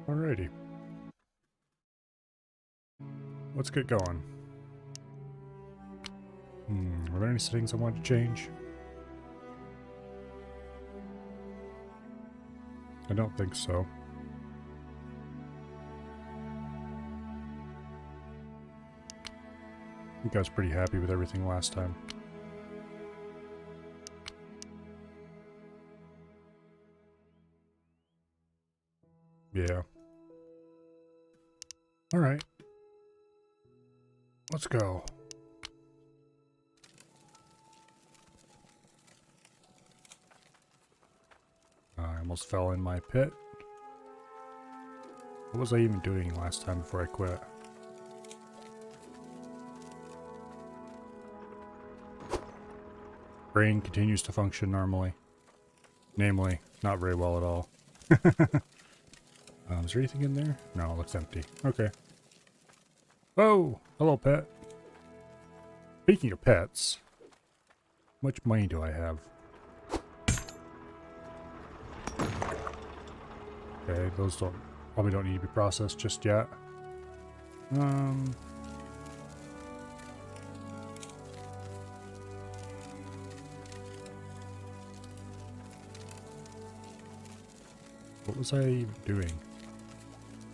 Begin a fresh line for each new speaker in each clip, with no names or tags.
Alrighty. Let's get going. Are there any settings I want to change? I don't think so. I think I was pretty happy with everything last time. Yeah. Alright. Let's go. I almost fell in my pit. What was I even doing last time before I quit? Brain continues to function normally. Namely, not very well at all. Is there anything in there? No, it looks empty. Okay. Whoa! Hello, pet. Speaking of pets, how much money do I have? Okay, those probably don't need to be processed just yet. What was I even doing?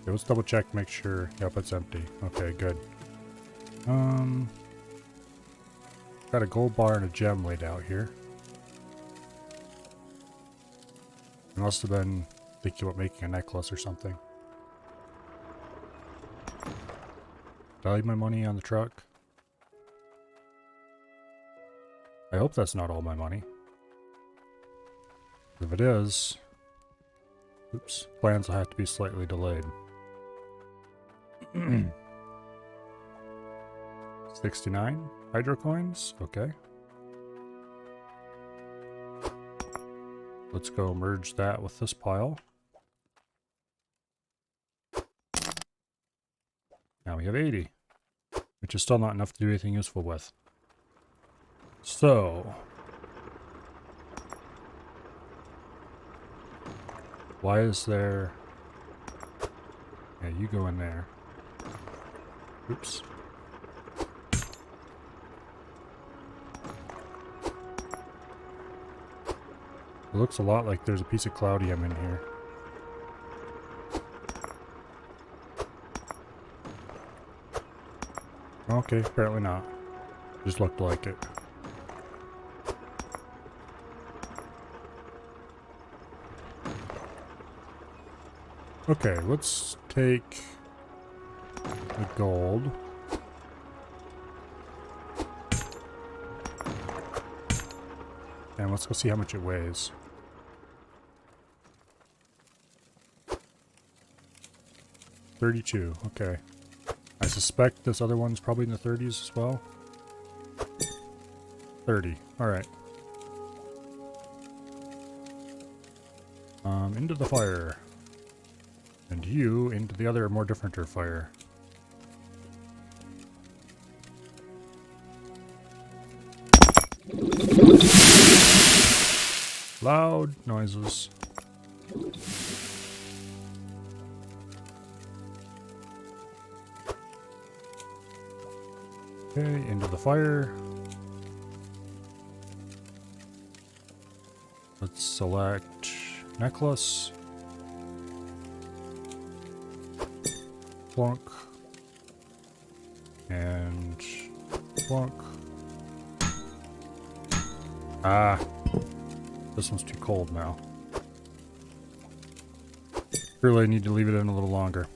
Okay, let's double check, make sure. Yep, it's empty. Okay, good. Got a gold bar and a gem laid out here. I must have been thinking about making a necklace or something. Did I leave my money on the truck? I hope that's not all my money. If it is, oops, plans will have to be slightly delayed. 69 hydro coins, okay. Let's go merge that with this pile. Now we have 80, which is still not enough to do anything useful with. So, why is there... Yeah, you go in there. Oops. It looks a lot like there's a piece of cloudium in here. Okay, apparently not. Just looked like it. Okay, let's take the gold. And let's go see how much it weighs. $32, okay. I suspect this other one's probably in the 30s as well. 30, alright. Into the fire. And you into the other, more differenter fire. Loud noises. Okay, into the fire. Let's select necklace. Plunk. And plunk. Ah. This one's too cold now. Really need to leave it in a little longer.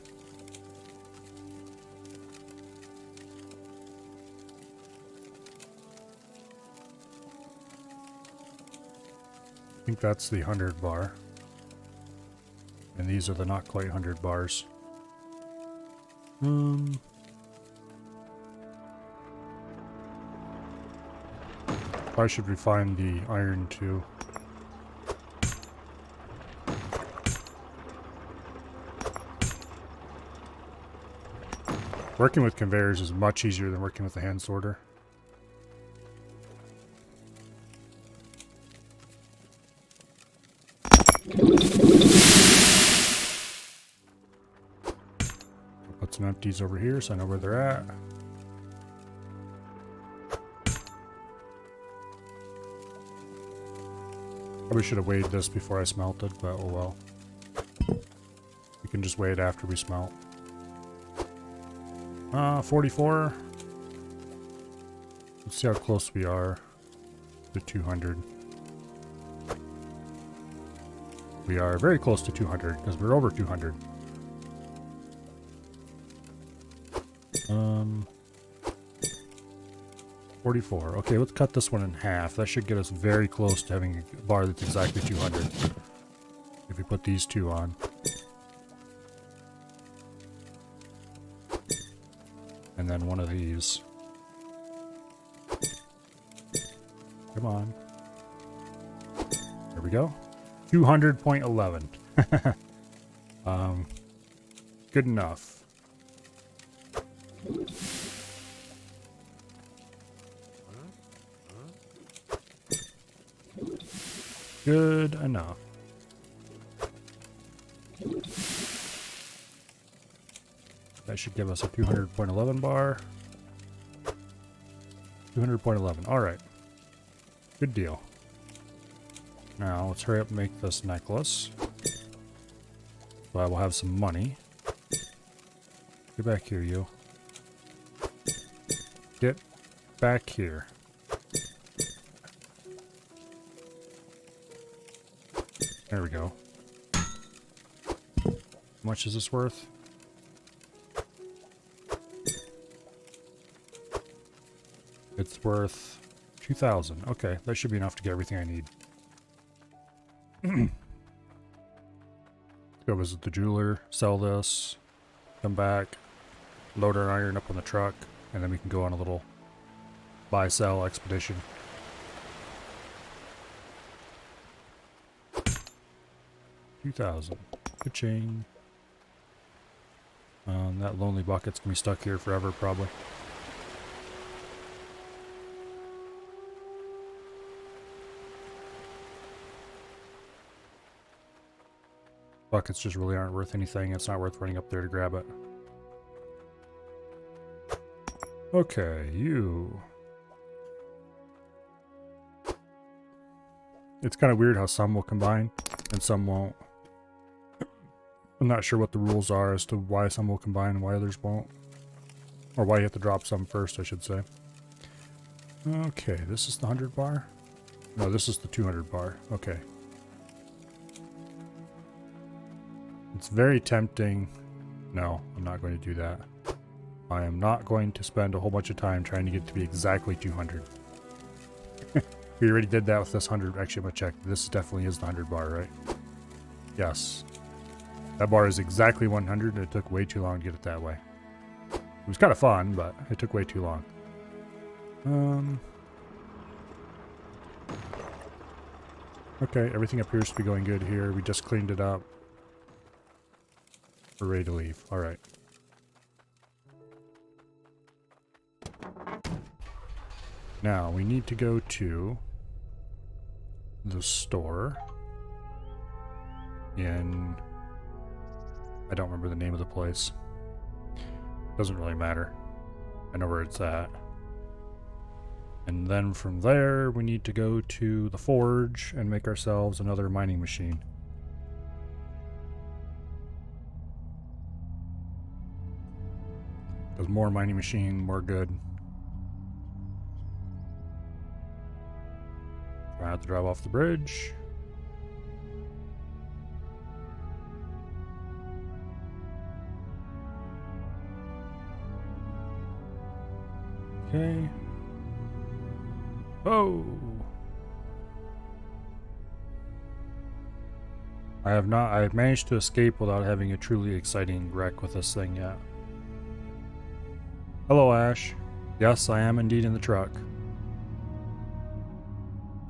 I think that's the 100 bar. And these are the not quite 100 bars. I should refine the iron too. Working with conveyors is much easier than working with a hand sorter. empties over here so I know where they're at. Probably should have weighed this before I smelted, but oh well. We can just weigh it after we smelt. 44. Let's see how close we are to 200. We are very close to 200 because we're over 200. 44. Okay, let's cut this one in half. That should get us very close to having a bar that's exactly 200. If we put these two on. And then one of these. Come on. There we go. 200.11. Good enough. Good enough. That should give us a 200.11 bar. 200.11. Alright. Good deal. Now, let's hurry up and make this necklace. So I will have some money. Get back here, you. Get back here. There we go. How much is this worth? It's worth 2,000. Okay, that should be enough to get everything I need. Go visit the jeweler, sell this, come back, load our iron up on the truck, and then we can go on a little buy-sell expedition. $2,000. Ka-ching. That lonely bucket's gonna be stuck here forever, probably. Buckets just really aren't worth anything. It's not worth running up there to grab it. Okay, you. It's kind of weird how some will combine and some won't. I'm not sure what the rules are as to why some will combine and why others won't. Or why you have to drop some first, I should say. Okay, this is the 100 bar? No, this is the 200 bar. Okay. It's very tempting. No, I'm not going to do that. I am not going to spend a whole bunch of time trying to get it to be exactly 200. We already did that with this 100. Actually, I'm going to check. This definitely is the 100 bar, right? Yes. That bar is exactly 100, and it took way too long to get it that way. It was kind of fun, but it took way too long. Okay, everything appears to be going good here. We just cleaned it up. We're ready to leave. Alright. Now, we need to go to the store in... I don't remember the name of the place. Doesn't really matter. I know where it's at. And then from there, we need to go to the forge and make ourselves another mining machine. Because more mining machine, more good. Try not to drive off the bridge. Okay. Oh! I've managed to escape without having a truly exciting wreck with this thing yet. Hello, Ash. Yes, I am indeed in the truck.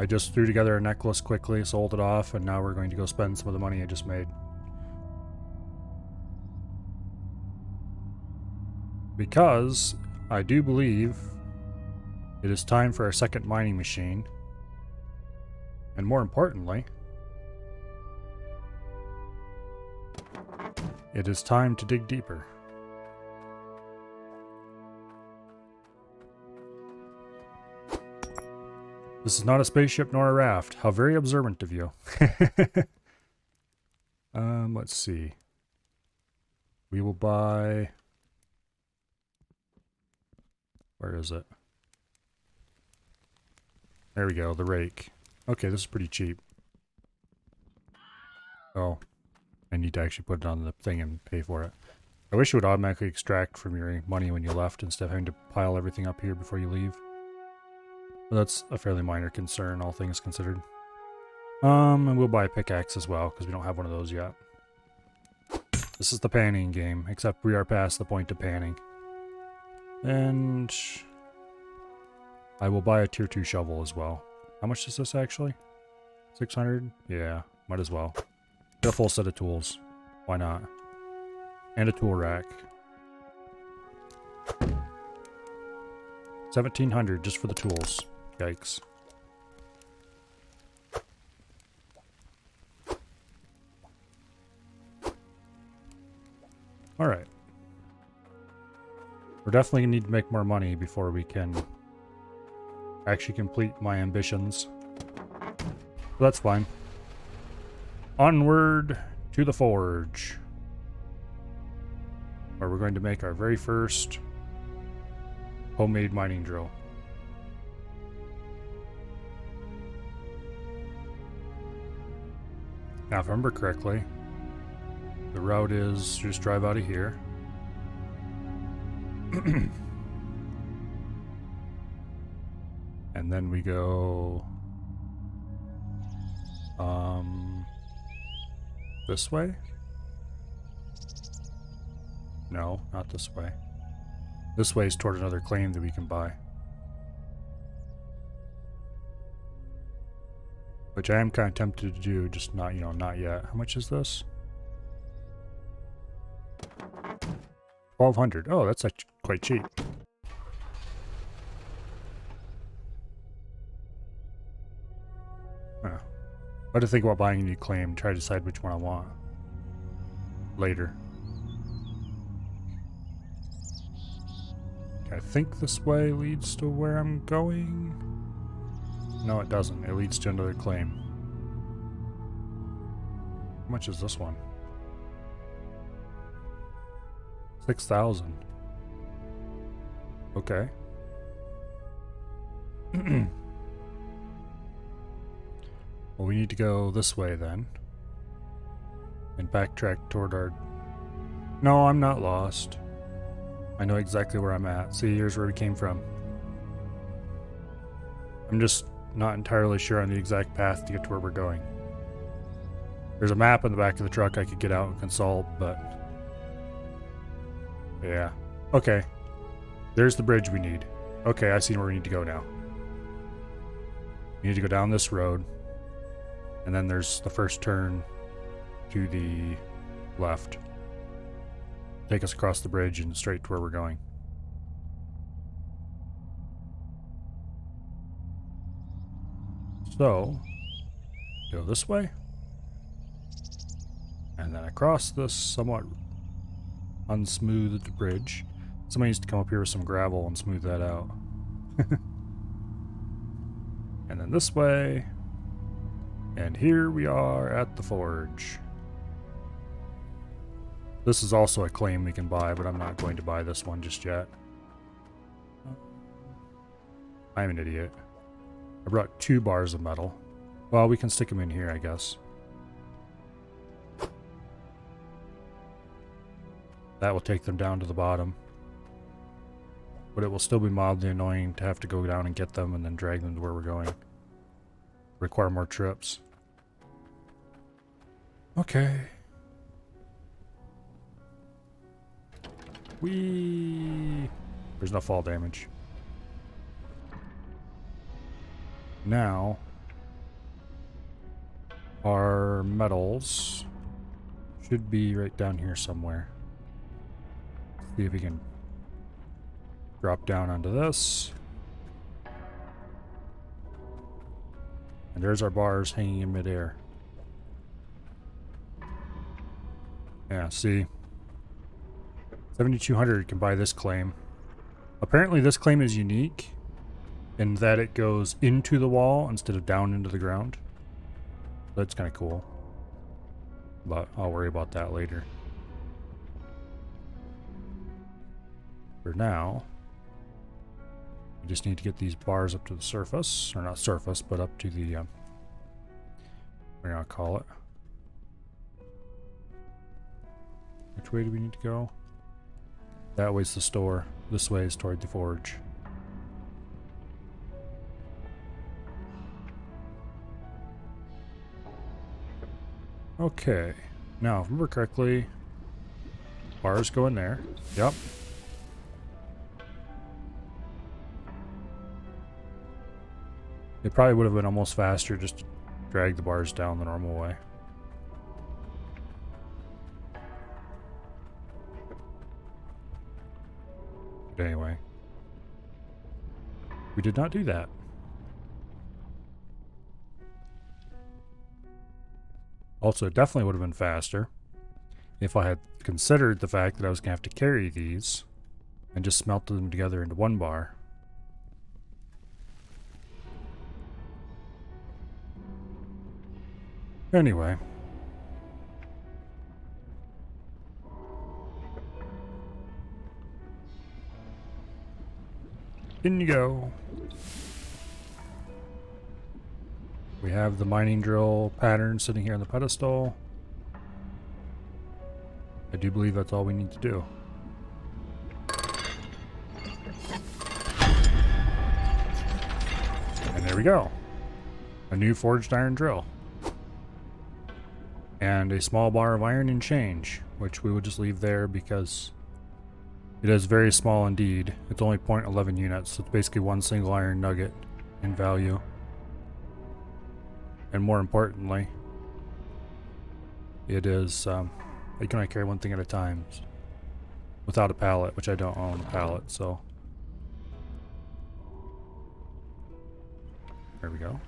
I just threw together a necklace quickly, sold it off, and now we're going to go spend some of the money I just made. Because I do believe it is time for our second mining machine. And more importantly, it is time to dig deeper. This is not a spaceship nor a raft. How very observant of you. Let's see. We will buy... Where is it? There we go, the rake. Okay, this is pretty cheap. Oh, I need to actually put it on the thing and pay for it. I wish it would automatically extract from your money when you left instead of having to pile everything up here before you leave. But that's a fairly minor concern, all things considered. And we'll buy a pickaxe as well, because we don't have one of those yet. This is the panning game, except we are past the point of panning. And I will buy a tier 2 shovel as well. How much is this actually? 600? Yeah, might as well. Get a full set of tools. Why not? And a tool rack. 1,700 just for the tools. Yikes. Alright. We're definitely going to need to make more money before we can actually complete my ambitions. But that's fine. Onward to the forge, where we're going to make our very first homemade mining drill. Now, if I remember correctly, the route is just drive out of here. And then we go this way? No, not this way. This way is toward another claim that we can buy. Which I am kind of tempted to do, just not, you know, not yet. How much is this? 1,200. Oh, that's actually quite cheap. Huh. I had to think about buying a new claim, try to decide which one I want. Later. I think this way leads to where I'm going. No, it doesn't. It leads to another claim. How much is this one? 6,000. Okay. Well, we need to go this way then. And backtrack toward our... No, I'm not lost. I know exactly where I'm at. See, here's where we came from. I'm just not entirely sure on the exact path to get to where we're going. There's a map in the back of the truck I could get out and consult, but... Yeah. Okay. There's the bridge we need. Okay, I see where we need to go now. We need to go down this road. And then there's the first turn to the left. Take us across the bridge and straight to where we're going. So, go this way. And then across this somewhat unsmoothed bridge. Somebody needs to come up here with some gravel and smooth that out. And then this way. And here we are at the forge. This is also a claim we can buy, but I'm not going to buy this one just yet. I'm an idiot. I brought 2 bars of metal. Well, we can stick them in here, I guess. That will take them down to the bottom. But it will still be mildly annoying to have to go down and get them and then drag them to where we're going. Require more trips. Okay. Whee! There's no fall damage. Now, our metals should be right down here somewhere. See if we can drop down onto this. And there's our bars hanging in midair. Yeah, see. 7,200 can buy this claim. Apparently this claim is unique. in that it goes into the wall instead of down into the ground. That's kind of cool. But I'll worry about that later. For now, we just need to get these bars up to the surface. Or not surface, but up to the, we're gonna call it. Which way do we need to go? That way's the store. This way is toward the forge. Okay. Now, if I remember correctly, bars go in there. Yep. It probably would have been almost faster just to drag the bars down the normal way. But anyway, we did not do that. Also, it definitely would have been faster if I had considered the fact that I was going to have to carry these and just smelt them together into one bar. Anyway. In you go. We have the mining drill pattern sitting here on the pedestal. I do believe that's all we need to do. And there we go. A new forged iron drill. And a small bar of iron and change, which we will just leave there because it is very small indeed. It's only 0.11 units, so it's basically one single iron nugget in value. And more importantly, it is, you can only carry one thing at a time without a pallet, which I don't own a pallet, so. There we go.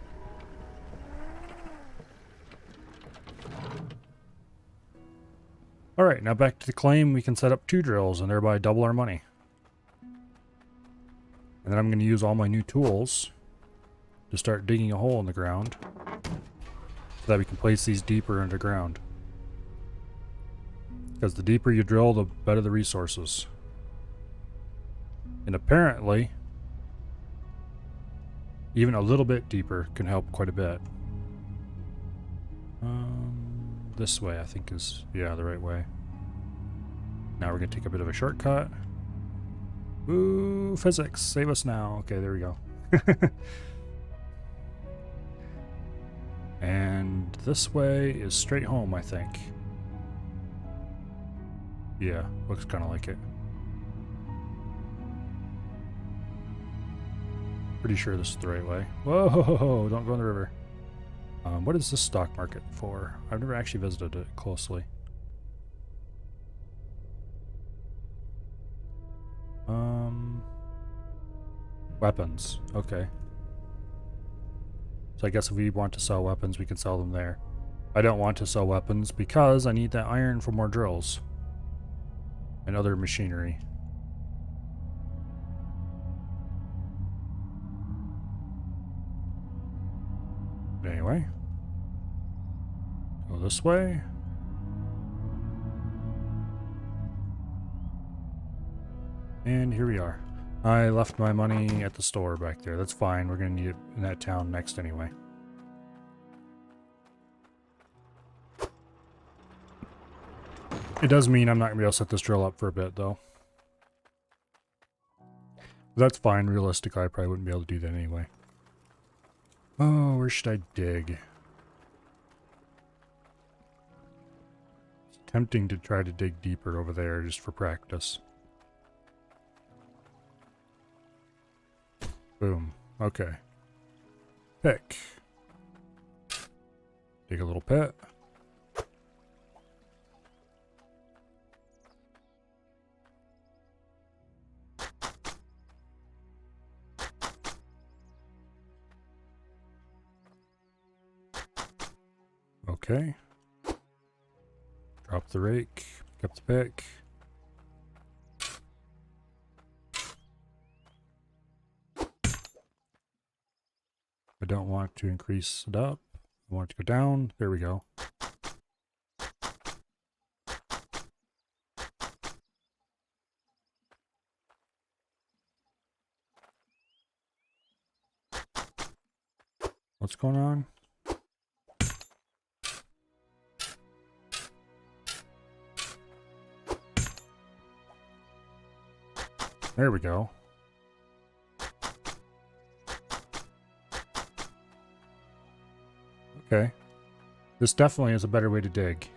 Alright, now back to the claim. We can set up 2 drills and thereby double our money. And then I'm going to use all my new tools to start digging a hole in the ground so that we can place these deeper underground. Because the deeper you drill, the better the resources. And apparently, even a little bit deeper can help quite a bit. This way I think is, yeah, the right way. Now we're going to take a bit of a shortcut. Ooh, physics, save us now. Okay, there we go. And this way is straight home, I think. Yeah, looks kind of like it. Pretty sure this is the right way. Whoa, don't go in the river. What is this stock market for? I've never actually visited it closely. Weapons. Okay. So I guess if we want to sell weapons, we can sell them there. I don't want to sell weapons because I need that iron for more drills and other machinery. But anyway, go this way. And here we are. I left my money at the store back there. That's fine. We're going to need it in that town next anyway. It does mean I'm not going to be able to set this drill up for a bit, though. But that's fine. Realistically, I probably wouldn't be able to do that anyway. Oh, where should I dig? It's tempting to try to dig deeper over there just for practice. Boom. Okay. Pick. Dig a little pit. Okay. Drop the rake. Pick up the pick. I don't want to increase it up. I want it to go down. There we go. What's going on? There we go. Okay. This definitely is a better way to dig.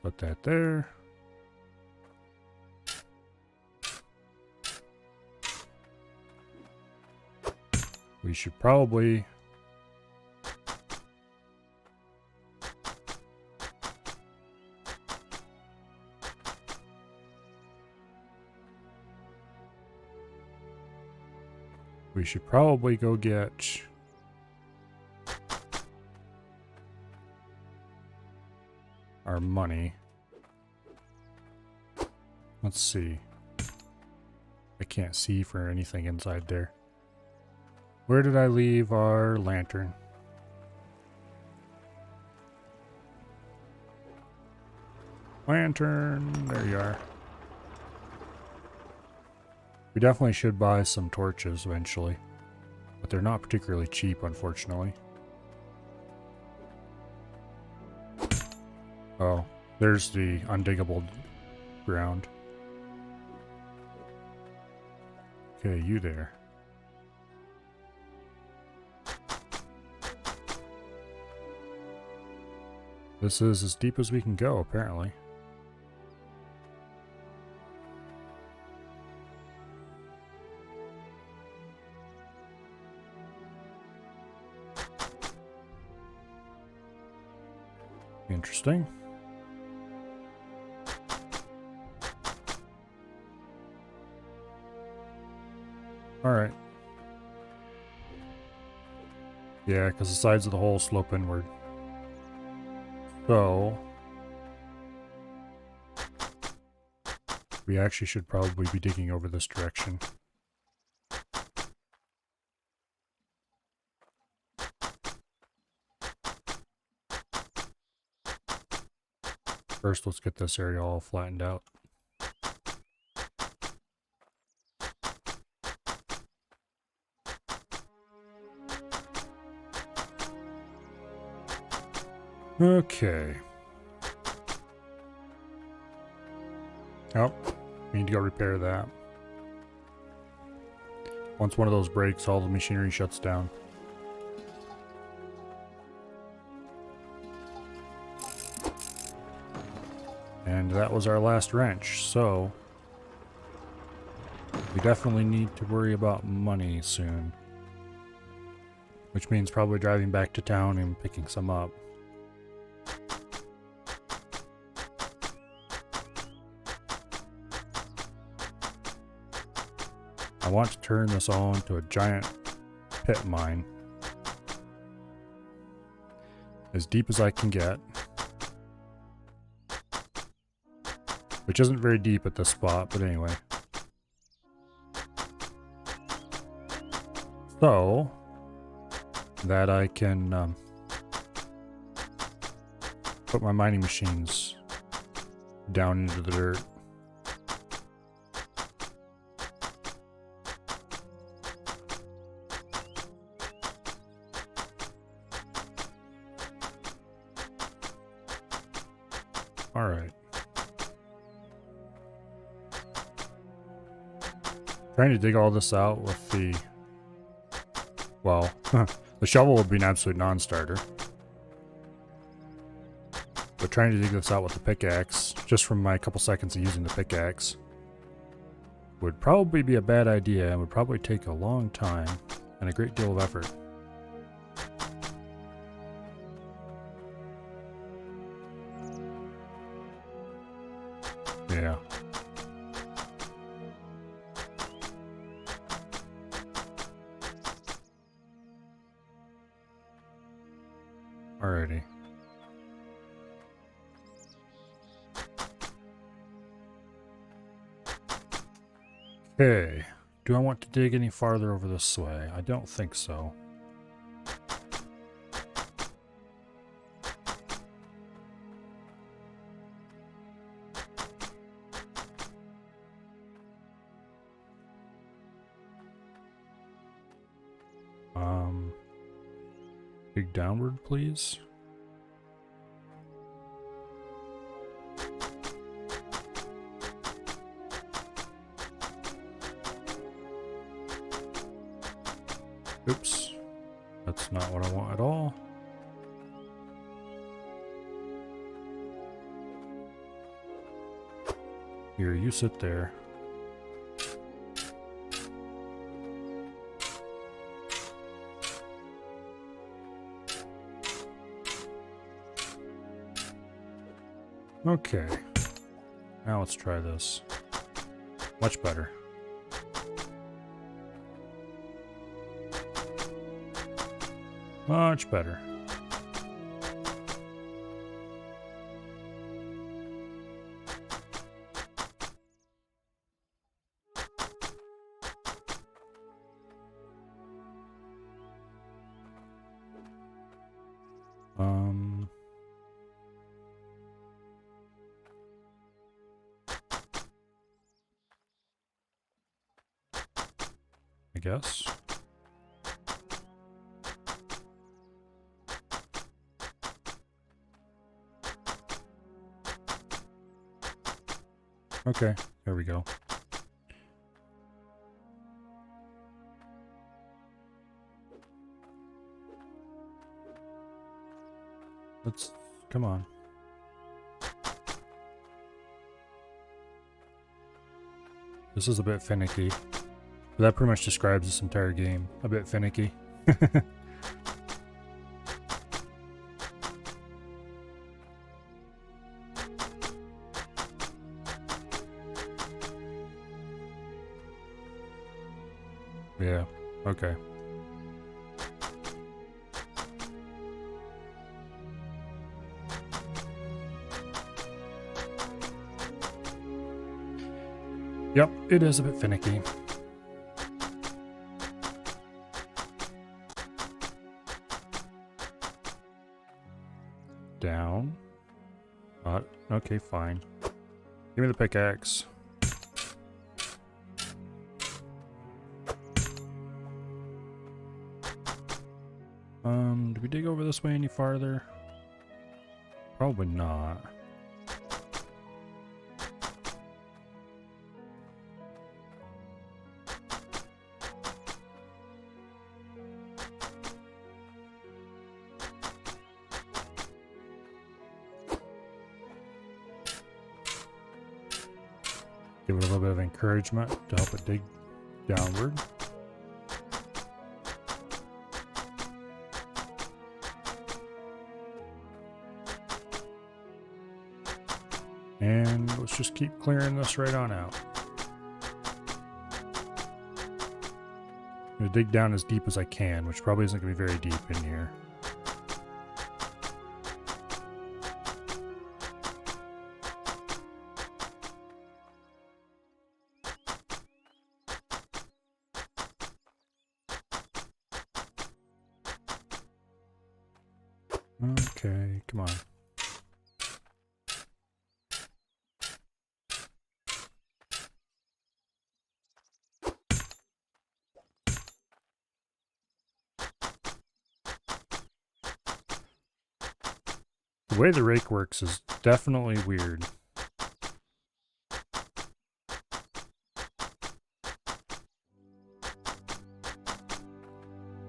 Put that there. We should probably... go get... our money. Let's see. I can't see for anything inside there. Where did I leave our lantern? Lantern, there you are. We definitely should buy some torches eventually, but they're not particularly cheap, unfortunately. Oh, there's the undiggable ground. Okay, you there. This is as deep as we can go, apparently. Interesting. Alright. Yeah, because the sides of the hole slope inward. So... we actually should probably be digging over this direction. First, let's get this area all flattened out. Okay. Oh, we need to go repair that. Once one of those breaks, all the machinery shuts down. And that was our last wrench, so we definitely need to worry about money soon. Which means probably driving back to town and picking some up. I want to turn this all into a giant pit mine. As deep as I can get. Which isn't very deep at this spot, but anyway. So, that I can put my mining machines down into the dirt. Alright. Trying to dig all this out with the... well, the shovel would be an absolute non-starter. But trying to dig this out with the pickaxe, just from my couple seconds of using the pickaxe, would probably be a bad idea and would probably take a long time and a great deal of effort. Yeah. Alrighty. Okay. do I want to dig any farther over this way? I don't think so. Dig downward, please. Oops. That's not what I want at all. Here, you sit there. Okay. Now let's try this. Much better. Much better. I guess. Okay, there we go. Let's, come on. This is a bit finicky. But that pretty much describes this entire game. A bit finicky. Yeah, okay. Yep, it is a bit finicky. Down. Okay, fine. Give me the pickaxe. Do we dig over this way any farther? Probably not. Give it a little bit of encouragement to help it dig downward. And let's just keep clearing this right on out. I'm going to dig down as deep as I can, which probably isn't going to be very deep in here. Okay, come on. The way the rake works is definitely weird.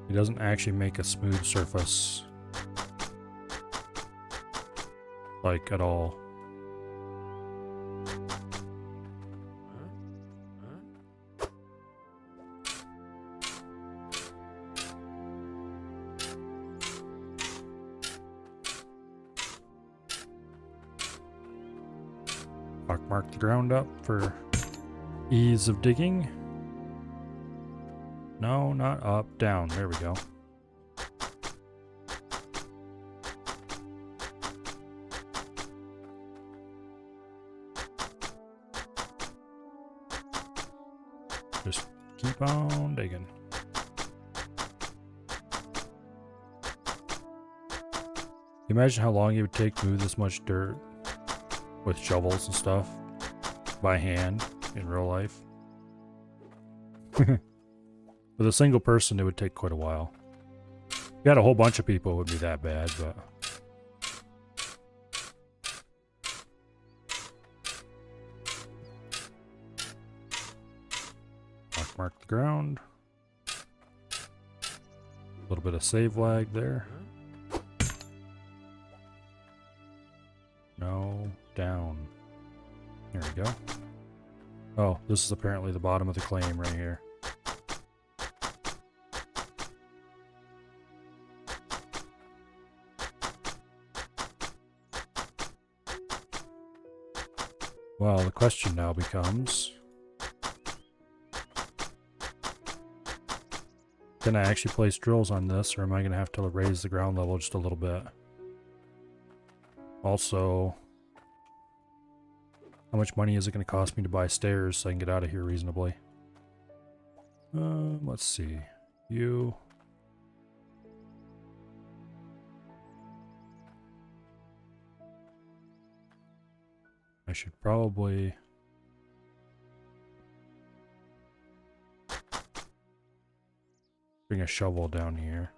It doesn't actually make a smooth surface. Like, at all. Mark the ground up for ease of digging. No, not up, down. There we go. Just Keep on digging. Imagine how long it would take to move this much dirt with shovels and stuff by hand in real life. With a single person, it would take quite a while. If you had a whole bunch of people, it wouldn't be that bad, but... Mark the ground. A little bit of save lag there. No, down. There we go. Oh, this is apparently the bottom of the claim right here. Well, the question now becomes... Can I actually place drills on this, or am I going to have to raise the ground level just a little bit? Also, how much money is it going to cost me to buy stairs so I can get out of here reasonably? Let's see. You... I should probably... bring a shovel down here.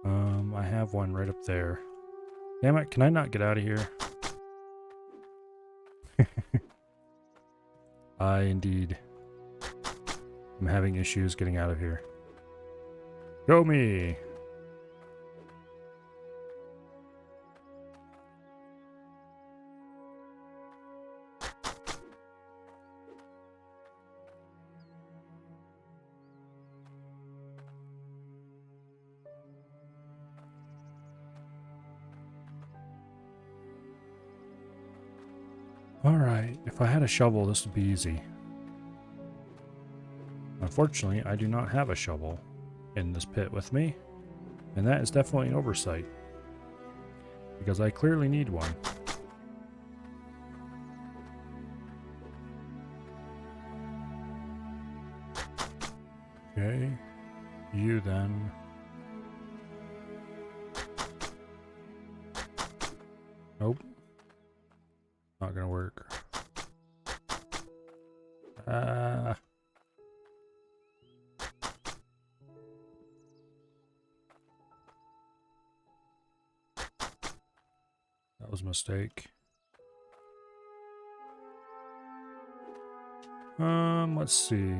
I have one right up there. Damn it, can I not get out of here? I indeed am having issues getting out of here. Go me! Alright, if I had a shovel, this would be easy. Unfortunately, I do not have a shovel in this pit with me, and that is definitely an oversight, because I clearly need one. Okay, you then. Nope. Not gonna work. That was a mistake. Let's see.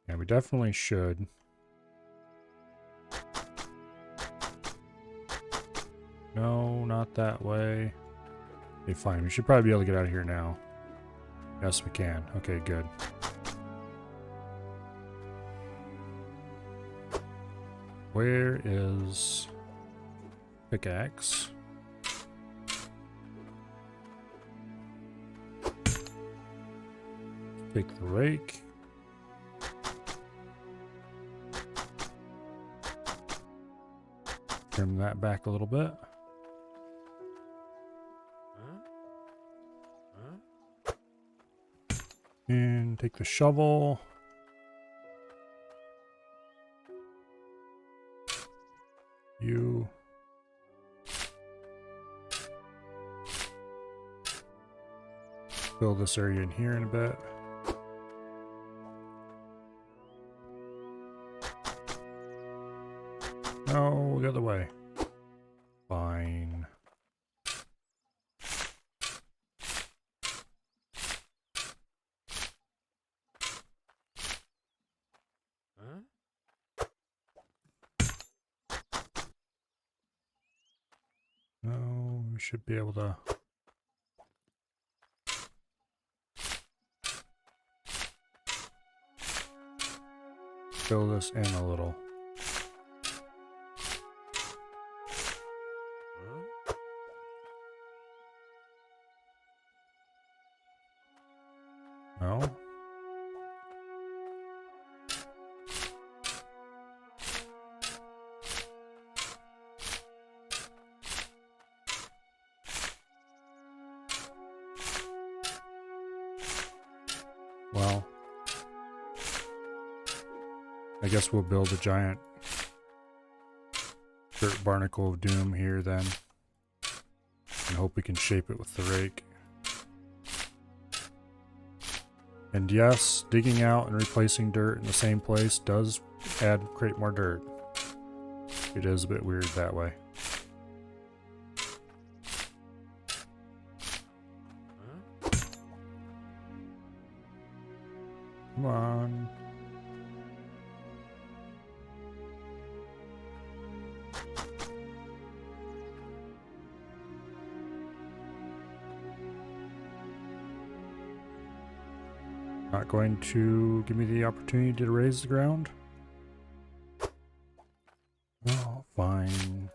Yeah, we definitely should. No, not that way. Okay, fine. We should probably be able to get out of here now. Yes, we can. Okay, good. Where is pickaxe? Take the rake. Trim that back a little bit. And take the shovel. You. Fill this area in here in a bit. No, the other way. Fine. No, we should be able to... fill this in a little. No. Well, I guess we'll build a giant dirt barnacle of doom here then, and hope we can shape it with the rake. And yes, digging out and replacing dirt in the same place does create more dirt. It is a bit weird that way. Come on. Not going to give me the opportunity to raise the ground? Oh, fine.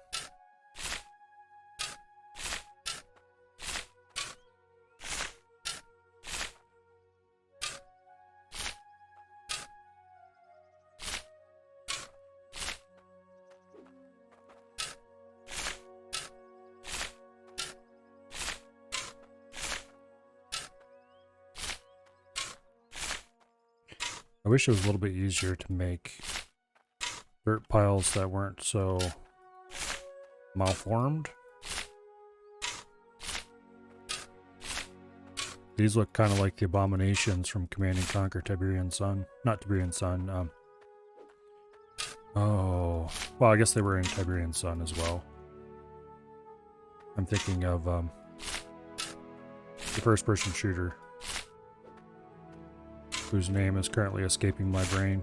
I wish it was a little bit easier to make dirt piles that weren't so malformed. These look kind of like the abominations from Command and Conquer Tiberian Sun. Not Tiberian Sun, oh, well, I guess they were in Tiberian Sun as well. I'm thinking of the first-person shooter, whose name is currently escaping my brain,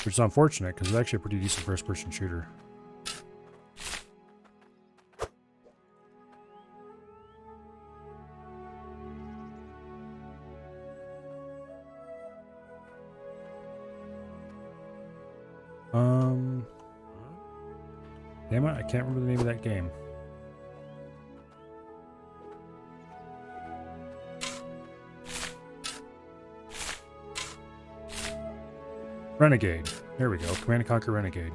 which is unfortunate because it's actually a pretty decent first-person shooter. Damn it, I can't remember the name of that game. Renegade. There we go. Command & Conquer Renegade.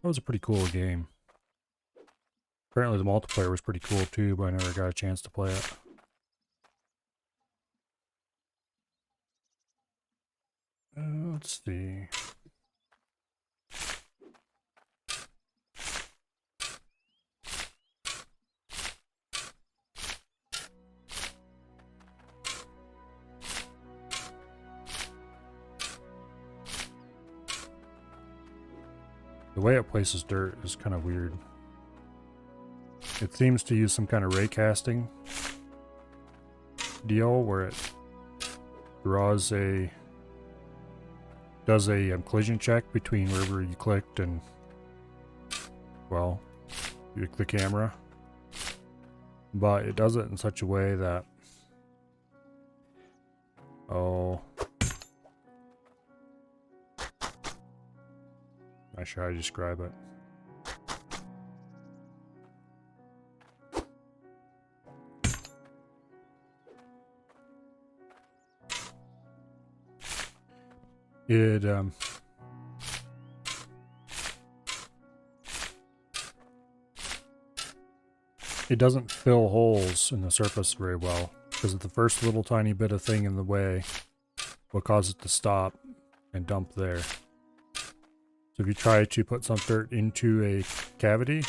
That was a pretty cool game. Apparently the multiplayer was pretty cool too, but I never got a chance to play it. Let's see. The way it places dirt is kind of weird. It seems to use some kind of ray casting deal where it does a collision check between wherever you clicked and, well, the camera. But it does it in such a way that, oh, not sure how to describe it. It doesn't fill holes in the surface very well, because the first little tiny bit of thing in the way will cause it to stop and dump there. So if you try to put some dirt into a cavity,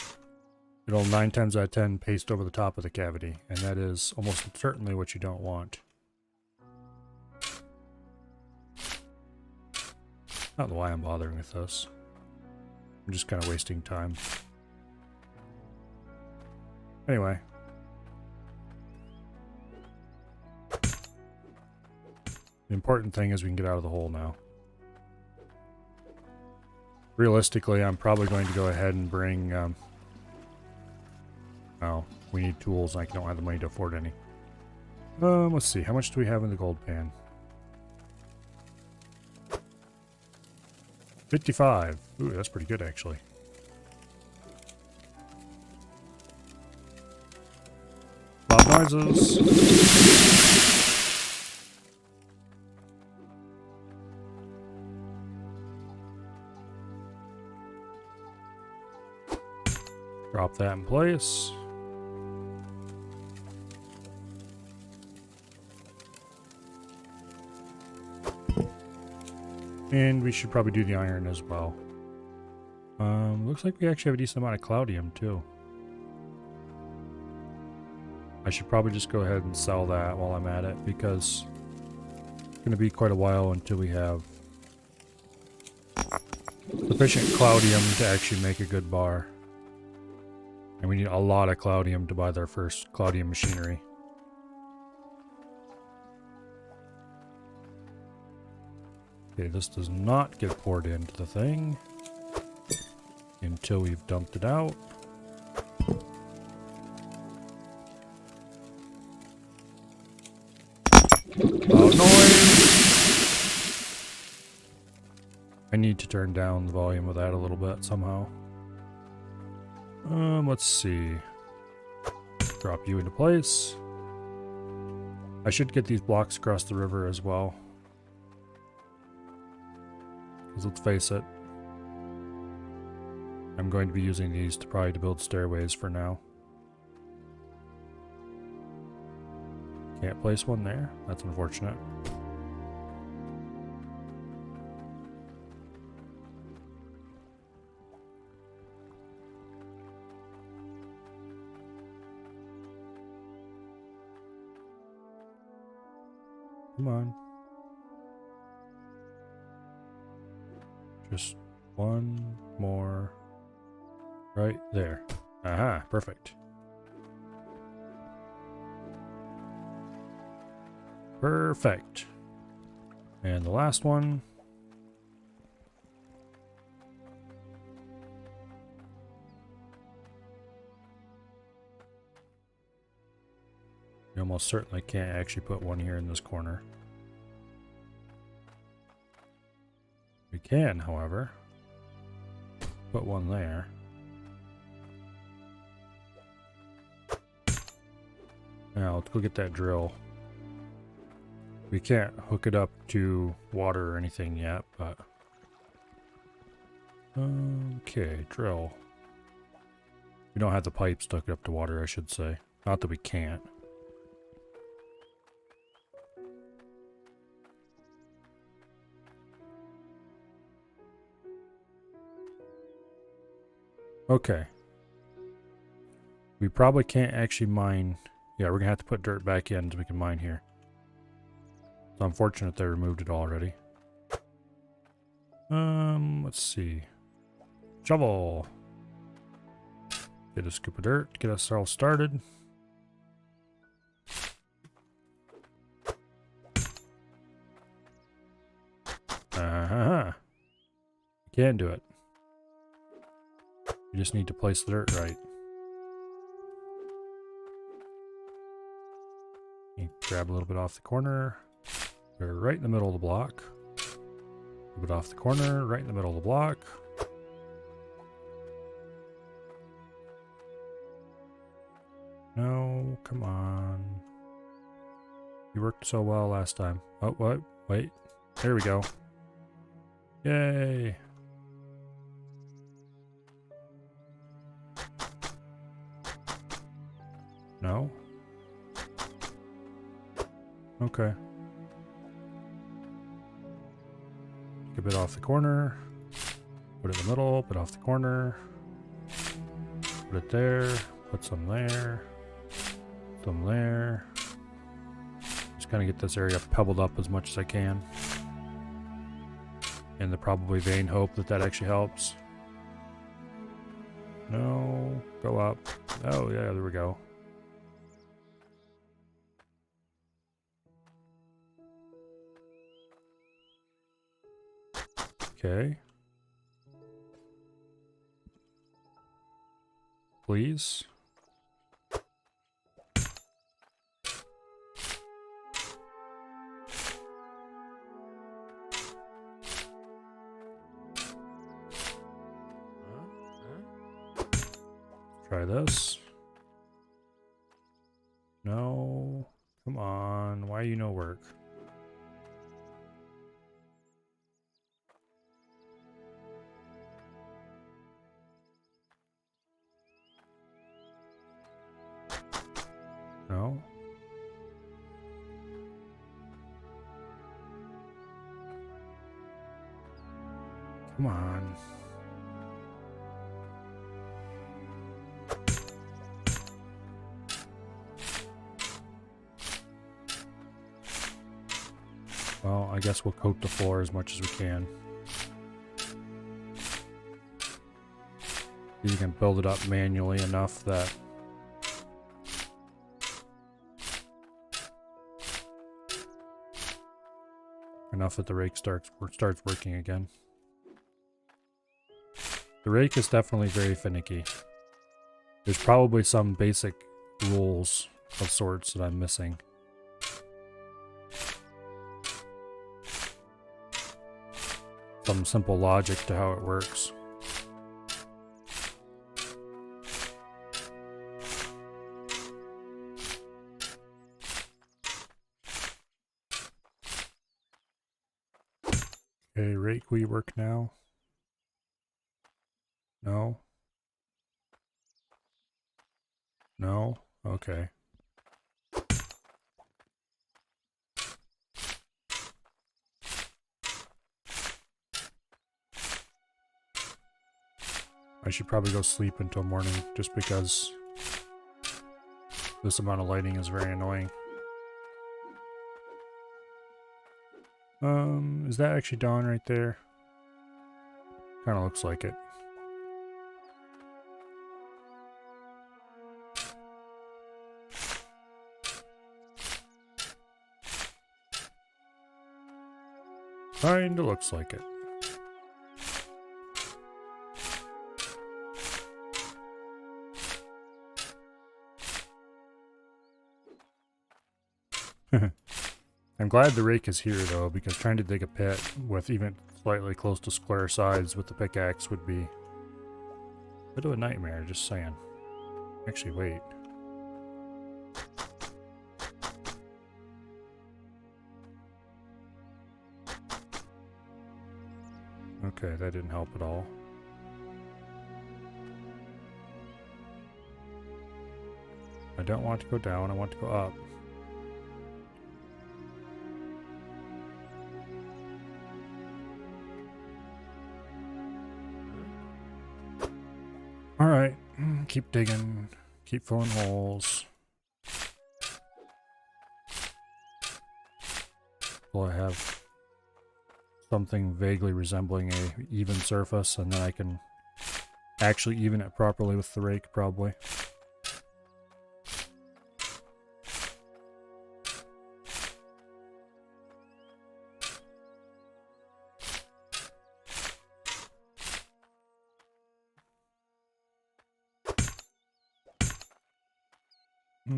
it'll 9 times out of 10 paste over the top of the cavity, and that is almost certainly what you don't want. I don't know why I'm bothering with this. I'm just kind of wasting time. Anyway. The important thing is we can get out of the hole now. Realistically, I'm probably going to go ahead and bring... oh, we need tools and I don't have the money to afford any. Let's see. How much do we have in the gold pan? 55. Ooh, that's pretty good, actually. noises. Drop that in place. And we should probably do the iron as well. Looks like we actually have a decent amount of cloudium too. I should probably just go ahead and sell that while I'm at it, because it's going to be quite a while until we have sufficient cloudium to actually make a good bar. And we need a lot of cloudium to buy their first cloudium machinery. Okay, this does not get poured into the thing until we've dumped it out. Loud noise! I need to turn down the volume of that a little bit somehow. Let's see. Drop you into place. I should get these blocks across the river as well. Because let's face it, I'm going to be using these to probably to build stairways for now. Can't place one there. That's unfortunate. Come on. Just one more right there. Aha, perfect. Perfect. And the last one. You almost certainly can't actually put one here in this corner. We can, however, put one there. Now, let's go get that drill. We can't hook it up to water or anything yet, but... Okay, drill. We don't have the pipes hooked up to water, I should say. Not that we can't. Okay. We probably can't actually mine... Yeah, we're gonna have to put dirt back in so we can mine here. It's unfortunate they removed it already. Let's see. Shovel. Get a scoop of dirt, get us all started. You can do it. You just need to place the dirt right. You grab a little bit off the corner. Put it right in the middle of the block. A little bit off the corner, right in the middle of the block. No, come on. You worked so well last time. Oh, what? Wait. There we go. Yay. No? Okay. Take a bit off the corner. Put it in the middle, put off the corner. Put it there. Put some there. Some there. Just kind of get this area pebbled up as much as I can. In the probably vain hope that that actually helps. No. Go up. Oh, yeah, there we go. Okay. Please. Try this. No. Why you no work? No? Come on. Well, I guess we'll coat the floor as much as we can. You can build it up manually enough that the rake starts working again. The rake is definitely very finicky. There's probably some basic rules of sorts that I'm missing. Some simple logic to how it works. Okay, rake, will you work now? No? No? Okay. I should probably go sleep until morning, just because this amount of lighting is very annoying. Is that actually dawn right there? Kinda looks like it. Kinda looks like it. I'm glad the rake is here though, because trying to dig a pit with even slightly close to square sides with the pickaxe would be a bit of a nightmare, just saying. Actually, wait. Okay, that didn't help at all. I don't want to go down, I want to go up. Alright, keep digging, keep filling holes. Till I have something vaguely resembling a even surface, and then I can actually even it properly with the rake, probably.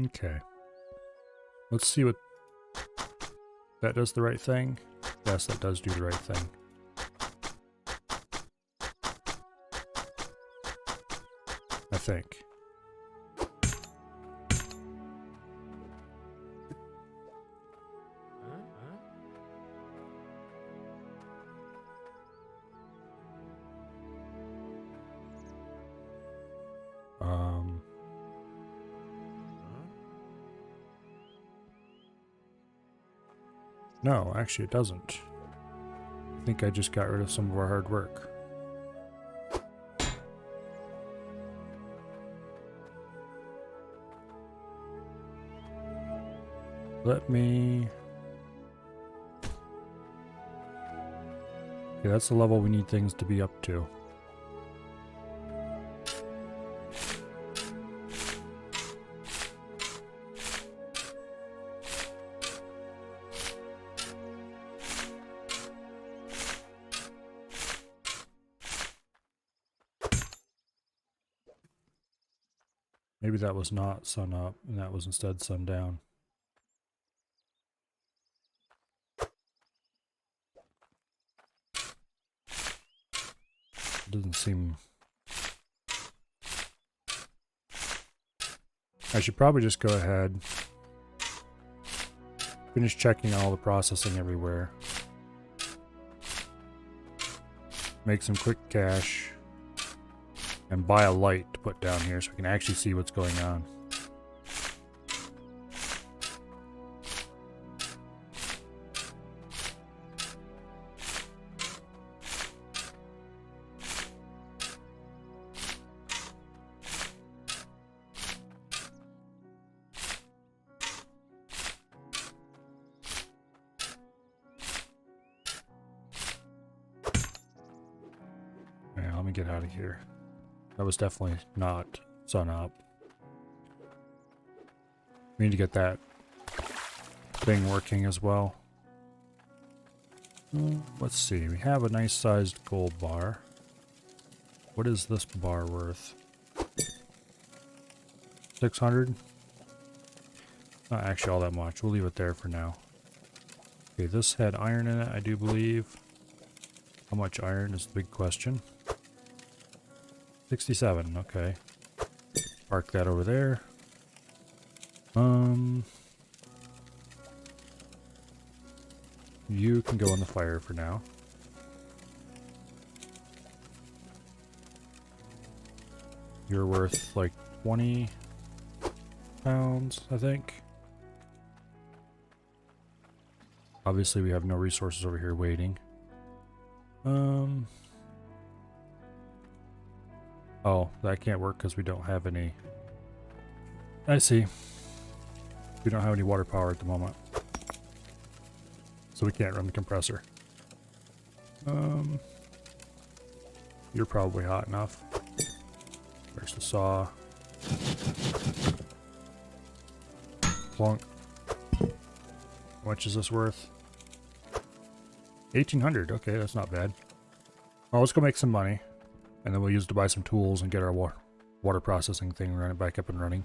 Okay. Let's see what... That does the right thing? Yes, that does do the right thing. I think. No, actually it doesn't. I think I just got rid of some of our hard work. Let me... Okay, that's the level we need things to be up to. Maybe that was not sun up, and that was instead sun down. It doesn't seem... I should probably just go ahead Finish checking all the processing everywhere. Make some quick cash. And buy a light to put down here so we can actually see what's going on. Yeah, let me get out of here. That was definitely not sun up. We need to get that thing working as well. Let's see. We have a nice sized gold bar. What is this bar worth? 600? Not actually all that much. We'll leave it there for now. Okay, this had iron in it, I do believe. How much iron is the big question. 67, okay. Park that over there. You can go in the fire for now. You're worth like 20 pounds, I think. Obviously, we have no resources over here waiting. Oh, that can't work because we don't have any. I see. We don't have any water power at the moment. So we can't run the compressor. You're probably hot enough. Where's the saw? Plunk. How much is this worth? 1,800. Okay, that's not bad. Well, let's go make some money. And then we'll use it to buy some tools and get our water processing thing run it back up and running.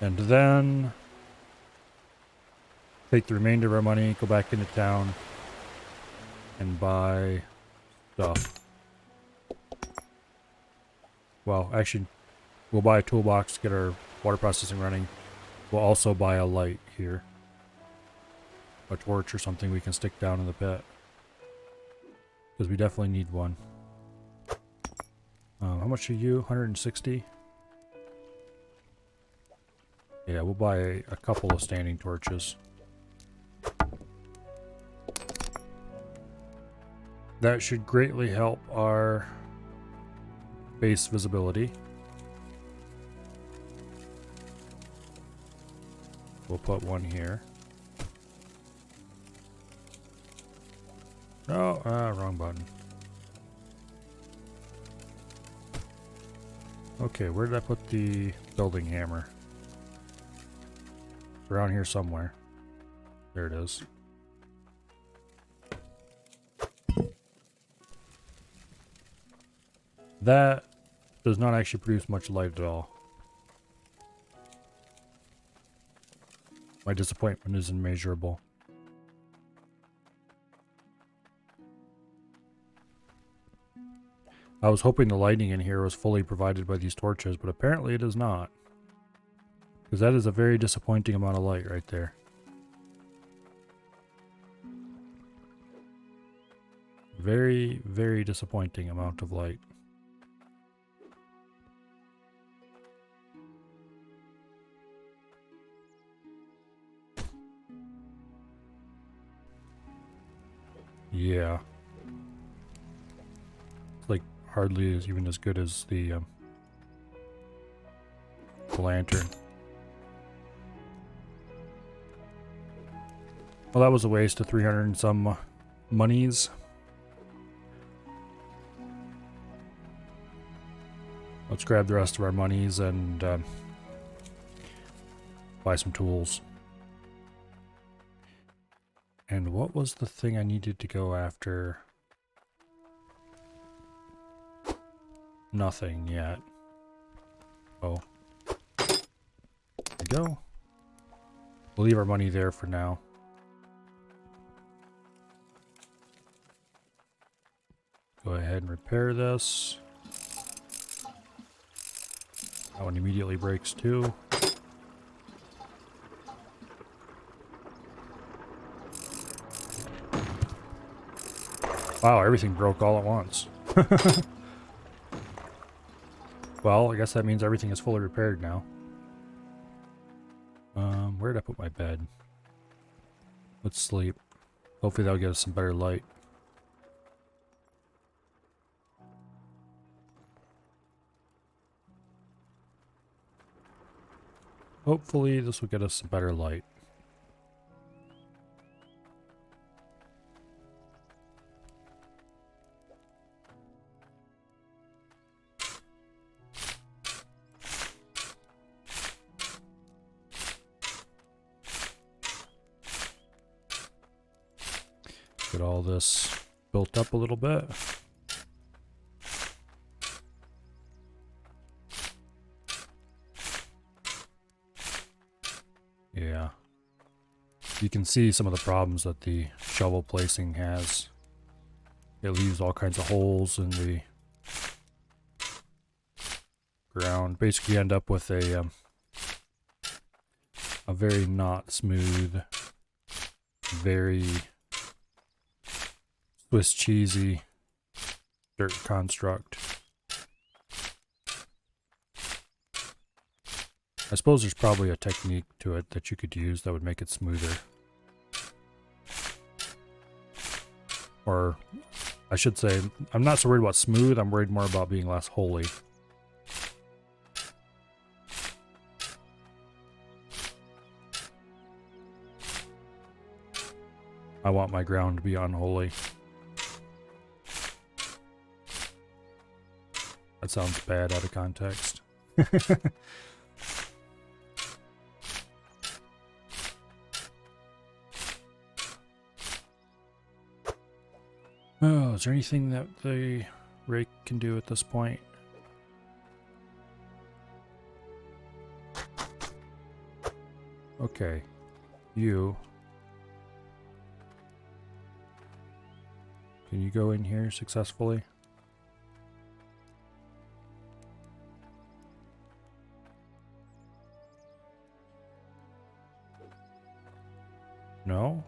And then take the remainder of our money, go back into town, and buy stuff. Well, actually, we'll buy a toolbox to get our water processing running. We'll also buy a light here. A torch or something we can stick down in the pit. Because we definitely need one. How much are you? 160? Yeah, we'll buy a couple of standing torches. That should greatly help our base visibility. We'll put one here. Oh, wrong button. Okay, where did I put the building hammer? Around here somewhere. There it is. That does not actually produce much light at all. My disappointment is immeasurable. I was hoping the lighting in here was fully provided by these torches, but apparently it is not. Because that is a very disappointing amount of light right there. Very, very disappointing amount of light. Yeah. It's like hardly even as good as the lantern. Well, that was a waste of 300 and some monies. Let's grab the rest of our monies and buy some tools. And what was the thing I needed to go after? Nothing yet. Oh. There we go. We'll leave our money there for now. Go ahead and repair this. That one immediately breaks too. Wow, everything broke all at once. Well, I guess that means everything is fully repaired now. Where'd I put my bed? Let's sleep. Hopefully that'll get us some better light. Hopefully this will get us some better light. Get all this built up a little bit. Yeah. You can see some of the problems that the shovel placing has. It leaves all kinds of holes in the ground. Basically, you end up with a very not smooth, very Swiss cheesy dirt construct. I suppose there's probably a technique to it that you could use that would make it smoother. Or, I should say, I'm not so worried about smooth, I'm worried more about being less holy. I want my ground to be unholy. That sounds bad out of context. Oh, is there anything that the rake can do at this point? Okay. You. Can you go in here successfully? No?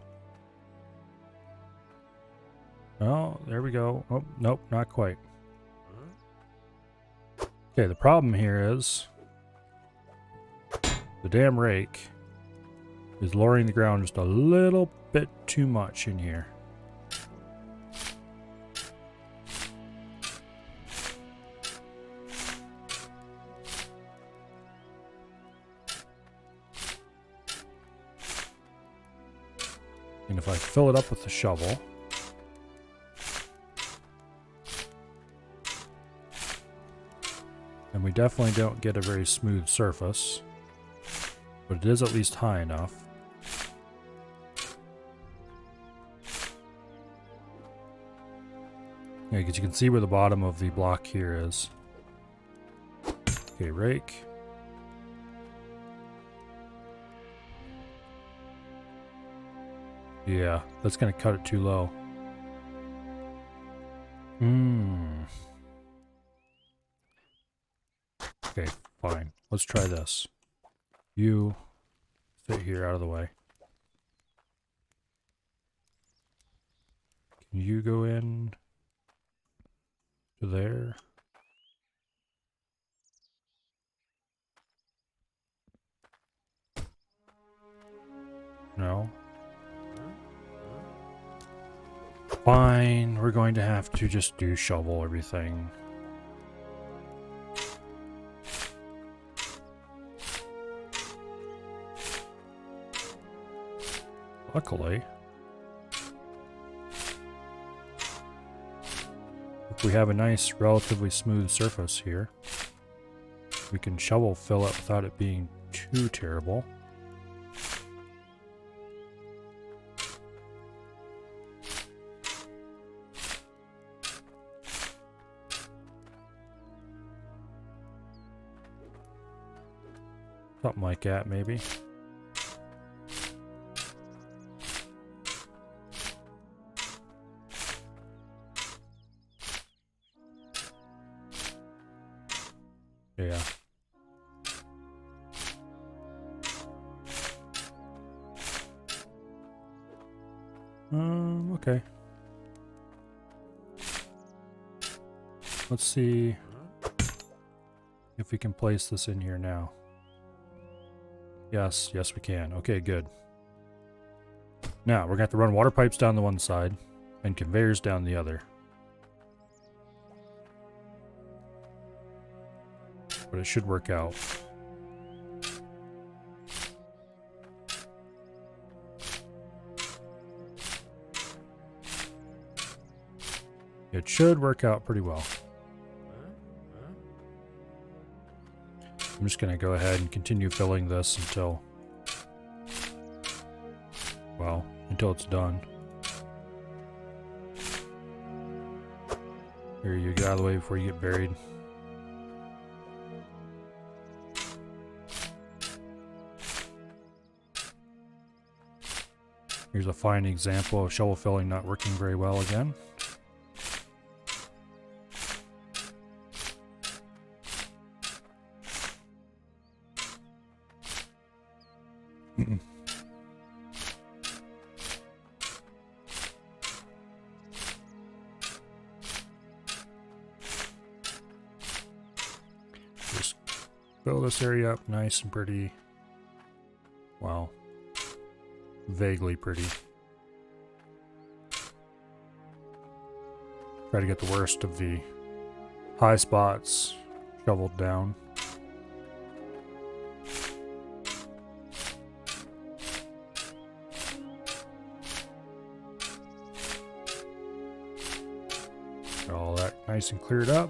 Oh, there we go. Oh, nope, not quite. Okay, the problem here is the damn rake is lowering the ground just a little bit too much in here. And if I fill it up with the shovel, and we definitely don't get a very smooth surface, but it is at least high enough. Yeah, because you can see where the bottom of the block here is. Okay, rake. Yeah, that's going to cut it too low. Okay, fine. Let's try this. You sit here out of the way. Can you go in to there? No. Fine, we're going to have to just do shovel everything. Luckily, if we have a nice, relatively smooth surface here, we can shovel fill it without it being too terrible. Something like that, maybe. Yeah. Okay. Let's see if we can place this in here now. Yes, yes we can. Okay, good. Now, we're going to have to run water pipes down the one side and conveyors down the other. But it should work out. It should work out pretty well. I'm just going to go ahead and continue filling this until, well, until it's done. Here, you get out of the way before you get buried. Here's a fine example of shovel filling not working very well again. Just fill this area up nice and pretty. Well, vaguely pretty. Try to get the worst of the high spots shoveled down. Got all that nice and cleared up.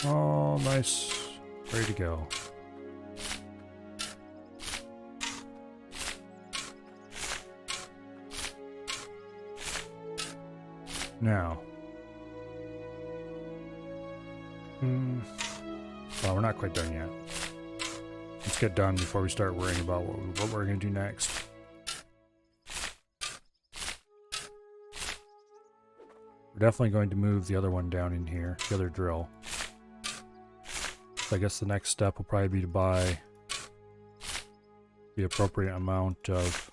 Oh, nice. Ready to go. Now. Well, we're not quite done yet. Let's get done before we start worrying about what we're going to do next. We're definitely going to move the other one down in here, the other drill. So I guess the next step will probably be to buy the appropriate amount of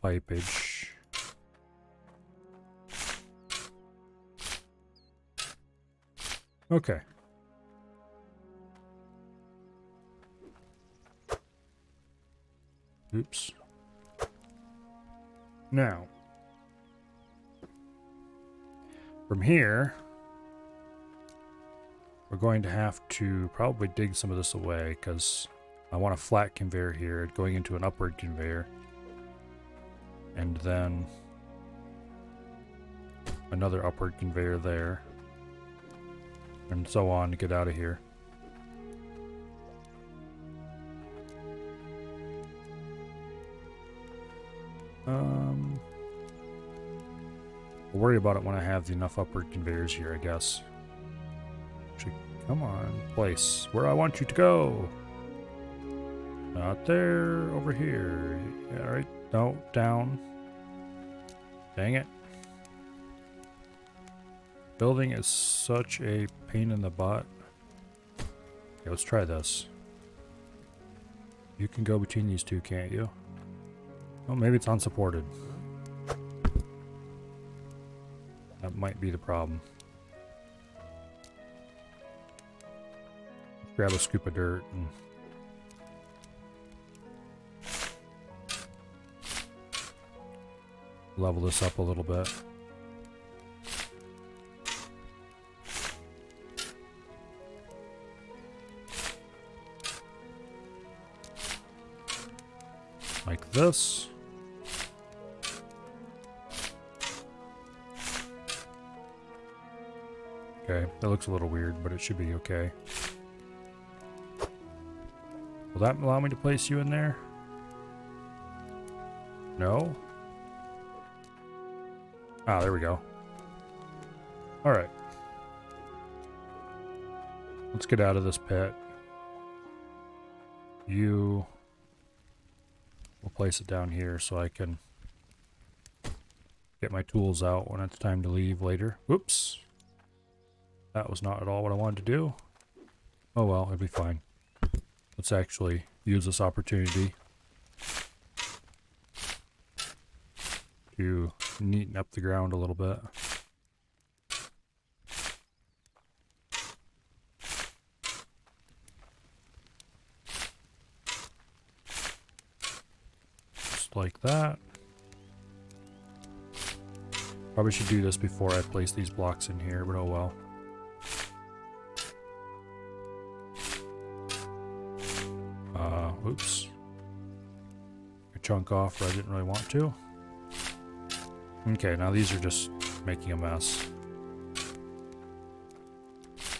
pipage. Okay. Oops. Now, from here, we're going to have to probably dig some of this away because I want a flat conveyor here going into an upward conveyor. And then another upward conveyor there. And so on to get out of here. We'll worry about it when I have enough upward conveyors here, I guess. Actually, come on, place. Where I want you to go. Not there, over here. Yeah, right. No, down. Dang it. Building is such a pain in the butt. Okay, let's try this. You can go between these two, can't you? Oh, maybe it's unsupported. That might be the problem. Grab a scoop of dirt and level this up a little bit. Like this. Okay, that looks a little weird, but it should be okay. Will that allow me to place you in there? No? Ah, there we go. Alright. Let's get out of this pit. You... We'll place it down here so I can get my tools out when it's time to leave later. Whoops. That was not at all what I wanted to do. Oh well, it'll be fine. Let's actually use this opportunity to neaten up the ground a little bit. Just like that. Probably should do this before I place these blocks in here, but oh well. Oops. A chunk off where I didn't really want to. Okay, now these are just making a mess.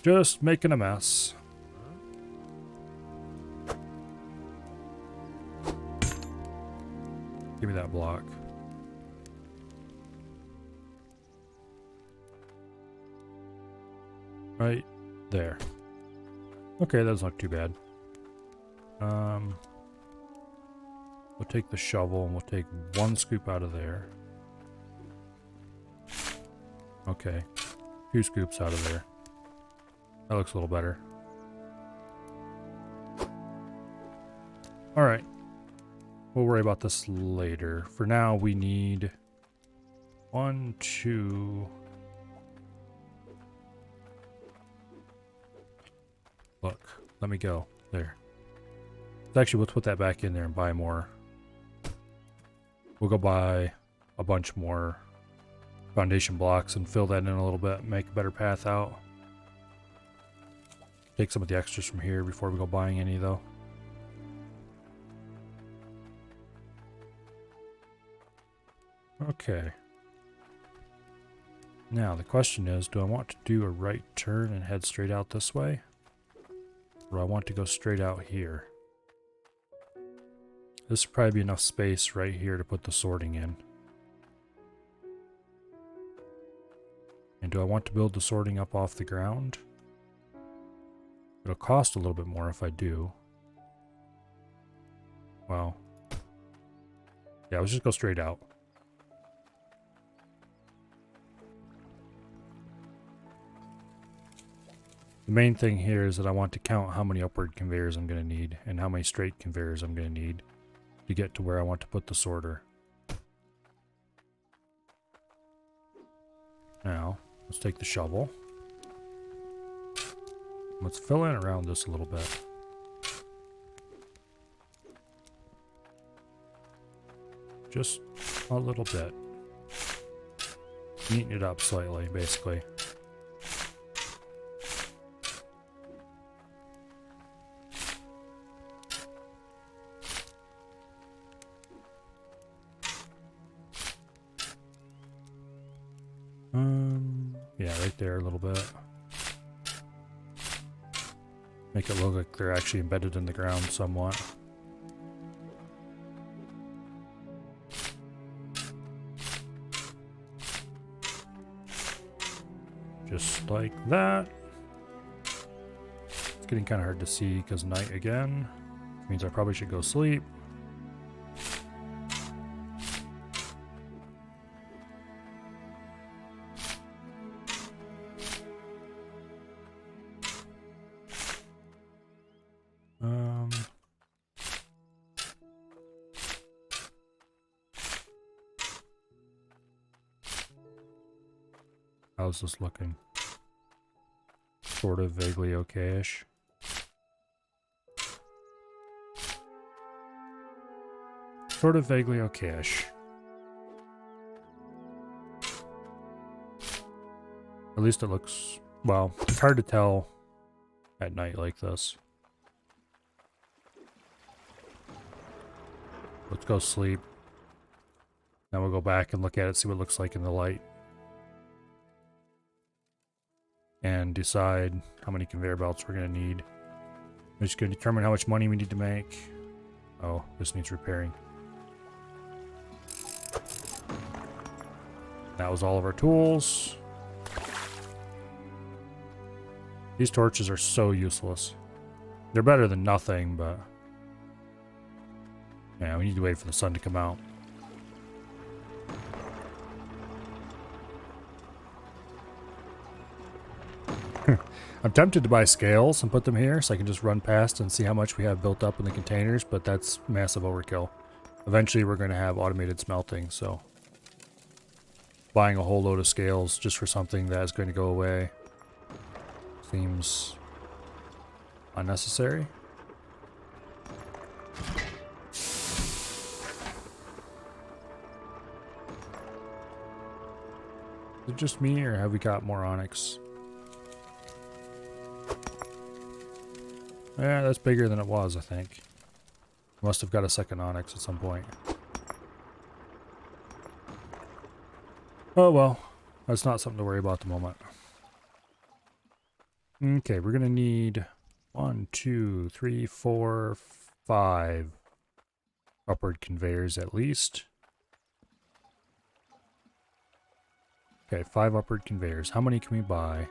Just making a mess. Give me that block. Right there. Okay, that's not too bad. We'll take the shovel and we'll take one scoop out of there. Okay, 2 scoops out of there. That looks a little better. Alright. We'll worry about this later. For now, we need 1, 2... Look, let me go. There. Actually, let's put that back in there and buy more. We'll go buy a bunch more foundation blocks and fill that in a little bit, make a better path out. Take some of the extras from here before we go buying any, though. Okay. Now, the question is, do I want to do a right turn and head straight out this way? Or do I want to go straight out here? This would probably be enough space right here to put the sorting in. And do I want to build the sorting up off the ground? It'll cost a little bit more if I do. Well, yeah, let's just go straight out. The main thing here is that I want to count how many upward conveyors I'm going to need and how many straight conveyors I'm going to need to get to where I want to put the sorter. Now, let's take the shovel. Let's fill in around this a little bit. Just a little bit. Neaten it up slightly, basically. Yeah, right there a little bit. Make it look like they're actually embedded in the ground somewhat. Just like that. It's getting kind of hard to see because night again. Means I probably should go sleep. How's this looking? Sort of vaguely okay-ish. Sort of vaguely okay-ish. At least it looks... well, it's hard to tell at night like this. Let's go sleep. Then we'll go back and look at it, see what it looks like in the light. And decide how many conveyor belts we're going to need. We're just going to determine how much money we need to make. Oh, this needs repairing. That was all of our tools. These torches are so useless. They're better than nothing, but... yeah, we need to wait for the sun to come out. I'm tempted to buy scales and put them here so I can just run past and see how much we have built up in the containers, but that's massive overkill. Eventually we're going to have automated smelting, so buying a whole load of scales just for something that is going to go away seems unnecessary. Is it just me, or have we got more onyx? Yeah, that's bigger than it was, I think. Must have got a second onyx at some point. Oh well, that's not something to worry about at the moment. Okay, we're gonna need 1, 2, 3, 4, 5 upward conveyors at least. Okay, 5 upward conveyors. How many can we buy?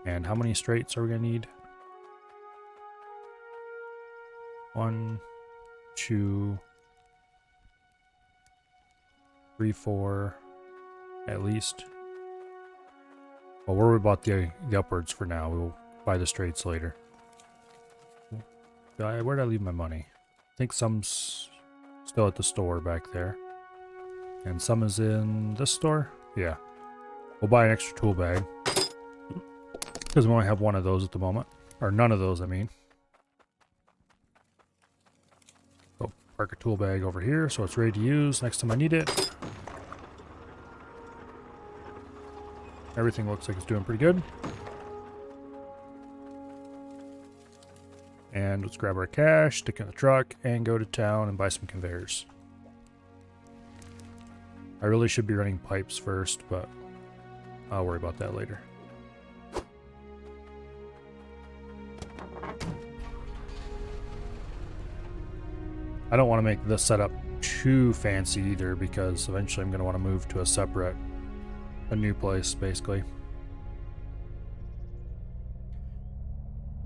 And how many straights are we gonna need? 1, 2, 3, 4, at least. Well, we're about the upwards for now. We'll buy the straights later. Where'd I leave my money? I think some's still at the store back there. And some is in this store? Yeah. We'll buy an extra tool bag. Because we only have one of those at the moment. Or none of those, I mean. Go park a tool bag over here so it's ready to use next time I need it. Everything looks like it's doing pretty good. And let's grab our cash, stick it in the truck, and go to town and buy some conveyors. I really should be running pipes first, but I'll worry about that later. I don't want to make this setup too fancy either, because eventually I'm going to want to move to a new place, basically.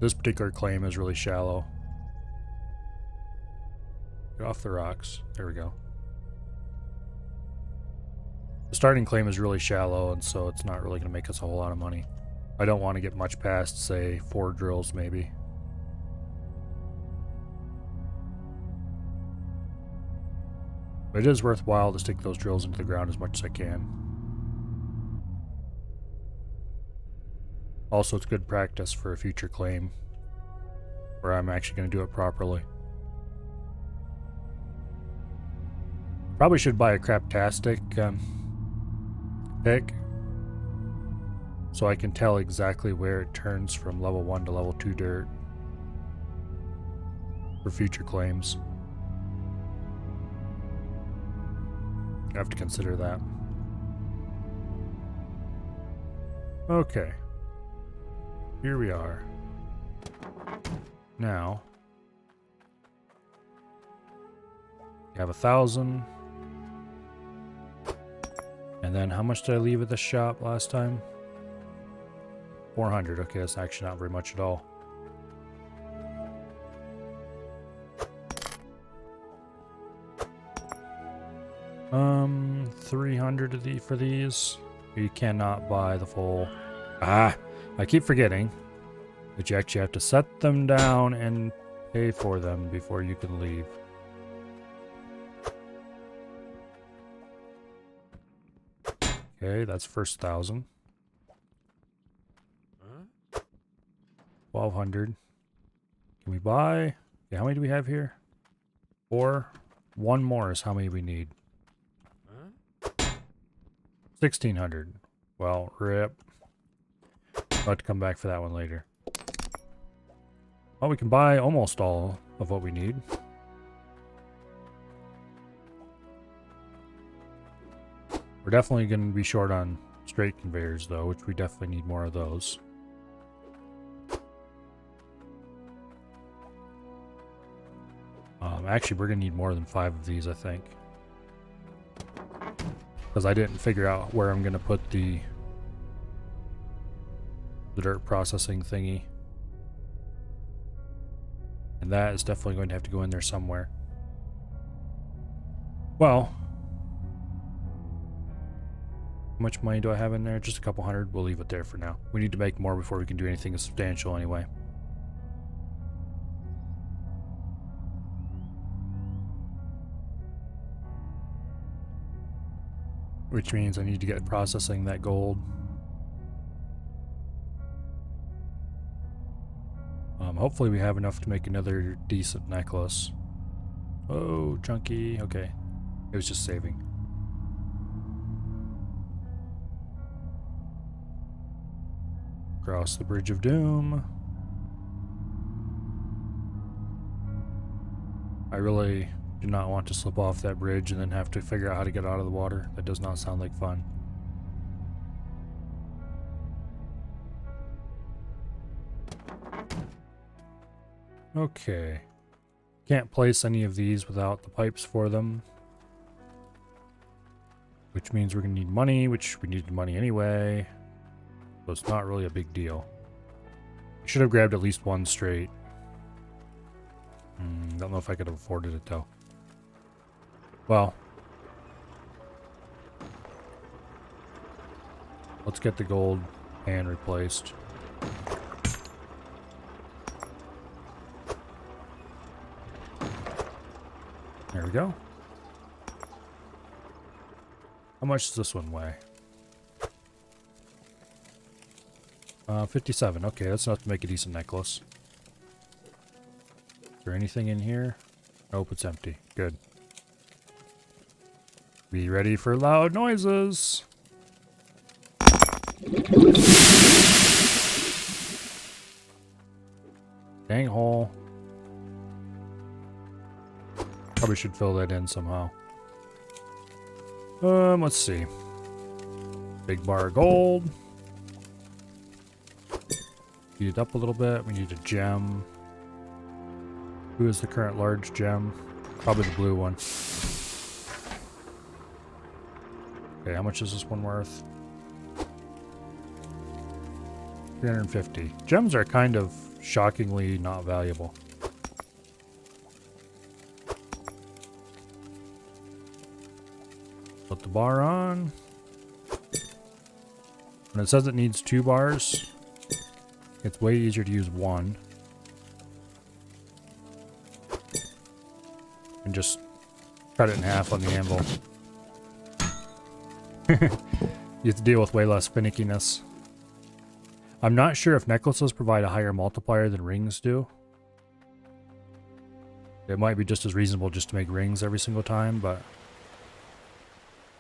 This particular claim is really shallow. Get off the rocks. There we go. The starting claim is really shallow, and so it's not really going to make us a whole lot of money. I don't want to get much past, say, 4 drills maybe. But it is worthwhile to stick those drills into the ground as much as I can. Also, it's good practice for a future claim where I'm actually going to do it properly. Probably should buy a craptastic pick so I can tell exactly where it turns from level 1 to level 2 dirt for future claims. I have to consider that. Okay. Here we are. Now, you have 1,000. And then how much did I leave at the shop last time? 400. Okay, that's actually not very much at all. $300 for these. You cannot buy the full. I keep forgetting that you actually have to set them down and pay for them before you can leave. Okay, that's first 1,000. 1,200. Can we buy? Okay, how many do we have here? 4. One more is how many we need. 1,600. Well, rip. I'll have to come back for that one later. Well, we can buy almost all of what we need. We're definitely going to be short on straight conveyors, though, which we definitely need more of those. Actually, we're going to need more than 5 of these, I think. Because I didn't figure out where I'm going to put the dirt processing thingy. And that is definitely going to have to go in there somewhere. Well, How much money do I have in there? Just a couple hundred. We'll leave it there for now. We need to make more before we can do anything substantial anyway. Which means I need to get processing that gold. Hopefully we have enough to make another decent necklace. Oh, chunky. Okay. It was just saving. Cross the Bridge of Doom. I really do not want to slip off that bridge and then have to figure out how to get out of the water. That does not sound like fun. Okay. Can't place any of these without the pipes for them. Which means we're going to need money, which we needed money anyway. So it's not really a big deal. I should have grabbed at least one straight. Don't know if I could have afforded it though. Well. Let's get the gold pan replaced. There we go. How much does this one weigh? 57. Okay, that's enough to make a decent necklace. Is there anything in here? Nope, it's empty. Good. Be ready for loud noises. Dang hole. Probably should fill that in somehow. Let's see. Big bar of gold. Heat it up a little bit. We need a gem. Who is the current large gem? Probably the blue one. Okay, how much is this one worth? 350. Gems are kind of shockingly not valuable. Put the bar on. When it says it needs 2 bars, it's way easier to use 1. And just cut it in half on the anvil. You have to deal with way less finickiness. I'm not sure if necklaces provide a higher multiplier than rings do. It might be just as reasonable just to make rings every single time, but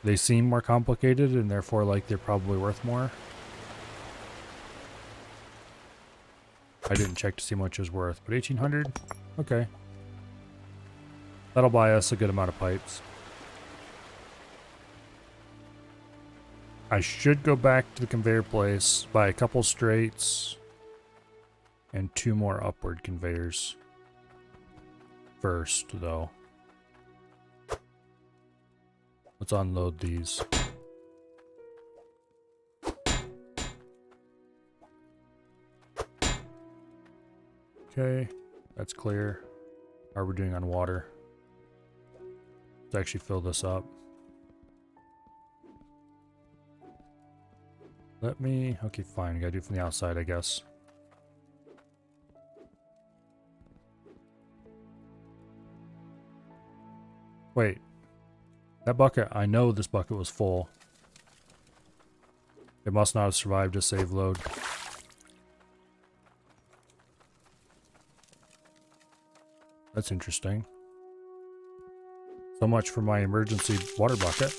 they seem more complicated and therefore like they're probably worth more. I didn't check to see how much it was worth, but 1800? Okay. That'll buy us a good amount of pipes. I should go back to the conveyor place, buy a couple straights, and 2 more upward conveyors. First, though. Let's unload these. Okay, that's clear. How are we doing on water? Let's actually fill this up. Let me... Okay, fine. Gotta do it from the outside, I guess. Wait. That bucket, I know this bucket was full. It must not have survived a save load. That's interesting. So much for my emergency water bucket.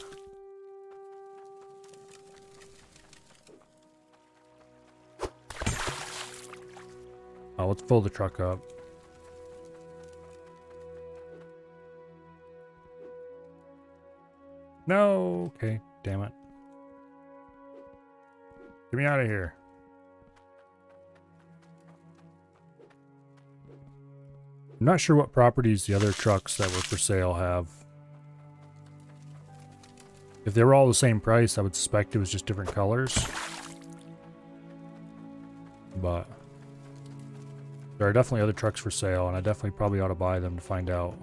Oh, let's fill the truck up. No! Okay, damn it. Get me out of here. I'm not sure what properties the other trucks that were for sale have. If they were all the same price, I would suspect it was just different colors. But there are definitely other trucks for sale, and I definitely probably ought to buy them to find out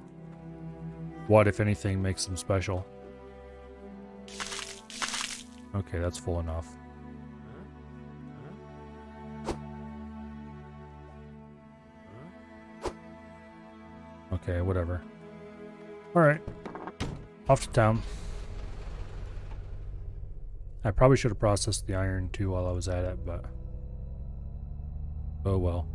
what, if anything, makes them special. Okay, that's full enough. Okay, whatever. Alright. Off to town. I probably should have processed the iron too while I was at it, but... oh well.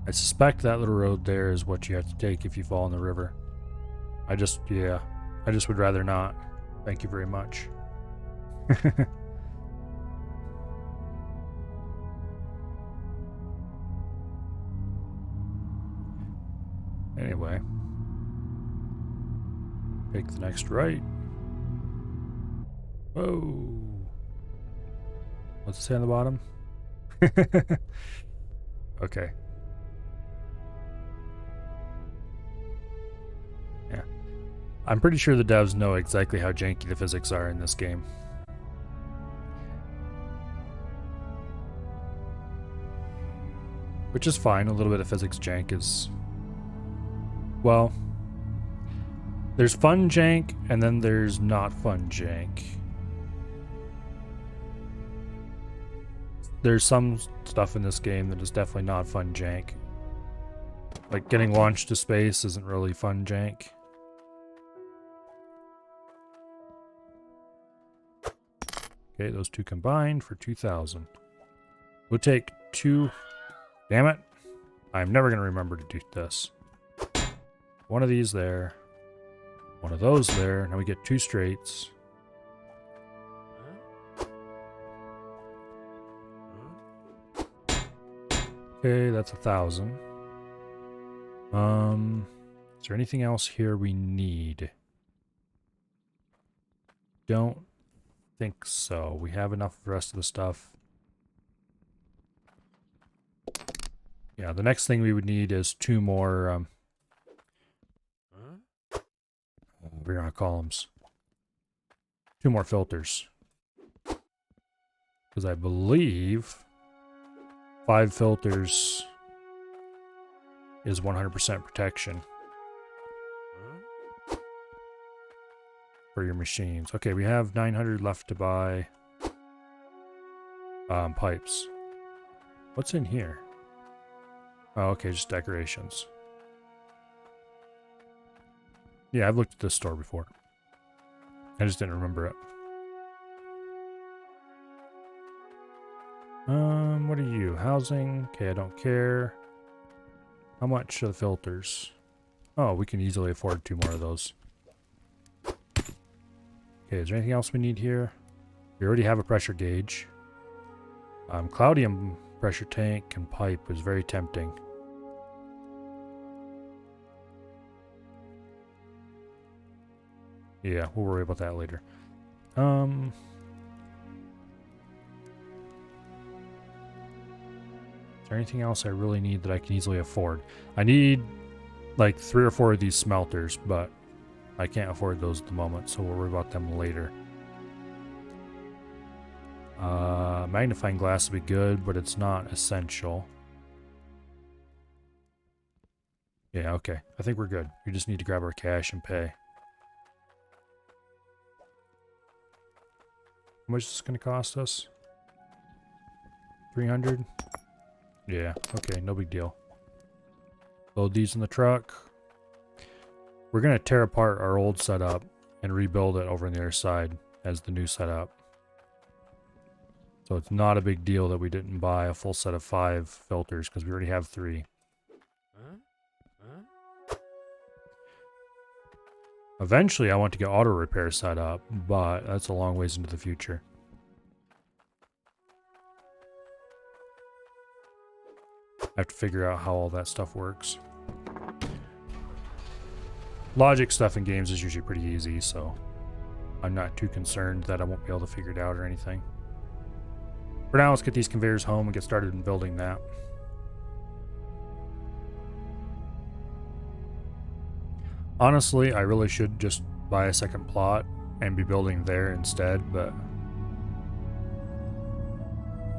I suspect that little road there is what you have to take if you fall in the river. I just would rather not. Thank you very much. Anyway. Take the next right. Whoa. What's it say on the bottom? Okay. Yeah. I'm pretty sure the devs know exactly how janky the physics are in this game. Which is fine. A little bit of physics jank is... well... there's fun jank, and then there's not fun jank. There's some stuff in this game that is definitely not fun jank. Like getting launched to space isn't really fun jank. Okay, those two combined for 2,000. We'll take two... damn it. I'm never going to remember to do this. One of these there. One of those there. Now we get two straights. Okay, that's 1,000. Is there anything else here we need? Don't think so. We have enough of the rest of the stuff. Yeah, the next thing we would need is two more rear columns. Two more filters. Because I believe 5 filters is 100% protection for your machines. Okay, we have 900 left to buy pipes. What's in here? Oh, okay, just decorations. Yeah, I've looked at this store before. I just didn't remember it. What are you? Housing? Okay, I don't care. How much are the filters? Oh, we can easily afford 2 more of those. Okay, is there anything else we need here? We already have a pressure gauge. Cloudium pressure tank and pipe was very tempting. Yeah, we'll worry about that later. Is there anything else I really need that I can easily afford? I need like 3 or 4 of these smelters, but I can't afford those at the moment, so we'll worry about them later. Magnifying glass would be good, but it's not essential. Yeah, okay. I think we're good. We just need to grab our cash and pay. How much is this going to cost us? 300? Yeah, okay, no big deal. Load these in the truck. We're going to tear apart our old setup and rebuild it over on the other side as the new setup. So it's not a big deal that we didn't buy a full set of 5 filters because we already have 3. Eventually I want to get auto repair set up, but that's a long ways into the future. I have to figure out how all that stuff works. Logic stuff in games is usually pretty easy, so I'm not too concerned that I won't be able to figure it out or anything. For now, let's get these conveyors home and get started in building that. Honestly, I really should just buy a second plot and be building there instead, but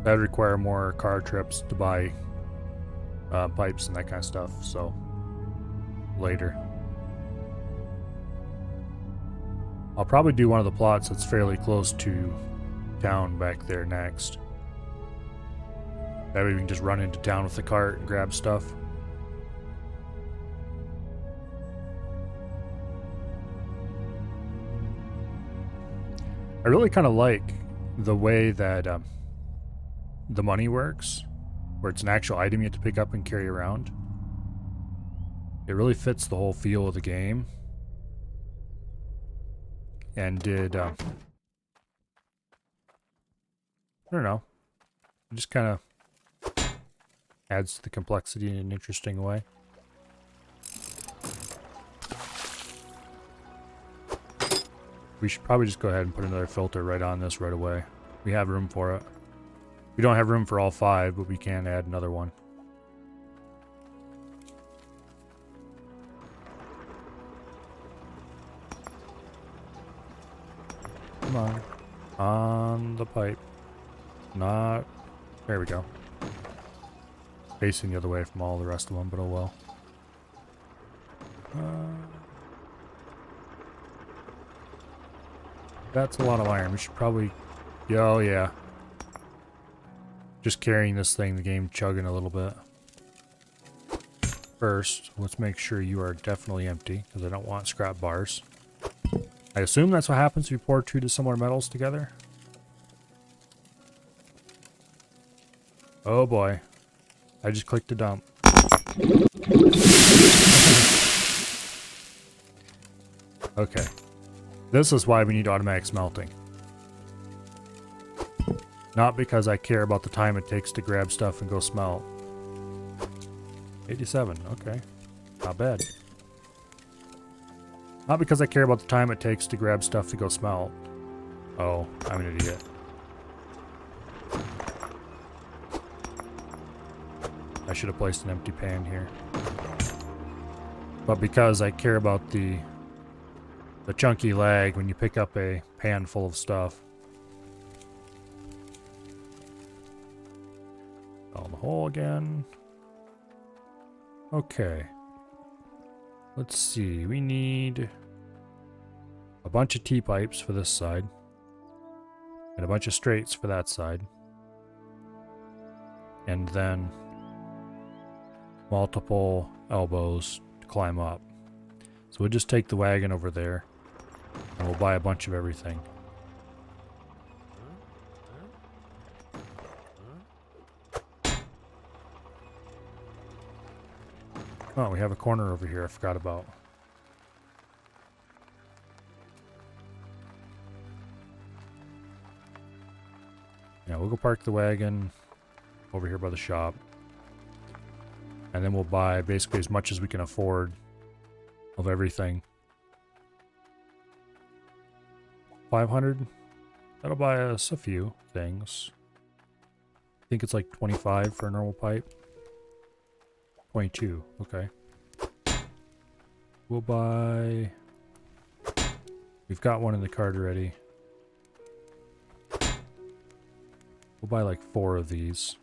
that would require more car trips to buy pipes and that kind of stuff, so later. I'll probably do one of the plots that's fairly close to town back there next. That way we can just run into town with the cart and grab stuff. I really kind of like the way that the money works, where it's an actual item you have to pick up and carry around. It really fits the whole feel of the game. And did, I don't know, it just kind of adds to the complexity in an interesting way. We should probably just go ahead and put another filter right on this right away. We have room for it. We don't have room for all 5, but we can add another one. Come on. On the pipe. Not... There we go. Facing the other way from all the rest of them, but oh well. That's a lot of iron. We should probably... Oh, yeah. Just carrying this thing, the game chugging a little bit. First, let's make sure you are definitely empty, because I don't want scrap bars. I assume that's what happens if you pour 2 dissimilar metals together. Oh boy. I just clicked a dump. Okay. This is why we need automatic smelting. Not because I care about the time it takes to grab stuff and go smelt. 87, okay. Not bad. Not because I care about the time it takes to grab stuff to go smelt. Oh, I'm an idiot. I should have placed an empty pan here. But because I care about the chunky lag when you pick up a pan full of stuff. Down the hole again. Okay. Let's see. We need a bunch of T-pipes for this side. And a bunch of straights for that side. And then multiple elbows to climb up. So we'll just take the wagon over there. And we'll buy a bunch of everything. Oh, we have a corner over here I forgot about. Yeah, we'll go park the wagon over here by the shop. And then we'll buy basically as much as we can afford of everything. 500? That'll buy us a few things. I think it's like 25 for a normal pipe. 22, okay. We'll buy... We've got one in the cart already. We'll buy like 4 of these.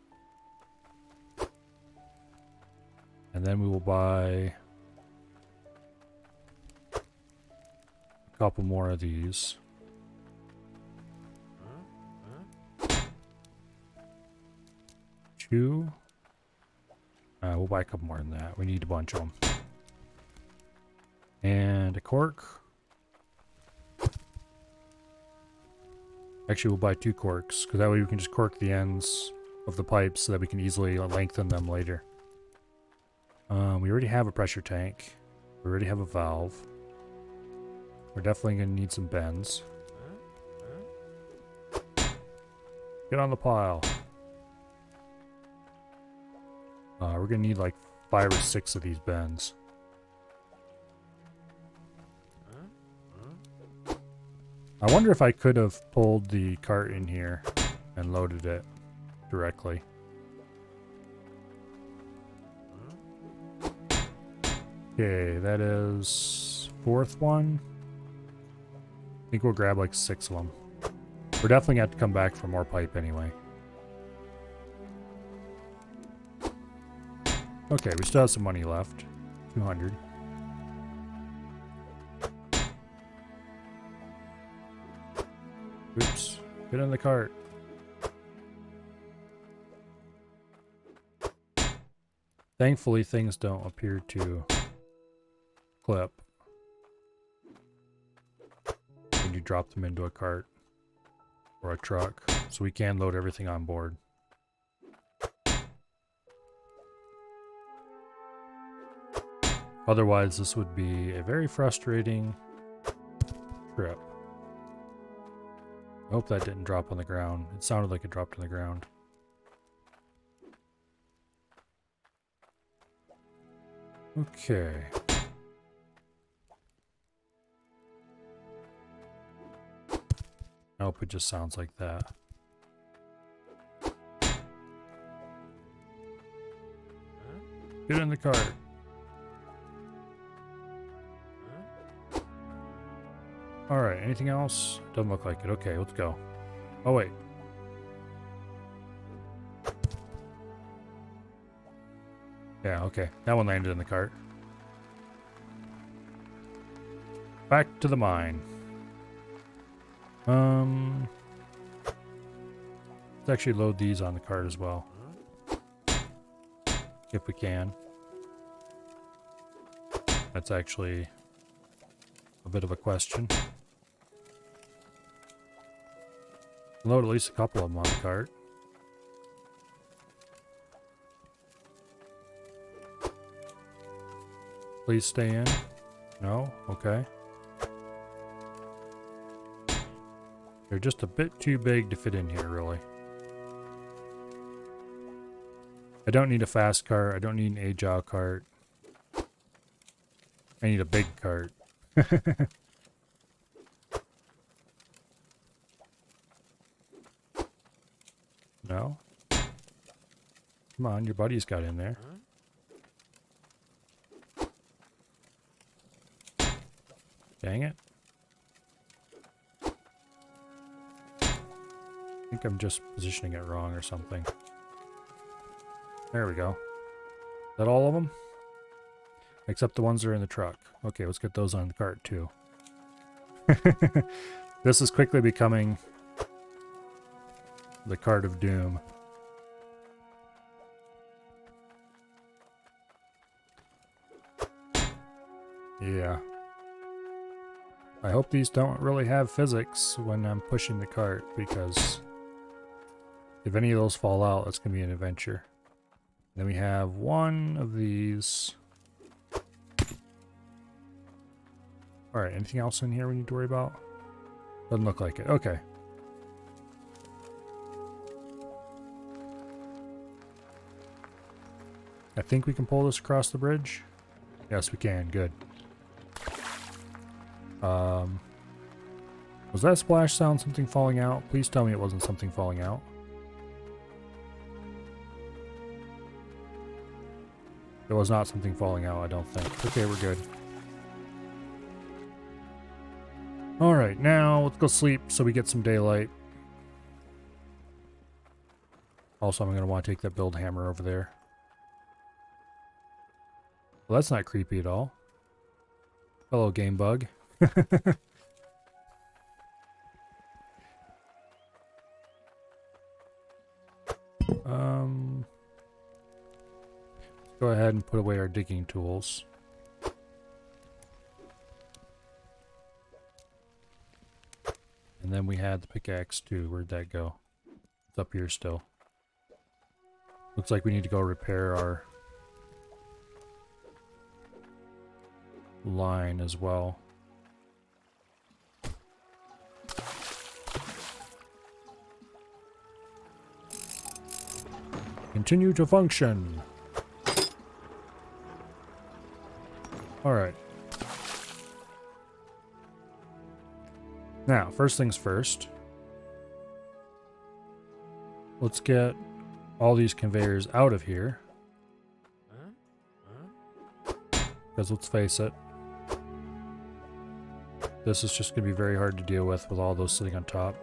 And then we will buy a couple more of these. Two. We'll buy a couple more than that. We need a bunch of them. And a cork. Actually, we'll buy 2 corks, because that way we can just cork the ends of the pipes so that we can easily lengthen them later. We already have a pressure tank. We already have a valve. We're definitely going to need some bends. Get on the pile. We're going to need like 5 or 6 of these bends. I wonder if I could have pulled the cart in here and loaded it directly. Okay, that is 4th one. I think we'll grab like 6 of them. We're definitely going to have to come back for more pipe anyway. Okay, we still have some money left. 200. Get in the cart. Thankfully, things don't appear to clip when you drop them into a cart or a truck, so we can load everything on board. Otherwise, this would be a very frustrating trip. I hope that didn't drop on the ground. It sounded like it dropped on the ground. Okay. I hope it just sounds like that. Get in the cart. Alright, anything else? Doesn't look like it. Okay, let's go. Oh, wait. Yeah, okay. That one landed in the cart. Back to the mine. Let's actually load these on the cart as well. If we can. That's actually a bit of a question. Load at least a couple of them on the cart. Please stay in. No? Okay. They're just a bit too big to fit in here, really. I don't need a fast cart. I don't need an agile cart. I need a big cart. No? Come on, your buddy's got in there. Dang it. I think I'm just positioning it wrong or something. There we go. Is that all of them? Except the ones that are in the truck. Okay, let's get those on the cart too. This is quickly becoming the cart of doom. Yeah. I hope these don't really have physics when I'm pushing the cart, because if any of those fall out, it's going to be an adventure. Then we have one of these. Alright, anything else in here we need to worry about? Doesn't look like it. Okay. I think we can pull this across the bridge. Yes, we can. Good. Was that splash sound something falling out? Please tell me it wasn't something falling out. It was not something falling out, I don't think. Okay, we're good. Alright, now let's go sleep so we get some daylight. Also, I'm going to want to take that build hammer over there. Well, that's not creepy at all. Hello, game bug. Go ahead and put away our digging tools. And then we had the pickaxe too. Where'd that go? It's up here still. Looks like we need to go repair our line as well. Continue to function. Alright. Now, first things first. Let's get all these conveyors out of here. Because let's face it, this is just going to be very hard to deal with all those sitting on top.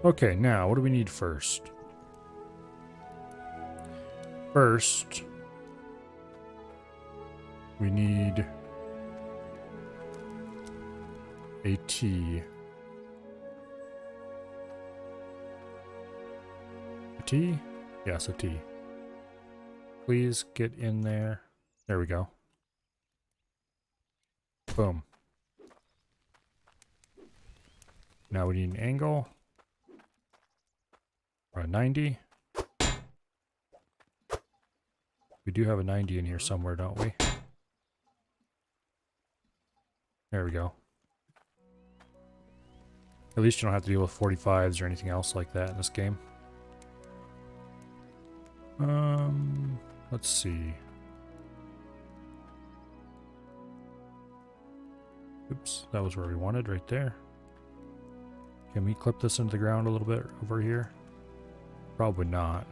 Okay, now what do we need first? First, we need a T. A T? Yes, a T. Please get in there. There we go. Boom. Now we need an angle. Or a 90. We do have a 90 in here somewhere, don't we? There we go. At least you don't have to deal with 45s or anything else like that in this game. Let's see. Oops, that was where we wanted, right there. Can we clip this into the ground a little bit over here? Probably not.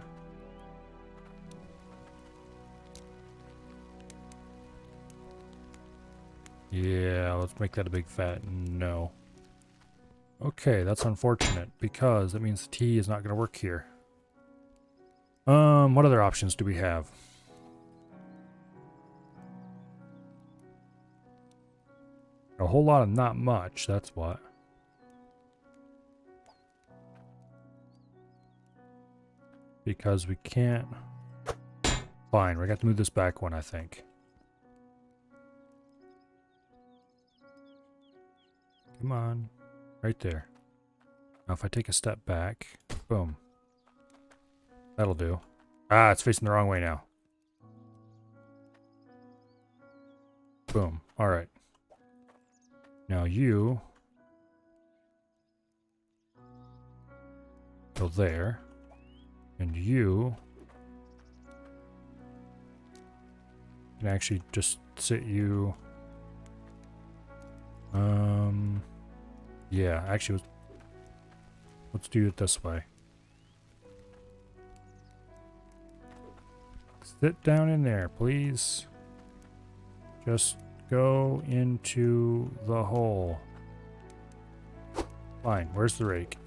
Yeah, let's make that a big fat no. Okay, that's unfortunate because that means the T is not going to work here. What other options do we have? A whole lot of not much, that's what. Because we can't... Fine, we got to move this back one, I think. Come on. Right there. Now if I take a step back, boom. That'll do. Ah, it's facing the wrong way now. Boom. Alright. Now you go there. And you can actually just sit you. Yeah, actually, let's do it this way. Sit down in there, please. Just go into the hole. Fine, where's the rake?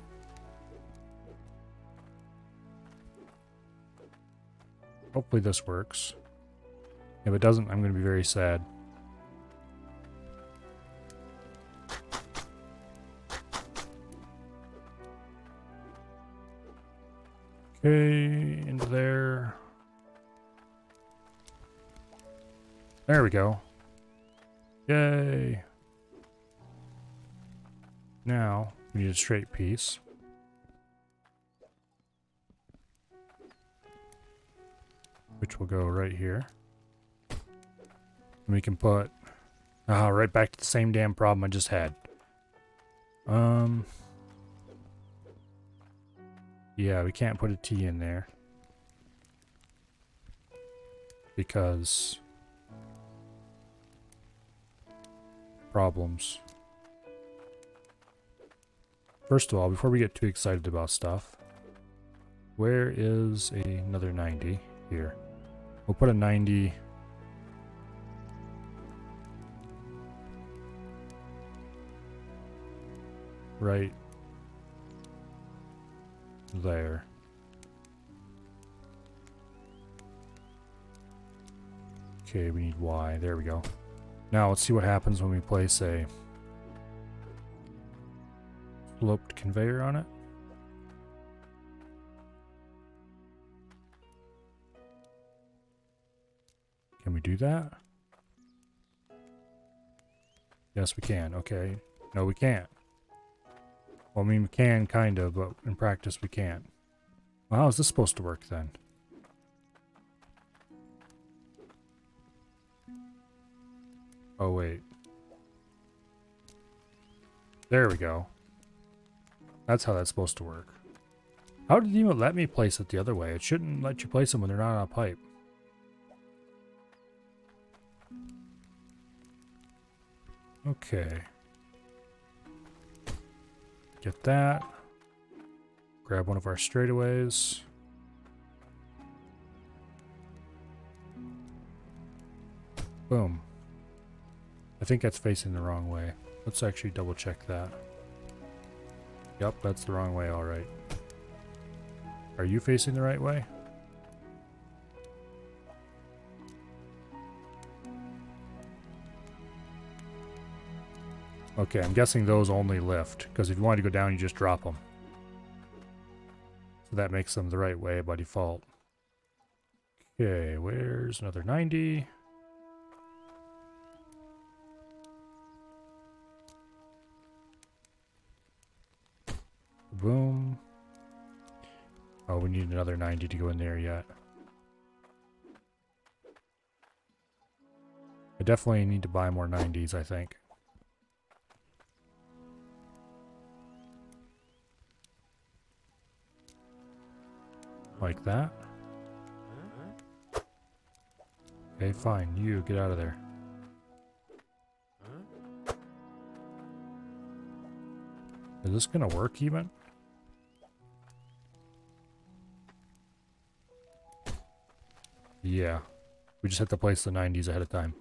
Hopefully this works. If it doesn't, I'm going to be very sad. Okay, into there. There we go. Yay. Now, we need a straight piece. Which will go right here. And we can put... right back to the same damn problem I just had. Yeah, we can't put a T in there. Because... problems. First of all, before we get too excited about stuff, where is another 90? Here. We'll put a 90... right there. Okay, we need Y. There we go. Now let's see what happens when we place a sloped conveyor on it. Can we do that? Yes, we can. Okay. No, we can't. Well, I mean, we can, kind of, but in practice we can't. Well, how is this supposed to work then? Oh, wait. There we go. That's how that's supposed to work. How did it even let me place it the other way? It shouldn't let you place them when they're not on a pipe. Okay. Get that. Grab one of our straightaways. Boom. I think that's facing the wrong way. Let's actually double check that. Yep, that's the wrong way, alright. Are you facing the right way? Okay, I'm guessing those only lift, because if you wanted to go down, you just drop them. So that makes them the right way by default. Okay, where's another 90? Boom. Oh, we need another 90 to go in there yet. I definitely need to buy more 90s, I think. Like that. Okay, fine. You, get out of there. Is this gonna work even? Yeah. We just have to place the 90s ahead of time.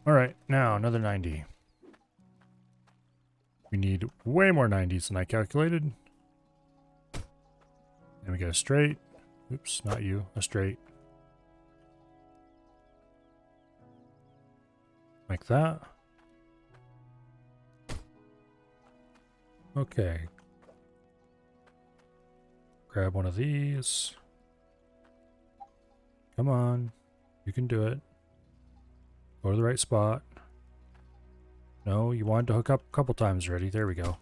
Alright, now another 90. We need way more 90s than I calculated. And we get a straight. Oops, not you. A straight. Like that. Okay. Grab one of these. Come on. You can do it. Go to the right spot. No, you wanted to hook up a couple times already. There we go.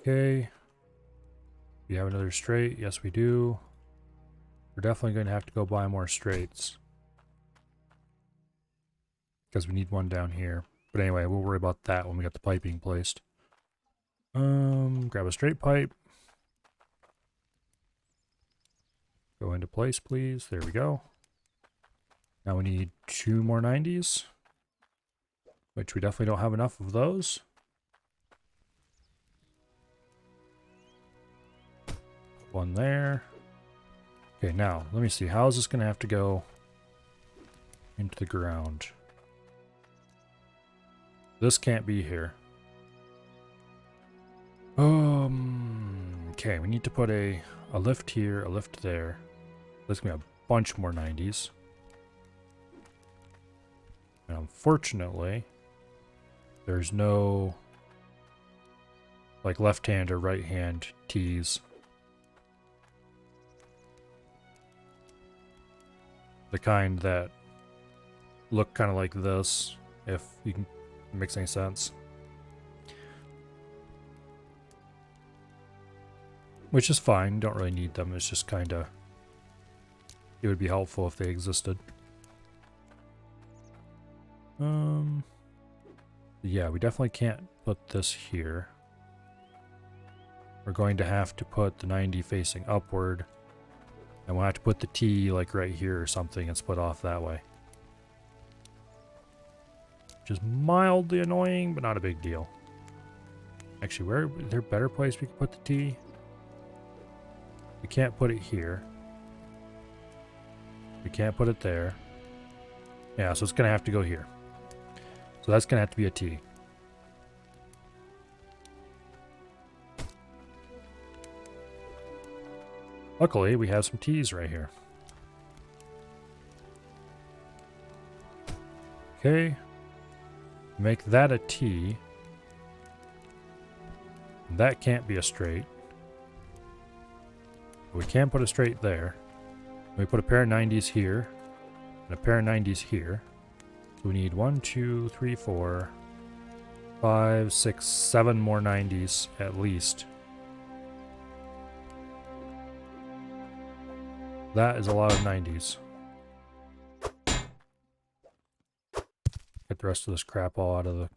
Okay. We have another straight. Yes, we do. We're definitely going to have to go buy more straights. Because we need one down here. But anyway, we'll worry about that when we got the piping placed. Grab a straight pipe. Go into place, please. There we go. Now we need 2 more 90s. Which we definitely don't have enough of those. One there. Okay, now, let me see. How is this going to have to go into the ground? This can't be here. Okay, we need to put a lift here, a lift there. There's going to be a bunch more 90s. And unfortunately, there's no like left hand or right hand T's. The kind that look kind of like this, if you can, it makes any sense. Which is fine, don't really need them, it's just kind of, it would be helpful if they existed. Yeah, we definitely can't put this here. We're going to have to put the 90 facing upward. And we'll have to put the T like right here or something and split off that way. Which is mildly annoying, but not a big deal. Actually, where is there a better place we can put the T? We can't put it here. We can't put it there. Yeah, so it's going to have to go here. So that's going to have to be a T. Luckily, we have some T's right here. Okay. Make that a T. That can't be a straight. We can put a straight there. We put a pair of 90s here. And a pair of 90s here. So we need 1, 2, 3, 4, 5, 6, 7 more 90s at least. That is a lot of 90s. Get the rest of this crap all out of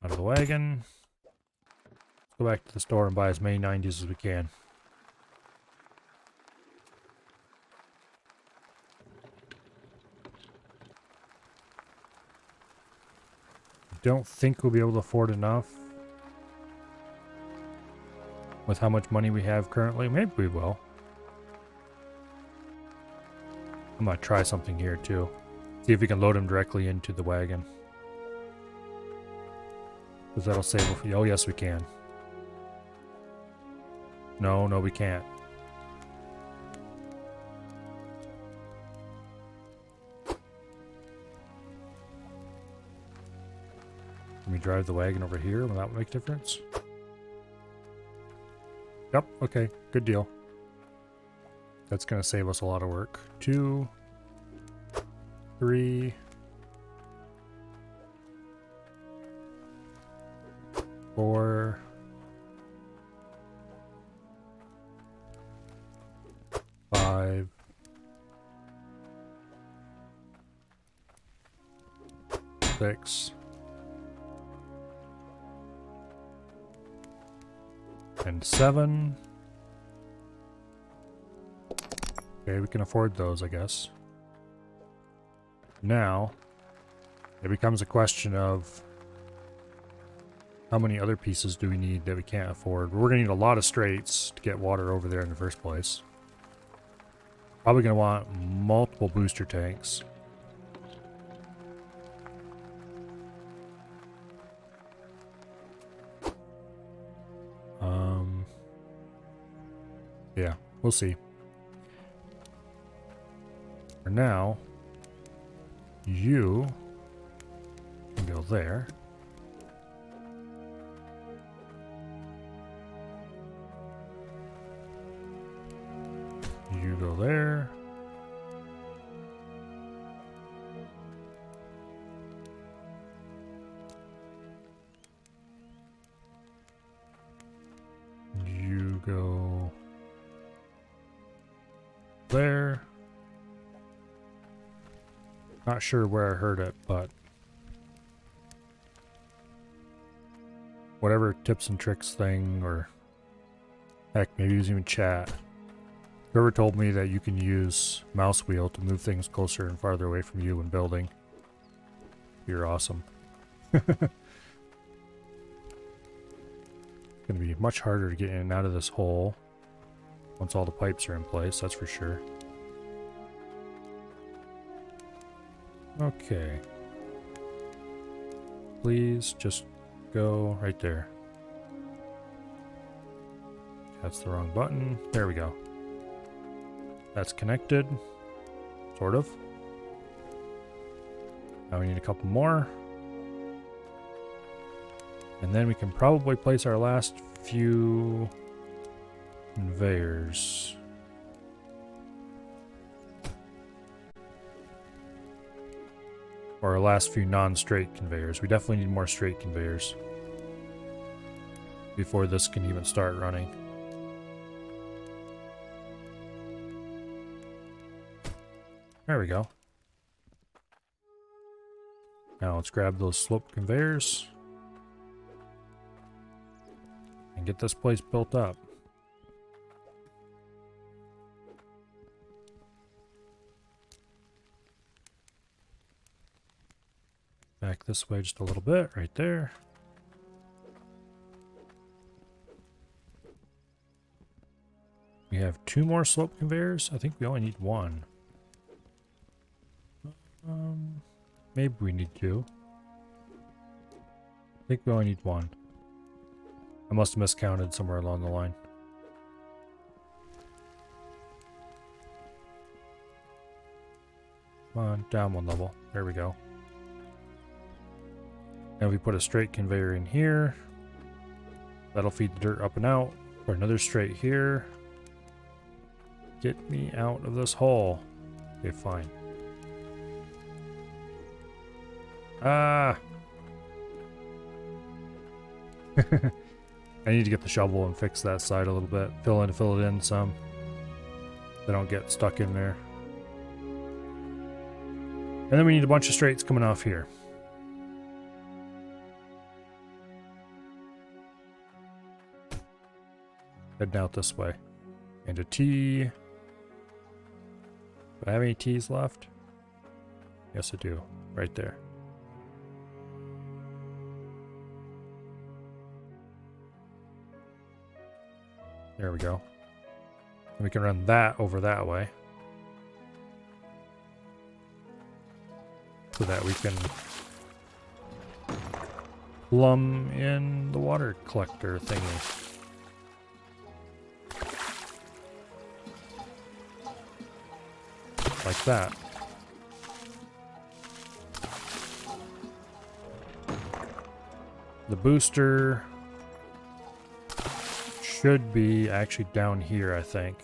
the wagon. Let's go back to the store and buy as many 90s as we can. Don't think we'll be able to afford enough with how much money we have currently. Maybe we will. I'm gonna try something here too. See if we can load them directly into the wagon. Because that'll save. Oh yes, we can. No, we can't. Can we drive the wagon over here? Will that make a difference? Yep, okay, good deal. That's going to save us a lot of work. 2, 3, 4, 5, 6, and 7. Okay, we can afford those, I guess. Now, it becomes a question of how many other pieces do we need that we can't afford? We're going to need a lot of straights to get water over there in the first place. Probably going to want multiple booster tanks. Yeah, we'll see. For now, you can go there. You go there. You go there. Not sure where I heard it, but whatever tips and tricks thing, or heck, maybe it was even chat. Whoever told me that you can use mouse wheel to move things closer and farther away from you when building. You're awesome. It's going to be much harder to get in and out of this hole once all the pipes are in place, that's for sure. Okay. Please just go right there. That's the wrong button. There we go. That's connected. Sort of. Now we need a couple more. And then we can probably place our last few conveyors. Or our last few non-straight conveyors. We definitely need more straight conveyors before this can even start running. There we go. Now let's grab those slope conveyors and get this place built up. Back this way just a little bit, right there. We have 2 more slope conveyors. I think we only need 1. Maybe we need 2. I think we only need 1. I must have miscounted somewhere along the line. Come on, down 1 level. There we go. Now we put a straight conveyor in here. That'll feed the dirt up and out. Put another straight here. Get me out of this hole. Okay, fine. Ah! I need to get the shovel and fix that side a little bit. Fill it in some. They don't get stuck in there. And then we need a bunch of straights coming off here. Heading out this way. And a T. Do I have any T's left? Yes, I do. Right there. There we go. And we can run that over that way. So that we can plumb in the water collector thingy. Like that. The booster should be actually down here, I think.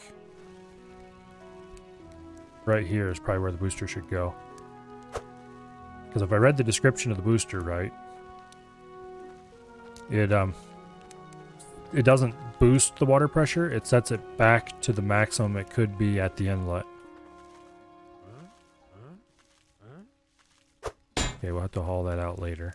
Right here is probably where the booster should go. Because if I read the description of the booster right, it doesn't boost the water pressure, it sets it back to the maximum it could be at the inlet. Okay, we'll have to haul that out later.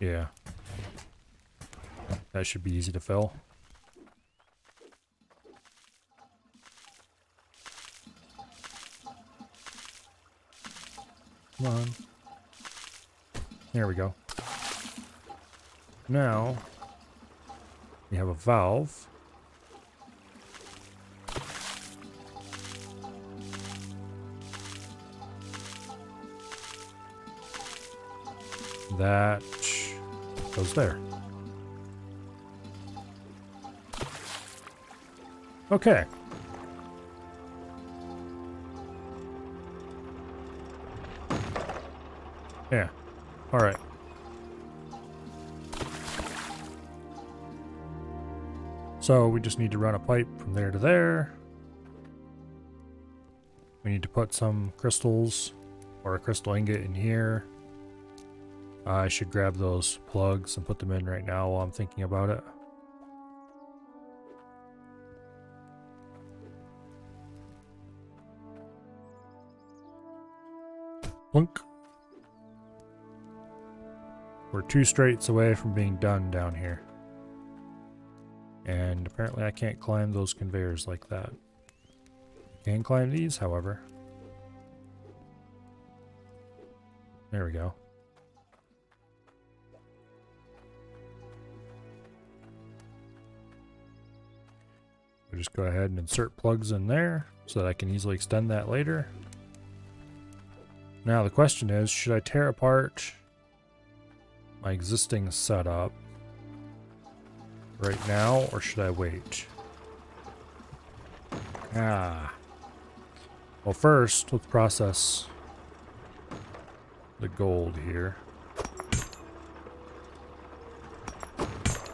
Yeah. That should be easy to fill. Come on. There we go. Now, we have a valve. That goes there. Okay. Yeah. All right. So we just need to run a pipe from there to there. We need to put some crystals or a crystal ingot in here. I should grab those plugs and put them in right now while I'm thinking about it. Plunk. We're 2 straights away from being done down here. And apparently I can't climb those conveyors like that. I can climb these, however. There we go. We'll just go ahead and insert plugs in there so that I can easily extend that later. Now the question is, should I tear apart my existing setup right now, or should I wait? Well, first, let's process the gold here.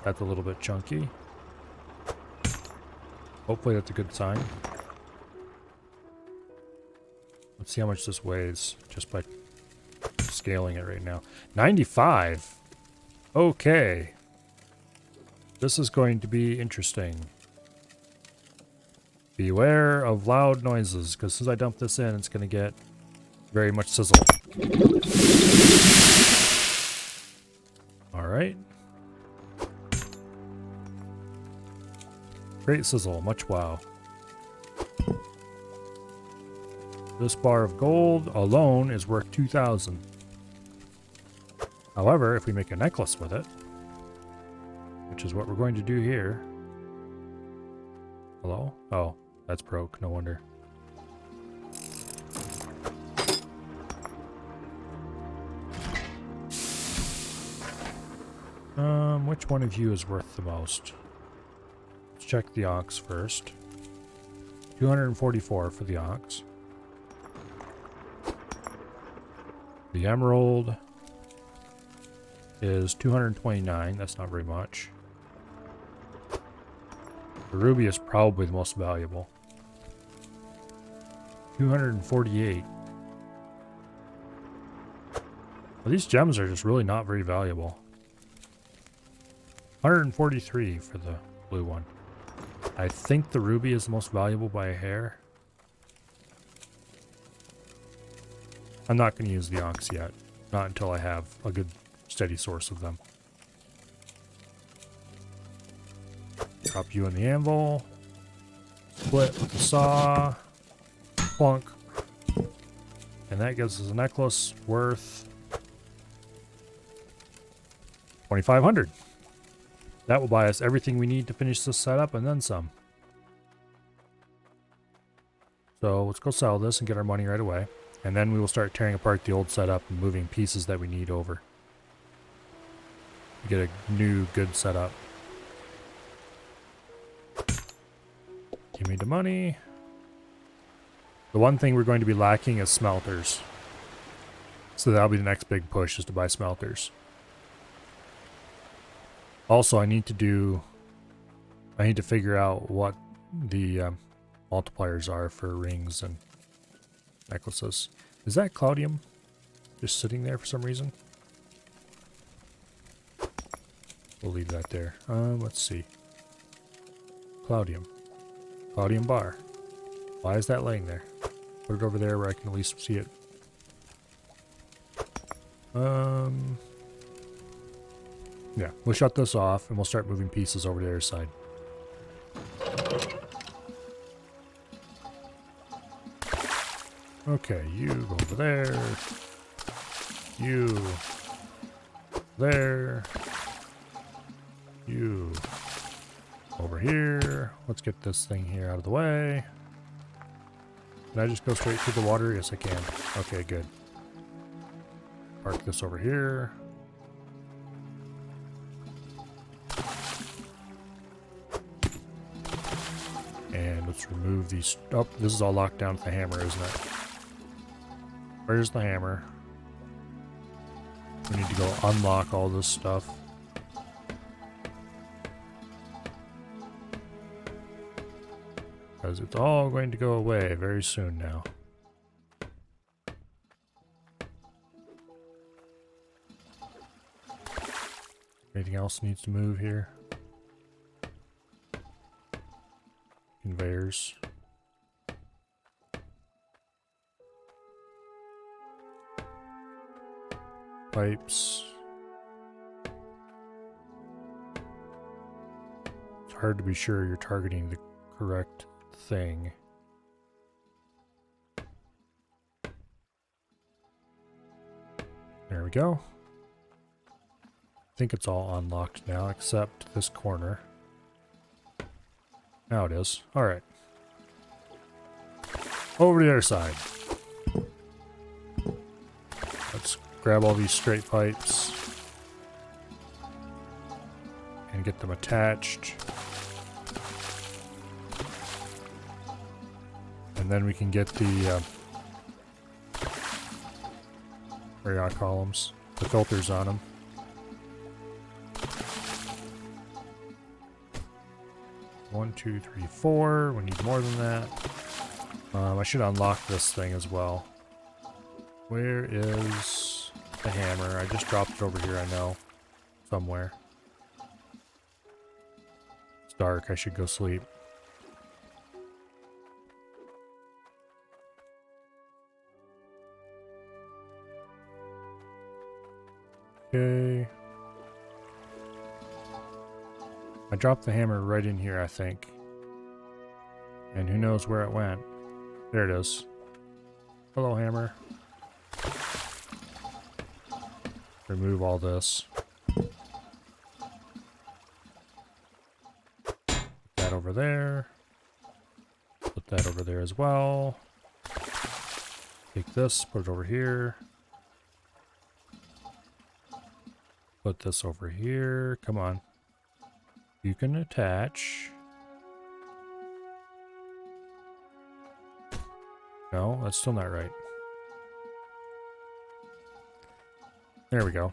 That's a little bit chunky. Hopefully that's a good sign. Let's see how much this weighs just by scaling it right now. 95! Okay. This is going to be interesting. Beware of loud noises, because as soon as I dump this in, it's going to get very much sizzle. Alright. Great sizzle, much wow. This bar of gold alone is worth 2,000. However, if we make a necklace with it, which is what we're going to do here. Hello? Oh, that's broke, no wonder. Which one of you is worth the most? Let's check the ox first. 244 for the ox. The emerald is 229. That's not very much. The ruby is probably the most valuable. 248. Well, these gems are just really not very valuable. 143 for the blue one. I think the ruby is the most valuable by a hair. I'm not going to use the ox yet. Not until I have a good steady source of them. Drop you in the anvil. Split with the saw. Plunk. And that gives us a necklace worth 2,500. That will buy us everything we need to finish this setup and then some. So let's go sell this and get our money right away. And then we will start tearing apart the old setup and moving pieces that we need over. Get a new good setup. Give me the money. The one thing we're going to be lacking is smelters. So that'll be the next big push, is to buy smelters. Also, I need to figure out what the multipliers are for rings and necklaces. Is that Claudium just sitting there for some reason? We'll leave that there. Let's see. Claudium. Claudium bar. Why is that laying there? Put it over there where I can at least see it. Yeah, we'll shut this off and we'll start moving pieces over to the other side. Okay, you go over there. You there. You over here. Let's get this thing here out of the way. Can I just go straight through the water? Yes, I can. Okay, good. Park this over here. And let's remove these. Oh, this is all locked down with the hammer, isn't it? Where's the hammer? We need to go unlock all this stuff. Because it's all going to go away very soon now. Anything else needs to move here? Conveyors. Pipes. It's hard to be sure you're targeting the correct thing. There we go. I think it's all unlocked now except this corner. Now it is. Alright. Over to the other side. Let's grab all these straight pipes and get them attached. And then we can get the columns, the filters on them. One, two, three, four. We need more than that. I should unlock this thing as well. Where is the hammer? I just dropped it over here, I know. Somewhere. It's dark. I should go sleep. Okay. I dropped the hammer right in here, I think. And who knows where it went. There it is. Hello, hammer. Remove all this. Put that over there. Put that over there as well. Take this, put it over here. Put this over here. Come on. You can attach. No, that's still not right. There we go.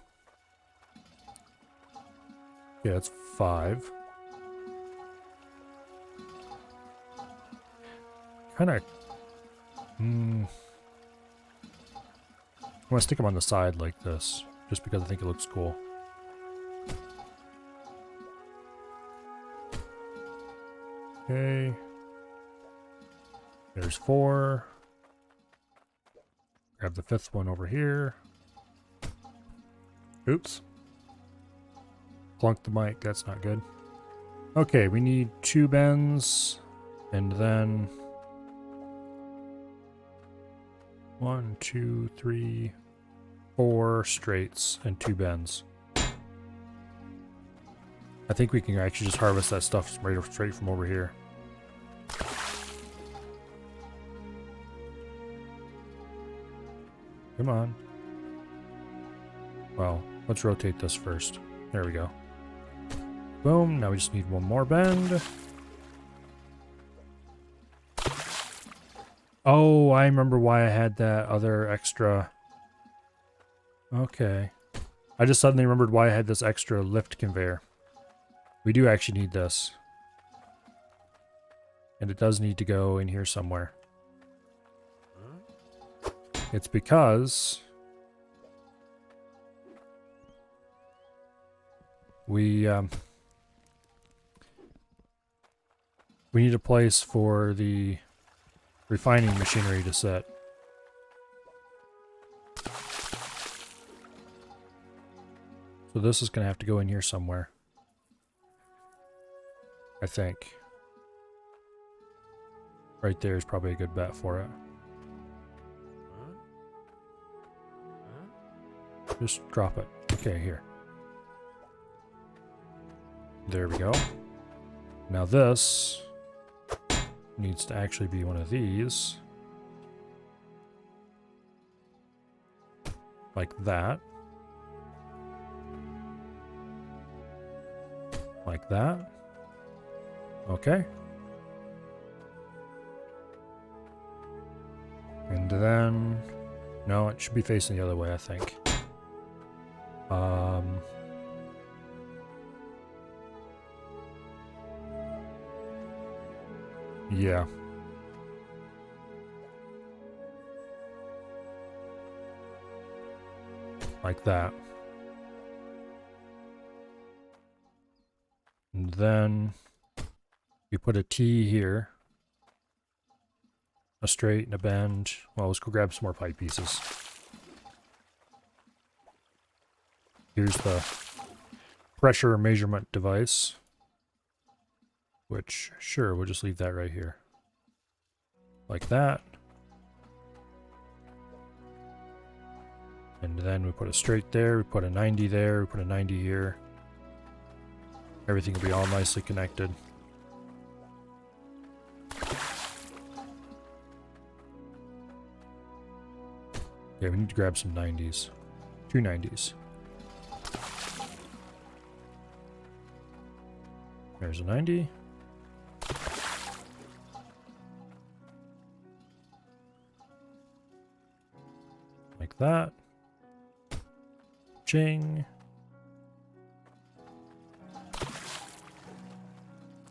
Yeah, it's 5. Kind of... I want to stick them on the side like this, just because I think it looks cool. Okay. There's 4. Grab the 5th one over here. Oops. Plunked the mic, that's not good. Okay, we need 2 bends, and then 1, 2, 3, 4 straights and 2 bends. I think we can actually just harvest that stuff straight from over here. Come on. Well, let's rotate this first. There we go. Boom, now we just need 1 more bend. Oh, I remember why I had that other extra. Okay. I just suddenly remembered why I had this extra lift conveyor. We do actually need this. And it does need to go in here somewhere. It's because we need a place for the refining machinery to sit. So this is going to have to go in here somewhere. I think. Right there is probably a good bet for it. Just drop it. Okay, here. There we go. Now this needs to actually be one of these. Like that. Like that. Okay. And then... No, it should be facing the other way, I think. Yeah. Like that. And then we put a T here. A straight and a bend. Well, let's go grab some more pipe pieces. Here's the pressure measurement device. Which, sure, we'll just leave that right here. Like that. And then we put a straight there, we put a 90 there, we put a 90 here. Everything will be all nicely connected. Yeah, we need to grab some 90s. 2 90s. There's a 90. Like that. Ching.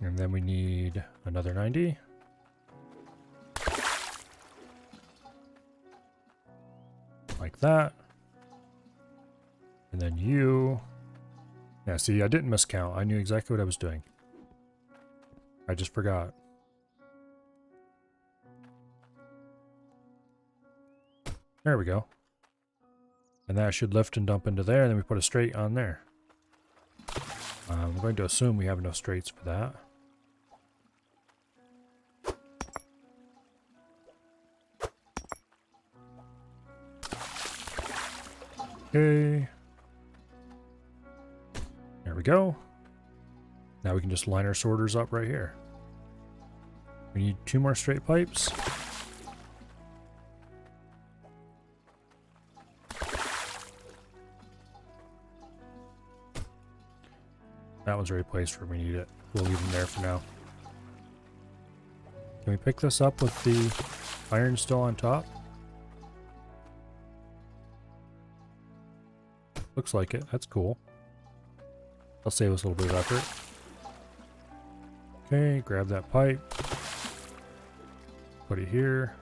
And then we need another 90. Like that. And then you. Yeah, see, I didn't miscount. I knew exactly what I was doing. I just forgot. There we go. And that should lift and dump into there, and then we put a straight on there. I'm going to assume we have enough straights for that. Okay. There we go. Now we can just line our sorters up right here. We need 2 more straight pipes. That one's already placed where we need it. We'll leave them there for now. Can we pick this up with the iron still on top? Looks like it. That's cool. That'll save us a little bit of effort. Okay, grab that pipe. Put it here.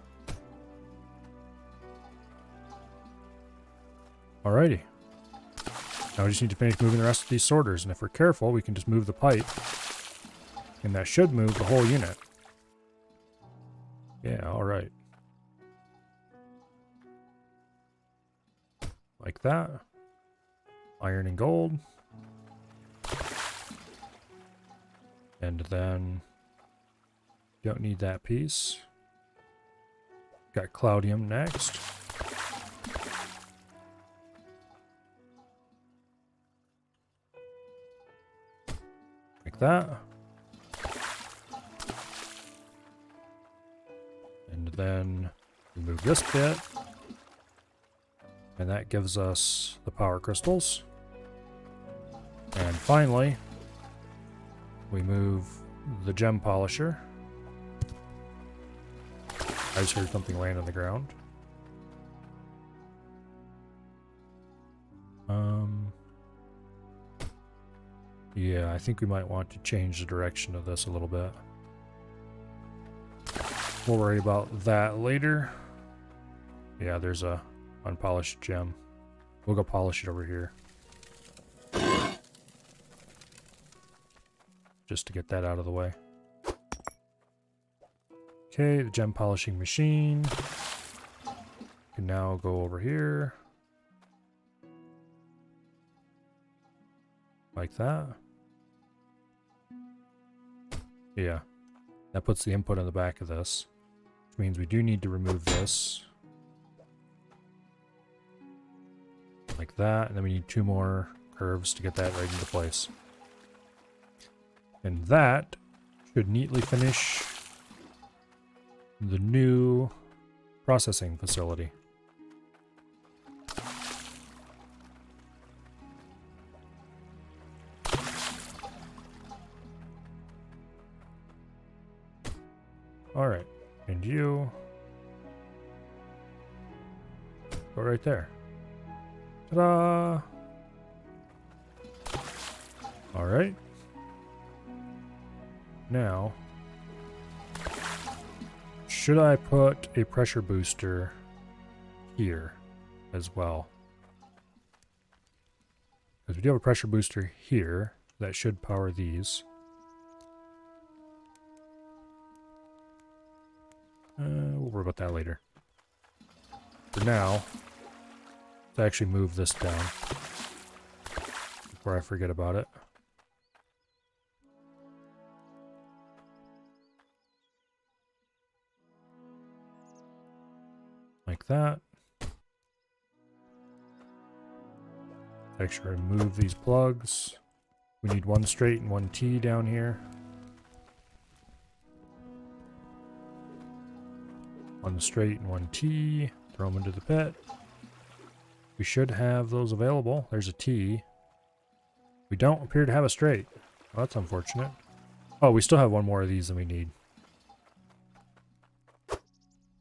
Alrighty. Now we just need to finish moving the rest of these sorters, and if we're careful, we can just move the pipe. And that should move the whole unit. Yeah, alright. Like that. Iron and gold. And then don't need that piece. Got Cloudium next. Like that. And then we move this bit. And that gives us the power crystals. And finally, we move the gem polisher. I I just heard something land on the ground. Yeah, I think we might want to change the direction of this a little bit. We'll worry about that later. Yeah, there's a unpolished gem. We'll go polish it over here. Just to get that out of the way. Okay, the gem polishing machine. Can now go over here. Like that. Yeah. That puts the input on the back of this. Which means we do need to remove this. Like that. And then we need 2 more curves to get that right into place. And that should neatly finish the new processing facility. Alright, and you go right there. Ta-da! Alright. Now, should I put a pressure booster here as well? Because we do have a pressure booster here that should power these. We'll worry about that later. For now, let's actually move this down before I forget about it. Like that. Actually remove these plugs. We need 1 straight and 1 T down here. 1 straight and 1 T. Throw them into the pit. We should have those available. There's a T. We don't appear to have a straight. Well, that's unfortunate. Oh, we still have 1 more of these than we need.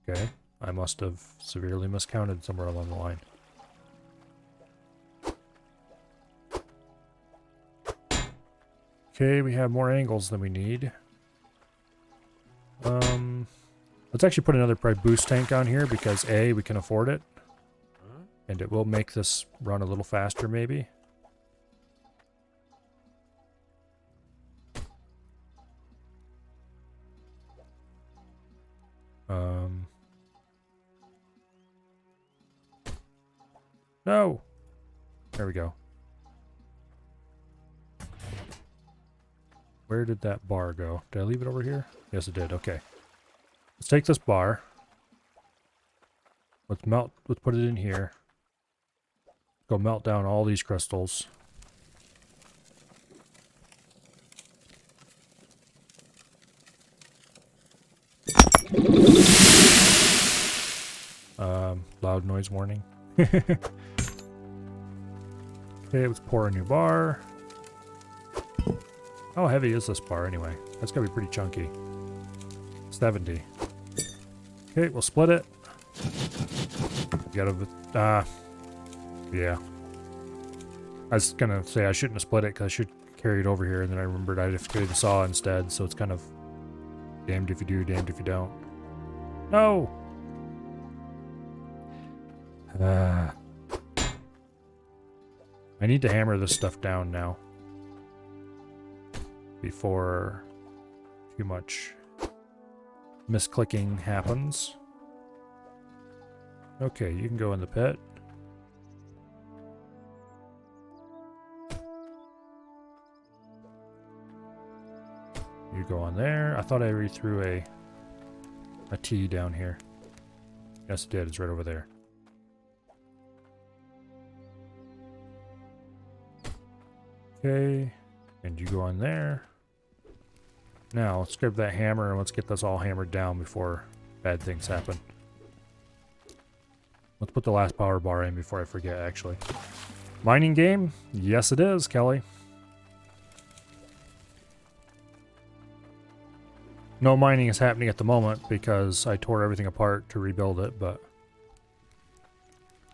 Okay. I must have severely miscounted somewhere along the line. Okay, we have more angles than we need. Let's actually put another boost tank on here because A, we can afford it. And it will make this run a little faster maybe. No! There we go. Where did that bar go? Did I leave it over here? Yes, it did. Okay. Let's take this bar. Let's put it in here. Go melt down all these crystals. Loud noise warning. Okay, let's pour a new bar. How heavy is this bar anyway? That's gotta be pretty chunky. 70. Okay, we'll split it. Yeah. I was gonna say I shouldn't have split it because I should carry it over here, and then I remembered I'd have to carry the saw instead, so it's kind of damned if you do, damned if you don't. No! I need to hammer this stuff down now before too much misclicking happens. Okay, you can go in the pit. You go on there. I thought I re-threw a T down here. Yes, it did. It's right over there. Okay, and you go on there. Now, let's grab that hammer and let's get this all hammered down before bad things happen. Let's put the last power bar in before I forget, actually. Mining game? Yes, it is, Kelly. No mining is happening at the moment because I tore everything apart to rebuild it, but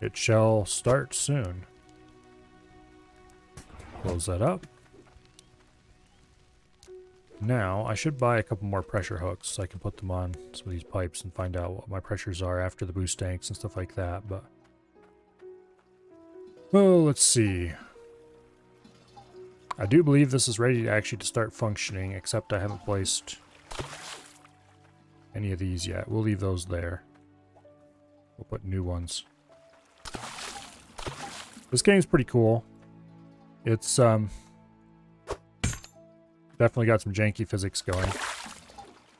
it shall start soon. Close that up. Now, I should buy a couple more pressure hooks so I can put them on some of these pipes and find out what my pressures are after the boost tanks and stuff like that, but... well, let's see. I do believe this is ready to actually to start functioning, except I haven't placed any of these yet. We'll leave those there. We'll put new ones. This game's pretty cool. It's, definitely got some janky physics going.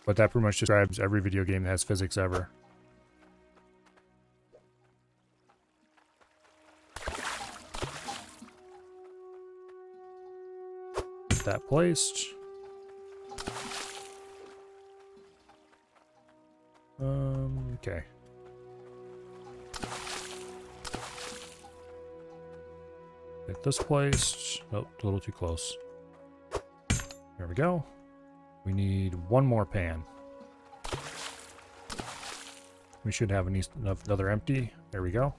But that pretty much describes every video game that has physics ever. Get that placed. Okay. Get this placed. Oh, a little too close. There we go. We need one more pan. We should have another empty. There we go.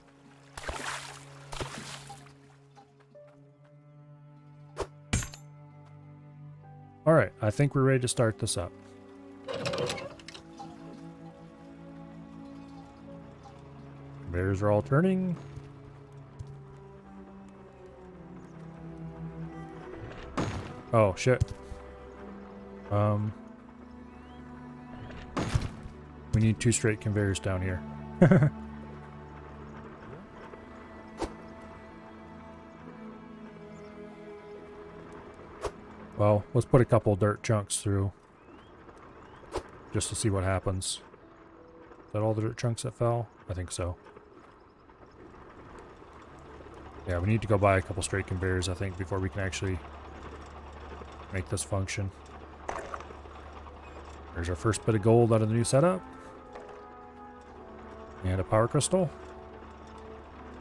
Alright, I think we're ready to start this up. Conveyors are all turning. Oh, shit. We need 2 straight conveyors down here. Well, let's put a couple dirt chunks through. Just to see what happens. Is that all the dirt chunks that fell? I think so. Yeah, we need to go buy a couple straight conveyors, I think, before we can actually make this function. There's our first bit of gold out of the new setup. And a power crystal.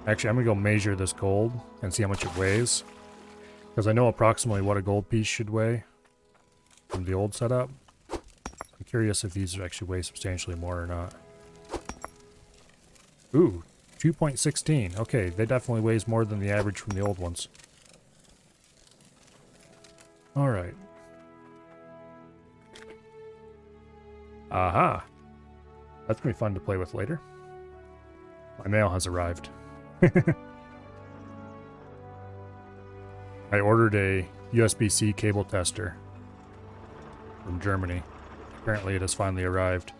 Actually, I'm going to go measure this gold and see how much it weighs. Because I know approximately what a gold piece should weigh from the old setup. I'm curious if these actually weigh substantially more or not. Ooh, 2.16. Okay, they definitely weighs more than the average from the old ones. Alright. Aha! That's going to be fun to play with later. My mail has arrived. I ordered a USB-C cable tester from Germany. Apparently it has finally arrived.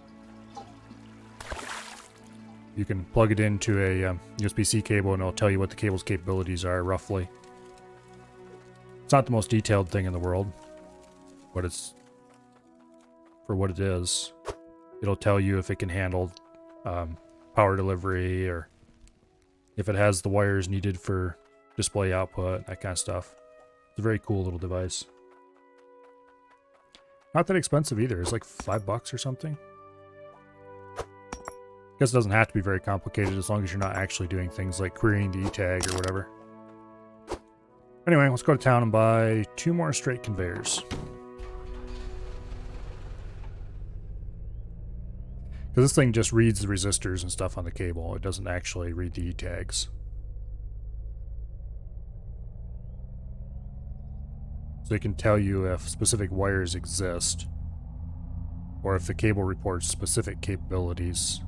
You can plug it into a USB-C cable and it'll tell you what the cable's capabilities are, roughly. It's not the most detailed thing in the world, but it's for what it is. It'll tell you if it can handle power delivery or if it has the wires needed for display output, that kind of stuff. It's a very cool little device. Not that expensive either. It's like $5 or something. I guess it doesn't have to be very complicated as long as you're not actually doing things like querying the E-tag or whatever. Anyway, let's go to town and buy 2 more straight conveyors. Because this thing just reads the resistors and stuff on the cable. It doesn't actually read the E-tags. So it can tell you if specific wires exist, or if the cable reports specific capabilities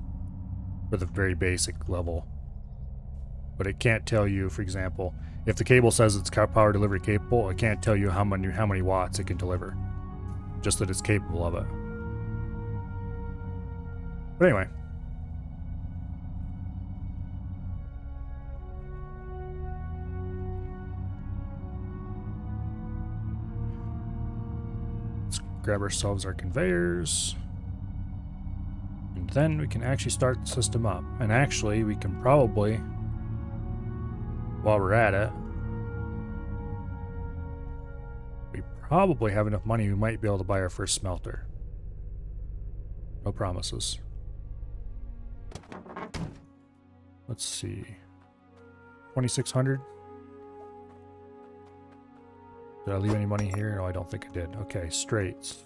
for the very basic level. But it can't tell you, for example, if the cable says it's power delivery capable, it can't tell you how many watts it can deliver. Just that it's capable of it. But anyway. Let's grab ourselves our conveyors. And then we can actually start the system up. And actually, we can probably, while we're at it, we probably have enough money we might be able to buy our first smelter. No promises. Let's see. 2,600. Did I leave any money here? No, I don't think I did. Okay, straights.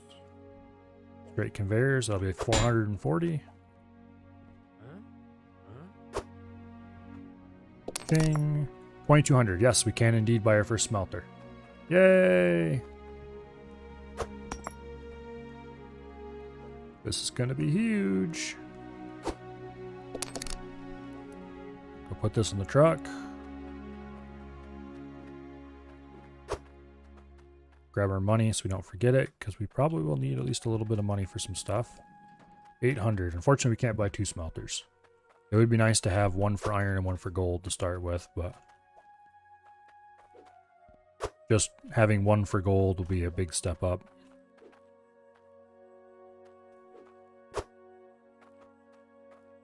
Straight conveyors, that'll be 440. Ding. 2200. Yes, we can indeed buy our first smelter. Yay! This is going to be huge. Go put this in the truck. Grab our money so we don't forget it, because we probably will need at least a little bit of money for some stuff. 800. Unfortunately, we can't buy 2 smelters. It would be nice to have one for iron and one for gold to start with, but just having one for gold will be a big step up.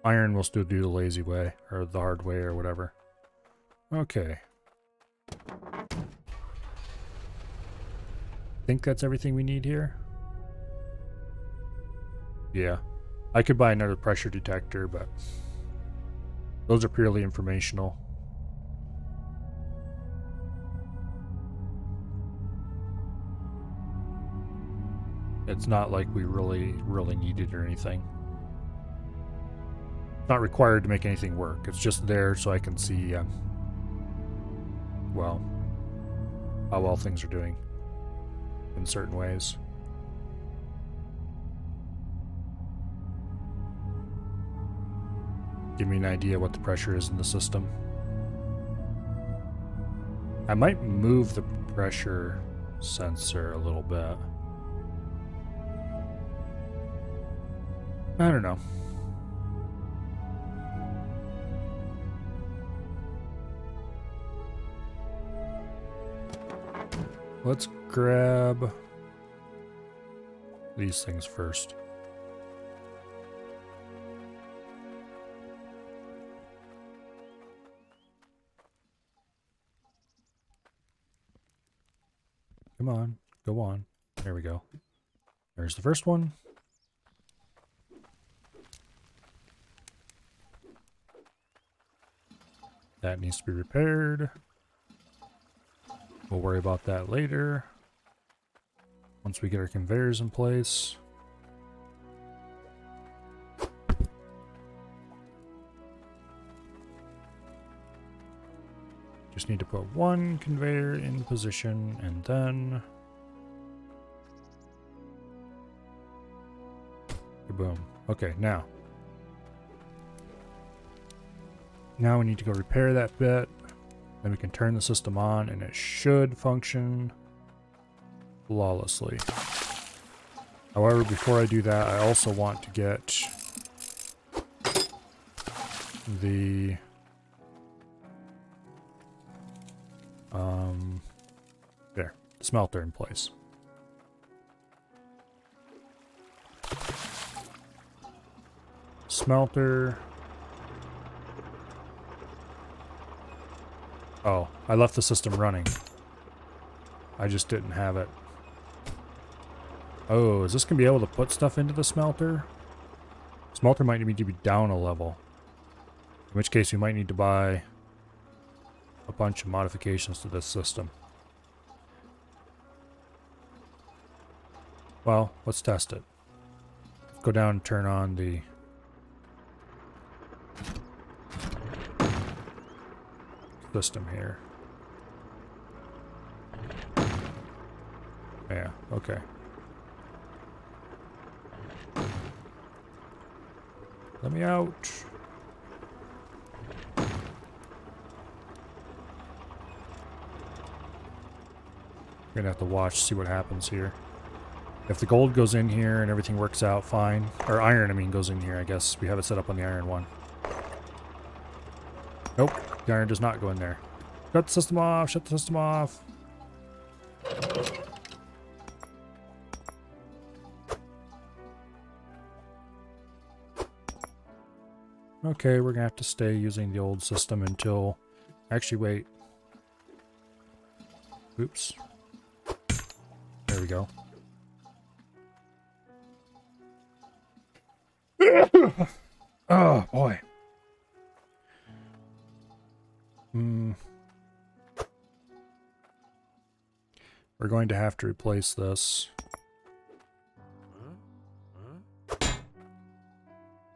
Iron will still do the lazy way, or the hard way, or whatever. Okay. Think that's everything we need here? Yeah. I could buy another pressure detector, but those are purely informational. It's not like we really need it or anything. It's not required to make anything work. It's just there so I can see, well, how well things are doing in certain ways. Give me an idea what the pressure is in the system. I might move the pressure sensor a little bit. I don't know. Let's grab these things first. Come on, go on. There we go. There's the first one. That needs to be repaired. We'll worry about that later. Once we get our conveyors in place. Just need to put one conveyor in position and then... boom. Okay, now. Now we need to go repair that bit. Then we can turn the system on and it should function flawlessly. However, before I do that, I also want to get the smelter in place. Smelter. Oh, I left the system running. I just didn't have it. Oh, is this going to be able to put stuff into the smelter? Smelter might need to be down a level. In which case we might need to buy a bunch of modifications to this system. Well, let's test it. Go down and turn on the system here. Yeah, okay. Let me out. We're gonna have to watch, see what happens here. If the gold goes in here and everything works out fine, or iron, I mean, goes in here, I guess. We have it set up on the iron one. Nope, the iron does not go in there. Shut the system off, shut the system off. Okay, we're gonna have to stay using the old system until... Actually, wait. Oops. There we go. Oh, boy. We're going to have to replace this.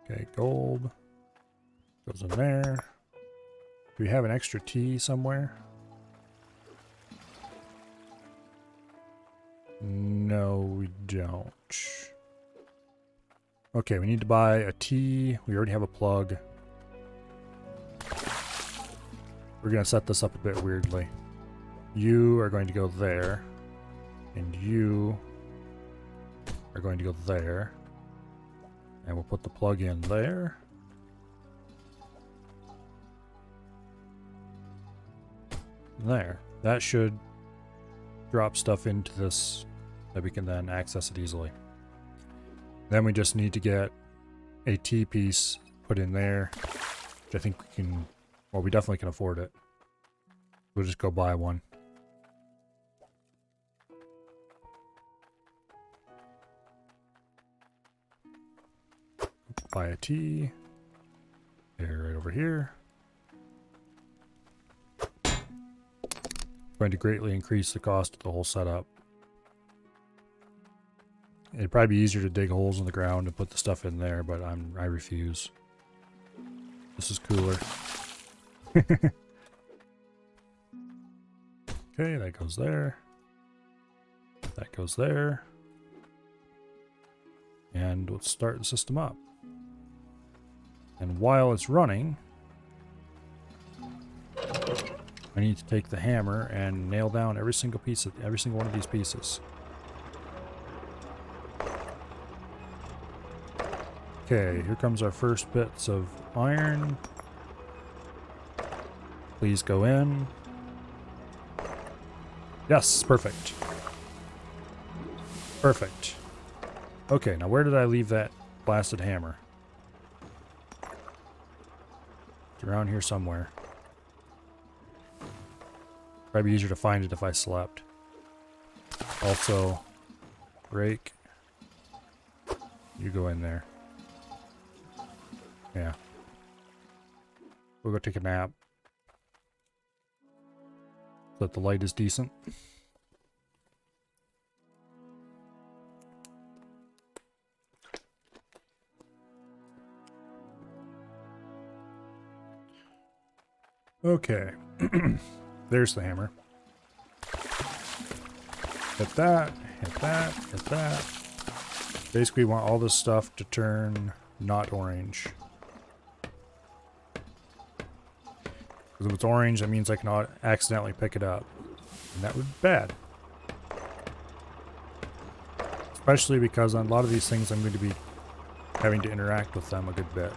Okay, gold goes in there. Do we have an extra T somewhere? No, we don't. Okay, we need to buy a T. We already have a plug. We're going to set this up a bit weirdly. You are going to go there. And you are going to go there. And we'll put the plug in there. There. That should drop stuff into this that we can then access it easily. Then we just need to get a T piece put in there, which I think we can, well, we definitely can afford it. We'll just go buy one. Buy a T. There, right over here. Going to greatly increase the cost of the whole setup. It'd probably be easier to dig holes in the ground and put the stuff in there, but I refuse. This is cooler. Okay, that goes there. That goes there. And let's start the system up. And while it's running, I need to take the hammer and nail down every single piece of every single one of these pieces. Okay, here comes our first bits of iron. Please go in. Yes, perfect. Perfect. Okay, now where did I leave that blasted hammer? It's around here somewhere. Probably easier to find it if I slept. Also, rake. You go in there. Yeah. We'll go take a nap. So that the light is decent. Okay. There's the hammer. Hit that, hit that, hit that. Basically, we want all this stuff to turn not orange. Because if it's orange, that means I cannot accidentally pick it up. And that would be bad. Especially because on a lot of these things, I'm going to be having to interact with them a good bit.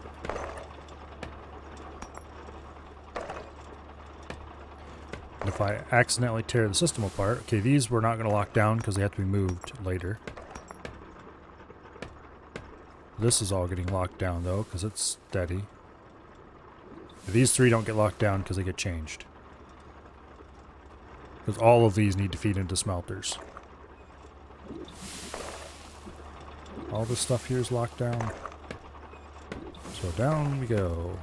And if I accidentally tear the system apart, okay, these we're not going to lock down because they have to be moved later. This is all getting locked down though, because it's steady. These three don't get locked down because they get changed. Because all of these need to feed into smelters. All this stuff here is locked down. So down we go.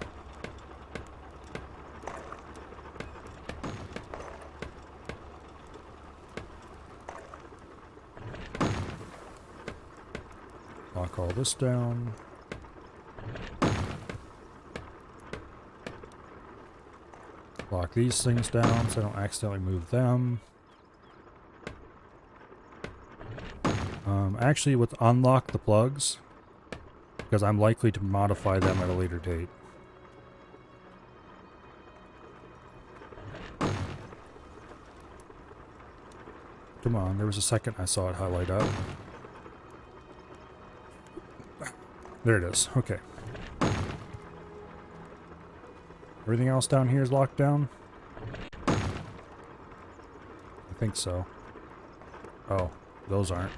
Lock all this down. Lock these things down so I don't accidentally move them. Actually, with unlock the plugs, because I'm likely to modify them at a later date. Come on, there was a second I saw it highlight up. There it is, okay. Everything else down here is locked down? I think so. Oh, those aren't.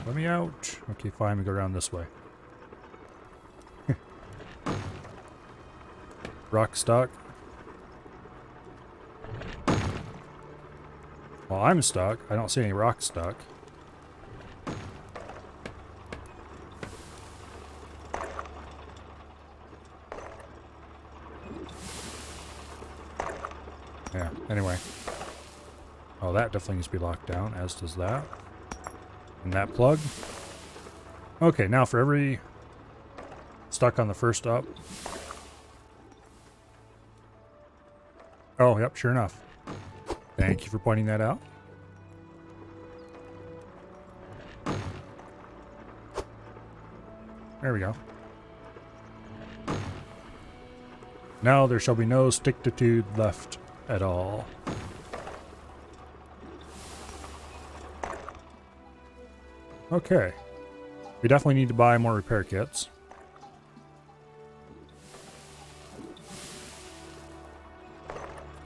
Let me out. Okay, fine, we go around this way. Rock stuck. Well, I'm stuck. I don't see any rock stuck. Yeah, anyway. Oh, that definitely needs to be locked down, as does that. And that plug. Okay, now for every stuck on the first up. Oh, yep, sure enough. Thank you for pointing that out. There we go. Now there shall be no stick-to-tude left at all. Okay. We definitely need to buy more repair kits.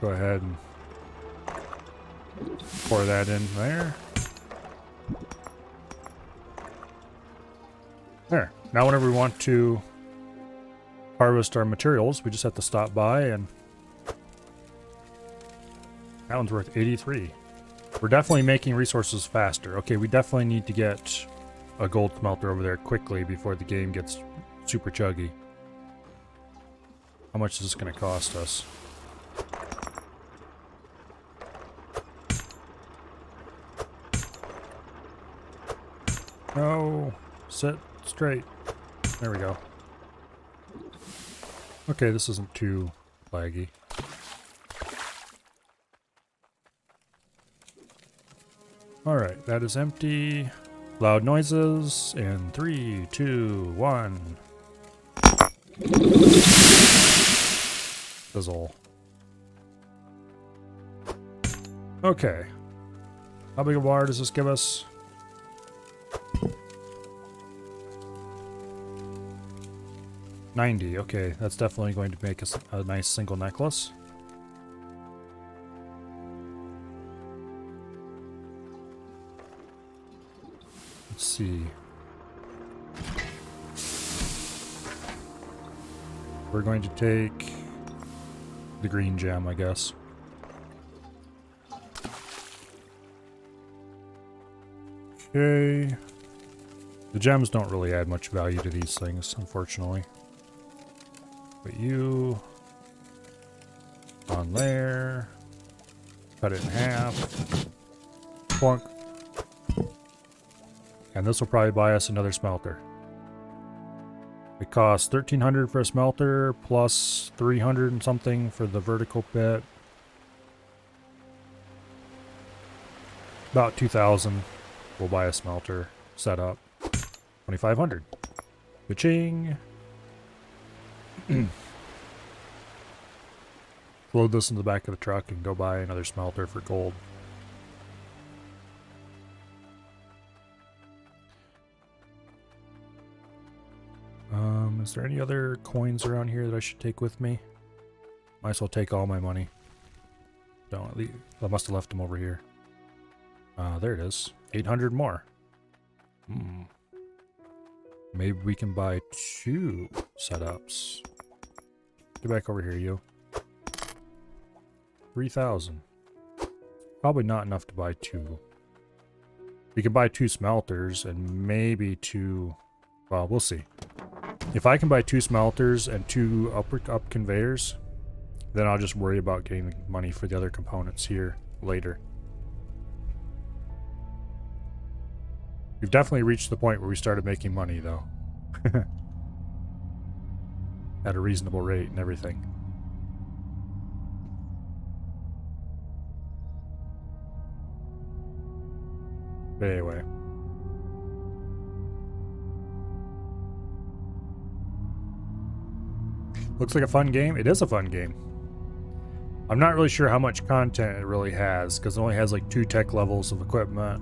Go ahead and pour that in there. There. Now whenever we want to harvest our materials, we just have to stop by, and that one's worth 83. We're definitely making resources faster. Okay, we definitely need to get a gold smelter over there quickly before the game gets super chuggy. How much is this going to cost us? No, sit straight. There we go. Okay, this isn't too laggy. Alright, that is empty. Loud noises in 3, 2, 1. Fizzle. Okay. How big a water does this give us? $90. Okay, that's definitely going to make us a nice single necklace. Let's see. We're going to take the green gem, I guess. Okay. The gems don't really add much value to these things, unfortunately. Put you on there. Cut it in half. Plunk. And this will probably buy us another smelter. It costs 1,300 for a smelter, plus 300 and something for the vertical pit. About 2,000 will buy a smelter setup. 2,500. Ka-ching! Load this in the back of the truck and go buy another smelter for gold. Is there any other coins around here that I should take with me? Might as well take all my money. Don't leave. I must have left them over here. There it is. 800 more. Maybe we can buy 2 setups. Get back over here, you. 3,000. Probably not enough to buy 2. We can buy 2 smelters and maybe 2... Well, we'll see. If I can buy 2 smelters and 2 up conveyors, then I'll just worry about getting the money for the other components here later. We've definitely reached the point where we started making money, though. At a reasonable rate and everything. But anyway. Looks like a fun game. It is a fun game. I'm not really sure how much content it really has, because it only has like 2 tech levels of equipment.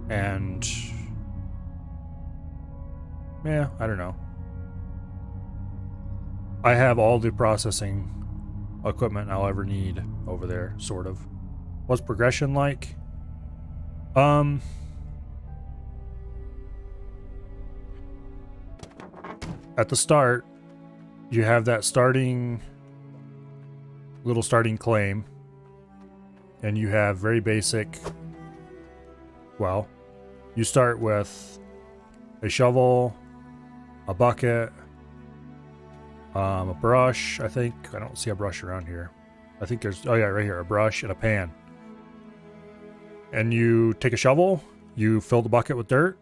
And... yeah, I don't know. I have all the processing equipment I'll ever need over there, sort of. What's progression like? At the start, you have that little starting claim, and you have very basic, well, you start with a shovel, a bucket, a brush, I think. I don't see a brush around here. I think there's, oh yeah, right here, a brush and a pan. And you take a shovel, You fill the bucket with dirt.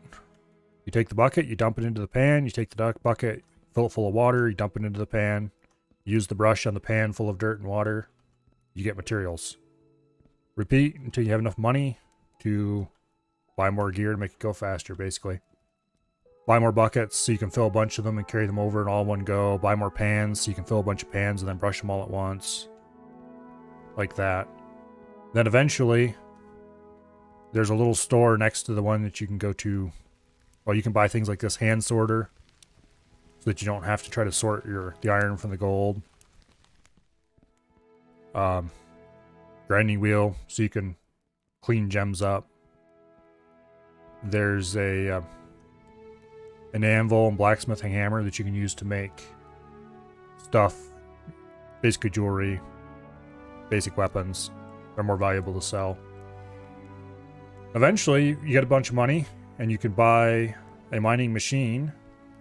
You take the bucket, you dump it into the pan. You take the bucket, fill it full of water, you dump it into the pan. Use the brush on the pan full of dirt and water. You get materials. Repeat until you have enough money to buy more gear to make it go faster, basically. Buy more buckets so you can fill a bunch of them and carry them over in all one go. Buy more pans so you can fill a bunch of pans and then brush them all at once. Like that. Then eventually, there's a little store next to the one that you can go to. Well, you can buy things like this hand sorter so that you don't have to try to sort the iron from the gold. Grinding wheel so you can clean gems up. There's an anvil and blacksmithing hammer that you can use to make stuff, basically jewelry, basic weapons. They're more valuable to sell. Eventually, you get a bunch of money and you can buy a mining machine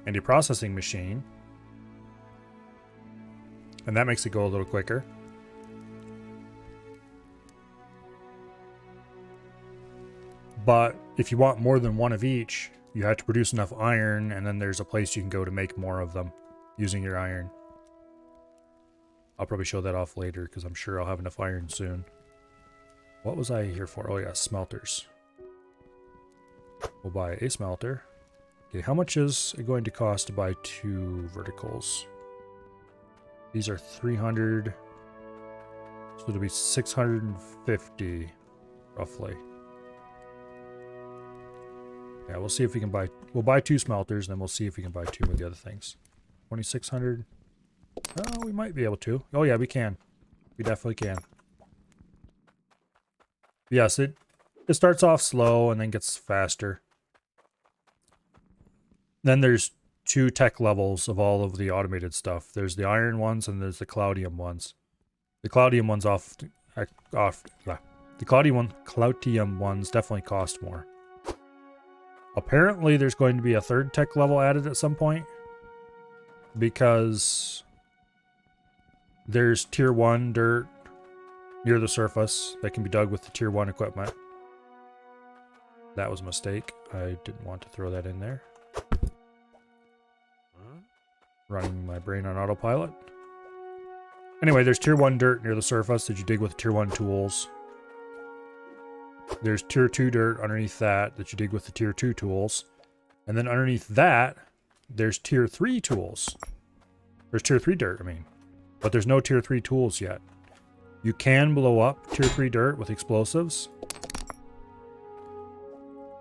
and a processing machine. And that makes it go a little quicker. But if you want more than one of each, you have to produce enough iron, and then there's a place you can go to make more of them using your iron. I'll probably show that off later because I'm sure I'll have enough iron soon. What was I here for? Oh yeah, smelters. We'll buy a smelter. Okay, how much is it going to cost to buy 2 verticals? These are 300. So it'll be 650, roughly. Yeah, we'll see if we can buy... We'll buy 2 smelters, and then we'll see if we can buy 2 of the other things. 2,600. Oh, we might be able to. Oh, yeah, we can. We definitely can. Yes, it starts off slow and then gets faster. Then there's 2 tech levels of all of the automated stuff. There's the iron ones and there's the cloudium ones. The cloudium ones the cloudium ones definitely cost more. Apparently there's going to be a 3rd tech level added at some point because there's tier 1 dirt near the surface that can be dug with the tier 1 equipment. That was a mistake. I didn't want to throw that in there. Running my brain on autopilot. Anyway, there's tier 1 dirt near the surface that you dig with tier 1 tools. There's tier 2 dirt underneath that you dig with the tier 2 tools. And then underneath that, there's tier 3 tools. There's tier 3 dirt, I mean. But there's no tier 3 tools yet. You can blow up tier 3 dirt with explosives.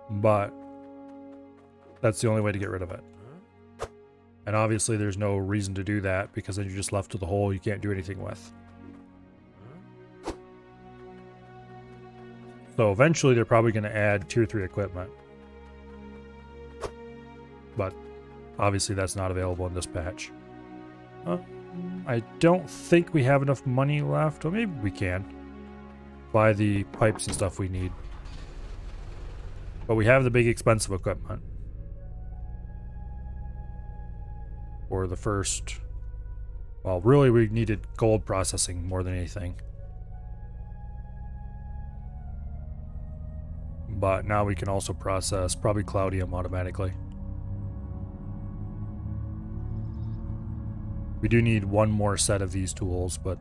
But that's the only way to get rid of it. And obviously there's no reason to do that because then you're just left with a hole you can't do anything with. So eventually they're probably going to add tier 3 equipment. But obviously that's not available in this patch. I don't think we have enough money left. Well, maybe we can buy the pipes and stuff we need. But we have the big expensive equipment. For the first... Well, really we needed gold processing more than anything. But now we can also process probably cloudium automatically. We do need 1 more set of these tools, but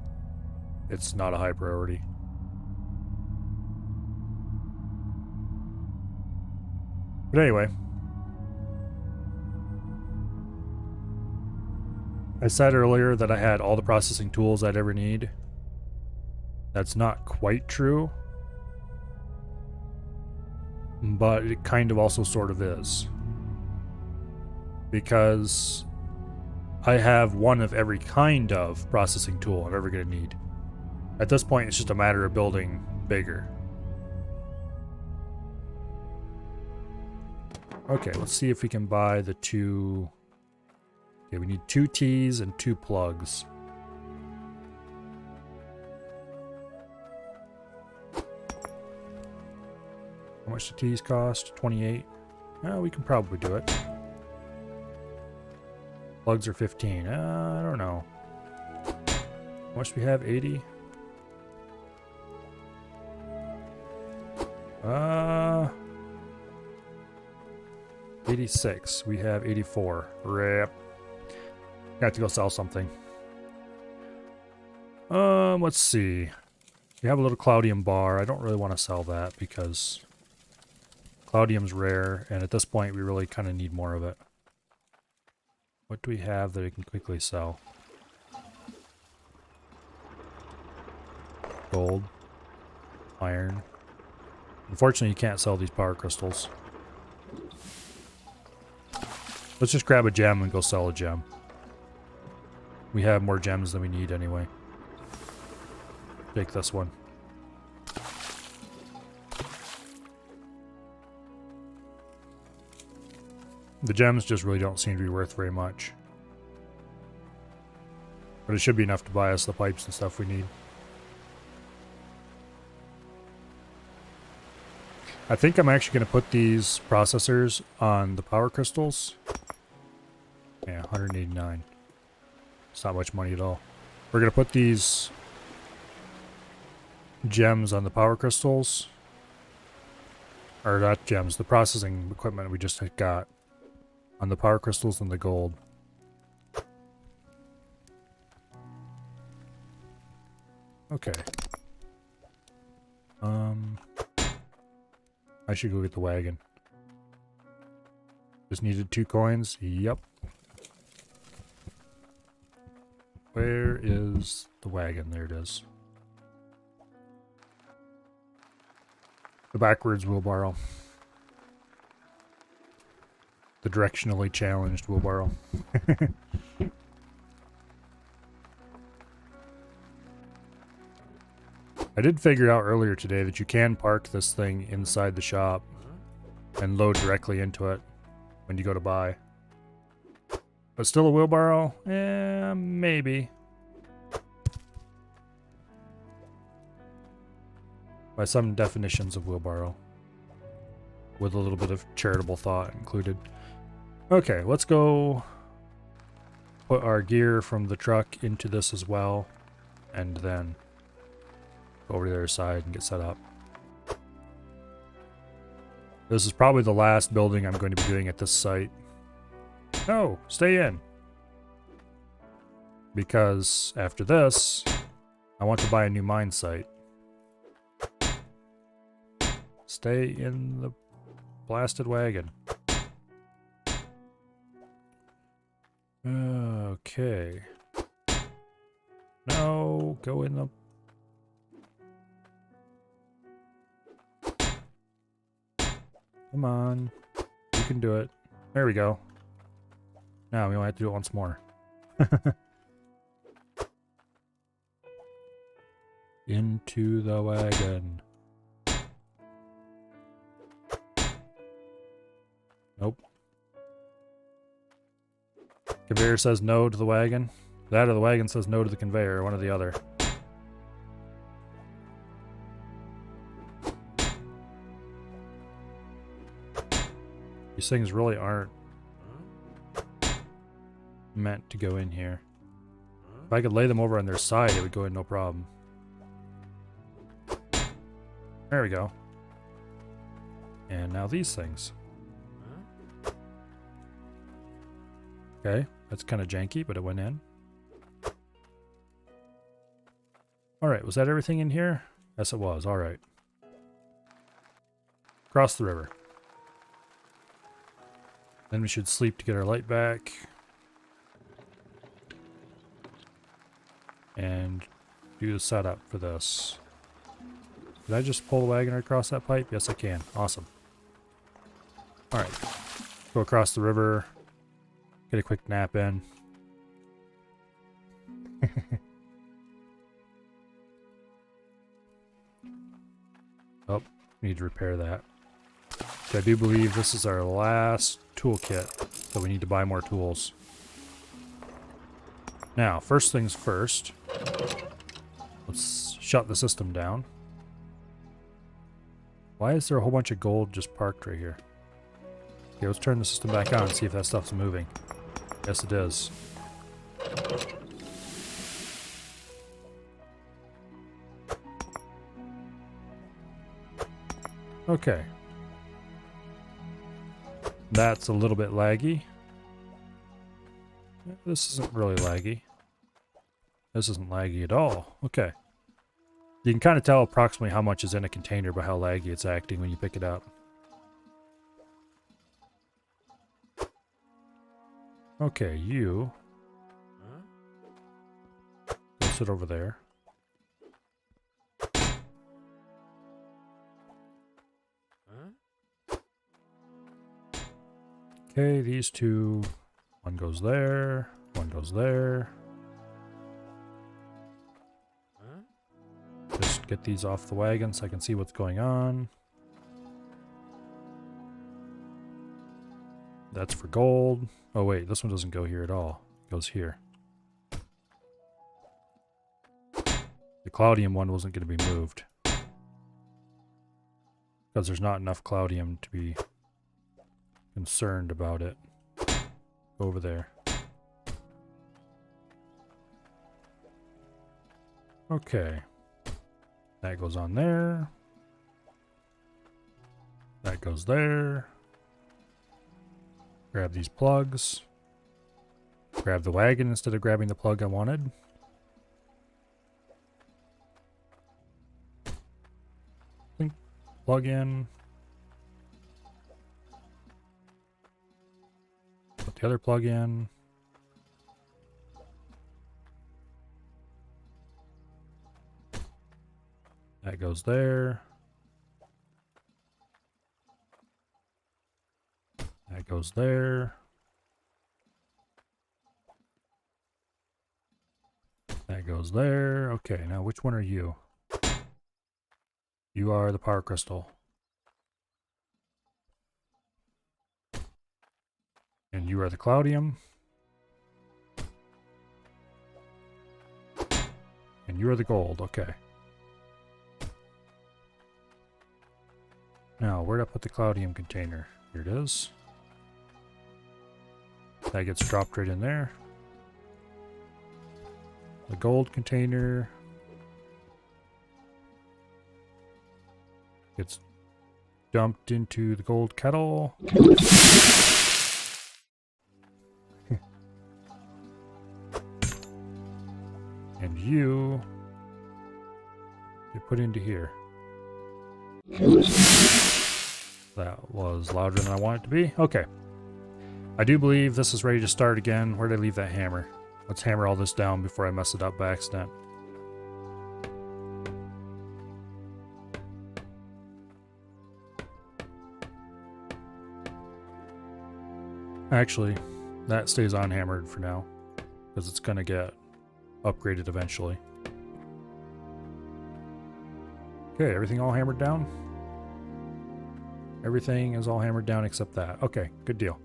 it's not a high priority. But anyway. I said earlier that I had all the processing tools I'd ever need. That's not quite true. But it kind of also sort of is. Because I have 1 of every kind of processing tool I'm ever going to need. At this point, it's just a matter of building bigger. Okay, let's see if we can buy the 2... Okay, we need 2 T's and 2 plugs. How much do T's cost? 28. Oh, we can probably do it. Plugs are 15. I don't know. How much do we have? 80? 86. We have 84. Rip. Got to go sell something. Let's see. We have a little Cloudium bar. I don't really want to sell that because Cloudium's rare, and at this point we really kind of need more of it. What do we have that we can quickly sell? Gold. Iron. Unfortunately, you can't sell these power crystals. Let's just grab a gem and go sell a gem. We have more gems than we need anyway. Take this one. The gems just really don't seem to be worth very much. But it should be enough to buy us the pipes and stuff we need. I think I'm actually going to put these processors on the power crystals. Yeah, 189. It's not much money at all. We're going to put these gems on the power crystals. Or not gems, the processing equipment we just got. On the power crystals and the gold. Okay. I should go get the wagon. Just needed 2 coins. Yep. Where is the wagon? There it is. The backwards wheelbarrow. The directionally challenged wheelbarrow. I did figure out earlier today that you can park this thing inside the shop and load directly into it when you go to buy. But still a wheelbarrow? Maybe. By some definitions of wheelbarrow. With a little bit of charitable thought included. Okay, let's go put our gear from the truck into this as well. And then go over to the other side and get set up. This is probably the last building I'm going to be doing at this site. No, stay in. Because after this, I want to buy a new mine site. Stay in the blasted wagon. Okay. No, go in the... Come on. You can do it. There we go. Now we only have to do it once more. Into the wagon. Nope. Conveyor says no to the wagon. That or the wagon says no to the conveyor, one or the other. These things really aren't meant to go in here. If I could lay them over on their side, it would go in no problem. There we go. And now these things. Okay, that's kind of janky, but it went in. Alright, was that everything in here? Yes, it was. Alright. Cross the river. Then we should sleep to get our light back. And do the setup for this. Did I just pull the wagon right across that pipe? Yes, I can. Awesome. Alright. Go across the river. Get a quick nap in. Oh, need to repair that. I do believe this is our last toolkit, so we need to buy more tools. Now, first things first, let's shut the system down. Why is there a whole bunch of gold just parked right here? Okay, let's turn the system back on and see if that stuff's moving. Yes, it is. Okay. That's a little bit laggy. This isn't really laggy. This isn't laggy at all. Okay. You can kind of tell approximately how much is in a container by how laggy it's acting when you pick it up. Okay, you go sit over there. Okay, these two, one goes there, one goes there. Just get these off the wagon so I can see what's going on. That's for gold. Oh wait, this one doesn't go here at all. It goes here. The Cloudium one wasn't going to be moved. Because there's not enough Cloudium to be concerned about it. Go over there. Okay. That goes on there. That goes there. Grab these plugs. Grab the wagon instead of grabbing the plug I wanted. Plug in. Put the other plug in. That goes there. That goes there. That goes there. Okay, now which one are you? You are the power crystal. And you are the Cloudium. And you are the gold. Okay. Now, where'd I put the Cloudium container? Here it is. That gets dropped right in there. The gold container gets dumped into the gold kettle. And you get put into here. That was louder than I want it to be. Okay. I do believe this is ready to start again. Where did I leave that hammer? Let's hammer all this down before I mess it up by accident. Actually, that stays on hammered for now, because it's going to get upgraded eventually. Okay, everything all hammered down? Everything is all hammered down except that. Okay, good deal.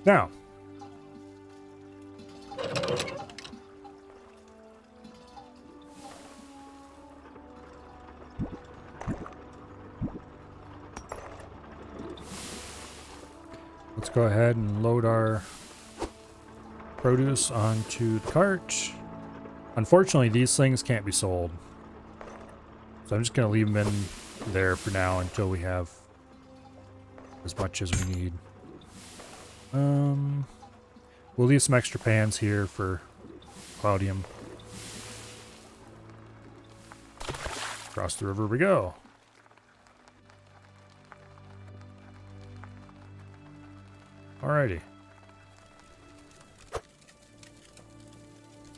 Now, let's go ahead and load our produce onto the cart. Unfortunately, these things can't be sold. So I'm just going to leave them in there for now until we have as much as we need. We'll leave some extra pans here for Cloudium. Across the river we go. Alrighty.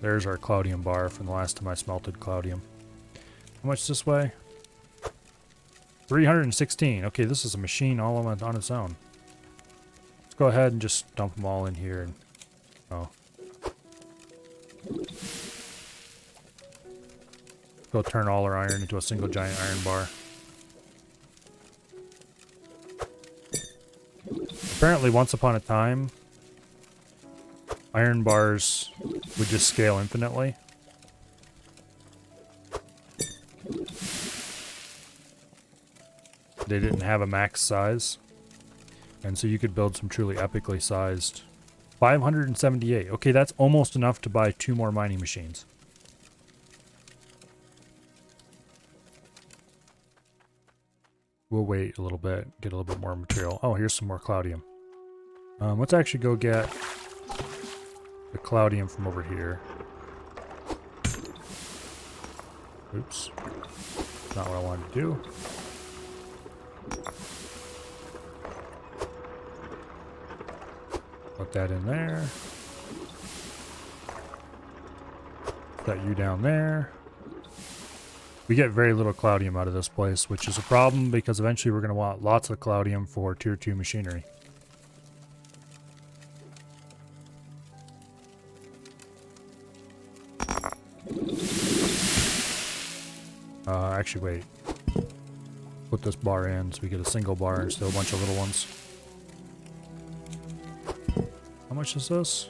There's our Cloudium bar from the last time I smelted Cloudium. How much this way? 316. Okay, this is a machine all on its own. Let's go ahead and just dump them all in here. And, oh. Go turn all our iron into a single giant iron bar. Apparently, once upon a time, iron bars would just scale infinitely. They didn't have a max size. And so you could build some truly epically sized. 578. Okay, that's almost enough to buy 2 more mining machines. We'll wait a little bit, get a little bit more material. Oh, here's some more cloudium. Let's actually go get the cloudium from over here. Oops. Not what I wanted to do. Put that in there. Put you down there. We get very little cloudium out of this place, which is a problem because eventually we're going to want lots of cloudium for tier 2 machinery. Actually, wait. Put this bar in so we get a single bar instead of a bunch of little ones. How much is this?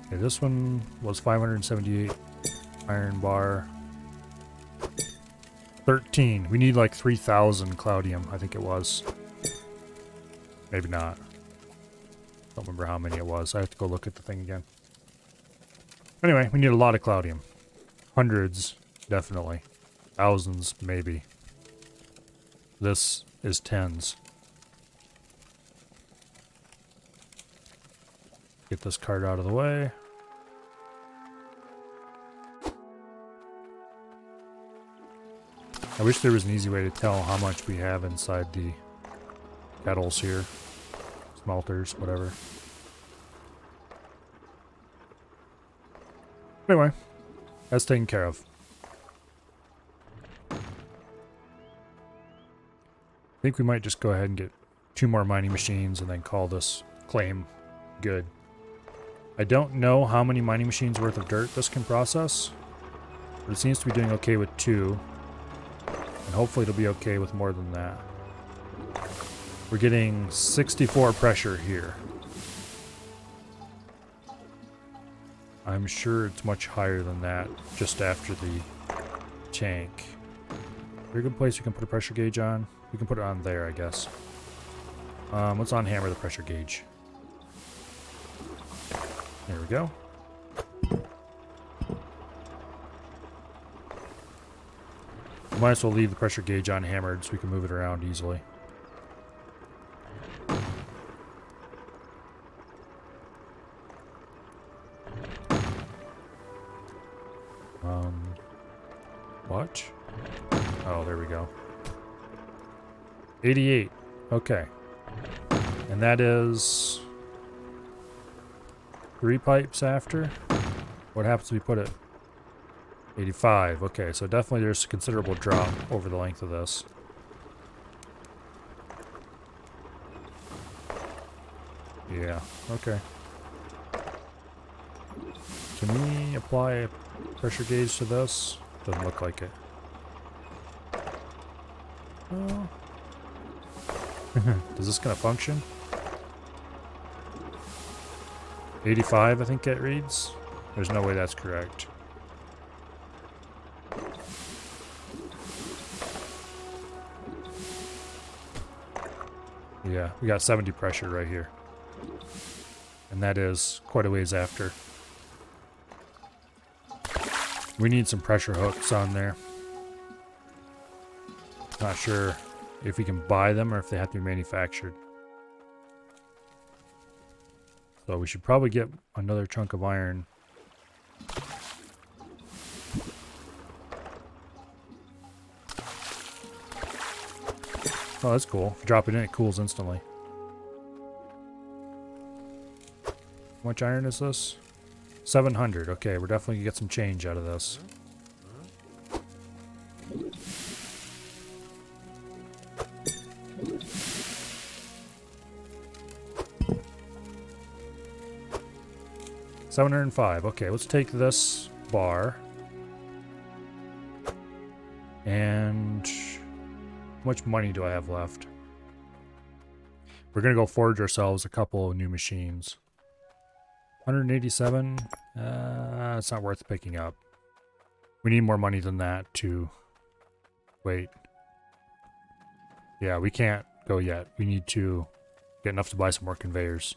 Okay, this one was 578 iron bar. 13. We need like 3,000 cloudium, I think it was. Maybe not. Don't remember how many it was. I have to go look at the thing again. Anyway, we need a lot of cloudium. Hundreds, definitely. Thousands, maybe. This is tens. Get this cart out of the way. I wish there was an easy way to tell how much we have inside the kettles here. Smelters, whatever. Anyway, that's taken care of. I think we might just go ahead and get 2 more mining machines and then call this claim good. I don't know how many mining machines worth of dirt this can process, but it seems to be doing okay with 2. And hopefully it'll be okay with more than that. We're getting 64 pressure here. I'm sure it's much higher than that just after the tank. Very good place we can put a pressure gauge on. We can put it on there, I guess. Let's unhammer the pressure gauge. There we go. Might as well leave the pressure gauge unhammered so we can move it around easily. What? Oh, there we go. 88. Okay. And that is 3 pipes after. What happens if we put it? 85. Okay, so definitely there's a considerable drop over the length of this. Yeah, okay. Can we apply a pressure gauge to this? Doesn't look like it. Oh. Is this gonna function? 85, I think it reads. There's no way that's correct. Yeah, we got 70 pressure right here. And that is quite a ways after. We need some pressure hooks on there. Not sure if we can buy them or if they have to be manufactured. So we should probably get another chunk of iron. Oh, that's cool. If you drop it in, it cools instantly. How much iron is this? 700. Okay, we're definitely gonna get some change out of this. $705. Okay, let's take this bar. And how much money do I have left? We're gonna go forge ourselves a couple of new machines. 187. It's not worth picking up. We need more money than that to wait. Yeah, we can't go yet. We need to get enough to buy some more conveyors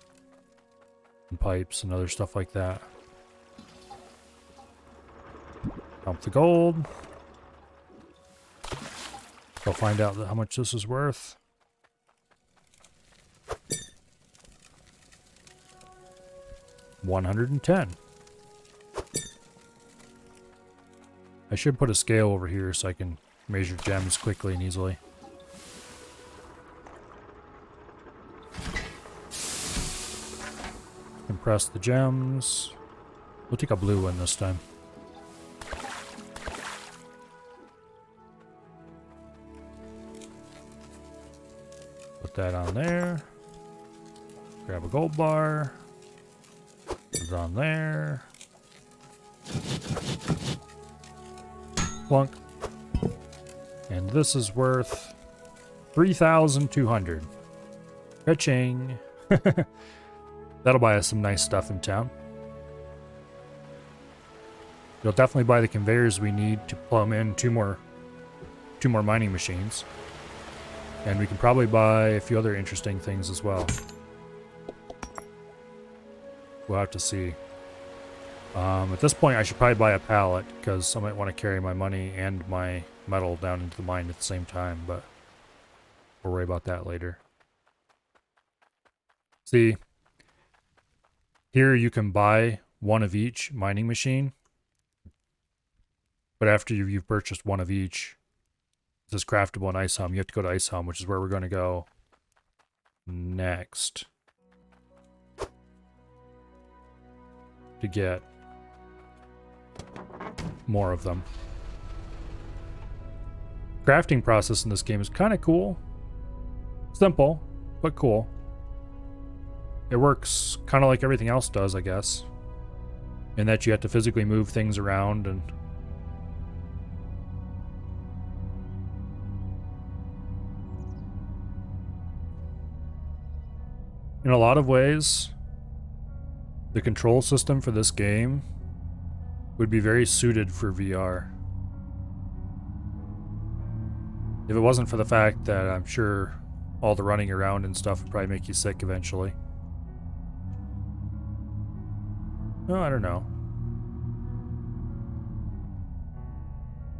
and pipes and other stuff like that. Dump the gold. Go find out how much this is worth. $110. I should put a scale over here so I can measure gems quickly and easily. Compress the gems. We'll take a blue one this time. Put that on there. Grab a gold bar. Put it on there. Plunk. And this is worth 3,200. Ka-ching. That'll buy us some nice stuff in town. You'll definitely buy the conveyors we need to plumb in two more mining machines. And we can probably buy a few other interesting things as well. We'll have to see. At this point, I should probably buy a pallet, because I might want to carry my money and my metal down into the mine at the same time, but we'll worry about that later. See, here you can buy one of each mining machine, but after you've purchased one of each, this is craftable in Ice Home. You have to go to Ice Home, which is where we're going to go next to get more of them. Crafting process in this game is kind of cool. Simple, but cool. It works kind of like everything else does, I guess. In that you have to physically move things around and in a lot of ways, the control system for this game would be very suited for VR. If it wasn't for the fact that I'm sure all the running around and stuff would probably make you sick eventually. Oh, I don't know.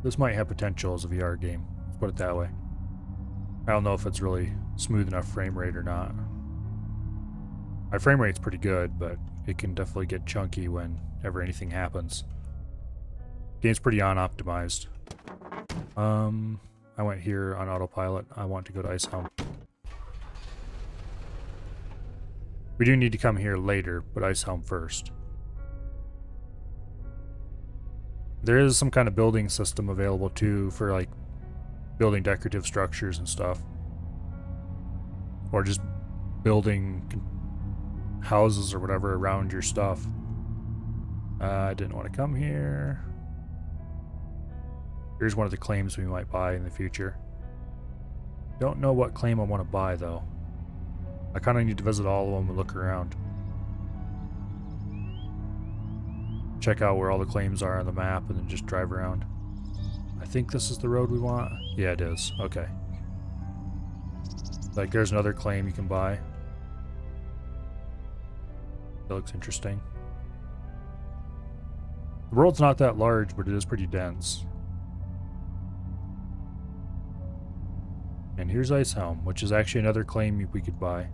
This might have potential as a VR game. Let's put it that way. I don't know if it's really smooth enough frame rate or not. My frame rate's pretty good, but it can definitely get chunky whenever anything happens. Game's pretty unoptimized. I went here on autopilot. I want to go to Ice Home. We do need to come here later, but Ice Home first. There is some kind of building system available too for like building decorative structures and stuff. Or just building houses or whatever around your stuff. I didn't want to come here. Here's one of the claims we might buy in the future. Don't know what claim I want to buy though. I kind of need to visit all of them and look around. Check out where all the claims are on the map and then just drive around. I think this is the road we want. Yeah, it is. Okay. Like there's another claim you can buy. That looks interesting. The world's not that large, but it is pretty dense. And here's Ice Helm, which is actually another claim we could buy.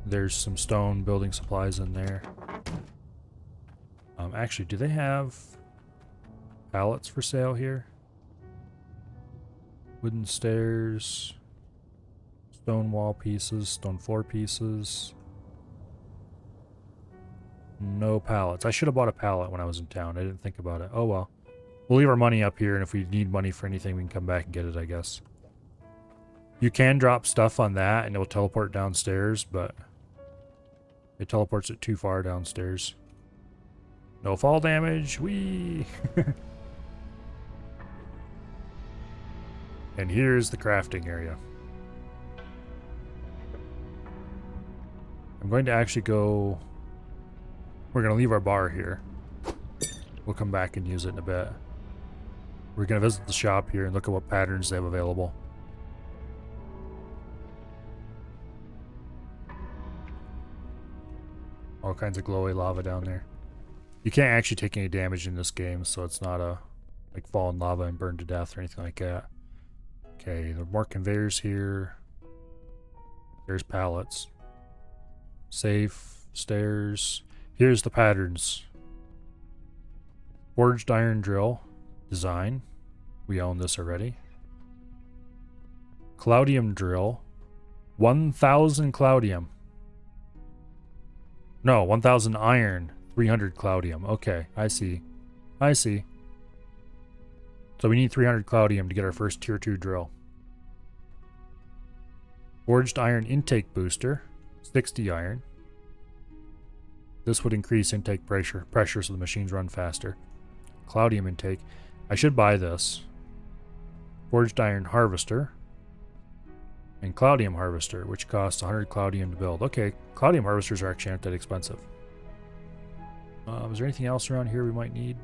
There's some stone building supplies in there. Actually, do they have pallets for sale here? Wooden stairs, stone wall pieces, stone floor pieces. No pallets. I should have bought a pallet when I was in town. I didn't think about it. Oh well. We'll leave our money up here, and if we need money for anything, we can come back and get it, I guess. You can drop stuff on that, and it will teleport downstairs, but it teleports it too far downstairs. No fall damage. Whee! And here's the crafting area. I'm going to actually go... We're going to leave our bar here. We'll come back and use it in a bit. We're going to visit the shop here and look at what patterns they have available. All kinds of glowy lava down there. You can't actually take any damage in this game, so it's not a like fall in lava and burn to death or anything like that. Okay, there are more conveyors here. There's pallets. Safe, stairs. Here's the patterns. Forged iron drill. Design. We own this already. Cloudium drill. 1,000 cloudium. No, 1,000 iron. 300 cloudium. Okay, I see. I see. So we need 300 cloudium to get our first tier 2 drill. Forged iron intake booster. 60 iron. This would increase intake pressure so the machines run faster. Cloudium intake. I should buy this. Forged iron harvester. And cloudium harvester, which costs 100 cloudium to build. Okay, cloudium harvesters are actually not that expensive. Is there anything else around here we might need?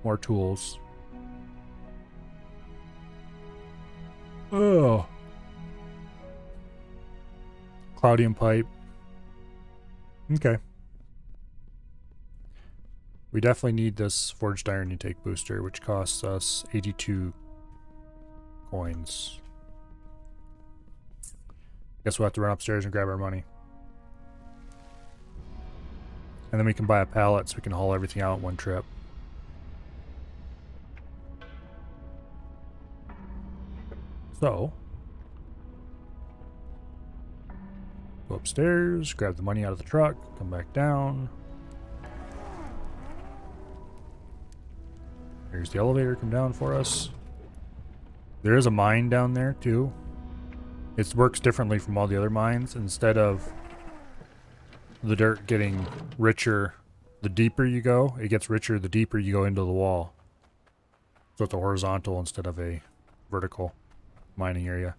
More tools. Oh. Cloudium pipe. Okay. We definitely need this forged iron intake booster, which costs us 82 coins. Guess we'll have to run upstairs and grab our money. And then we can buy a pallet so we can haul everything out in one trip. So, go upstairs, grab the money out of the truck, come back down. Here's the elevator, come down for us. There is a mine down there too. It works differently from all the other mines. Instead of the dirt getting richer the deeper you go, it gets richer the deeper you go into the wall. So it's a horizontal instead of a vertical mining area.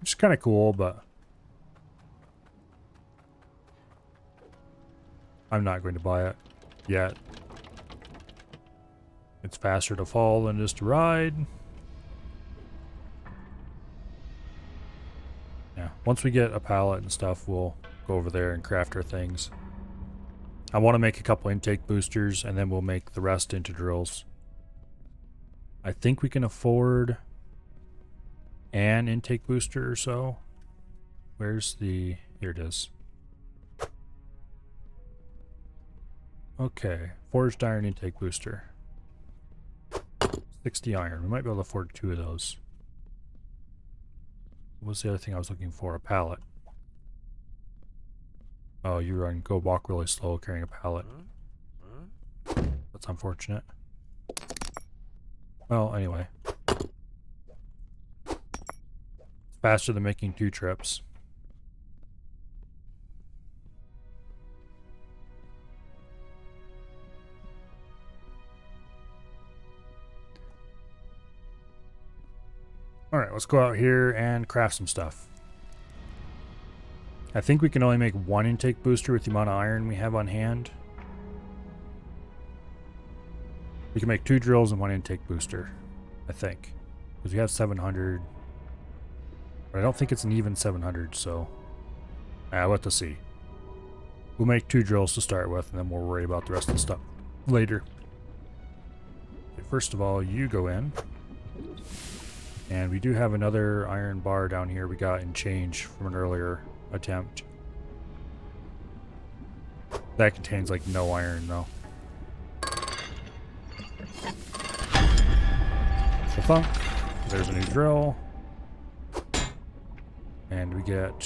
Which is kind of cool, but I'm not going to buy it yet. It's faster to fall than it is to ride. Yeah, once we get a pallet and stuff, we'll go over there and craft our things. I want to make a couple intake boosters, and then we'll make the rest into drills. I think we can afford an intake booster or so. Where's the... Here it is. Okay, forged iron intake booster. 60 iron. We might be able to afford 2 of those. What's the other thing I was looking for? A pallet. Oh, you go walk really slow carrying a pallet. That's unfortunate. Well, anyway. It's faster than making 2 trips. Alright, let's go out here and craft some stuff. I think we can only make 1 intake booster with the amount of iron we have on hand. We can make 2 drills and 1 intake booster, I think. Because we have 700. But I don't think it's an even 700, so... we'll have to see. We'll make 2 drills to start with, and then we'll worry about the rest of the stuff later. Okay, first of all, you go in. And we do have another iron bar down here we got in change from an earlier attempt. That contains like no iron though. So thunk. There's a new drill. And we get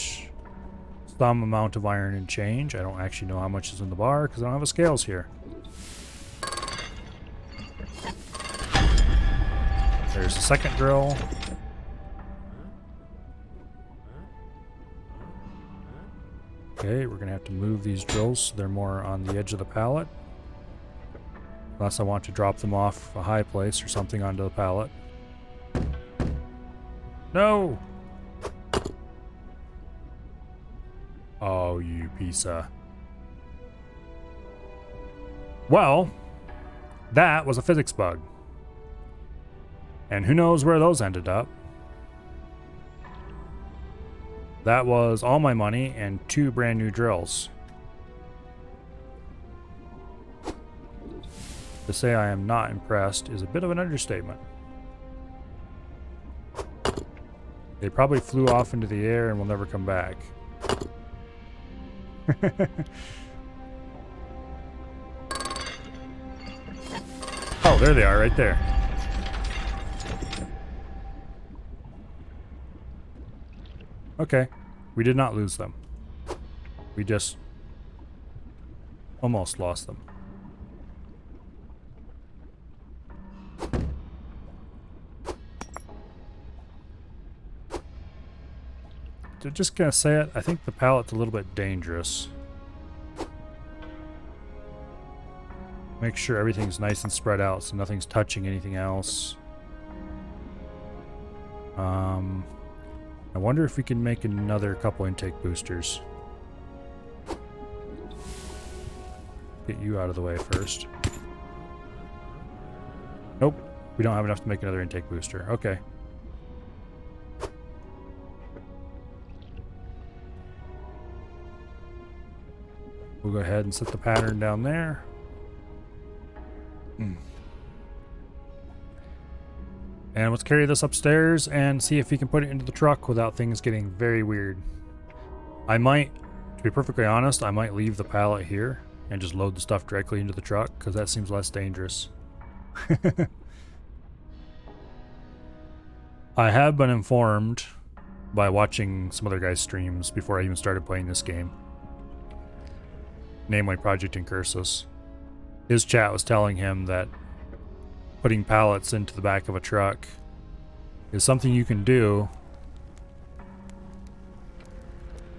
some amount of iron in change. I don't actually know how much is in the bar because I don't have a scales here. There's the second drill. Okay, we're gonna have to move these drills so they're more on the edge of the pallet. Unless I want to drop them off a high place or something onto the pallet. No! Oh, you piece of... Well, that was a physics bug. And who knows where those ended up. That was all my money and 2 brand new drills. To say I am not impressed is a bit of an understatement. They probably flew off into the air and will never come back. Oh, there they are, right there. Okay, we did not lose them. We just almost lost them. Just gonna say it, I think the pallet's a little bit dangerous. Make sure everything's nice and spread out so nothing's touching anything else. I wonder if we can make another couple intake boosters. Get you out of the way first. Nope, we don't have enough to make another intake booster. Okay. We'll go ahead and set the pattern down there. And let's carry this upstairs and see if we can put it into the truck without things getting very weird. I might, to be perfectly honest, I might leave the pallet here and just load the stuff directly into the truck because that seems less dangerous. I have been informed by watching some other guys' streams before I even started playing this game. Namely Project Incursus. His chat was telling him that putting pallets into the back of a truck is something you can do,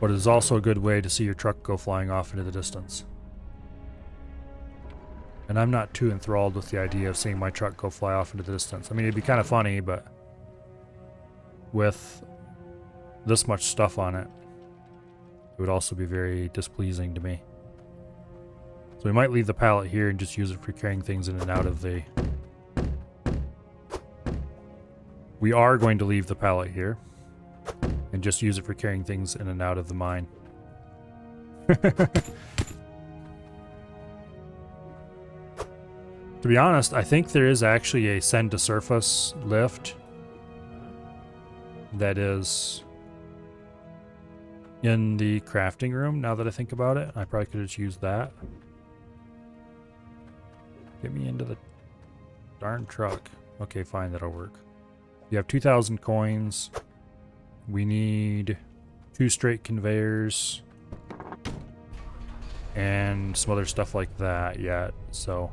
but it is also a good way to see your truck go flying off into the distance. And I'm not too enthralled with the idea of seeing my truck go fly off into the distance. I mean, it'd be kind of funny, but with this much stuff on it, it would also be very displeasing to me. So we might leave the pallet here and just use it for carrying things in and out of the... We are going to leave the pallet here and just use it for carrying things in and out of the mine. To be honest, I think there is actually a send to surface lift that is in the crafting room, now that I think about it. I probably could have just used that. Get me into the darn truck. Okay, fine, that'll work. You have 2,000 coins. We need 2 straight conveyors and some other stuff like that yet, so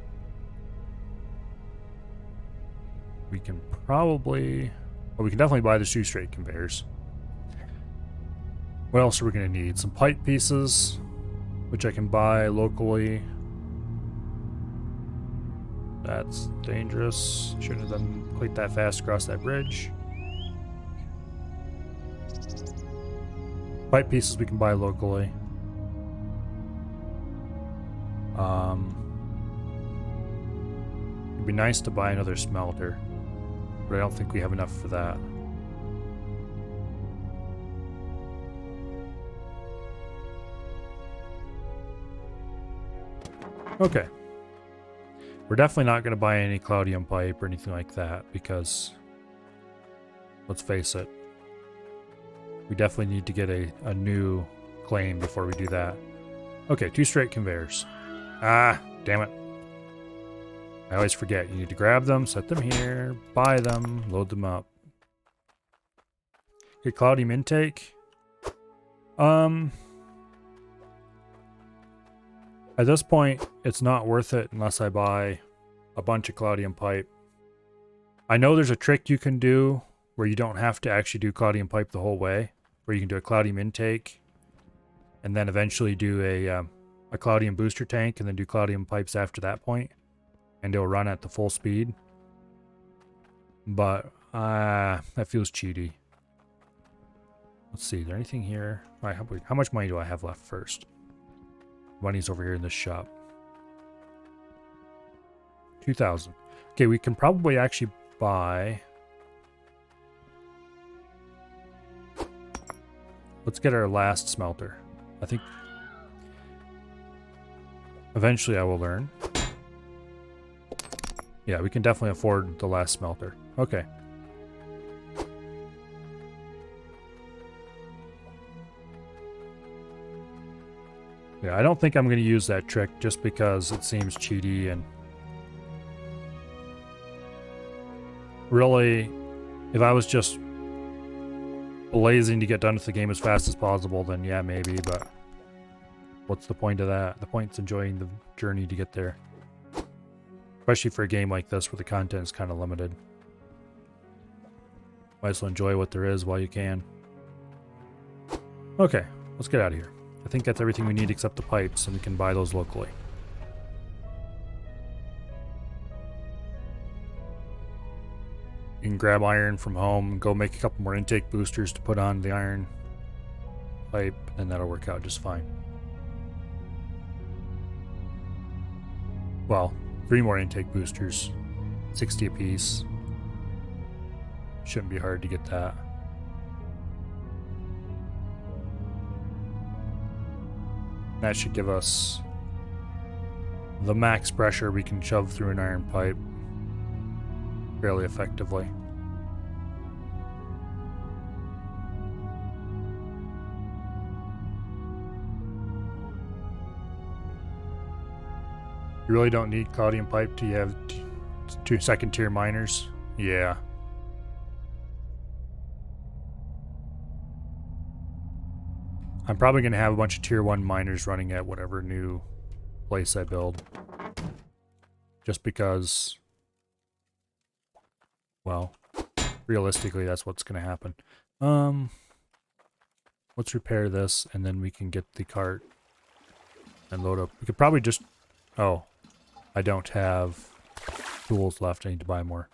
we can probably... Well, we can definitely buy the 2 straight conveyors. What else are we going to need? Some pipe pieces, which I can buy locally. That's dangerous. Shouldn't have been quite that fast across that bridge. Pipe pieces we can buy locally. It'd be nice to buy another smelter, but I don't think we have enough for that. Okay. We're definitely not going to buy any Cloudium pipe or anything like that because, let's face it, we definitely need to get a new claim before we do that. Okay, 2 straight conveyors. Ah, damn it. I always forget. You need to grab them, set them here, buy them, load them up. Okay, Cloudium intake. At this point, it's not worth it unless I buy a bunch of Cloudium pipe. I know there's a trick you can do where you don't have to actually do Cloudium pipe the whole way, where you can do a Cloudium intake and then eventually do a Cloudium booster tank and then do Cloudium pipes after that point, and it'll run at the full speed. But that feels cheaty. Let's see, is there anything here? All right, how much money do I have left first? Money's over here in this shop. 2,000. Okay, we can probably actually buy... Let's get our last smelter. I think... Eventually I will learn. Yeah, we can definitely afford the last smelter. Okay. Yeah, I don't think I'm going to use that trick just because it seems cheaty and really, if I was just blazing to get done with the game as fast as possible, then yeah, maybe, but what's the point of that? The point's enjoying the journey to get there. Especially for a game like this where the content is kind of limited. Might as well enjoy what there is while you can. Okay, let's get out of here. I think that's everything we need except the pipes, and we can buy those locally. You can grab iron from home, go make a couple more intake boosters to put on the iron pipe, and that'll work out just fine. Well, 3 more intake boosters, 60 apiece. Shouldn't be hard to get that. That should give us the max pressure we can shove through an iron pipe fairly effectively. You really don't need Claudium pipe till you have 2 second tier miners. Yeah. I'm probably going to have a bunch of tier 1 miners running at whatever new place I build. Just because, well, realistically that's what's going to happen. Let's repair this and then we can get the cart and load up. We could probably just, oh, I don't have tools left. I need to buy more.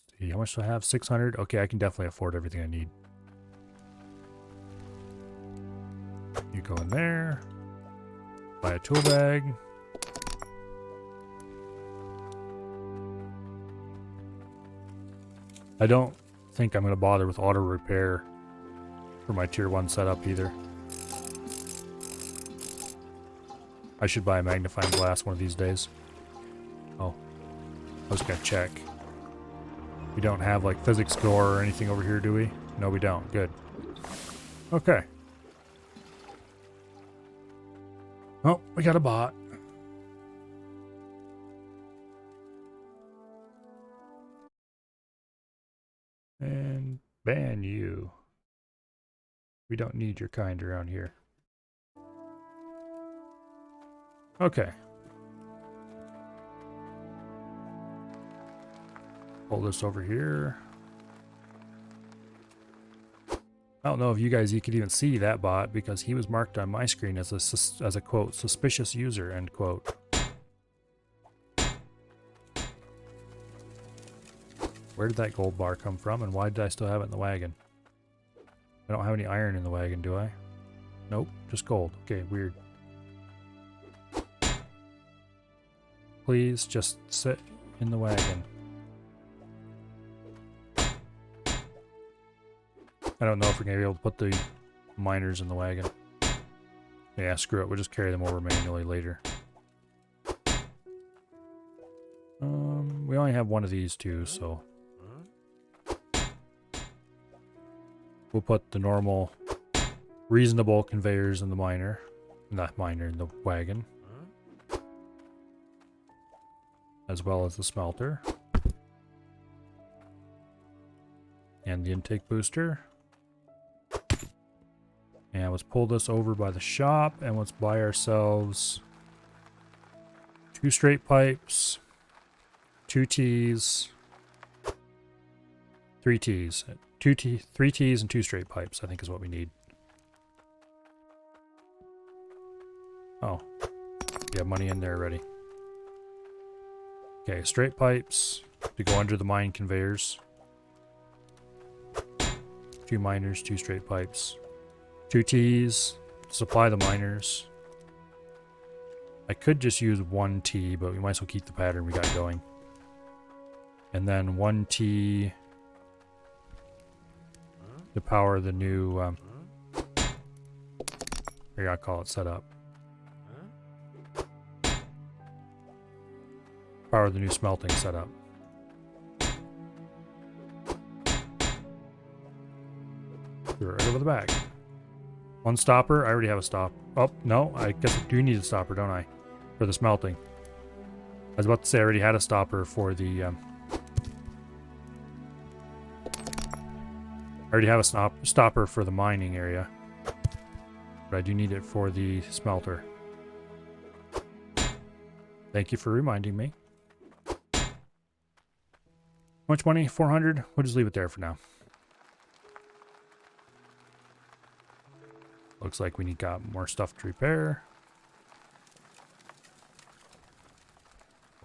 Let's see, how much do I have? 600? Okay, I can definitely afford everything I need. You go in there, buy a tool bag. I don't think I'm going to bother with auto repair for my tier 1 setup either. I should buy a magnifying glass one of these days. Oh, I was going to check. We don't have like physics door or anything over here, do we? No, we don't. Good. Okay. Oh, we got a bot. And ban you. We don't need your kind around here. Okay. Pull this over here. I don't know if you guys could even see that bot because he was marked on my screen as a quote, suspicious user, end quote. Where did that gold bar come from and why did I still have it in the wagon? I don't have any iron in the wagon, do I? Nope, just gold. Okay, weird. Please just sit in the wagon. I don't know if we're going to be able to put the miners in the wagon. Yeah, screw it. We'll just carry them over manually later. We only have one of these two, so we'll put the normal, reasonable conveyors in the miner. Not miner, in the wagon. As well as the smelter. And the intake booster. And let's pull this over by the shop and let's buy ourselves 2 straight pipes, 2 T's, 3 T's. 3 T's and 2 straight pipes, I think is what we need. Oh, we have money in there already. Okay, straight pipes to go under the mine conveyors. 2 miners, 2 straight pipes. 2 T's to supply the miners. I could just use 1 T, but we might as well keep the pattern we got going. And then 1 T to power the new, I gotta call it setup. power the new smelting setup. Throw it right over the back. One stopper. I already have a stop. Oh, no. I guess I do need a stopper, don't I? For the smelting. I was about to say I already had a stopper for the... I already have a stopper for the mining area. But I do need it for the smelter. Thank you for reminding me. How much money? 400? We'll just leave it there for now. Looks like we got more stuff to repair.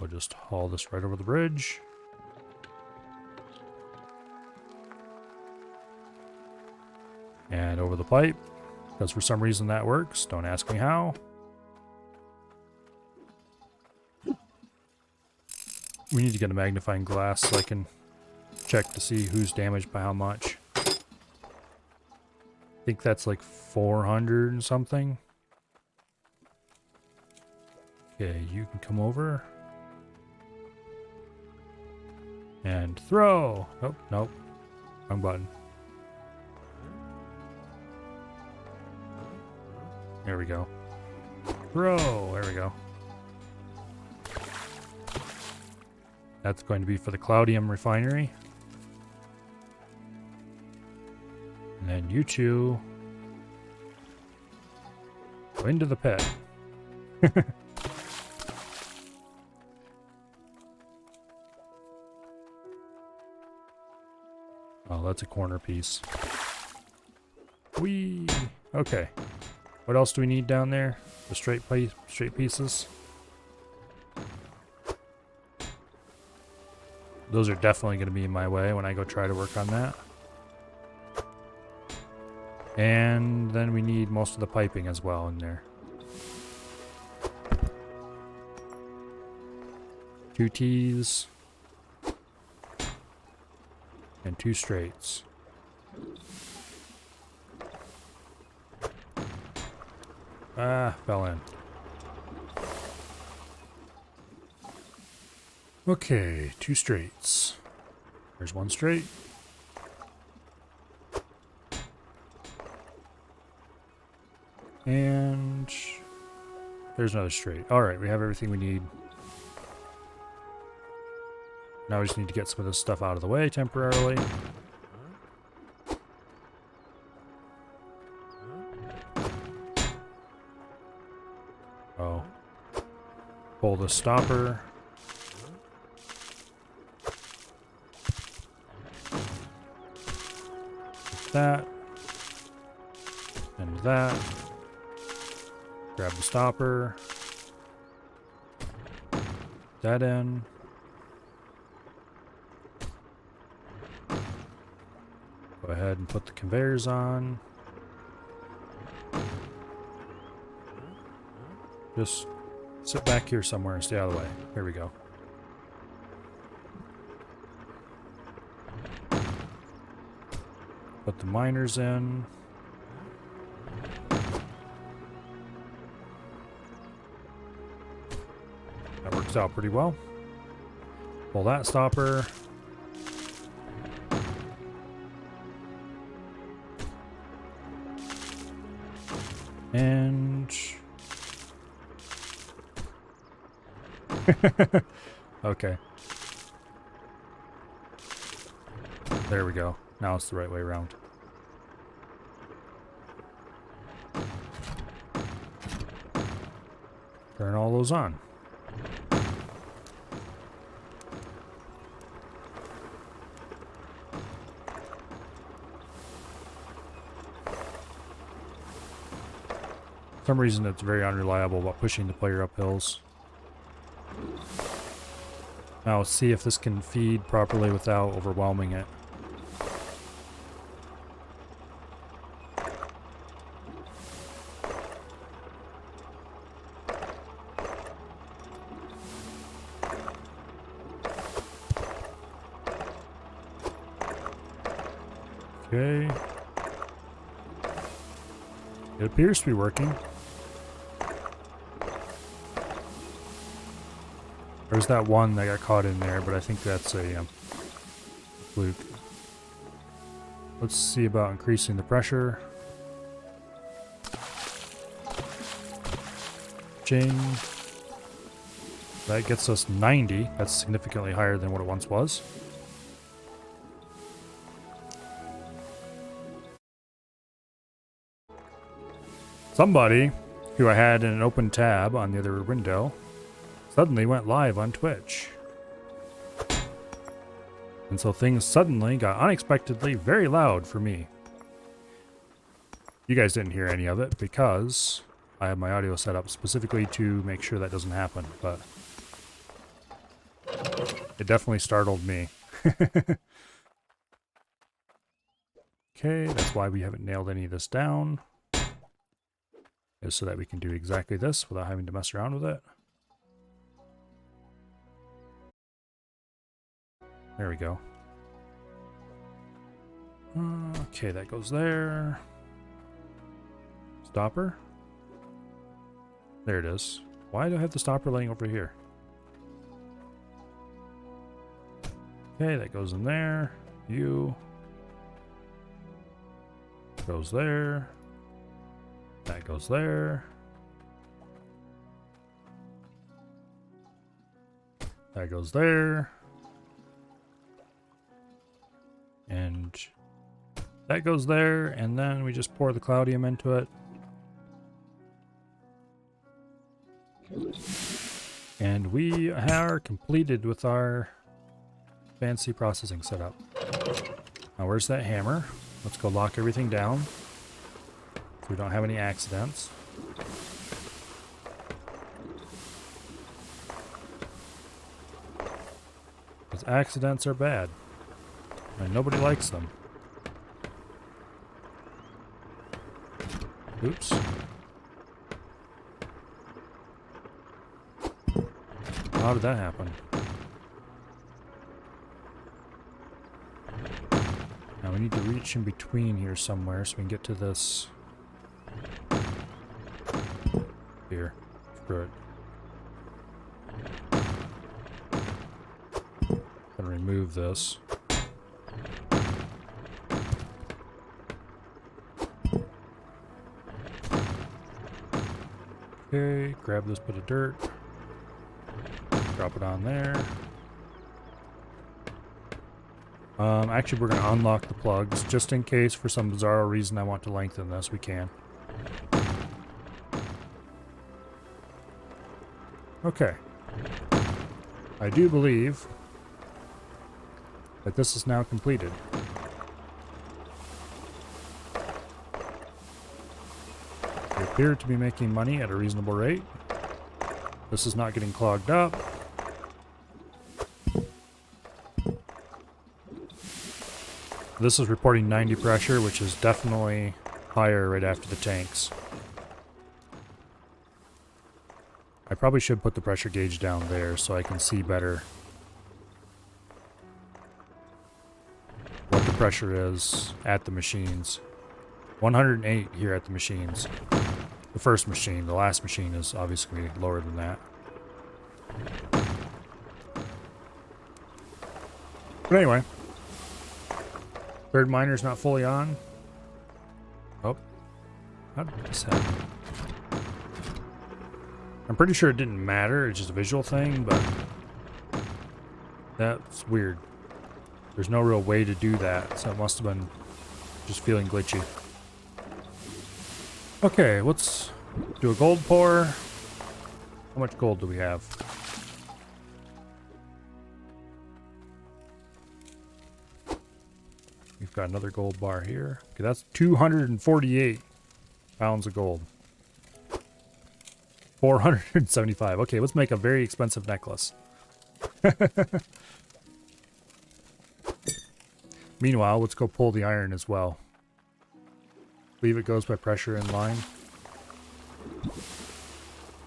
We'll just haul this right over the bridge. And over the pipe. Because for some reason that works. Don't ask me how. We need to get a magnifying glass so I can check to see who's damaged by how much. I think that's like 400 and something. Okay, you can come over. And throw! Oh, nope. Wrong button. There we go. Throw! There we go. That's going to be for the Cloudium refinery. And then you two go into the pit. Oh, that's a corner piece. Whee! Okay. What else do we need down there? The straight pieces. Those are definitely going to be in my way when I go try to work on that. And then we need most of the piping as well in there. 2 T's. And 2 straights. Ah, fell in. Okay, 2 straights. There's 1 straight. And there's another straight. Alright, we have everything we need. Now we just need to get some of this stuff out of the way temporarily. Oh. Pull the stopper. That. And that. Grab the stopper. That in. Go ahead and put the conveyors on. Just sit back here somewhere and stay out of the way. Here we go. Put the miners in. That works out pretty well. Pull that stopper. And... okay. There we go. Now it's the right way around. Turn all those on. For some reason it's very unreliable about pushing the player up hills. Now let's see if this can feed properly without overwhelming it. Okay. It appears to be working. There's that one that got caught in there, but I think that's a fluke. Let's see about increasing the pressure. Ching. That gets us 90. That's significantly higher than what it once was. Somebody who I had in an open tab on the other window suddenly went live on Twitch. And so things suddenly got unexpectedly very loud for me. You guys didn't hear any of it because I have my audio set up specifically to make sure that doesn't happen, but it definitely startled me. Okay, that's why we haven't nailed any of this down. Is so that we can do exactly this without having to mess around with it. There we go. Okay, that goes there. Stopper. There it is. Why do I have the stopper laying over here? Okay, that goes in there. You. Goes there. That goes there. That goes there. And that goes there, and then we just pour the Cloudium into it. And we are completed with our fancy processing setup. Now where's that hammer? Let's go lock everything down so we don't have any accidents. Because accidents are bad. And nobody likes them. Oops. How did that happen? Now we need to reach in between here somewhere so we can get to this. Here. Screw it. Gonna remove this. Okay, grab this bit of dirt. Drop it on there. Actually, we're going to unlock the plugs just in case for some bizarre reason I want to lengthen this. We can. Okay. I do believe that this is now completed. We appear to be making money at a reasonable rate. This is not getting clogged up. This is reporting 90 pressure, which is definitely higher right after the tanks. I probably should put the pressure gauge down there so I can see better what the pressure is at the machines. 108 here at the machines. The first machine. The last machine is obviously lower than that. But anyway. Third miner's not fully on. Oh. How did this happen? I'm pretty sure it didn't matter. It's just a visual thing, but that's weird. There's no real way to do that, so it must have been just feeling glitchy. Okay, let's do a gold pour. How much gold do we have? We've got another gold bar here. Okay, that's 248 pounds of gold. 475. Okay, let's make a very expensive necklace. Meanwhile, let's go pull the iron as well. Believe it goes by pressure in line.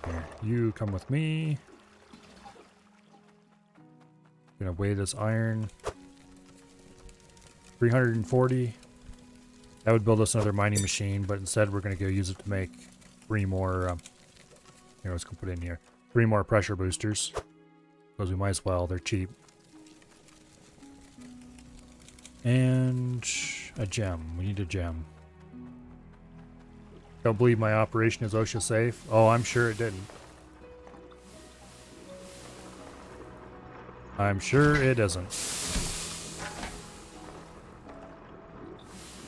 Here, you come with me. Gonna weigh this iron. 340. That would build us another mining machine, but instead we're gonna go use it to make 3 more. Here, let's go put it in here. 3 more pressure boosters. Because we might as well, they're cheap. And a gem. We need a gem. Don't believe my operation is OSHA safe. Oh, I'm sure it didn't. I'm sure it isn't.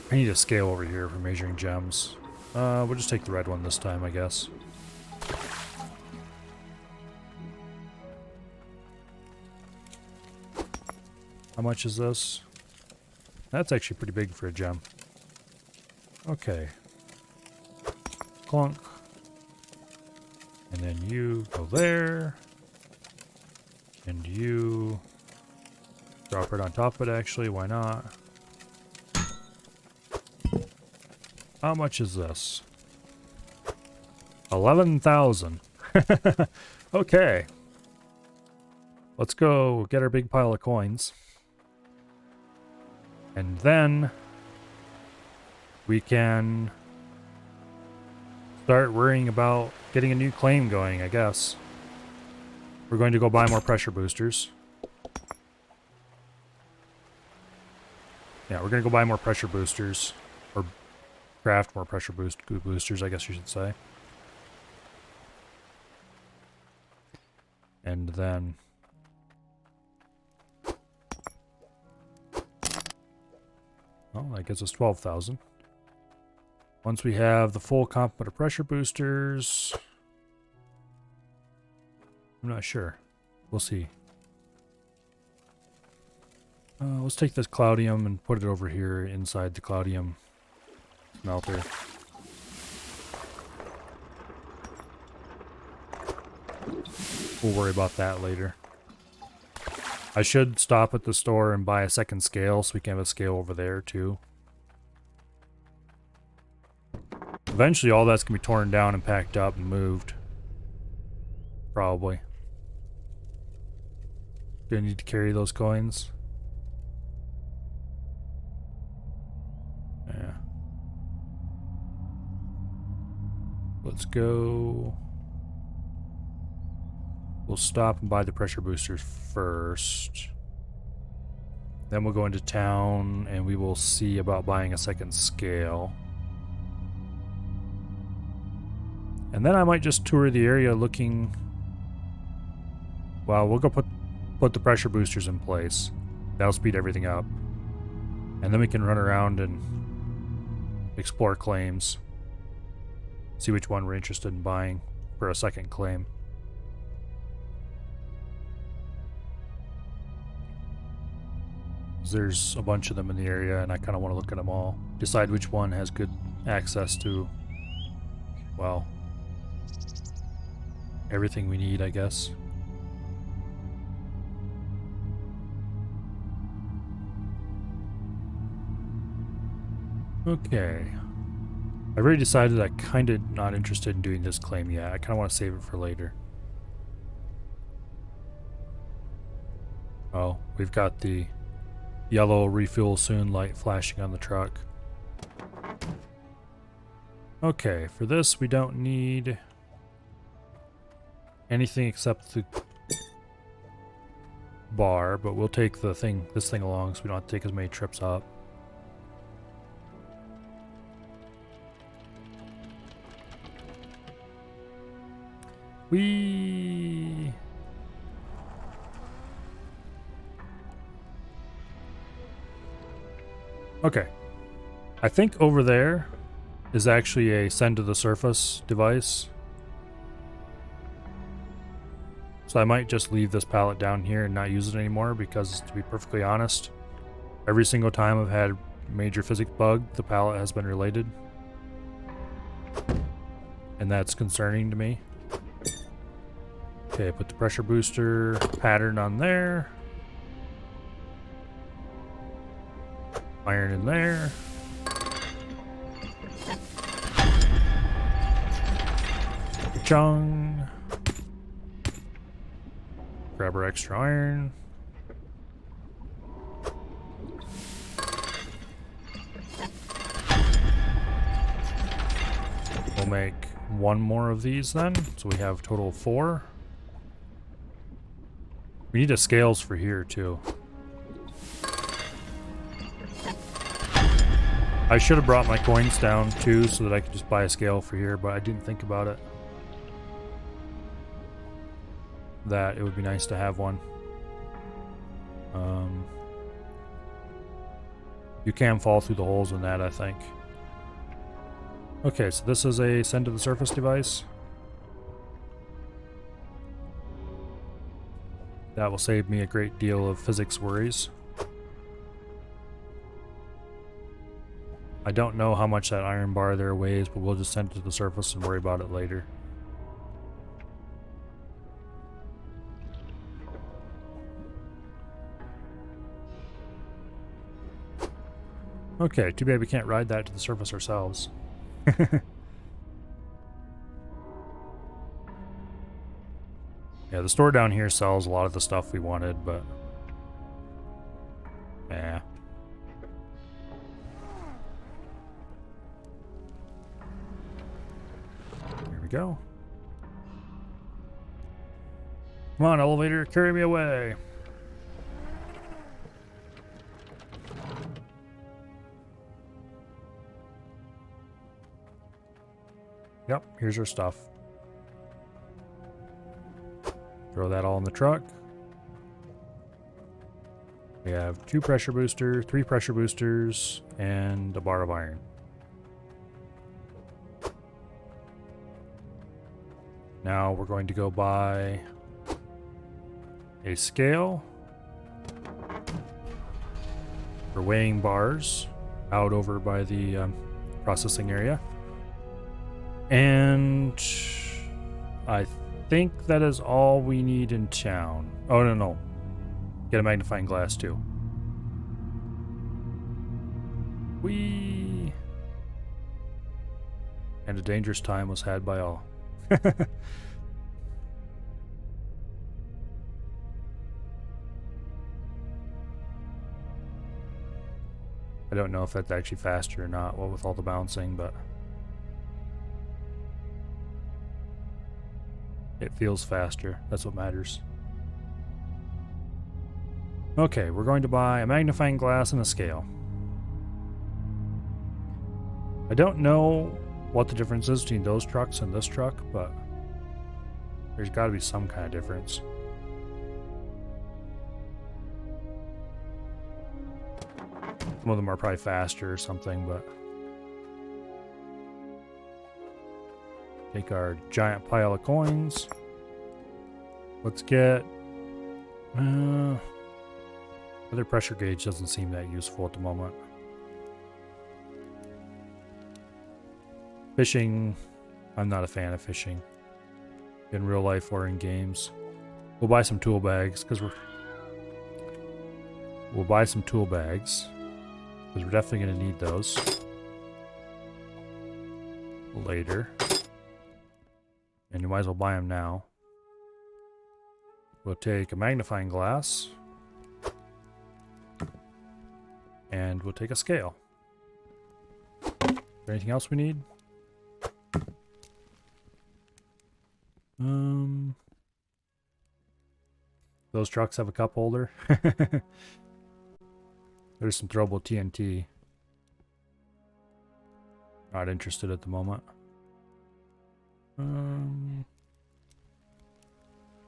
I need a scale over here for measuring gems. We'll just take the red one this time, I guess. How much is this? That's actually pretty big for a gem. Okay. Clunk. And then you go there. And you drop it on top of it, actually. Why not? How much is this? 11,000. Okay. Let's go get our big pile of coins. And then we can start worrying about getting a new claim going, I guess. We're going to go buy more pressure boosters. Yeah, we're going to go buy more pressure boosters. Or craft more pressure boosters, I guess you should say. And then... oh, that gives us 12,000. Once we have the full complement of pressure boosters... I'm not sure. We'll see. Let's take this Cloudium and put it over here inside the Cloudium smelter. We'll worry about that later. I should stop at the store and buy a second scale so we can have a scale over there too. Eventually all that's going to be torn down and packed up and moved. Probably. Do I need to carry those coins? Yeah. Let's go. We'll stop and buy the pressure boosters first. Then we'll go into town and we will see about buying a second scale. And then I might just tour the area looking... well, we'll go put the pressure boosters in place. That'll speed everything up. And then we can run around and explore claims. See which one we're interested in buying for a second claim. There's a bunch of them in the area and I kind of want to look at them all. Decide which one has good access to, well, everything we need, I guess. Okay. I've already decided I'm kind of not interested in doing this claim yet. I kind of want to save it for later. Oh, we've got the yellow refuel soon light flashing on the truck. Okay, for this we don't need anything except the bar, but we'll take this thing along so we don't have to take as many trips up. Okay. I think over there is actually a send to the surface device. So I might just leave this pallet down here and not use it anymore because, to be perfectly honest, every single time I've had major physics bug, the pallet has been related. And that's concerning to me. Okay, put the pressure booster pattern on there. Iron in there. Chung. Grab our extra iron. We'll make one more of these then, so we have a total of 4. We need a scales for here too. I should have brought my coins down too so that I could just buy a scale for here, but I didn't think about it. That it would be nice to have one. You can fall through the holes in that, I think. Okay, so this is a send to the surface device. That will save me a great deal of physics worries. I don't know how much that iron bar there weighs, but we'll just send it to the surface and worry about it later. Okay, too bad we can't ride that to the surface ourselves. Yeah, the store down here sells a lot of the stuff we wanted, but... yeah. Here we go. Come on, elevator, carry me away. Yep, here's our stuff. Throw that all in the truck. We have 2 pressure boosters, 3 pressure boosters, and a bar of iron. Now we're going to go buy a scale for weighing bars out over by the processing area. And I think that is all we need in town. Oh, no. Get a magnifying glass, too. Whee! And a dangerous time was had by all. I don't know if that's actually faster or not, what with all the bouncing, but... it feels faster. That's what matters. Okay, we're going to buy a magnifying glass and a scale. I don't know what the difference is between those trucks and this truck, but there's got to be some kind of difference. Some of them are probably faster or something, but... take our giant pile of coins. Let's get... other pressure gauge doesn't seem that useful at the moment. Fishing... I'm not a fan of fishing. In real life or in games. We'll buy some tool bags, because we'll buy some tool bags. Because we're definitely going to need those. Later. And you might as well buy them now. We'll take a magnifying glass. And we'll take a scale. Is there anything else we need? Those trucks have a cup holder. There's some throwable TNT. Not interested at the moment.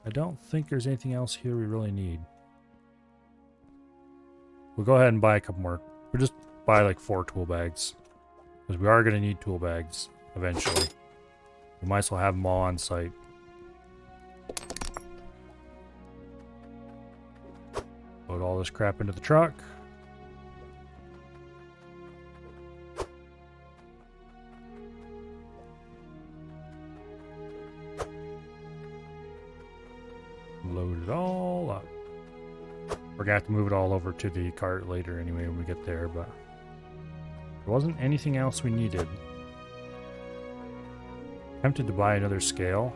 I don't think there's anything else here we really need. We'll go ahead and buy a couple more. We'll just buy like 4 tool bags. Because we are going to need tool bags eventually. We might as well have them all on site. Load all this crap into the truck. Load it all up. We're gonna have to move it all over to the cart later anyway when we get there, but there wasn't anything else we needed. Tempted to buy another scale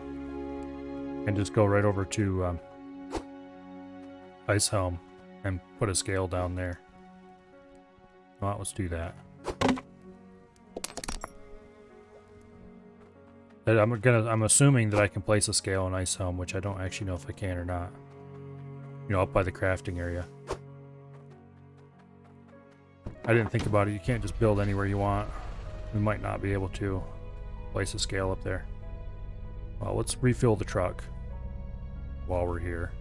and just go right over to Ice Helm and put a scale down there. Well, let's do that. I'm assuming that I can place a scale in Ice Helm, which I don't actually know if I can or not. You know, up by the crafting area. I didn't think about it. You can't just build anywhere you want. We might not be able to place a scale up there. Well, let's refill the truck while we're here.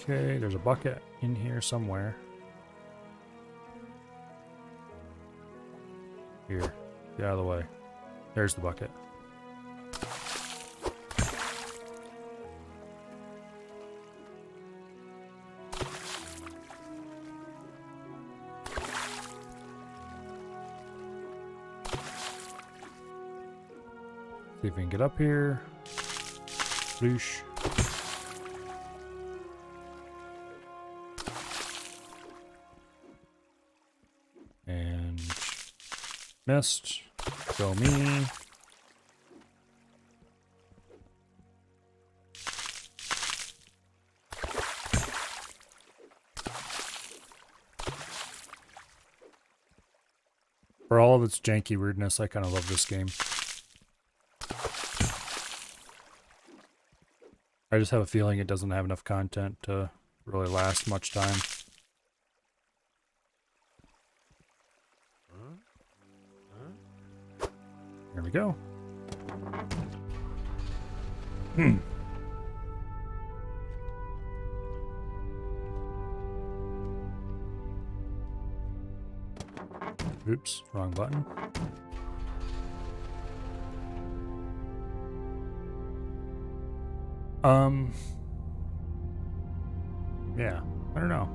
Okay, there's a bucket in here somewhere. Here, get out of the way. There's the bucket. See if we can get up here. Floosh. And missed. Go me. For all of its janky weirdness, I kind of love this game. I just have a feeling it doesn't have enough content to really last much time. Here we go. Oops, wrong button. Yeah, I don't know.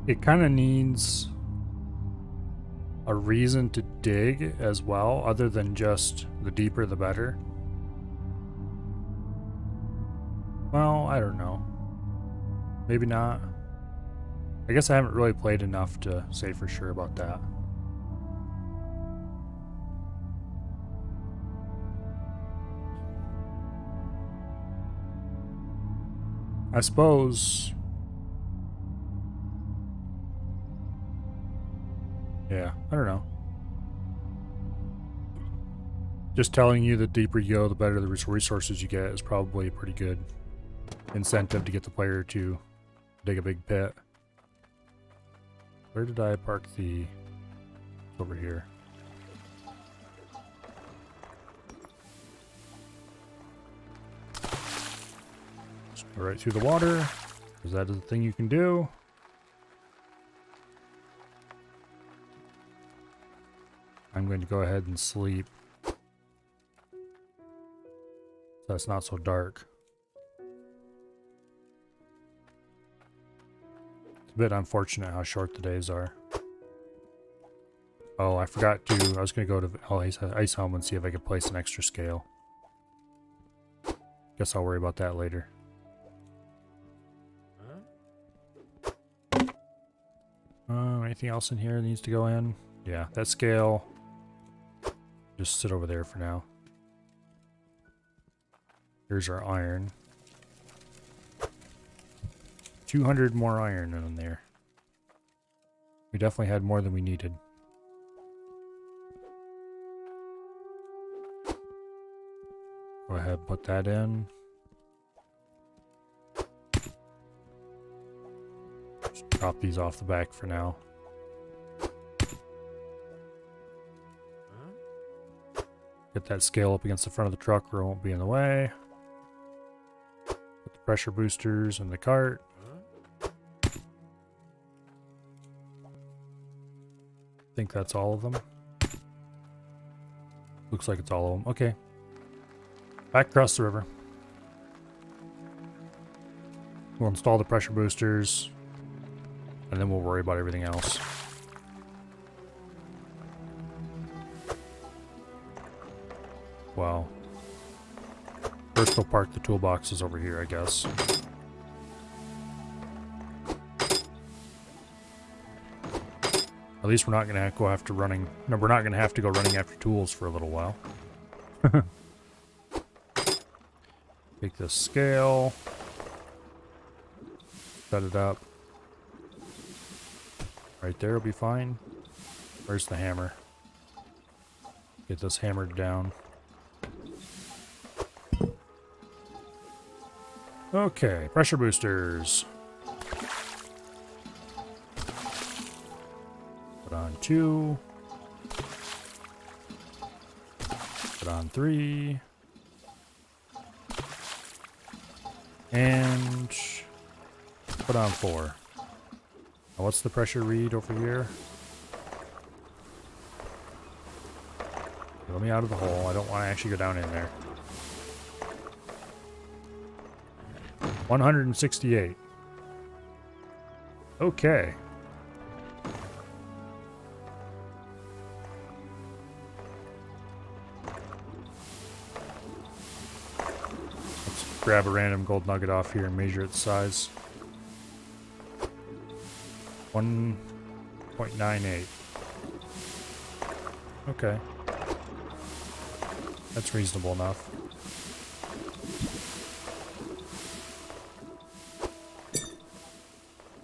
It kind of needs a reason to dig as well, other than just the deeper the better. Well, I don't know. Maybe not. I guess I haven't really played enough to say for sure about that. I suppose... Yeah, I don't know. Just telling you the deeper you go, the better the resources you get is probably a pretty good incentive to get the player to dig a big pit. Where did I park the... Over here. Just go right through the water, because that is the thing you can do. I'm going to go ahead and sleep. So it's not so dark. It's a bit unfortunate how short the days are. Oh, I forgot to... I was going to go to Ice Home and see if I could place an extra scale. Guess I'll worry about that later. Anything else in here that needs to go in? Yeah, that scale... Just sit over there for now. Here's our iron. 200 more iron in there. We definitely had more than we needed. Go ahead and put that in. Just drop these off the back for now. Get that scale up against the front of the truck or it won't be in the way. Put the pressure boosters in the cart. I think that's all of them. Looks like it's all of them. Okay. Back across the river. We'll install the pressure boosters. And then we'll worry about everything else. Well, first we'll park the toolboxes over here, I guess. At least we're not going to go after running... No, we're not going to have to go running after tools for a little while. Take this scale. Set it up. Right there will be fine. Where's the hammer? Get this hammered down. Okay, pressure boosters. Put on 2. Put on 3. And put on 4. Now what's the pressure read over here? Let me out of the hole. I don't want to actually go down in there. 168. Okay. Let's grab a random gold nugget off here and measure its size. 1.98. Okay. That's reasonable enough.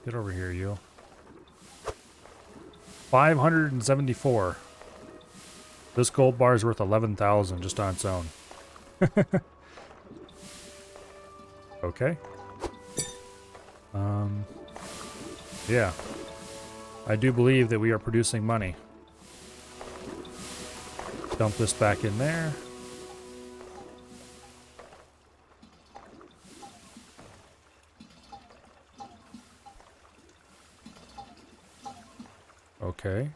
Get over here, you. 574. This gold bar is worth 11,000 just on its own. Okay. Yeah. I do believe that we are producing money. Dump this back in there. Okay.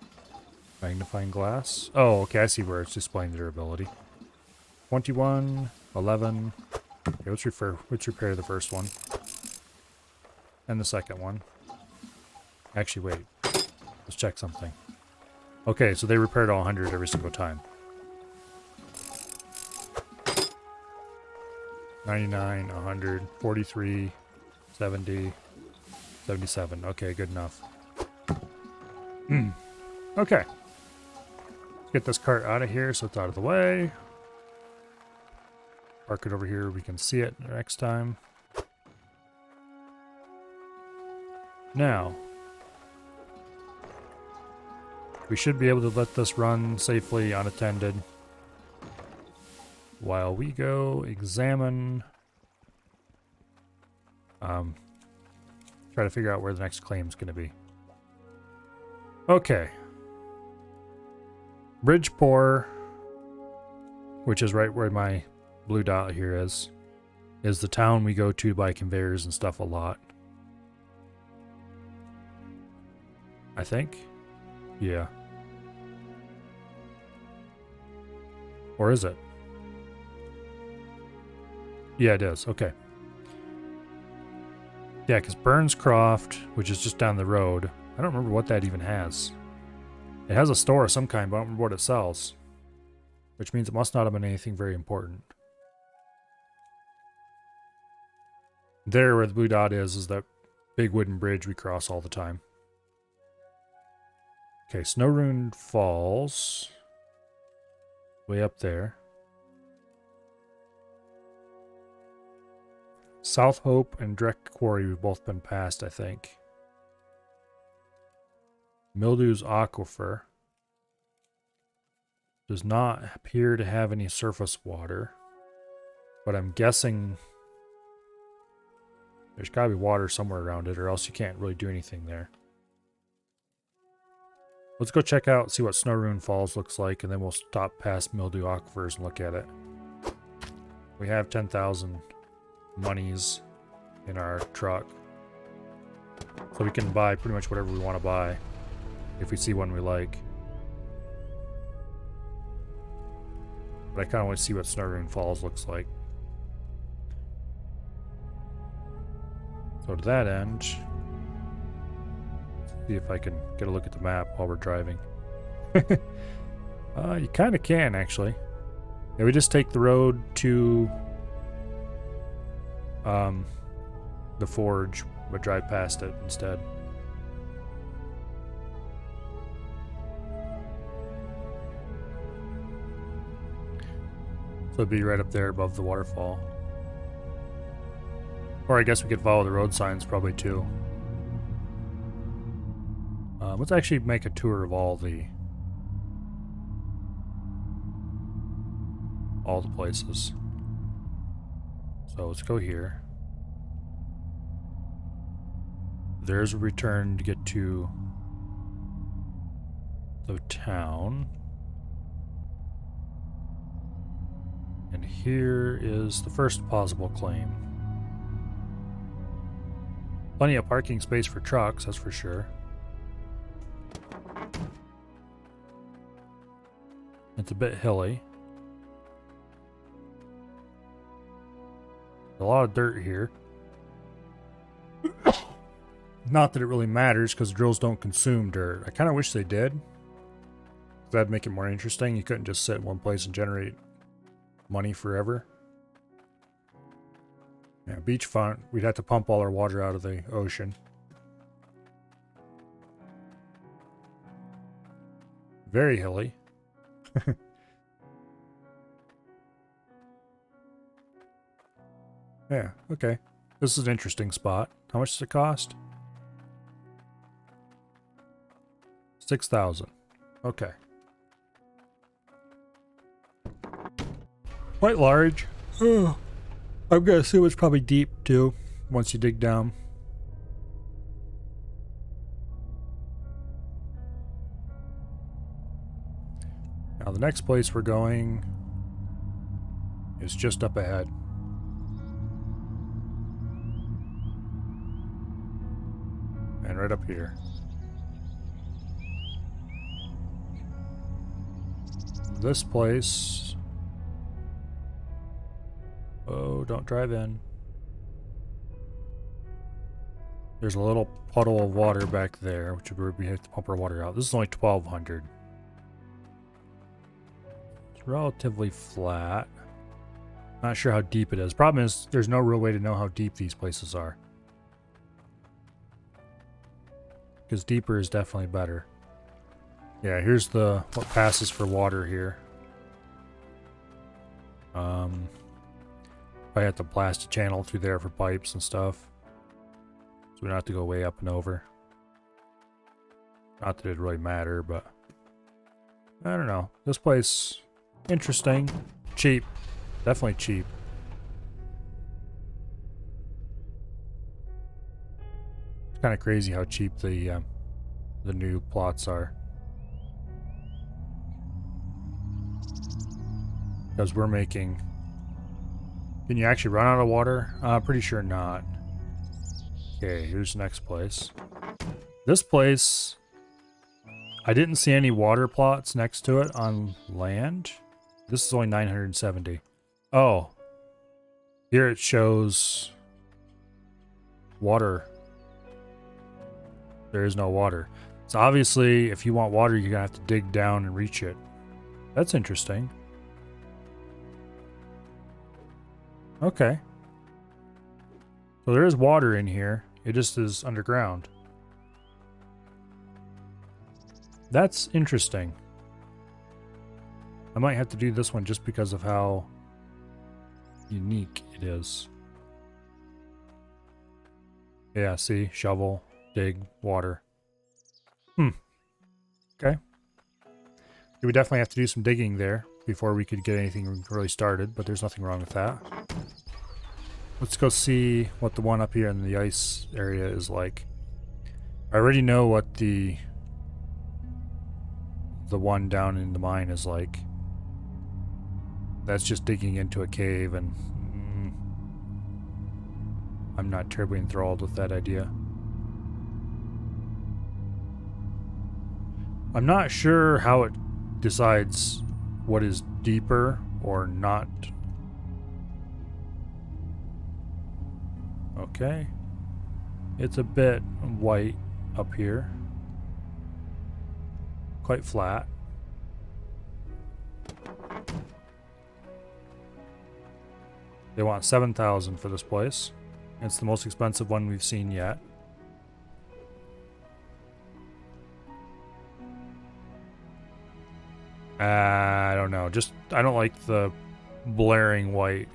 Magnifying glass. Oh, okay, I see where it's displaying the durability. 21, 11. Okay, let's repair the first one. And the second one. Actually, wait. Let's check something. Okay, so they repaired all 100 every single time. 99, 100, 43, 70, 77. Okay, good enough. Okay. Get this cart out of here so it's out of the way. Park it over here. We can see it next time. Now, we should be able to let this run safely unattended while we go examine, try to figure out where the next claim is going to be. Okay. Bridgeport, which is right where my blue dot here is the town we go to buy conveyors and stuff a lot. I think. Yeah. Or is it? Yeah, it is. Okay. Yeah, because Burnscroft, which is just down the road, I don't remember what that even has. It has a store of some kind, but I don't remember what it sells. Which means it must not have been anything very important. There where the blue dot is that big wooden bridge we cross all the time. Okay, Snowrune Falls. Way up there. South Hope and Dreck Quarry have both been passed, I think. Mildew's Aquifer does not appear to have any surface water, but I'm guessing there's got to be water somewhere around it, or else you can't really do anything there. Let's go check out, see what Snowrune Falls looks like, and then we'll stop past Mildew Aquifers and look at it. We have 10,000 monies in our truck, so we can buy pretty much whatever we want to buy if we see one we like. But I kind of want to see what Snowrune Falls looks like. So to that end, see if I can get a look at the map while we're driving. You kind of can, actually. Yeah, we just take the road to the forge, but drive past it instead. So it'd be right up there above the waterfall. Or I guess we could follow the road signs probably too. Let's actually make a tour of all the places. So let's go here. There's a return to get to the town. And here is the first possible claim. Plenty of parking space for trucks, that's for sure. It's a bit hilly. A lot of dirt here. Not that it really matters because drills don't consume dirt. I kind of wish they did. That'd make it more interesting. You couldn't just sit in one place and generate money forever. Yeah, beachfront, we'd have to pump all our water out of the ocean. Very hilly. Yeah, okay. This is an interesting spot. How much does it cost? 6,000. Okay. Quite large. Oh, I'm gonna assume it's probably deep too, once you dig down. Now the next place we're going is just up ahead. And right up here. This place... Oh, don't drive in. There's a little puddle of water back there, which is where we have to pump our water out. This is only 1,200. It's relatively flat. Not sure how deep it is. Problem is, there's no real way to know how deep these places are. Because deeper is definitely better. Yeah, here's the what passes for water here. I have to blast a channel through there for pipes and stuff. So we don't have to go way up and over. Not that it'd really matter, but I don't know. This place, interesting. Cheap. Definitely cheap. It's kind of crazy how cheap the new plots are. Because we're making... Can you actually run out of water? Pretty sure not. Okay, here's the next place. This place, I didn't see any water plots next to it on land. This is only 970. Oh. Here it shows water. There is no water. So obviously, if you want water, you're going to have to dig down and reach it. That's interesting. Okay. So there is water in here. It just is underground. That's interesting. I might have to do this one just because of how unique it is. Yeah, see? Shovel, dig, water. Okay. We would definitely have to do some digging there before we could get anything really started, but there's nothing wrong with that. Let's go see what the one up here in the ice area is like. I already know what the one down in the mine is like. That's just digging into a cave, and I'm not terribly enthralled with that idea. I'm not sure how it decides what is deeper or not. Okay. It's a bit white up here. Quite flat. They want 7,000 for this place. It's the most expensive one we've seen yet. I don't know. Just, I don't like the blaring white.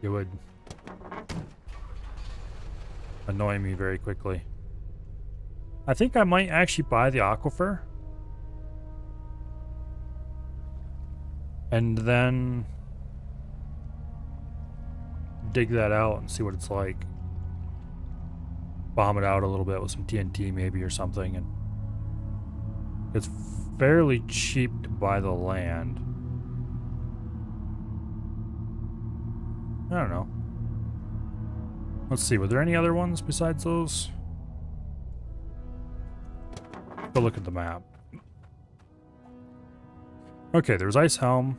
It would annoy me very quickly. I think I might actually buy the aquifer. And then dig that out and see what it's like. Bomb it out a little bit with some TNT maybe or something. And it's fairly cheap to buy the land. I don't know. Let's see, were there any other ones besides those? Go look at the map. Okay, there's Ice Helm,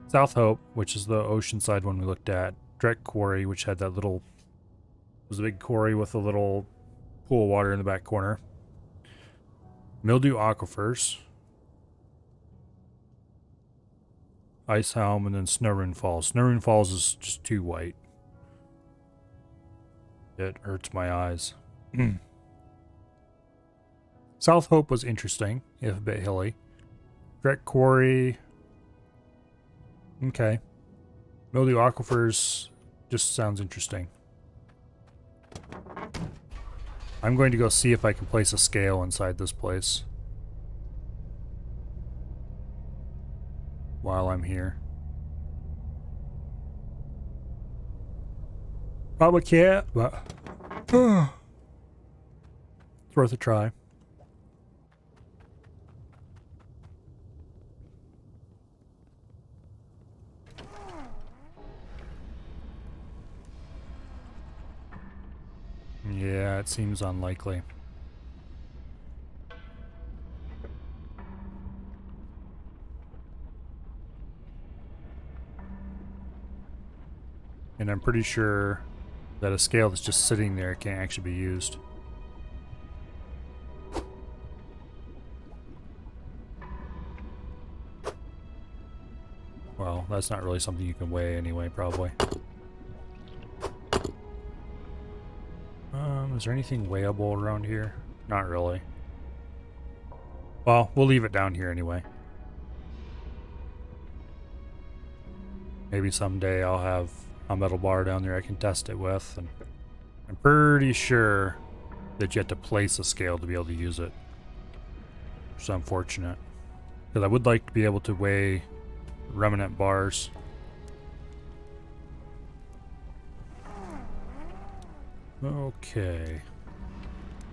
South Hope, which is the ocean side one we looked at, Drek Quarry, which had that little, it was a big quarry with a little pool of water in the back corner. Mildew Aquifers, Ice Helm, and then Snowrune Falls. Snowrune Falls is just too white. It hurts my eyes. South Hope was interesting, if a bit hilly. Drek Quarry. Okay. Mildew Aquifers just sounds interesting. I'm going to go see if I can place a scale inside this place while I'm here. Probably can't, but it's worth a try. Yeah, it seems unlikely. And I'm pretty sure that a scale that's just sitting there can't actually be used. Well, that's not really something you can weigh anyway, probably. Is there anything weighable around here? Not really. Well, we'll leave it down here anyway. Maybe someday I'll have a metal bar down there I can test it with, and I'm pretty sure that you have to place a scale to be able to use it. Which is unfortunate. Because I would like to be able to weigh remnant bars. Okay.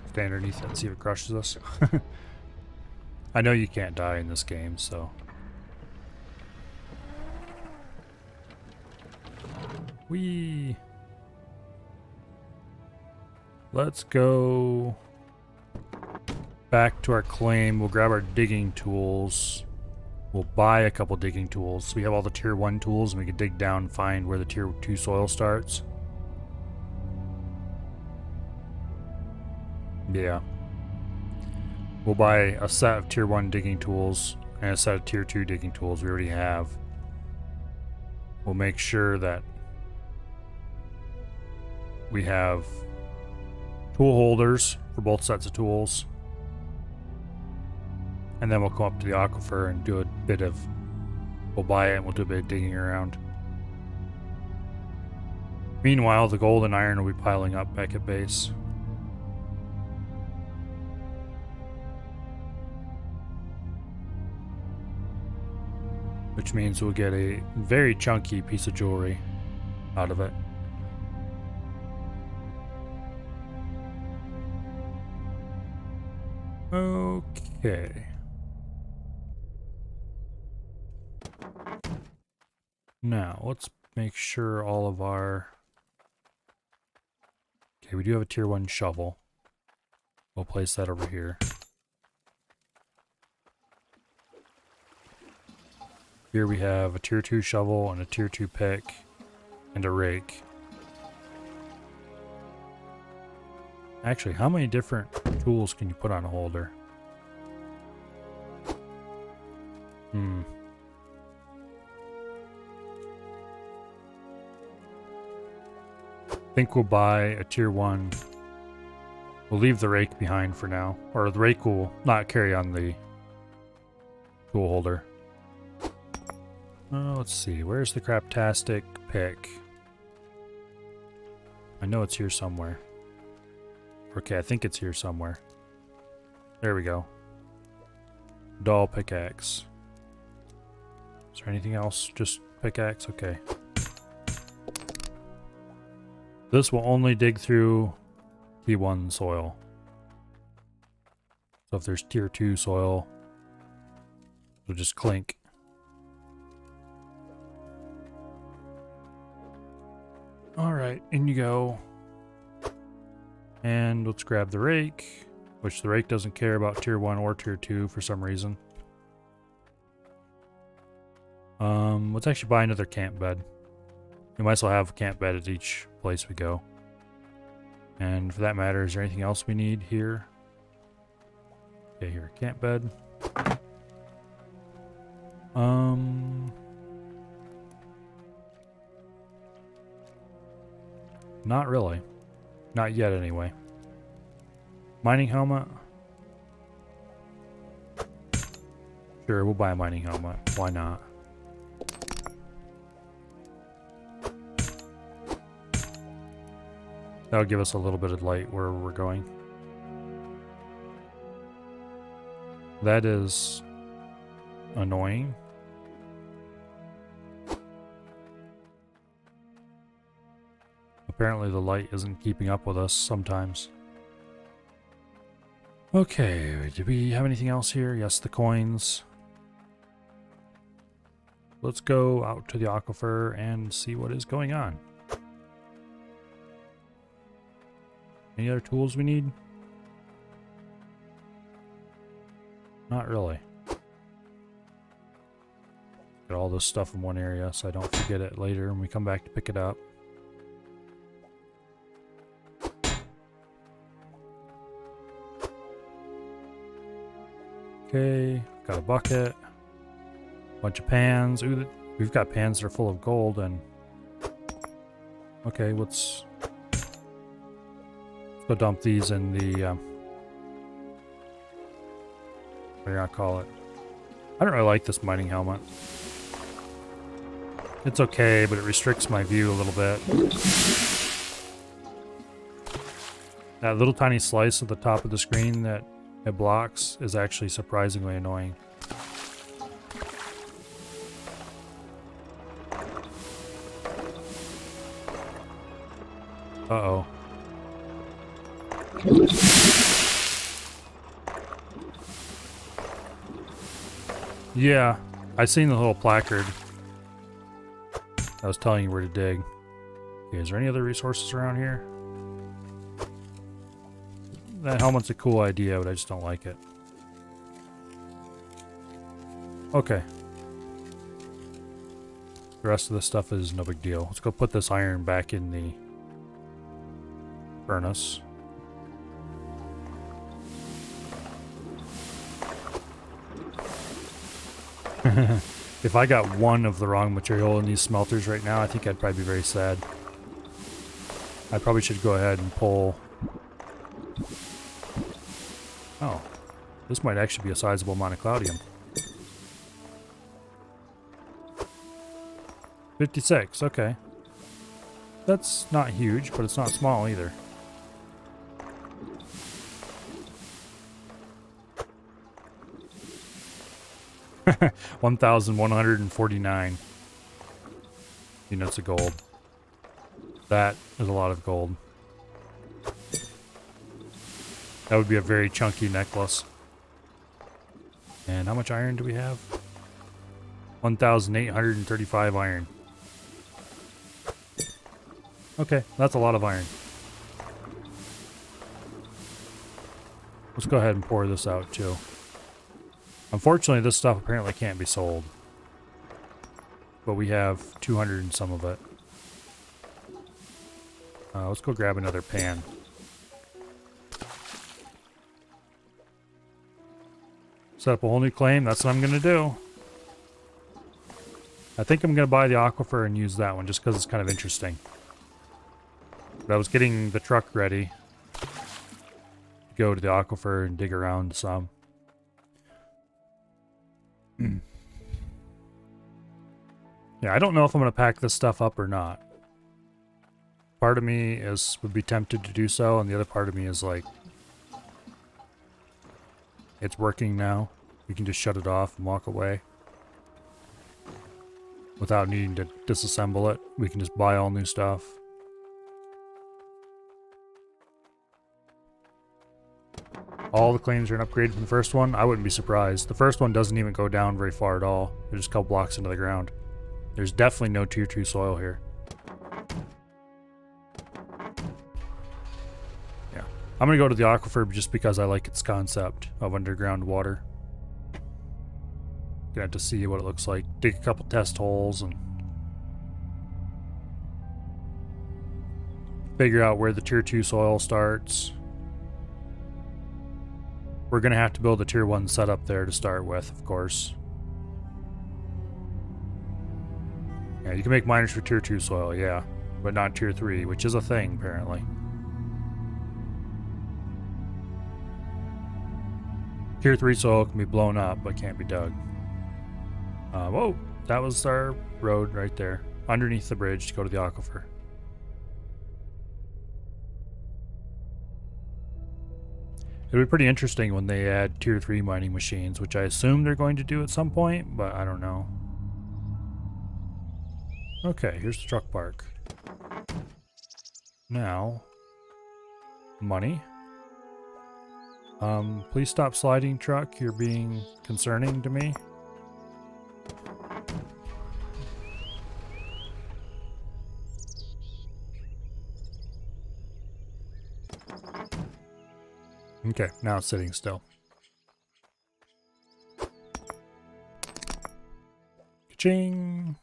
Stay underneath it and see if it crushes us. I know you can't die in this game, so. Whee! Let's go back to our claim. We'll grab our digging tools. We'll buy a couple digging tools. So we have all the tier 1 tools and we can dig down and find where the tier 2 soil starts. Yeah. We'll buy a set of tier 1 digging tools and a set of tier 2 digging tools we already have. We'll make sure that we have tool holders for both sets of tools. And then we'll come up to the aquifer and do a bit of, we'll buy it and we'll do a bit of digging around. Meanwhile, the gold and iron will be piling up back at base. Which means we'll get a very chunky piece of jewelry out of it. Okay. Now, let's make sure all of our... Okay, we do have a tier 1 shovel. We'll place that over here. Here we have a tier 2 shovel and a tier 2 pick and a rake. Actually, how many different tools can you put on a holder? I think we'll buy a tier 1. We'll leave the rake behind for now. Or the rake will not carry on the tool holder. Let's see, where's the craptastic pick? I know it's here somewhere. Okay, I think it's here somewhere. There we go. Dull pickaxe. Is there anything else? Just pickaxe? Okay. This will only dig through T1 soil. So if there's tier 2 soil, it'll just clink. Alright, in you go. And let's grab the rake, which the rake doesn't care about tier 1 or tier 2 for some reason. Let's actually buy another camp bed. We might as well have a camp bed at each place we go. And for that matter, is there anything else we need here? Okay, here, camp bed. Not really. Not yet, anyway. Mining helmet? Sure, we'll buy a mining helmet. Why not? That'll give us a little bit of light where we're going. That is annoying. Apparently the light isn't keeping up with us sometimes. Okay, do we have anything else here? Yes, the coins. Let's go out to the aquifer and see what is going on. Any other tools we need? Not really. Get all this stuff in one area so I don't forget it later when we come back to pick it up. Okay, got a bucket. Bunch of pans. Ooh, we've got pans that are full of gold and... Okay, let's go dump these in the, what do you call it? I don't really like this mining helmet. It's okay, but it restricts my view a little bit. That little tiny slice at the top of the screen that it blocks is actually surprisingly annoying. Uh-oh. Yeah, I seen the little placard. I was telling you where to dig. Okay, is there any other resources around here? That helmet's a cool idea, but I just don't like it. Okay. The rest of the stuff is no big deal. Let's go put this iron back in the furnace. If I got one of the wrong material in these smelters right now, I think I'd probably be very sad. I probably should go ahead and pull... Oh, this might actually be a sizable amount of cloudium. 56, okay. That's not huge, but it's not small either. $1,149 units of gold. That is a lot of gold. That would be a very chunky necklace. And how much iron do we have? 1,835 iron. Okay, that's a lot of iron. Let's go ahead and pour this out too. Unfortunately, this stuff apparently can't be sold. But we have 200 and some of it. Let's go grab another pan. Set up a whole new claim. That's what I'm going to do. I think I'm going to buy the aquifer and use that one just because it's kind of interesting. But I was getting the truck ready to go to the aquifer and dig around some. Yeah, I don't know if I'm going to pack this stuff up or not. Part of me would be tempted to do so, and the other part of me is like, It's working now. We can just shut it off and walk away. Without needing to disassemble it. We can just buy all new stuff. All the claims are an upgrade from the first one. I wouldn't be surprised. The first one doesn't even go down very far at all. They're just a couple blocks into the ground. There's definitely no tier 2 soil here. Yeah. I'm gonna go to the aquifer just because I like its concept of underground water. Gonna have to see what it looks like. Dig a couple test holes and figure out where the tier 2 soil starts. We're going to have to build a tier 1 setup there to start with, of course. Yeah, you can make miners for tier 2 soil, yeah. But not tier 3, which is a thing, apparently. Tier 3 soil can be blown up, but can't be dug. Whoa, that was our road right there. Underneath the bridge to go to the aquifer. It'll be pretty interesting when they add tier 3 mining machines, which I assume they're going to do at some point, but I don't know. Okay, here's the truck park. Now, money. Please stop sliding, truck. You're being concerning to me. Okay, now it's sitting still. Ka-ching!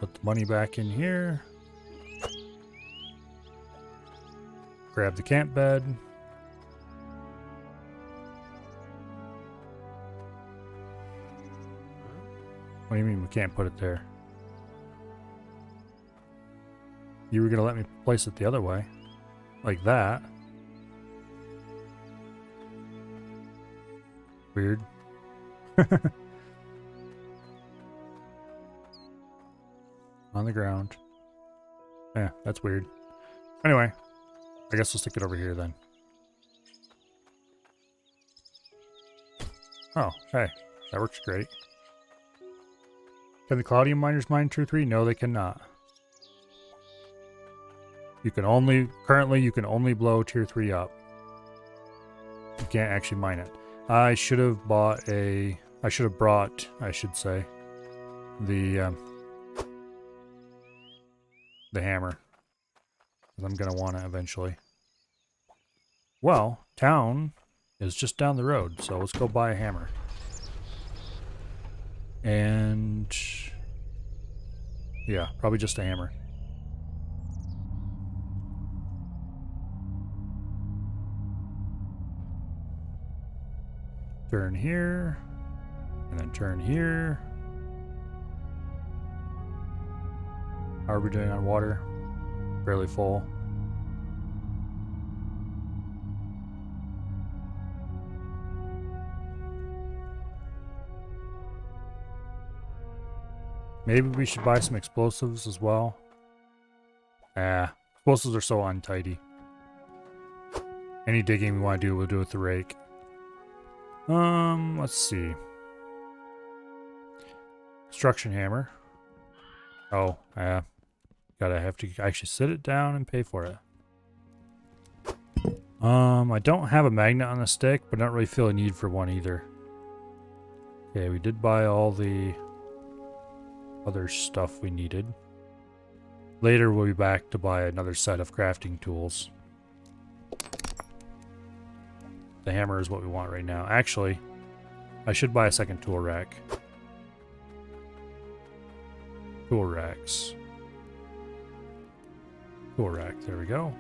Put the money back in here. Grab the camp bed. What do you mean we can't put it there? You were gonna let me place it the other way. Like that. Weird. On the ground. Yeah, that's weird. Anyway, I guess we'll stick it over here then. Oh, hey, that works great. Can the Cloudium miners mine tier 3? No, they cannot. You can only, currently you can only blow tier 3 up. You can't actually mine it. I should have bought a, I should have brought, I should say, the hammer. I'm gonna want it eventually. Well, town is just down the road, so let's go buy a hammer. And yeah, probably just a hammer. Turn here, and then turn here. How are we doing on water? Fairly full. Maybe we should buy some explosives as well. Explosives are so untidy. Any digging we want to do, we'll do with the rake. Let's see. Construction hammer. Oh, gotta have to actually sit it down and pay for it. I don't have a magnet on the stick, but don't really feel a need for one either. Okay, we did buy all the other stuff we needed. Later we'll be back to buy another set of crafting tools. The hammer is what we want right now. Actually, I should buy a second tool rack. Tool racks. Tool rack, there we go.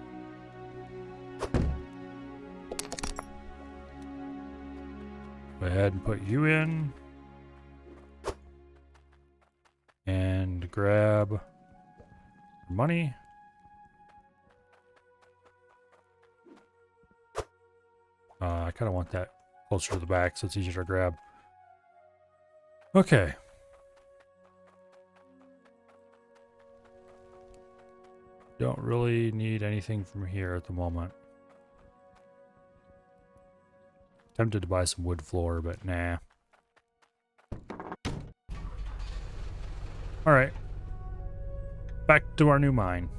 Go ahead and put you in. And grab money. I kind of want that closer to the back so it's easier to grab. Okay. Don't really need anything from here at the moment. Tempted to buy some wood floor, but nah. Alright. Back to our new mine.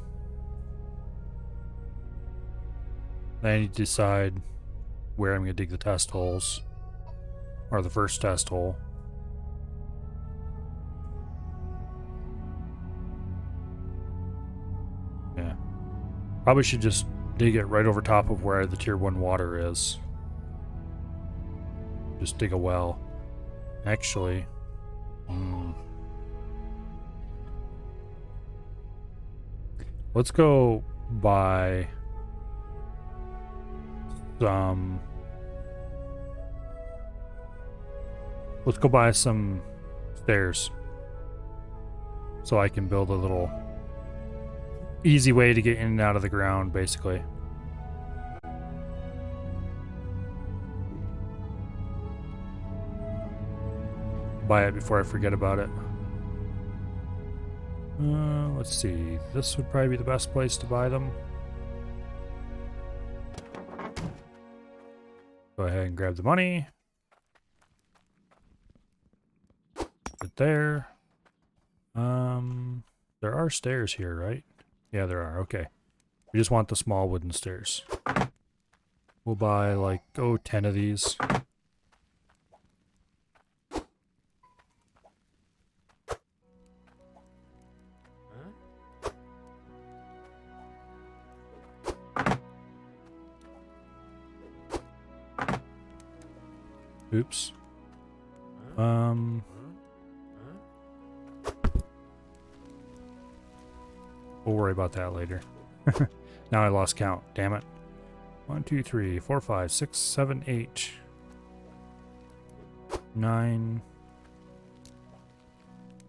Then I need to decide where I'm going to dig the test holes. Or the first test hole. Yeah. Probably should just dig it right over top of where the tier 1 water is. Just dig a well. Actually. Let's go buy some... Let's go buy some stairs. So I can build a little easy way to get in and out of the ground, basically. Buy it before I forget about it. Let's see. This would probably be the best place to buy them. Go ahead and grab the money. Put it there. There are stairs here, right? Yeah, there are. Okay. We just want the small wooden stairs. We'll buy like, 10 of these. Oops. We'll worry about that later. Now I lost count. Damn it. 1, 2, 3, 4, 5, 6, 7, 8, 9,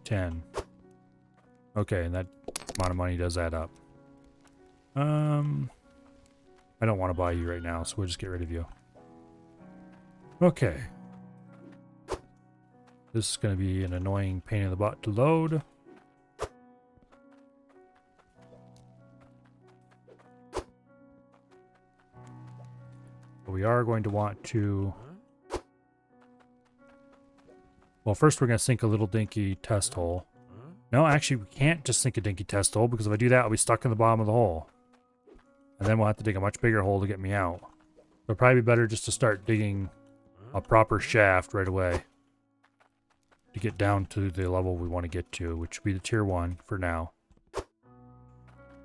10. Okay, and that amount of money does add up. I don't want to buy you right now, so we'll just get rid of you. Okay. This is going to be an annoying pain in the butt to load. But we are going to want to... Well, first we're going to sink a little dinky test hole. No, actually we can't just sink a dinky test hole, because if I do that I'll be stuck in the bottom of the hole. And then we'll have to dig a much bigger hole to get me out. So it'd probably be better just to start digging a proper shaft right away to get down to the level we want to get to, which would be the tier 1 for now.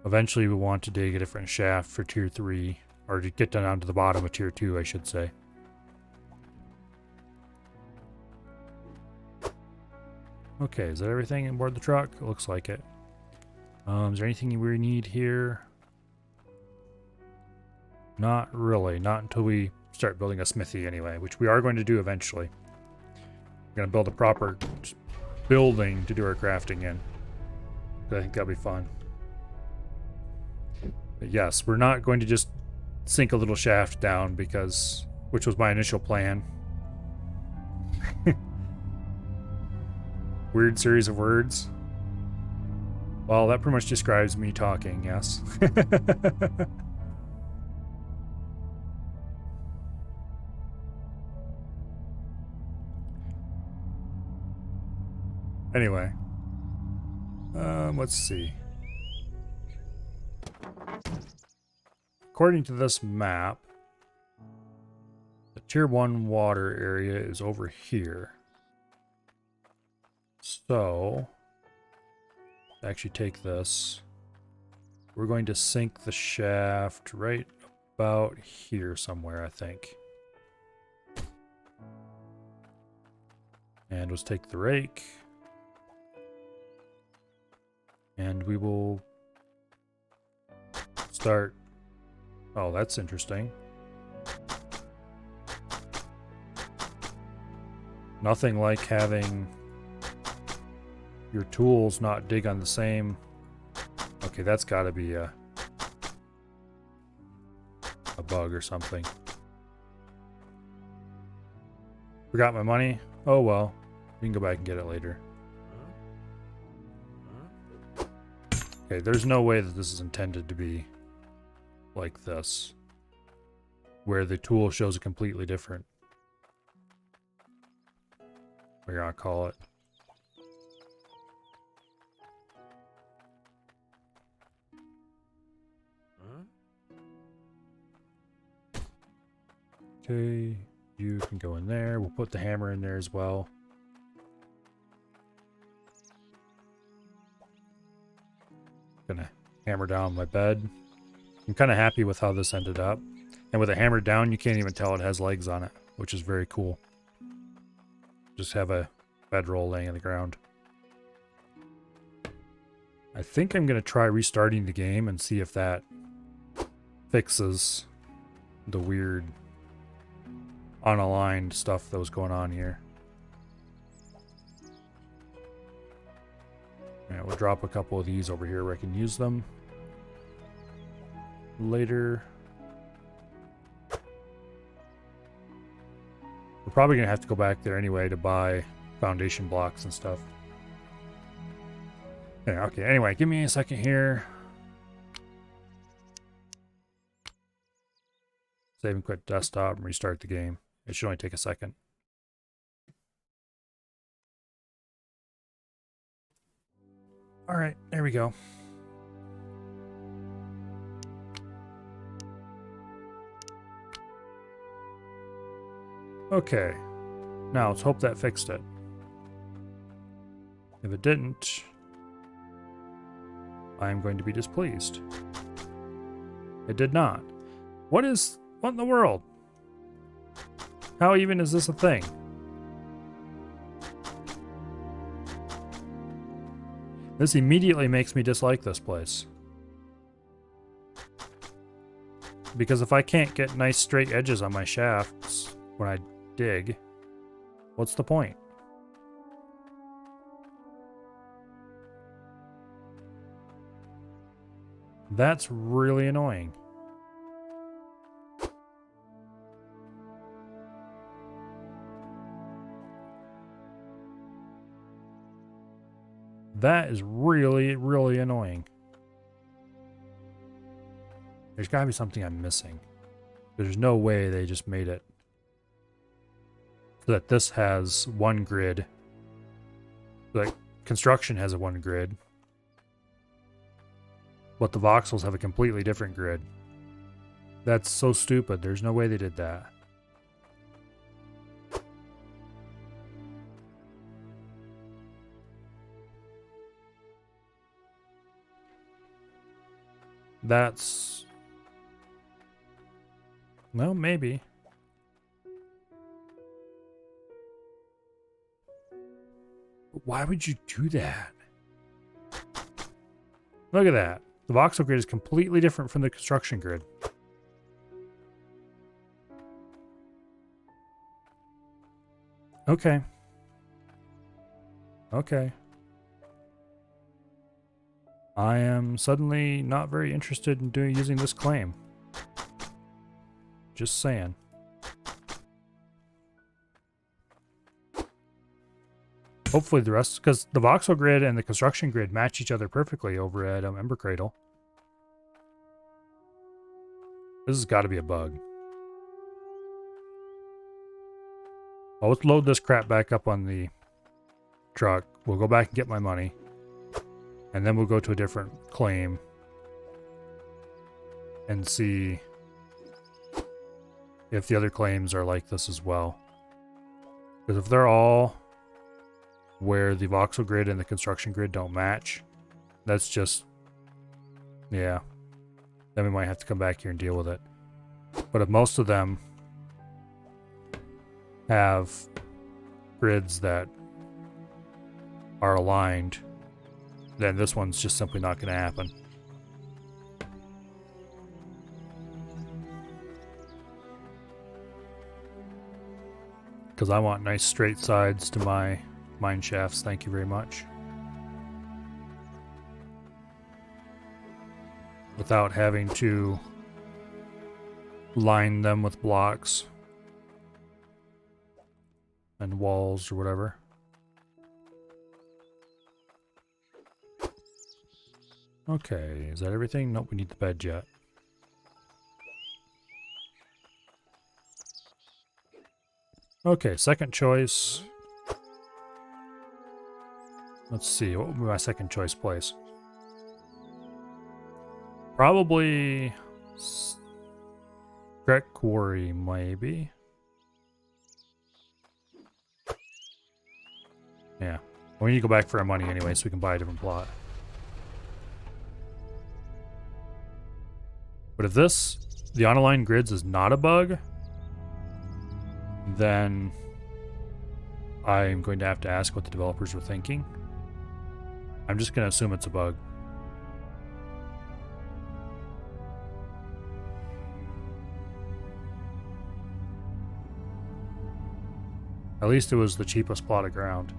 Eventually we want to dig a different shaft for tier 3, or to get down to the bottom of tier 2, I should say. Okay, is that everything on board the truck? It looks like it. Is there anything we need here? Not really, not until we start building a smithy anyway, which we are going to do eventually. We're going to build a proper building to do our crafting in. I think that'll be fun. But yes, we're not going to just sink a little shaft down because, which was my initial plan. Weird series of words. Well, that pretty much describes me talking, yes. Anyway, let's see. According to this map, the tier 1 water area is over here. So, to actually take this, we're going to sink the shaft right about here somewhere, I think. And let's take the rake. And we will start... Oh, that's interesting. Nothing like having your tools not dig on the same... Okay, that's gotta be a bug or something. Forgot my money? Oh well. We can go back and get it later. Okay, there's no way that this is intended to be like this, where the tool shows a completely different we're gonna call it. Okay, you can go in there. We'll put the hammer in there as well. Gonna hammer down my bed. I'm kind of happy with how this ended up. And with it hammered down, you can't even tell it has legs on it, which is very cool. Just have a bedroll laying on the ground. I think I'm going to try restarting the game and see if that fixes the weird unaligned stuff that was going on here. Yeah, we'll drop a couple of these over here where I can use them later. We're probably going to have to go back there anyway to buy foundation blocks and stuff. Yeah, okay, anyway, give me a second here. Save and quit desktop and restart the game. It should only take a second. All right, there we go. Okay, now let's hope that fixed it. If it didn't, I'm going to be displeased. It did not. What in the world? How even is this a thing? This immediately makes me dislike this place. Because if I can't get nice straight edges on my shafts when I dig, what's the point? That's really annoying. That is really, really annoying. There's gotta be something I'm missing. There's no way they just made it so that this has one grid. Like, construction has a one grid. But the voxels have a completely different grid. That's so stupid. There's no way they did that. That's... well, maybe. But why would you do that? Look at that. The voxel grid is completely different from the construction grid. Okay. Okay. I am suddenly not very interested in using this claim. Just saying. Hopefully the rest, because the voxel grid and the construction grid match each other perfectly over at Ember Cradle. This has got to be a bug. Well, let's load this crap back up on the truck. We'll go back and get my money. And then we'll go to a different claim and see if the other claims are like this as well. Because if they're all where the voxel grid and the construction grid don't match, that's just, yeah. Then we might have to come back here and deal with it. But if most of them have grids that are aligned, then this one's just simply not going to happen. Because I want nice straight sides to my mine shafts, thank you very much. Without having to line them with blocks and walls or whatever. Okay, is that everything? Nope, we need the bed yet. Okay, second choice. Let's see, what would be my second choice place? Probably Trek Quarry, maybe. Yeah. We need to go back for our money anyway, so we can buy a different plot. But if this, the unaligned grids, is not a bug, then I'm going to have to ask what the developers were thinking. I'm just going to assume it's a bug. At least it was the cheapest plot of ground.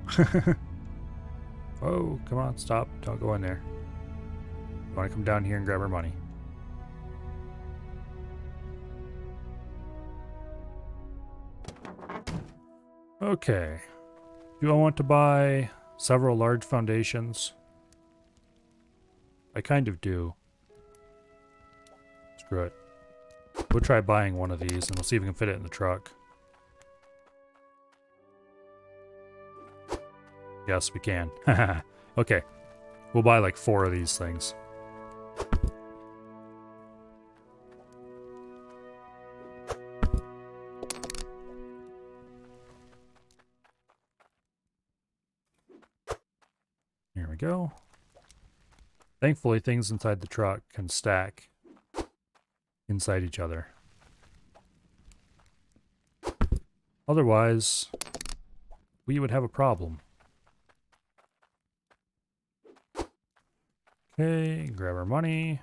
Oh, come on, stop. Don't go in there. You want to come down here and grab our money. Okay. Do I want to buy several large foundations? I kind of do. Screw it. We'll try buying one of these and we'll see if we can fit it in the truck. Yes, we can. Okay. We'll buy like 4 of these things. Here we go. Thankfully, things inside the truck can stack inside each other. Otherwise, we would have a problem. Okay, grab our money.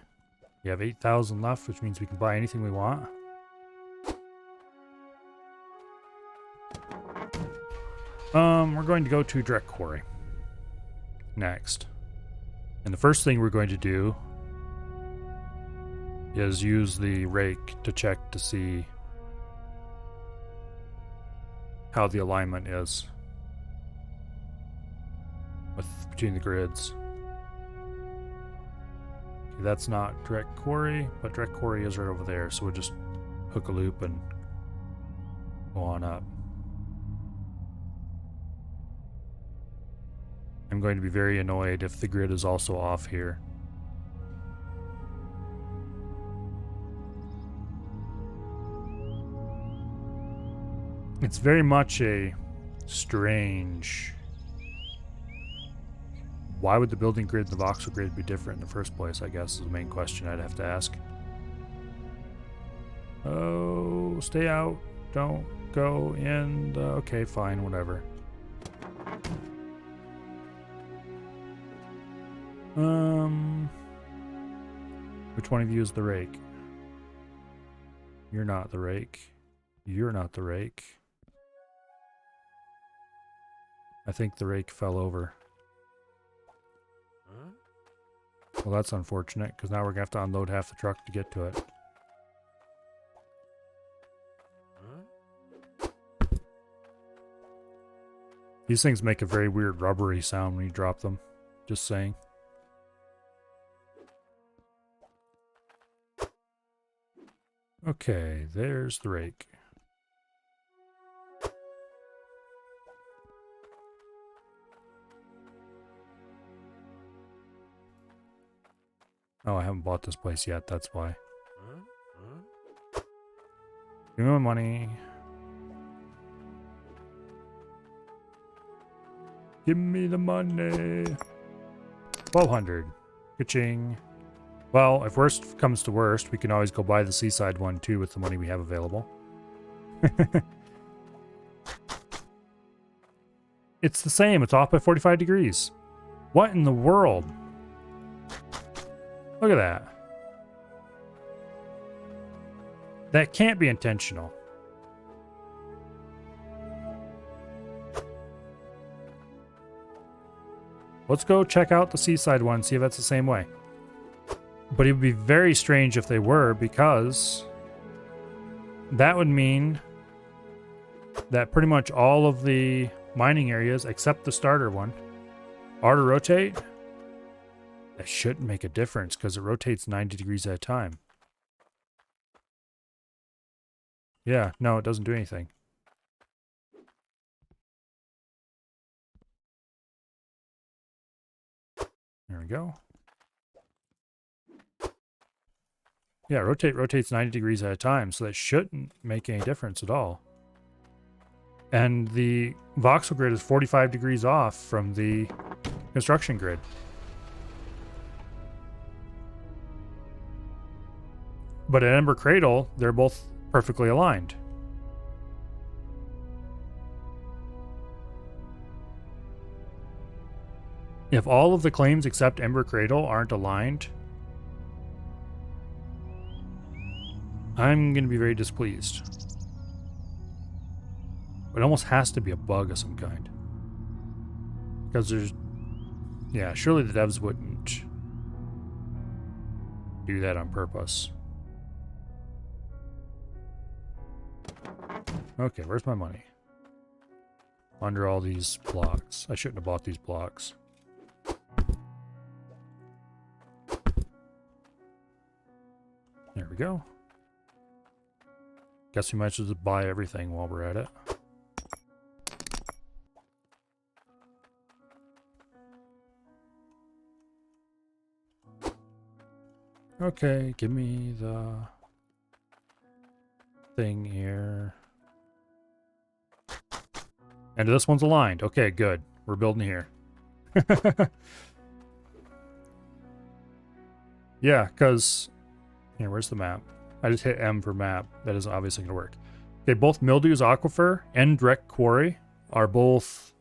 We have 8,000 left, which means we can buy anything we want. We're going to go to Direct Quarry next. And the first thing we're going to do is use the rake to check to see how the alignment is between the grids. Okay, that's not Direct Quarry, but Direct Quarry is right over there, so we'll just hook a loop and go on up. I'm going to be very annoyed if the grid is also off here. It's very much a strange... Why would the building grid and the voxel grid be different in the first place, I guess, is the main question I'd have to ask. Oh, stay out. Don't go in the... Okay, fine, whatever. Which one of you is the rake? You're not the rake. You're not the rake. I think the rake fell over. Well, that's unfortunate, because now we're going to have to unload half the truck to get to it. These things make a very weird rubbery sound when you drop them. Just saying. Okay, there's the rake. Oh, I haven't bought this place yet, that's why. Give me my money. Give me the money. 1,200. Ka-ching. Well, if worst comes to worst, we can always go buy the seaside one too with the money we have available. It's the same. It's off by 45 degrees. What in the world? Look at that. That can't be intentional. Let's go check out the seaside one, see if that's the same way. But it would be very strange if they were, because that would mean that pretty much all of the mining areas, except the starter one, are to rotate. That shouldn't make a difference because it rotates 90 degrees at a time. Yeah, no, it doesn't do anything. There we go. Yeah, rotates 90 degrees at a time, so that shouldn't make any difference at all. And the voxel grid is 45 degrees off from the construction grid. But at Ember Cradle, they're both perfectly aligned. If all of the claims except Ember Cradle aren't aligned, I'm going to be very displeased. It almost has to be a bug of some kind. Because there's... Yeah, surely the devs wouldn't do that on purpose. Okay, where's my money? Under all these blocks. I shouldn't have bought these blocks. There we go. Guess we might as well just buy everything while we're at it. Okay, give me the thing here. And this one's aligned. Okay, good. We're building here. Yeah, because... Here, where's the map? I just hit M for map. That isn't obviously going to work. Okay, both Mildew's Aquifer and Direct Quarry are both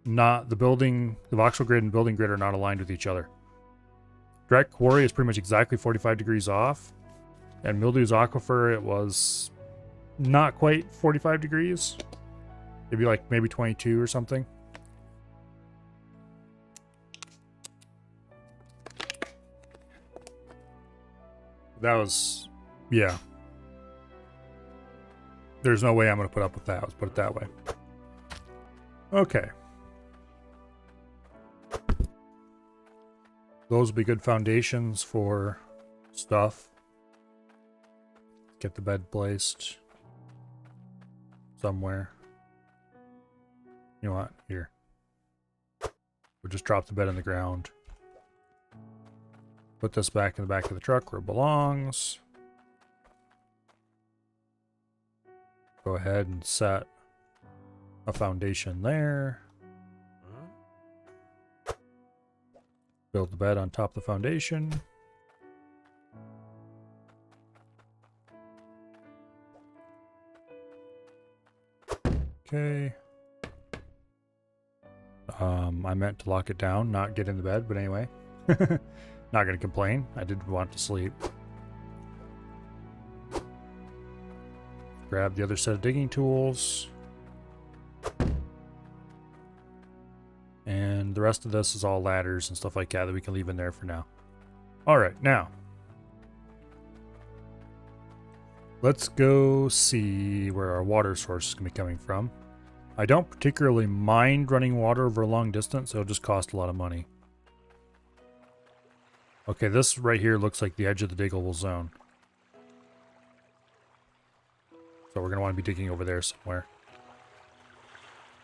not... The voxel grid and building grid are not aligned with each other. Direct Quarry is pretty much exactly 45 degrees off. And Mildew's Aquifer, it was not quite 45 degrees. It'd be like maybe 22 or something. That was... Yeah. There's no way I'm going to put up with that. Let's put it that way. Okay. Those will be good foundations for stuff. Get the bed placed somewhere. You know what? Here. We'll just drop the bed on the ground. Put this back in the back of the truck where it belongs. Go ahead and set a foundation there. Build the bed on top of the foundation. Okay. I meant to lock it down, not get in the bed, but anyway. Not gonna complain. I did want to sleep. Grab the other set of digging tools. And the rest of this is all ladders and stuff like that that we can leave in there for now. Alright, now. Let's go see where our water source is going to be coming from. I don't particularly mind running water over a long distance, so it'll just cost a lot of money. Okay, this right here looks like the edge of the diggable zone. So we're going to want to be digging over there somewhere.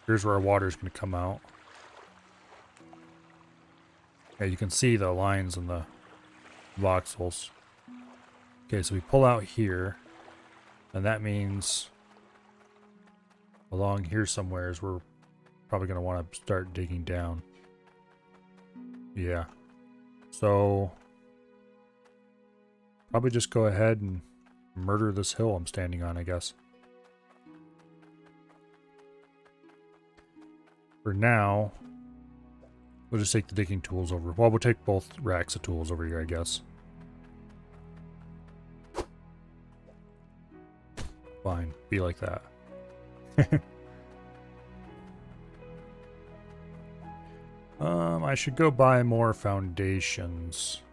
Here's where our water is going to come out. Yeah, you can see the lines in the voxels. Okay, so we pull out here. And that means along here somewhere is we're probably going to want to start digging down. Yeah. So probably just go ahead and murder this hill I'm standing on, I guess. For now, we'll just take the digging tools over. Well, we'll take both racks of tools over here, I guess. Fine, be like that. I should go buy more foundations.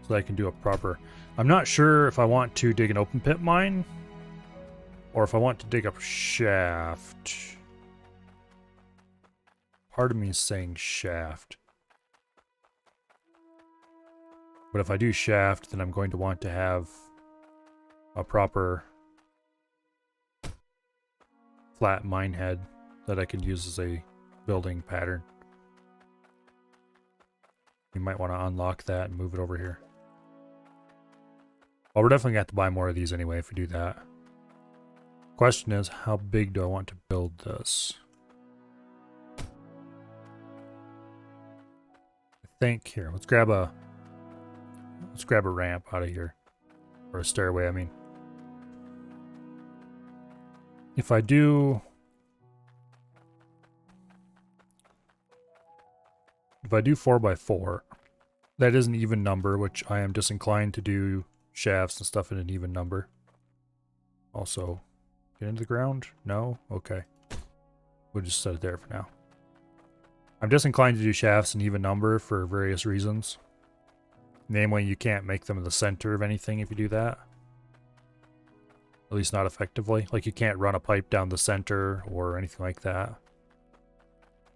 So I can do a proper... I'm not sure if I want to dig an open pit mine. Or if I want to dig up a shaft. Part of me is saying shaft. But if I do shaft, then I'm going to want to have a proper flat mine head that I can use as a building pattern. You might want to unlock that and move it over here. Well, we're definitely going to have to buy more of these anyway if we do that. Question is, how big do I want to build this? I think here, let's grab a ramp out of here. Or a stairway, I mean. If I do 4x4, that is an even number, which I am disinclined to do shafts and stuff in an even number. Also, get into the ground? No? Okay. We'll just set it there for now. I'm disinclined to do shafts in even number for various reasons. Namely, you can't make them in the center of anything if you do that. At least not effectively. Like, you can't run a pipe down the center or anything like that.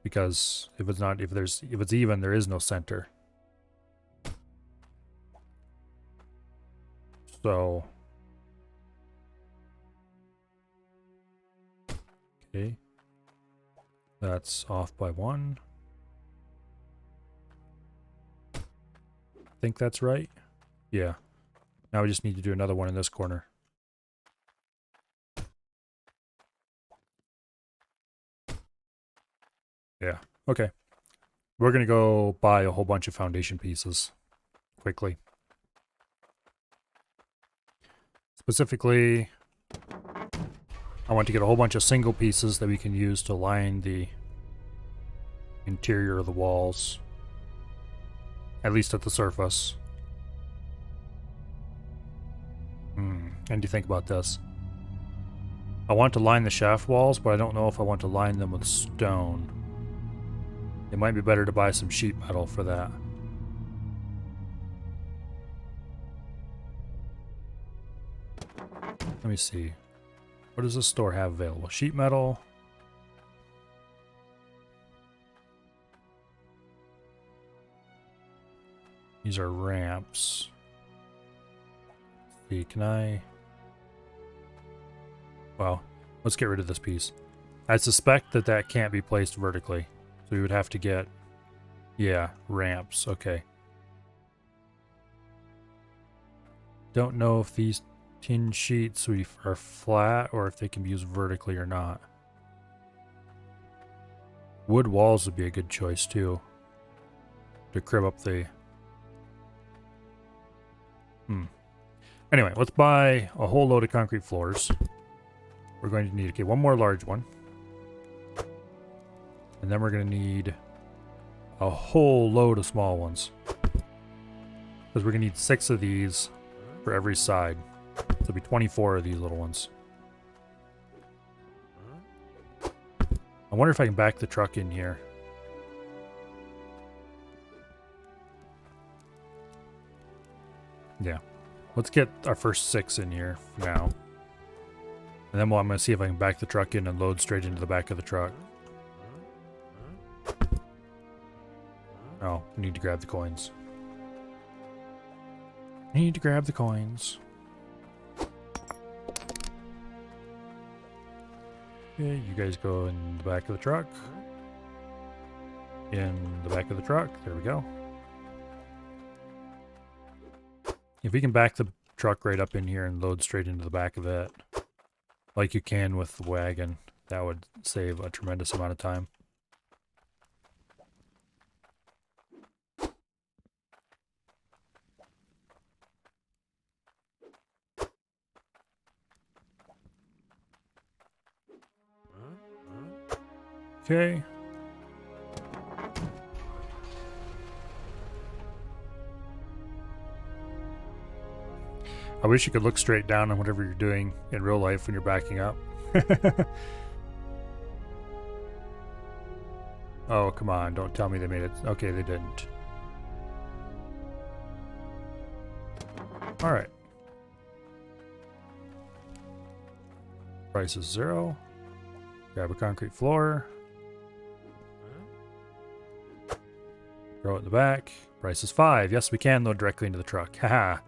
Because if it's even, there is no center. So, okay. That's off by 1. I think that's right. Yeah. Now we just need to do another one in this corner. Yeah. Okay. We're going to go buy a whole bunch of foundation pieces quickly. Specifically, I want to get a whole bunch of single pieces that we can use to line the interior of the walls. At least at the surface. And do you think about this? I want to line the shaft walls, but I don't know if I want to line them with stone. It might be better to buy some sheet metal for that. Let me see. What does this store have available? Sheet metal. These are ramps. Let's see, can I... Well, let's get rid of this piece. I suspect that that can't be placed vertically. So we would have to get... Yeah, ramps. Okay. Don't know if these tin sheets are flat or if they can be used vertically or not. Wood walls would be a good choice too. To crib up the... Anyway, let's buy a whole load of concrete floors. We're going to need, okay, one more large one. And then we're going to need a whole load of small ones. Because we're going to need 6 of these for every side. So there'll be 24 of these little ones. I wonder if I can back the truck in here. Yeah. Let's get our first 6 in here now. And then I'm going to see if I can back the truck in and load straight into the back of the truck. Oh, we need to grab the coins. I need to grab the coins. Okay, you guys go in the back of the truck. In the back of the truck. There we go. If we can back the truck right up in here and load straight into the back of it, like you can with the wagon, that would save a tremendous amount of time. Okay. I wish you could look straight down on whatever you're doing in real life when you're backing up. Oh, come on. Don't tell me they made it. Okay, they didn't. Alright. Price is 0. Grab a concrete floor. Throw it in the back. Price is 5. Yes, we can load directly into the truck. Haha.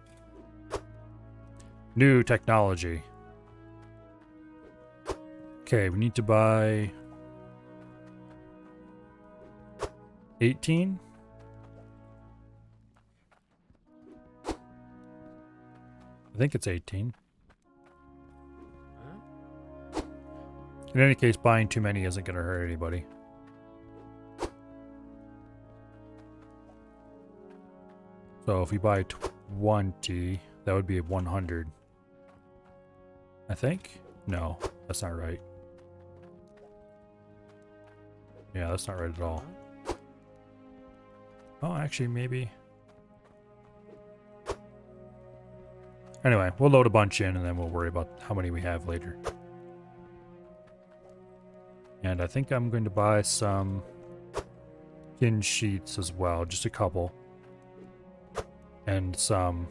New technology. Okay, we need to buy 18. I think it's 18. In any case, buying too many isn't going to hurt anybody. So if we buy 20, that would be 100. I think? No, that's not right. Yeah, that's not right at all. Oh, actually, maybe. Anyway, we'll load a bunch in and then we'll worry about how many we have later. And I think I'm going to buy some tin sheets as well, just a couple. And some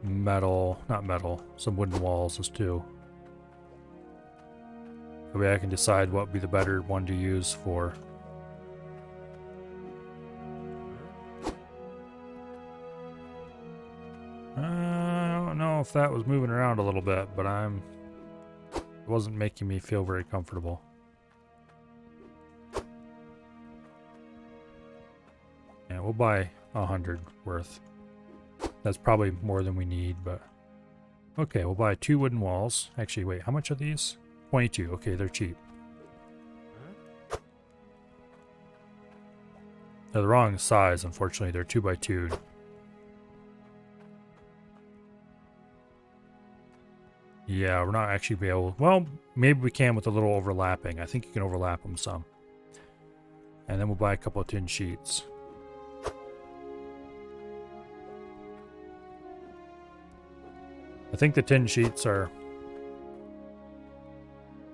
metal, not metal, some wooden walls as too. That way I can decide what would be the better one to use for. I don't know if that was moving around a little bit, but it wasn't making me feel very comfortable. Yeah, we'll buy 100 worth. That's probably more than we need, but okay, we'll buy 2 wooden walls. Actually, wait, how much are these? 22. Okay, they're cheap. They're the wrong size, unfortunately. They're 2x2. Yeah, we're not actually be able... Well, maybe we can with a little overlapping. I think you can overlap them some. And then we'll buy a couple of tin sheets. I think the tin sheets are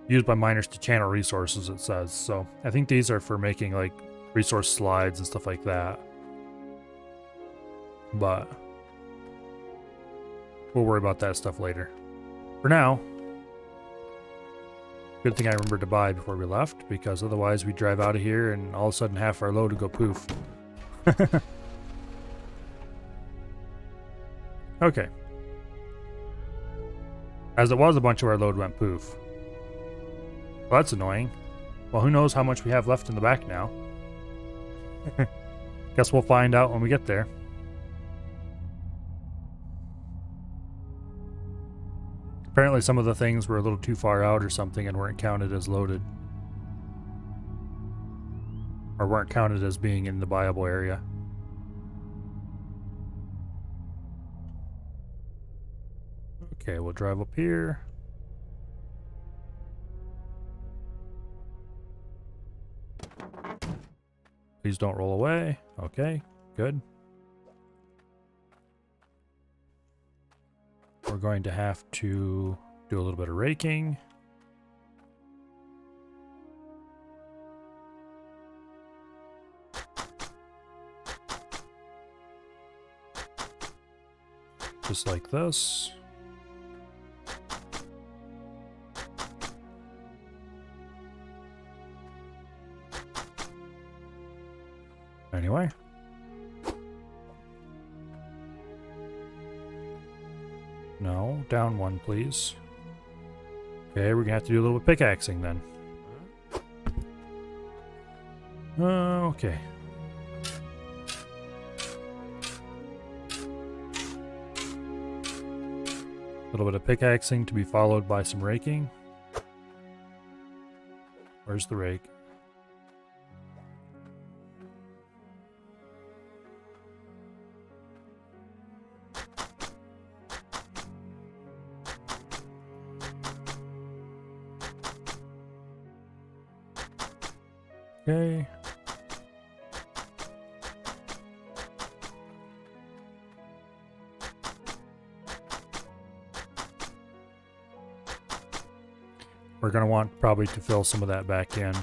used by miners to channel resources, it says. So I think these are for making like resource slides and stuff like that. But we'll worry about that stuff later. For now, good thing I remembered to buy before we left, because otherwise we'd drive out of here and all of a sudden half our load would go poof. Okay. As it was, a bunch of our load went poof. Well, that's annoying. Well, who knows how much we have left in the back now. Guess we'll find out when we get there. Apparently some of the things were a little too far out or something and weren't counted as loaded. Or weren't counted as being in the viable area. Okay, we'll drive up here. Please don't roll away. Okay, good. We're going to have to do a little bit of raking. Just like this. Anyway. No, down one, please. Okay, we're gonna have to do a little pickaxing then. Okay. A little bit of pickaxing to be followed by some raking. Where's the rake? Okay. We're going to want probably to fill some of that back in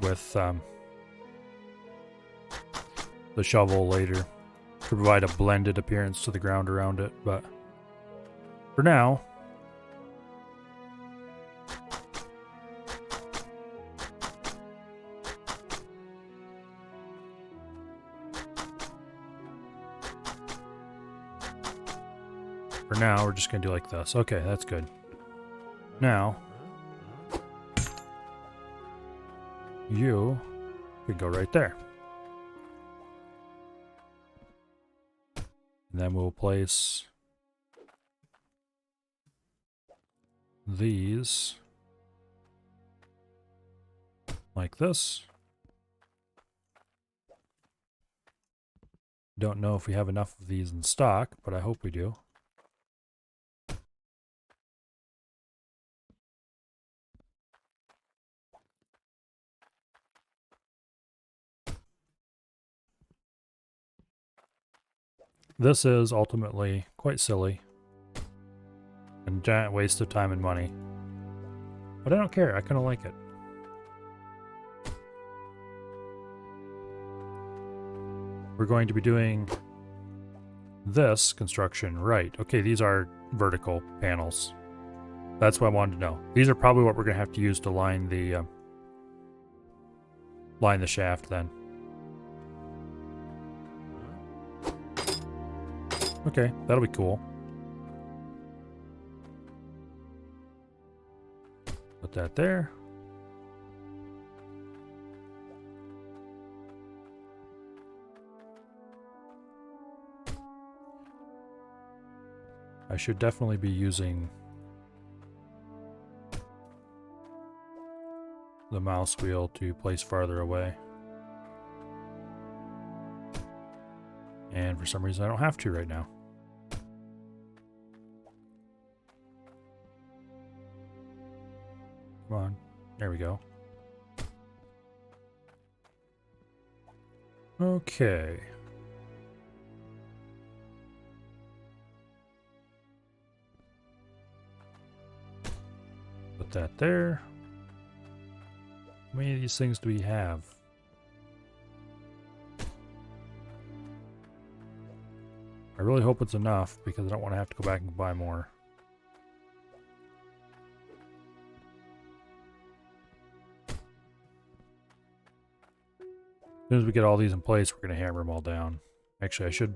with the shovel later to provide a blended appearance to the ground around it, but for now, we're just going to do like this. Okay, that's good. Now, you could go right there. And then we'll place these like this. Don't know if we have enough of these in stock, but I hope we do. This is ultimately quite silly and a giant waste of time and money. But I don't care, I kind of like it. We're going to be doing this construction right. Okay, these are vertical panels. That's what I wanted to know. These are probably what we're going to have to use to line the shaft then. Okay, that'll be cool. Put that there. I should definitely be using the mouse wheel to place farther away. And for some reason I don't have to right now. Come on. There we go. Okay. Put that there. How many of these things do we have? I really hope it's enough because I don't want to have to go back and buy more. As soon as we get all these in place, we're going to hammer them all down. Actually, I should...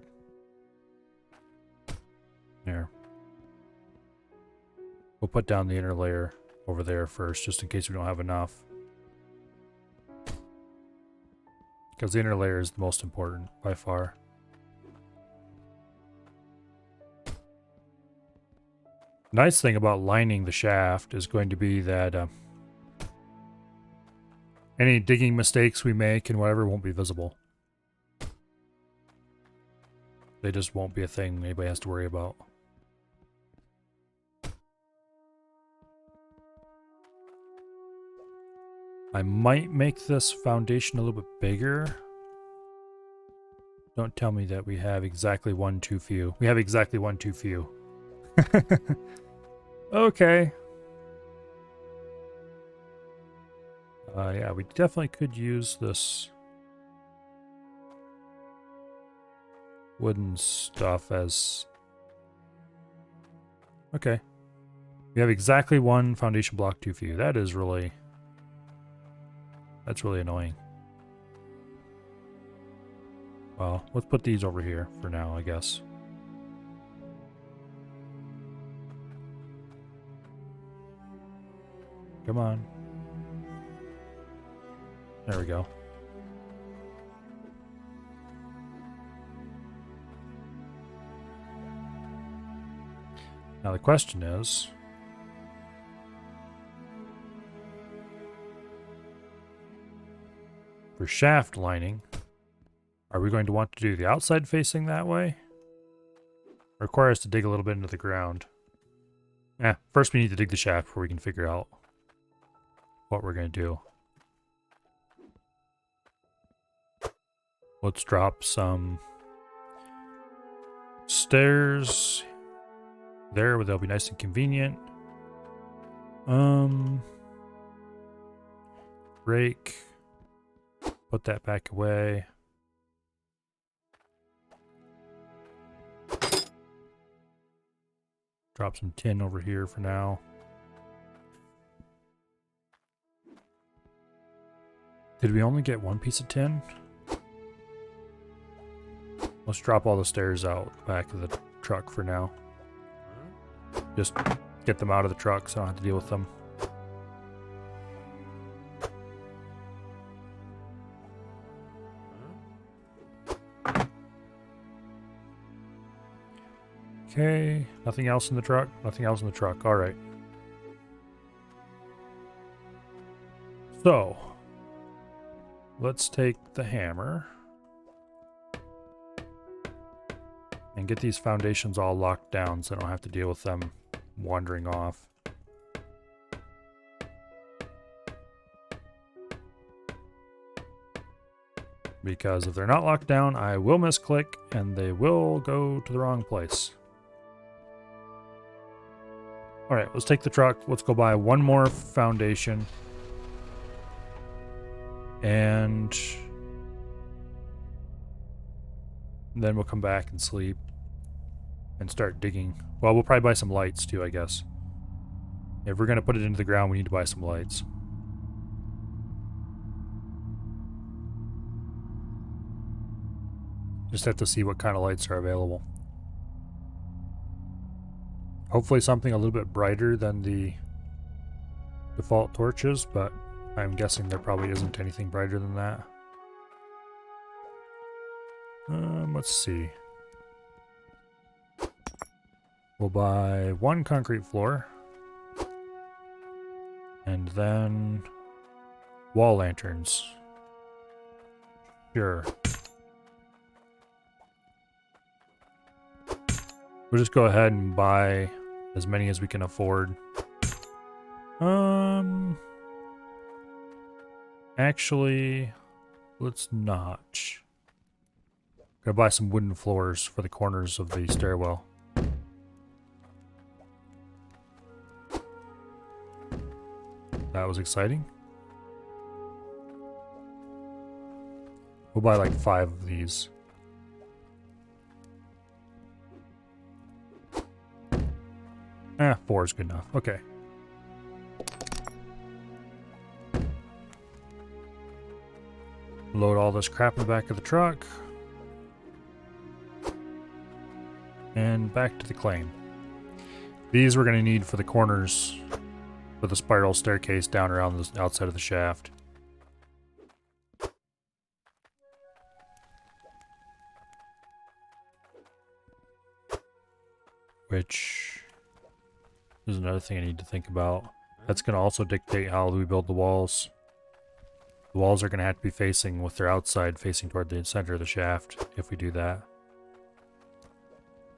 There. We'll put down the inner layer over there first, just in case we don't have enough. Because the inner layer is the most important, by far. Nice thing about lining the shaft is going to be that any digging mistakes we make and whatever won't be visible. They just won't be a thing anybody has to worry about. I might make this foundation a little bit bigger. Don't tell me that we have exactly one too few. We have exactly one too few. Okay. Yeah, we definitely could use this wooden stuff as... Okay. We have exactly one foundation block too few. That is really... That's really annoying. Well, let's put these over here for now, I guess. Come on. There we go. Now the question is... For shaft lining, are we going to want to do the outside facing that way? It requires us to dig a little bit into the ground. First we need to dig the shaft before we can figure out what we're going to do. Let's drop some stairs there where they'll be nice and convenient. Rake. Put that back away. Drop some tin over here for now. Did we only get one piece of tin? Let's drop all the stairs out back of the truck for now. Just get them out of the truck so I don't have to deal with them. Okay, nothing else in the truck? Nothing else in the truck. All right. So, let's take the hammer and get these foundations all locked down so I don't have to deal with them wandering off. Because if they're not locked down, I will misclick and they will go to the wrong place. Alright, let's take the truck. Let's go buy one more foundation. And then we'll come back and sleep. And start digging. Well, we'll probably buy some lights too, I guess. If we're going to put it into the ground, we need to buy some lights. Just have to see what kind of lights are available. Hopefully something a little bit brighter than the default torches, but I'm guessing there probably isn't anything brighter than that. Let's see. We'll buy one concrete floor. And then wall lanterns. Sure. We'll just go ahead and buy as many as we can afford. Actually, let's not. Gonna buy some wooden floors for the corners of the stairwell. That was exciting. We'll buy like 5 of these. Eh, 4 is good enough. Okay. Load all this crap in the back of the truck. And back to the claim. These we're going to need for the corners for the spiral staircase down around the outside of the shaft. Which is another thing I need to think about. That's going to also dictate how we build the walls. The walls are going to have to be facing with their outside facing toward the center of the shaft if we do that.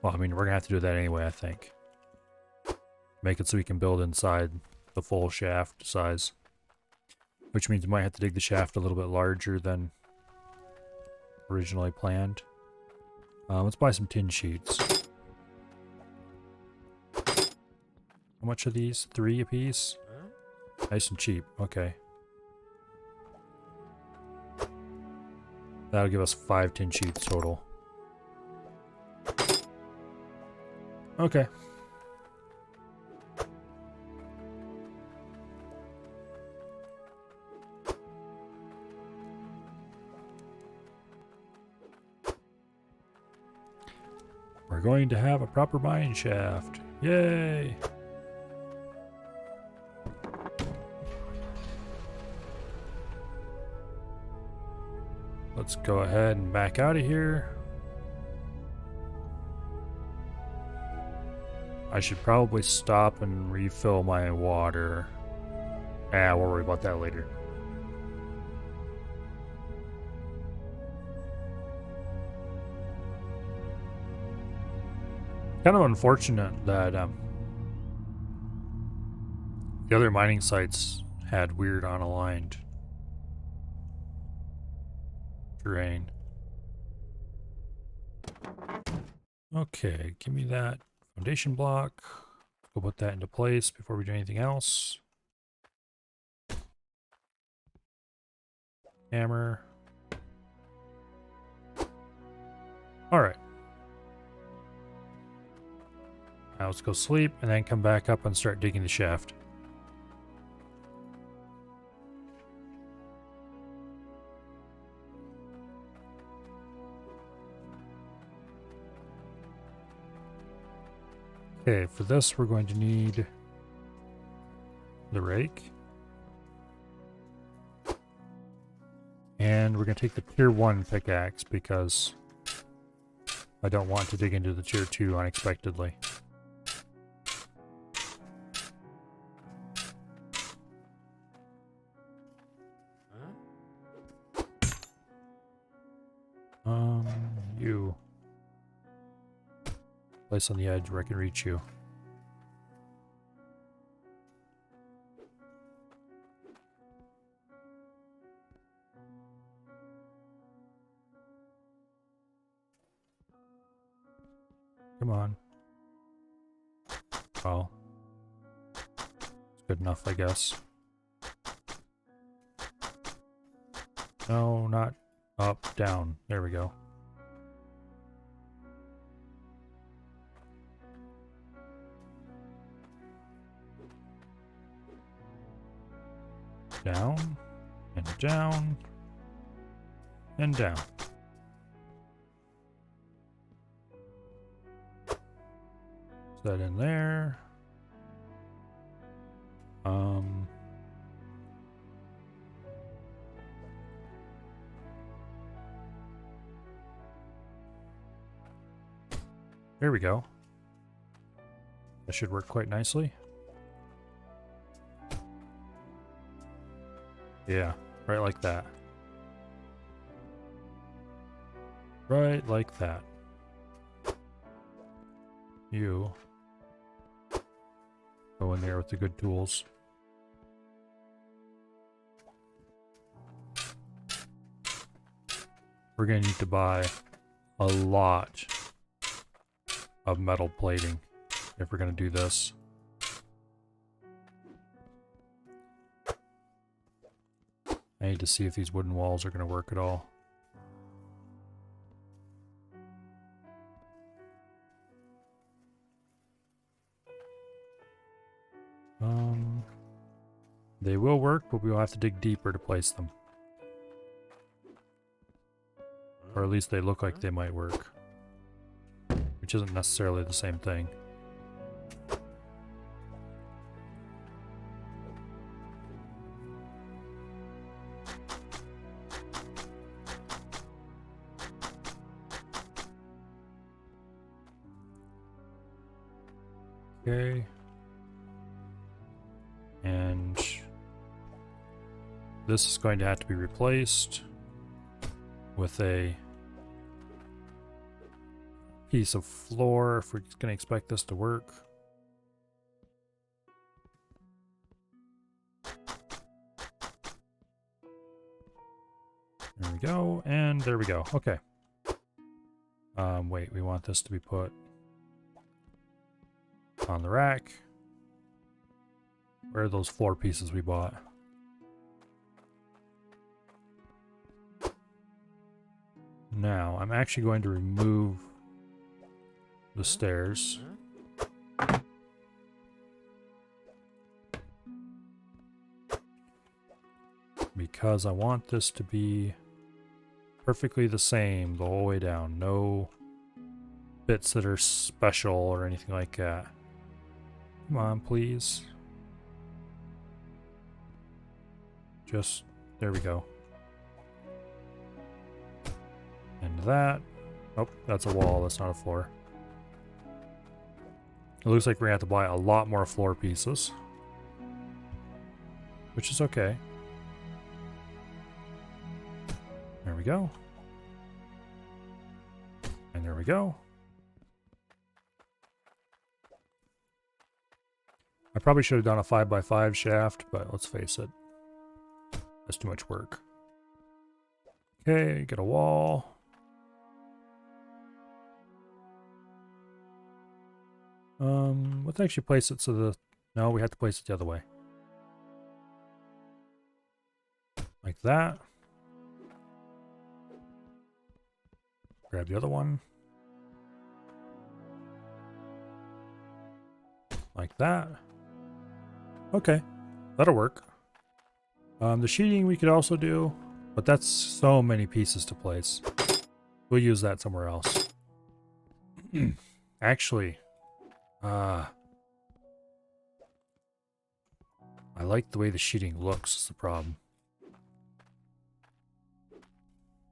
Well, I mean, we're going to have to do that anyway, I think. Make it so we can build inside the full shaft size. Which means we might have to dig the shaft a little bit larger than originally planned. Let's buy some tin sheets. How much are these? 3 apiece? Nice and cheap. Okay. That'll give us 5 tin sheets total. Okay. We're going to have a proper mine shaft. Yay! Let's go ahead and back out of here. I should probably stop and refill my water. We'll worry about that later. Kind of unfortunate that the other mining sites had weird unaligned terrain. Okay, give me that foundation block. We'll put that into place before we do anything else. Hammer. Alright. Now let's go sleep and then come back up and start digging the shaft. Okay, for this we're going to need the rake. And we're going to take the tier 1 pickaxe because I don't want to dig into the tier 2 unexpectedly. You. Place on the edge where I can reach you. Come on. Well, it's good enough, I guess. No, not up, down. There we go. Down, and down, and down. That in there. There we go. That should work quite nicely. Yeah, right like that. Right like that. You go in there with the good tools. We're gonna need to buy a lot of metal plating if we're gonna do this. I need to see if these wooden walls are gonna work at all. They will work, but we will have to dig deeper to place them. Or at least they look like they might work. Which isn't necessarily the same thing. Okay. And this is going to have to be replaced with a piece of floor if we're going to expect this to work. There we go, and there we go. Okay. Wait, we want this to be put on the rack. Where are those floor pieces we bought? Now, I'm actually going to remove the stairs. Because I want this to be perfectly the same the whole way down. No bits that are special or anything like that. Come on, please. Just, there we go. And that. Oh, that's a wall, that's not a floor. It looks like we're gonna have to buy a lot more floor pieces. Which is okay. There we go. And there we go. I probably should have done a 5x5 shaft, but let's face it. That's too much work. Okay, get a wall. Let's actually place it so the... No, we have to place it the other way. Like that. Grab the other one. Like that. Okay, that'll work. The sheeting we could also do, but that's so many pieces to place. We'll use that somewhere else. Actually, I like the way the sheeting looks is the problem.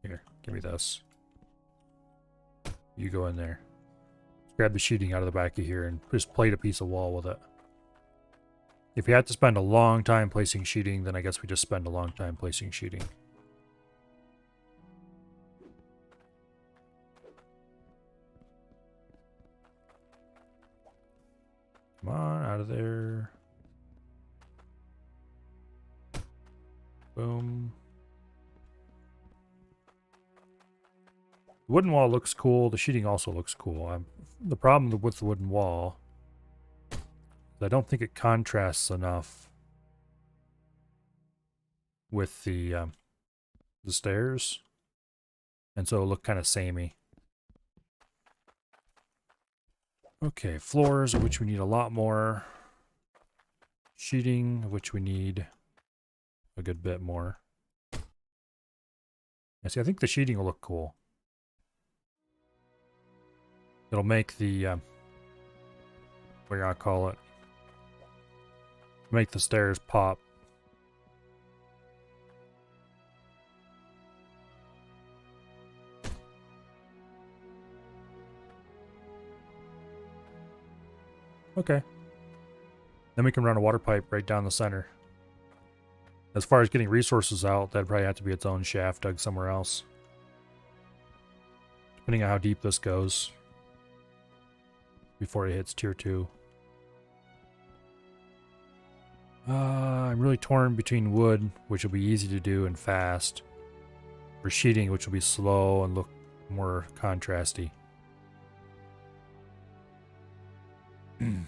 Here, give me this. You go in there. Grab the sheeting out of the back of here and just plate a piece of wall with it. If you have to spend a long time placing sheeting, then I guess we just spend a long time placing sheeting. Come on, out of there. Boom. The wooden wall looks cool. The sheeting also looks cool. The problem with the wooden wall is I don't think it contrasts enough with the stairs, and so it'll look kind of samey. Okay, floors, of which we need a lot more. Sheeting, of which we need a good bit more. Yeah, see, I think the sheeting will look cool. It'll make the, what do you gonna call it? Make the stairs pop. Okay. Then we can run a water pipe right down the center. As far as getting resources out, that'd probably have to be its own shaft dug somewhere else. Depending on how deep this goes. Before it hits tier 2. I'm really torn between wood, which will be easy to do and fast, or sheeting, which will be slow and look more contrasty. Can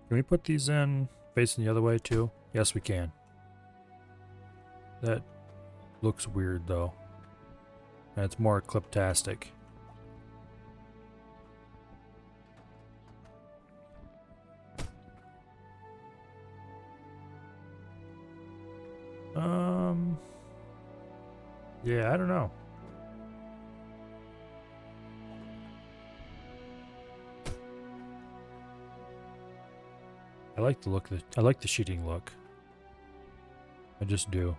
we put these in facing the other way too? Yes, we can. That looks weird though. And it's more ecliptastic. Yeah, I don't know. I like the look. I like the sheeting look. I just do.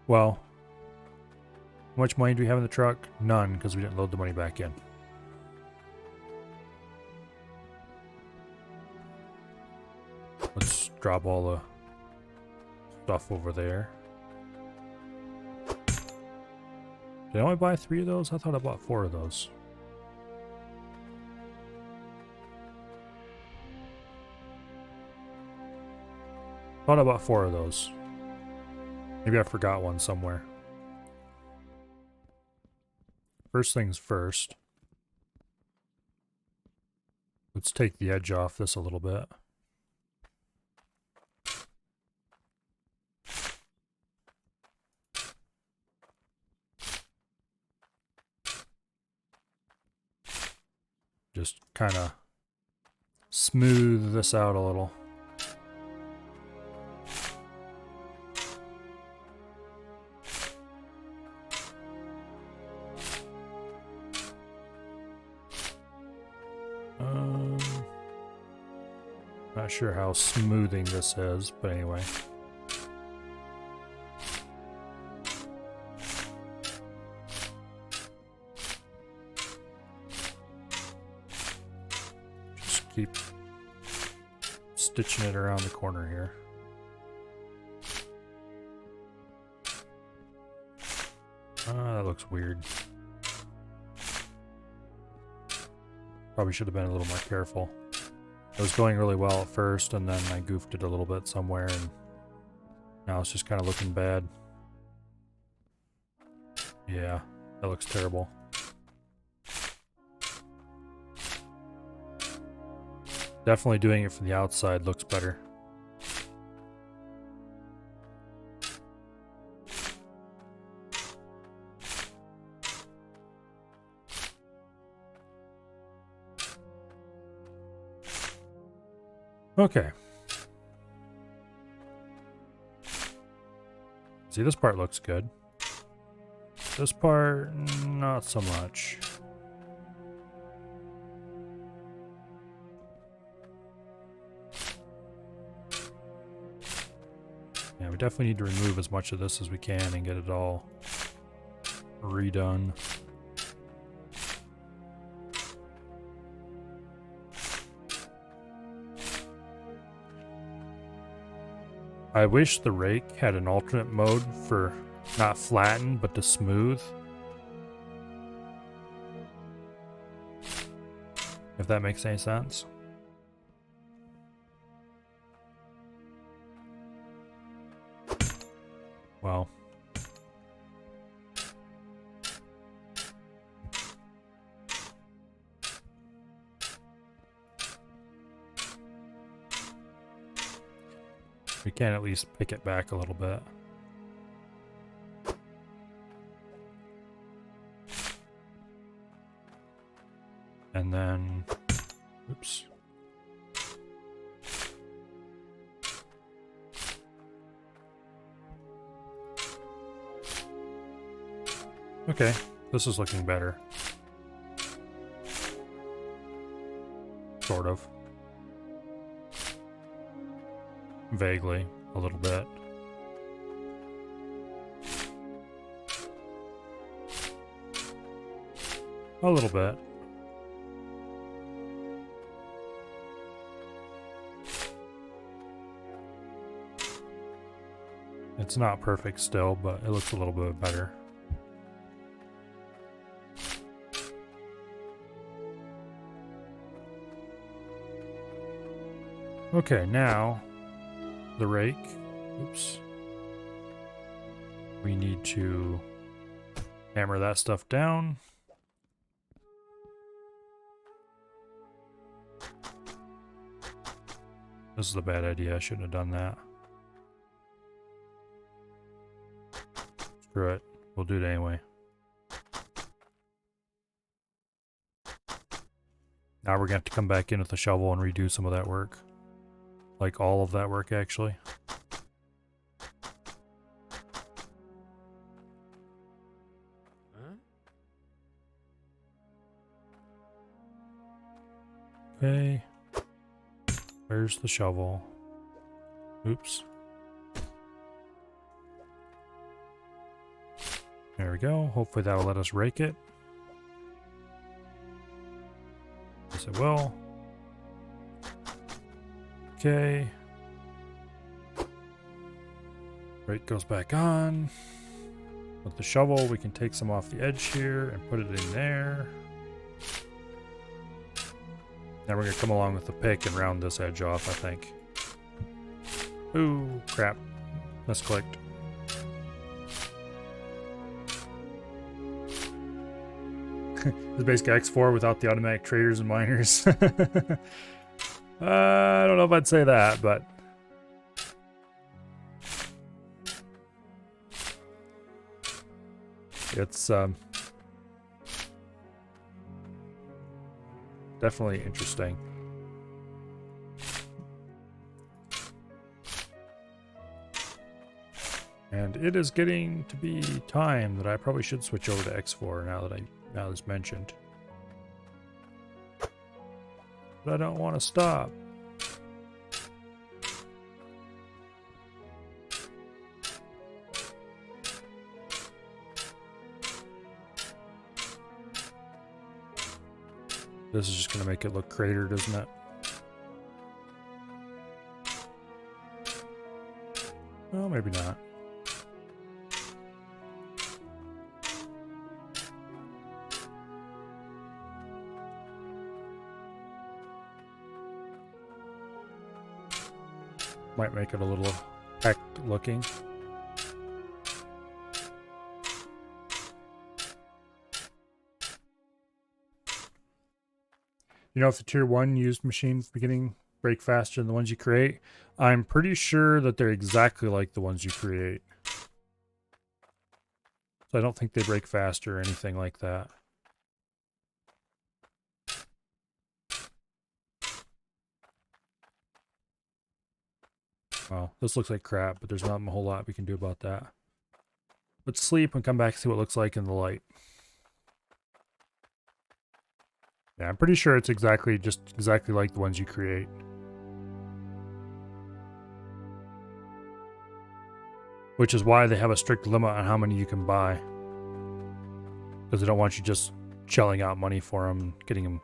Well, how much money do we have in the truck? None, because we didn't load the money back in. Let's drop all the stuff over there. Did I only buy 3 of those? I thought I bought 4 of those. Thought I bought 4 of those. Maybe I forgot one somewhere. First things first. Let's take the edge off this a little bit. Just kind of smooth this out a little. Not sure how smoothing this is, but anyway. Just keep stitching it around the corner here. That looks weird. Probably should have been a little more careful. It was going really well at first, and then I goofed it a little bit somewhere, and now it's just kind of looking bad. Yeah, that looks terrible. Definitely doing it from the outside looks better. Okay. See, this part looks good. This part, not so much. definitely need to remove as much of this as we can and get it all redone. I wish the rake had an alternate mode for not flatten, but to smooth. If that makes any sense. Well. We can at least pick it back a little bit. And then, oops. Okay, this is looking better. Sort of. Vaguely, a little bit. A little bit. It's not perfect still, but it looks a little bit better. Okay, now the rake. Oops. We need to hammer that stuff down. This is a bad idea. I shouldn't have done that. Screw it. We'll do it anyway. Now we're going to have to come back in with the shovel and redo some of that work. Like all of that work, actually. Okay. Where's the shovel? Oops. There we go. Hopefully that will let us rake it. Yes, it will. Okay. Rake goes back on. With the shovel, we can take some off the edge here and put it in there. Now we're going to come along with the pick and round this edge off, I think. Ooh, crap. Misclicked. It's basically X4 without the automatic traders and miners. I don't know if I'd say that, but... It's definitely interesting. And it is getting to be time that I probably should switch over to X4 now that it's mentioned. But I don't want to stop. This is just going to make it look cratered, isn't it? Well, maybe not. Might make it a little hacked looking. You know, if the tier 1 used machines beginning break faster than the ones you create, I'm pretty sure that they're exactly like the ones you create. So I don't think they break faster or anything like that. Well, this looks like crap, but there's not a whole lot we can do about that. Let's sleep and come back and see what it looks like in the light. Yeah, I'm pretty sure it's exactly like the ones you create. Which is why they have a strict limit on how many you can buy. Because they don't want you just shelling out money for them, getting them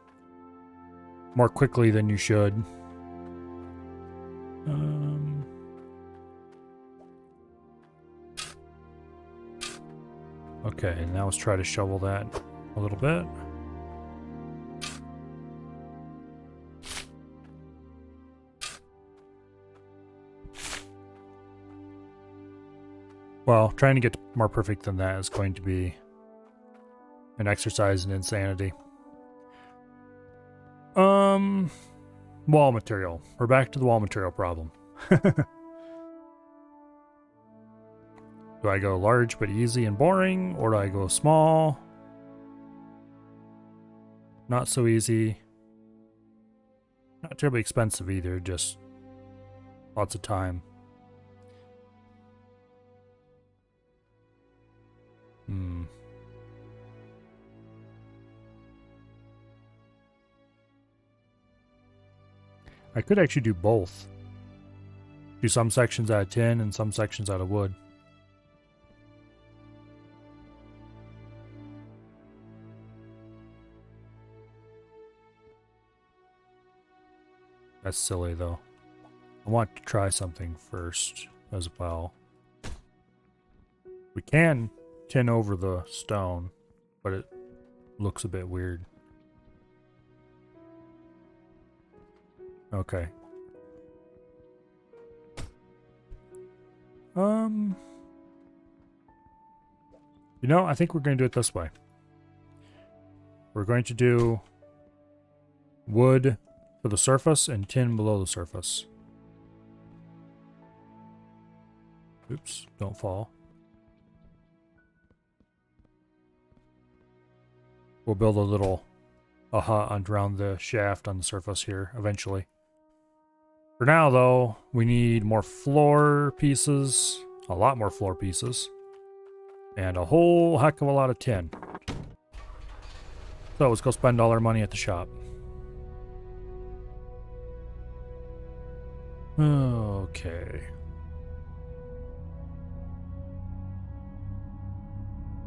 more quickly than you should. Okay, now let's try to shovel that a little bit. Well, trying to get more perfect than that is going to be an exercise in insanity. Wall material. We're back to the wall material problem. Do I go large but easy and boring, or do I go small? Not so easy. Not terribly expensive either, just lots of time. I could actually do both. Do some sections out of tin and some sections out of wood. That's silly though. I want to try something first as well. We can tin over the stone, but it looks a bit weird. Okay. You know, I think we're going to do it this way. We're going to do wood for the surface and tin below the surface. Oops, don't fall. We'll build a hut around the shaft on the surface here eventually. For now, though, we need more floor pieces, a lot more floor pieces, and a whole heck of a lot of tin. So let's go spend all our money at the shop. Okay.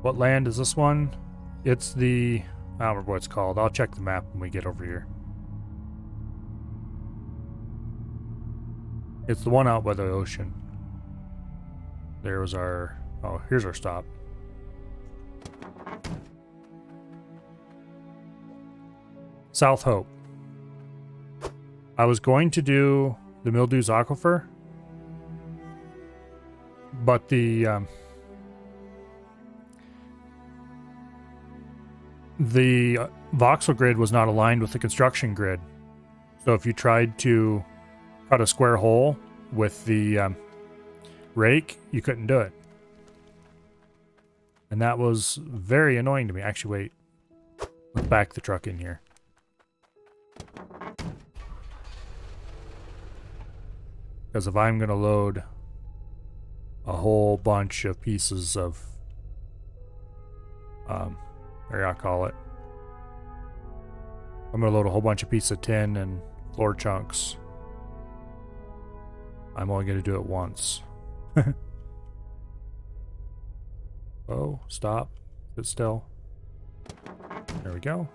What land is this one? It's the... I don't remember what it's called. I'll check the map when we get over here. It's the one out by the ocean. There was our... Oh, here's our stop. South Hope. I was going to do the Mildew's Aquifer, but the voxel grid was not aligned with the construction grid. So if you tried to cut a square hole with the rake, you couldn't do it. And that was very annoying to me. Actually, wait. Let's back the truck in here. Because if I'm going to load a whole bunch of pieces of, what I call it, I'm going to load a whole bunch of pieces of tin and floor chunks. I'm only going to do it once. Oh, stop. Sit still. There we go.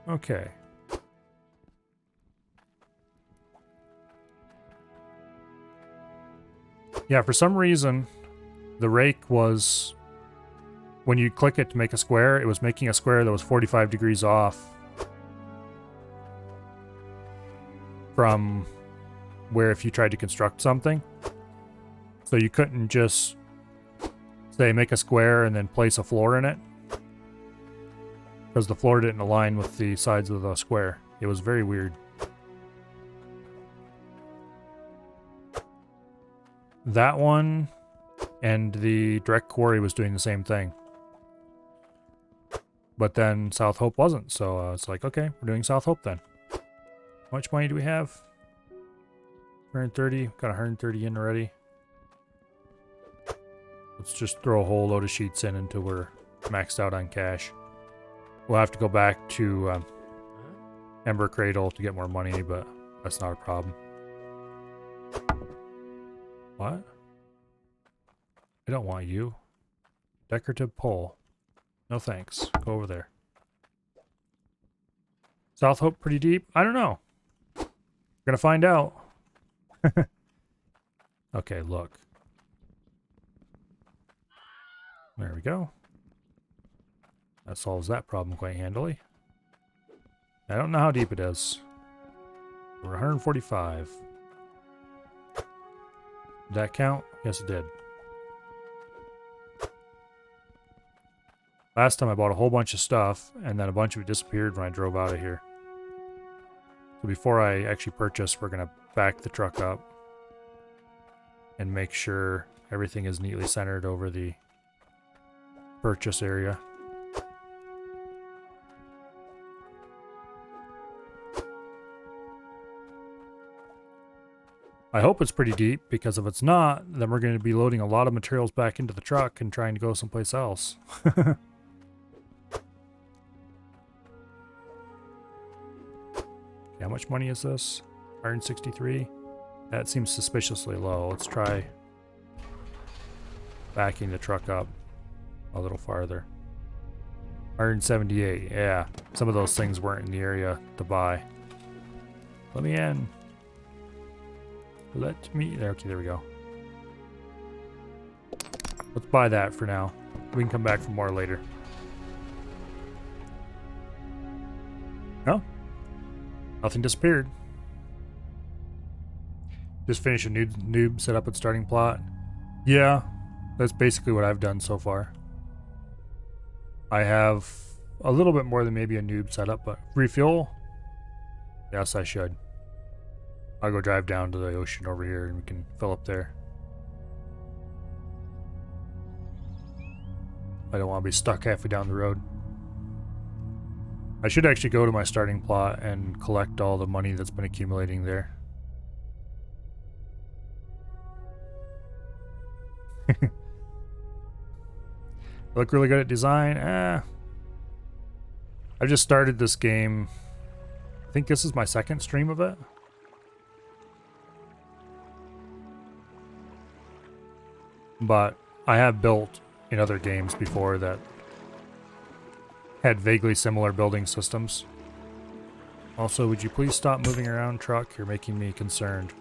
Okay. Yeah, for some reason, the rake was, when you click it to make a square, it was making a square that was 45 degrees off from where if you tried to construct something. So you couldn't just, say, make a square and then place a floor in it, because the floor didn't align with the sides of the square. It was very weird. That one and the direct quarry was doing the same thing. But then South Hope wasn't, so it's like, okay, we're doing South Hope then. How much money do we have? 130, got 130 in already. Let's just throw a whole load of sheets in until we're maxed out on cash. We'll have to go back to Ember Cradle to get more money, but that's not a problem. What? I don't want you. Decorative pole. No thanks. Go over there. South Hope pretty deep? I don't know. We're gonna find out. Okay, look. There we go. That solves that problem quite handily. I don't know how deep it is. We're 145. Did that count? Yes, it did. Last time I bought a whole bunch of stuff, and then a bunch of it disappeared when I drove out of here. So before I actually purchase, we're going to back the truck up and make sure everything is neatly centered over the purchase area. I hope it's pretty deep, because if it's not, then we're going to be loading a lot of materials back into the truck and trying to go someplace else. How much money is this? 163? That seems suspiciously low. Let's try backing the truck up a little farther. 178, yeah. Some of those things weren't in the area to buy. Let me in. Let me... Okay, there we go. Let's buy that for now. We can come back for more later. No? Nothing disappeared. Just finish a noob setup and starting plot. Yeah, that's basically what I've done so far. I have a little bit more than maybe a noob setup, but refuel? Yes, I should. I'll go drive down to the ocean over here and we can fill up there. I don't want to be stuck halfway down the road. I should actually go to my starting plot and collect all the money that's been accumulating there. Look really good at design? I've just started this game. I think this is my second stream of it. But I have built in other games before that had vaguely similar building systems. Also, would you please stop moving around, truck? You're making me concerned.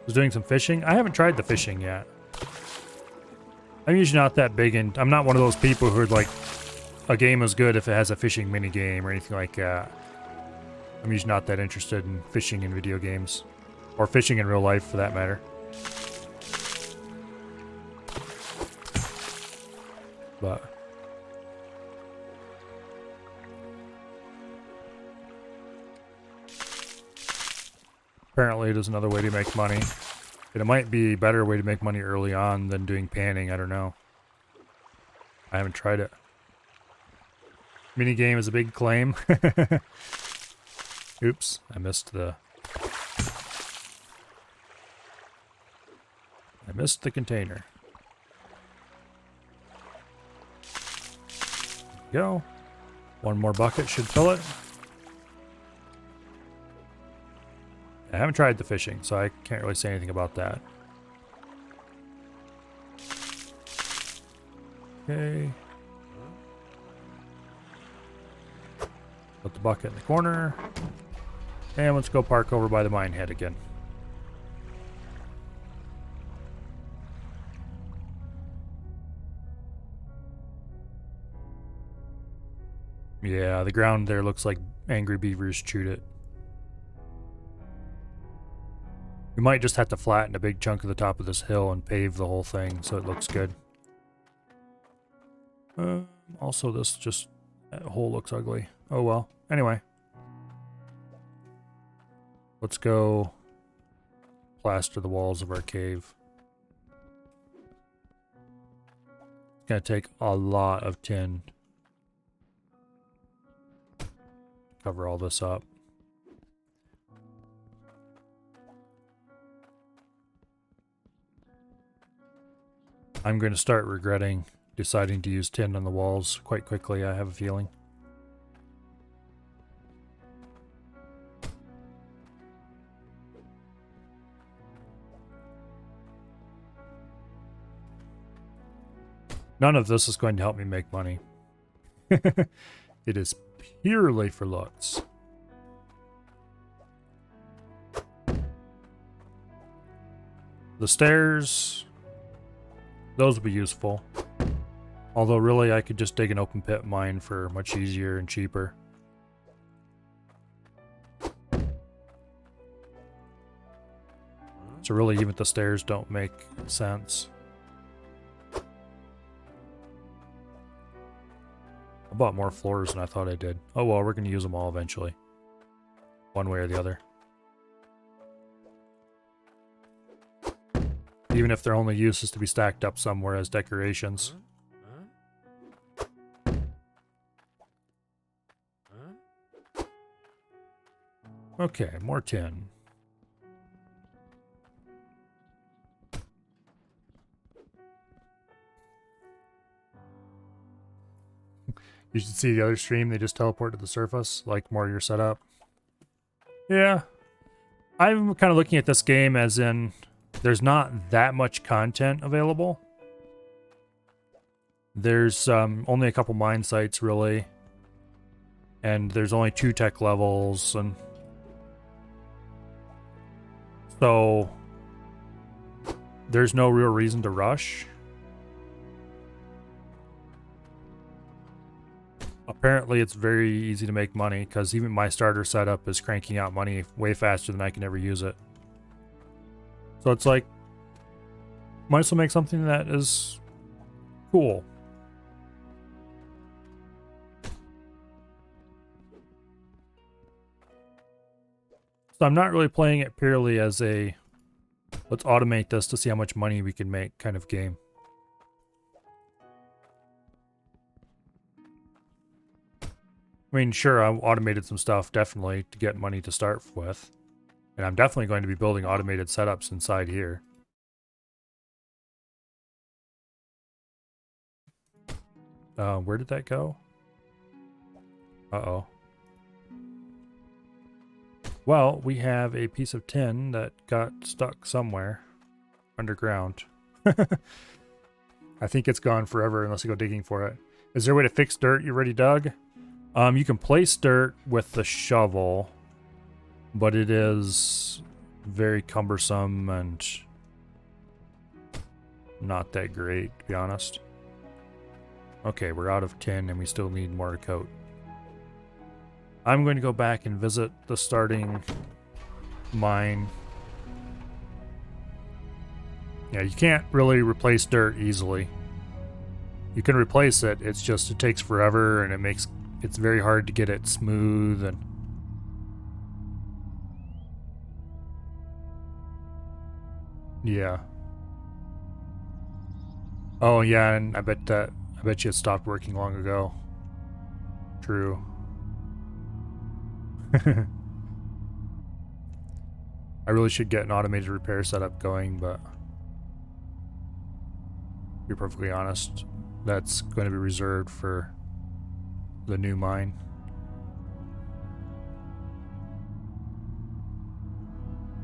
Was doing some fishing. I haven't tried the fishing yet. I'm usually not that big, and I'm not one of those people who are like, a game is good if it has a fishing mini game or anything like that. I'm usually not that interested in fishing in video games. Or fishing in real life, for that matter. But... apparently there's another way to make money. And it might be a better way to make money early on than doing panning, I don't know. I haven't tried it. Minigame is a big claim. Oops, I missed the container. There we go. One more bucket should fill it. I haven't tried the fishing, so I can't really say anything about that. Okay. Put the bucket in the corner. And let's go park over by the mine head again. Yeah, the ground there looks like angry beavers chewed it. We might just have to flatten a big chunk of the top of this hill and pave the whole thing so it looks good. Also, that hole looks ugly. Oh well. Anyway. Let's go plaster the walls of our cave. It's gonna take a lot of tin to cover all this up. I'm going to start regretting deciding to use tin on the walls quite quickly, I have a feeling. None of this is going to help me make money. It is purely for looks. The stairs, those would be useful. Although really I could just dig an open pit mine for much easier and cheaper. So really even the stairs don't make sense. I bought more floors than I thought I did. Oh well, we're going to use them all eventually. One way or the other. Even if their only use is to be stacked up somewhere as decorations. Okay, more tin. You should see the other stream, they just teleport to the surface, like more of your setup. Yeah. I'm kind of looking at this game as in, there's not that much content available. There's only a couple mine sites, really. And there's only 2 tech levels, and... so... there's no real reason to rush. Apparently it's very easy to make money, because even my starter setup is cranking out money way faster than I can ever use it. So it's like, might as well make something that is cool. So I'm not really playing it purely as a, let's automate this to see how much money we can make kind of game. I mean, sure, I automated some stuff, definitely, to get money to start with. And I'm definitely going to be building automated setups inside here. Where did that go? Uh-oh. Well, we have a piece of tin that got stuck somewhere underground. I think it's gone forever unless you go digging for it. Is there a way to fix dirt you already dug? You can place dirt with the shovel, but it is very cumbersome and not that great, to be honest. Okay, we're out of tin and we still need more to coat. I'm going to go back and visit the starting mine. Yeah, you can't really replace dirt easily. You can replace it, it's just it takes forever and it's very hard to get it smooth and yeah. Oh yeah, and I bet you it stopped working long ago. True. I really should get an automated repair setup going, but to be perfectly honest, that's going to be reserved for the new mine.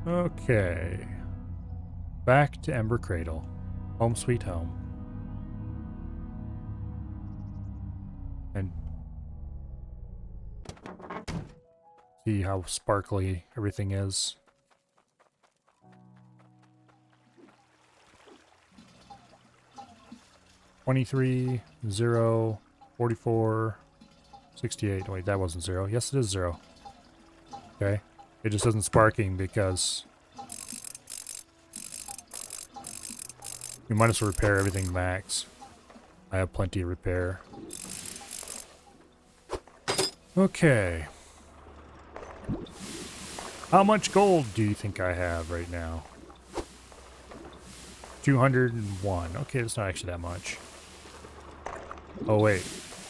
Okay. Back to Ember Cradle. Home sweet home. And see how sparkly everything is. $23, 0, 44, 68. Wait, that wasn't 0. Yes, it is 0. Okay. It just isn't sparking because we might as well repair everything max. I have plenty of repair. Okay. How much gold do you think I have right now? 201. Okay, that's not actually that much. Oh wait,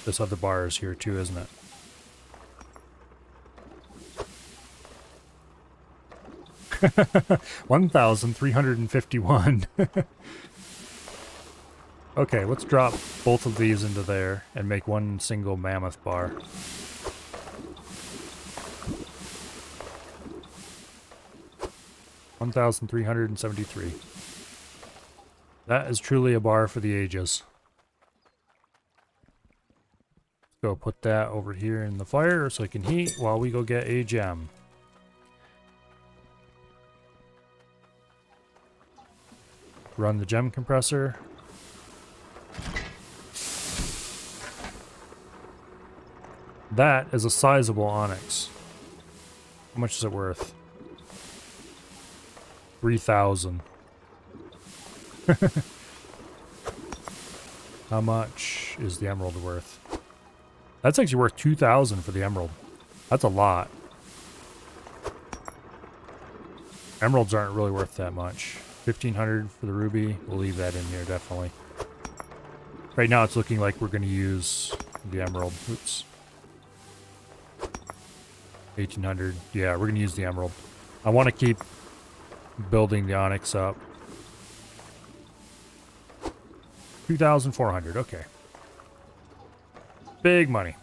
this other bar is here too, isn't it? $1,351. Okay, let's drop both of these into there and make one single mammoth bar. $1,373. That is truly a bar for the ages. Let's go put that over here in the fire so it can heat while we go get a gem. Run the gem compressor. That is a sizable onyx. How much is it worth? 3,000. How much is the emerald worth? That's actually worth 2,000 for the emerald. That's a lot. Emeralds aren't really worth that much. 1,500 for the ruby. We'll leave that in here, definitely. Right now it's looking like we're going to use the emerald. Oops. 1,800. Yeah, we're going to use the emerald. I want to keep building the onyx up. 2,400. Okay. Big money.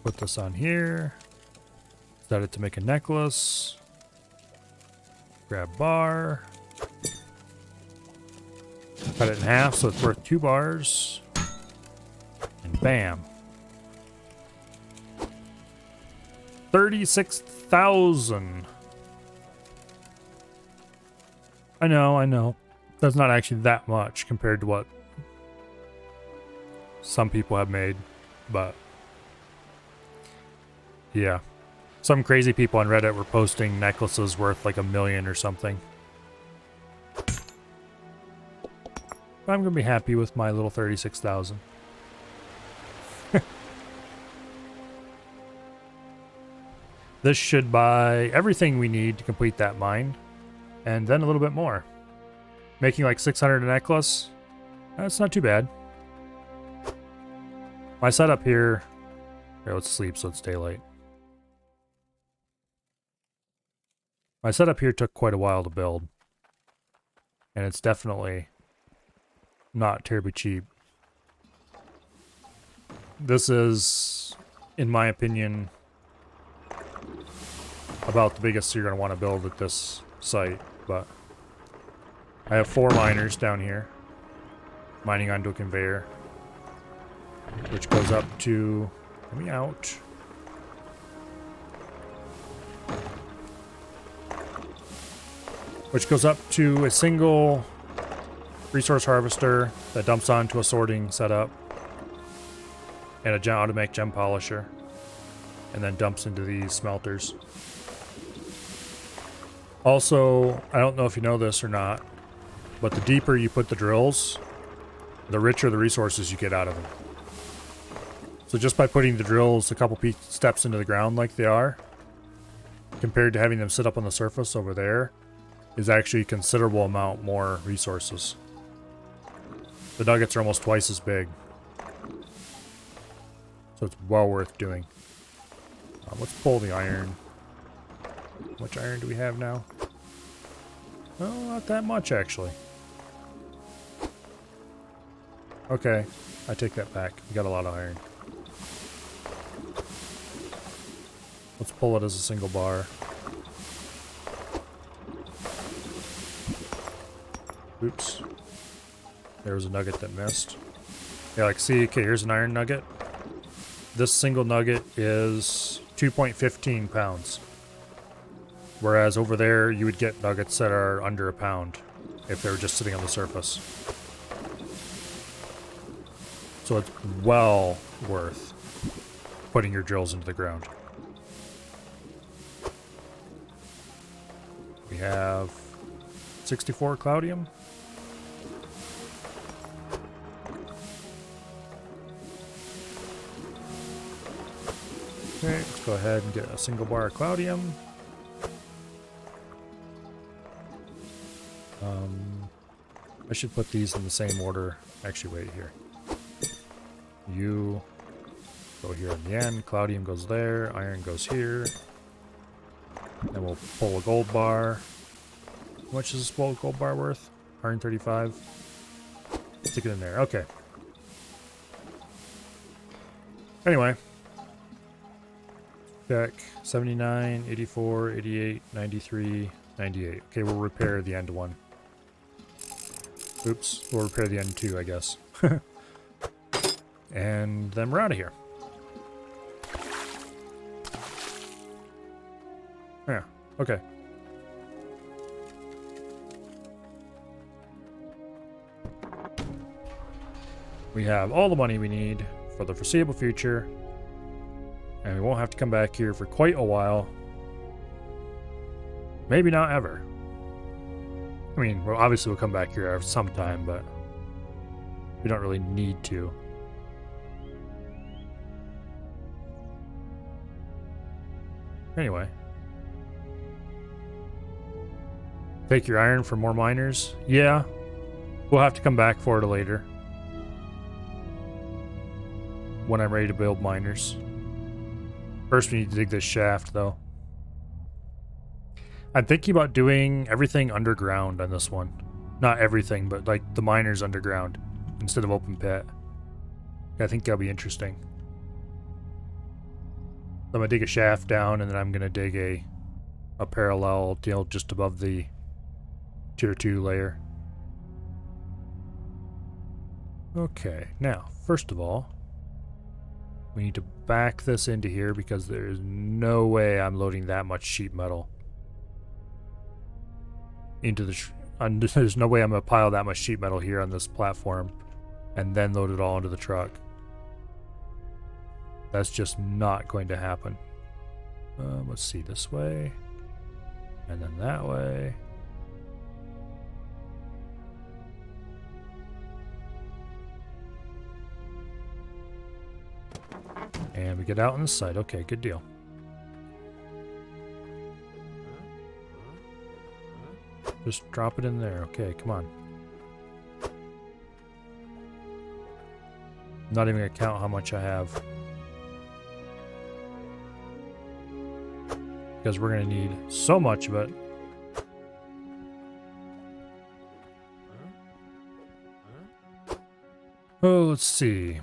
Put this on here. Set it to make a necklace. Grab bar. Cut it in half so it's worth 2 bars. And bam. 36,000. I know. That's not actually that much compared to what some people have made, but yeah. Some crazy people on Reddit were posting necklaces worth like $1 million or something. But I'm gonna be happy with my little 36,000. This should buy everything we need to complete that mine, and then a little bit more. Making like 600 a necklace, that's not too bad. My setup here, let's sleep so it's daylight. My setup here took quite a while to build, and it's definitely not terribly cheap. This is, in my opinion, about the biggest you're going to want to build at this site, but I have 4 miners down here mining onto a conveyor, which goes up to, let me out, which goes up to a single resource harvester that dumps onto a sorting setup and a automatic gem polisher, and then dumps into these smelters. Also, I don't know if you know this or not, but the deeper you put the drills, the richer the resources you get out of them. So just by putting the drills a couple steps into the ground like they are, compared to having them sit up on the surface over there, is actually a considerable amount more resources. The nuggets are almost twice as big. So it's well worth doing. Let's pull the iron. How much iron do we have now? Oh, not that much actually. Okay, I take that back. We got a lot of iron. Let's pull it as a single bar. Oops. There was a nugget that missed. Yeah, like see, okay, here's an iron nugget. This single nugget is 2.15 pounds. Whereas over there, you would get nuggets that are under a pound if they were just sitting on the surface. So it's well worth putting your drills into the ground. We have 64 Cloudium. Okay, let's go ahead and get a single bar of Cloudium. I should put these in the same order. Actually, wait here. You go here in the end. Cloudium goes there. Iron goes here. Then we'll pull a gold bar. How much is this gold bar worth? 135. Stick it in there. Okay. Anyway. Check. 79, 84, 88, 93, 98. Okay, we'll repair the end one. Oops. We'll repair the end two, I guess. And then we're out of here. Yeah. Okay. We have all the money we need for the foreseeable future, and we won't have to come back here for quite a while. Maybe not ever. I mean, well, obviously we'll come back here sometime, but we don't really need to. Anyway. Take your iron for more miners? Yeah. We'll have to come back for it later. When I'm ready to build miners. First we need to dig this shaft, though. I'm thinking about doing everything underground on this one. Not everything, but like the miners underground instead of open pit. I think that'll be interesting. So I'm gonna dig a shaft down, and then I'm gonna dig a parallel deal just above the tier 2 layer. Okay, now, first of all, we need to back this into here because there's no way I'm loading that much sheet metal into the... there's no way I'm going to pile that much sheet metal here on this platform and then load it all into the truck. That's just not going to happen. Let's see, this way. And then that way. And we get out on the side. Okay, good deal. Just drop it in there. Okay, come on. I'm not even going to count how much I have. Because we're going to need so much of it. Oh, let's see.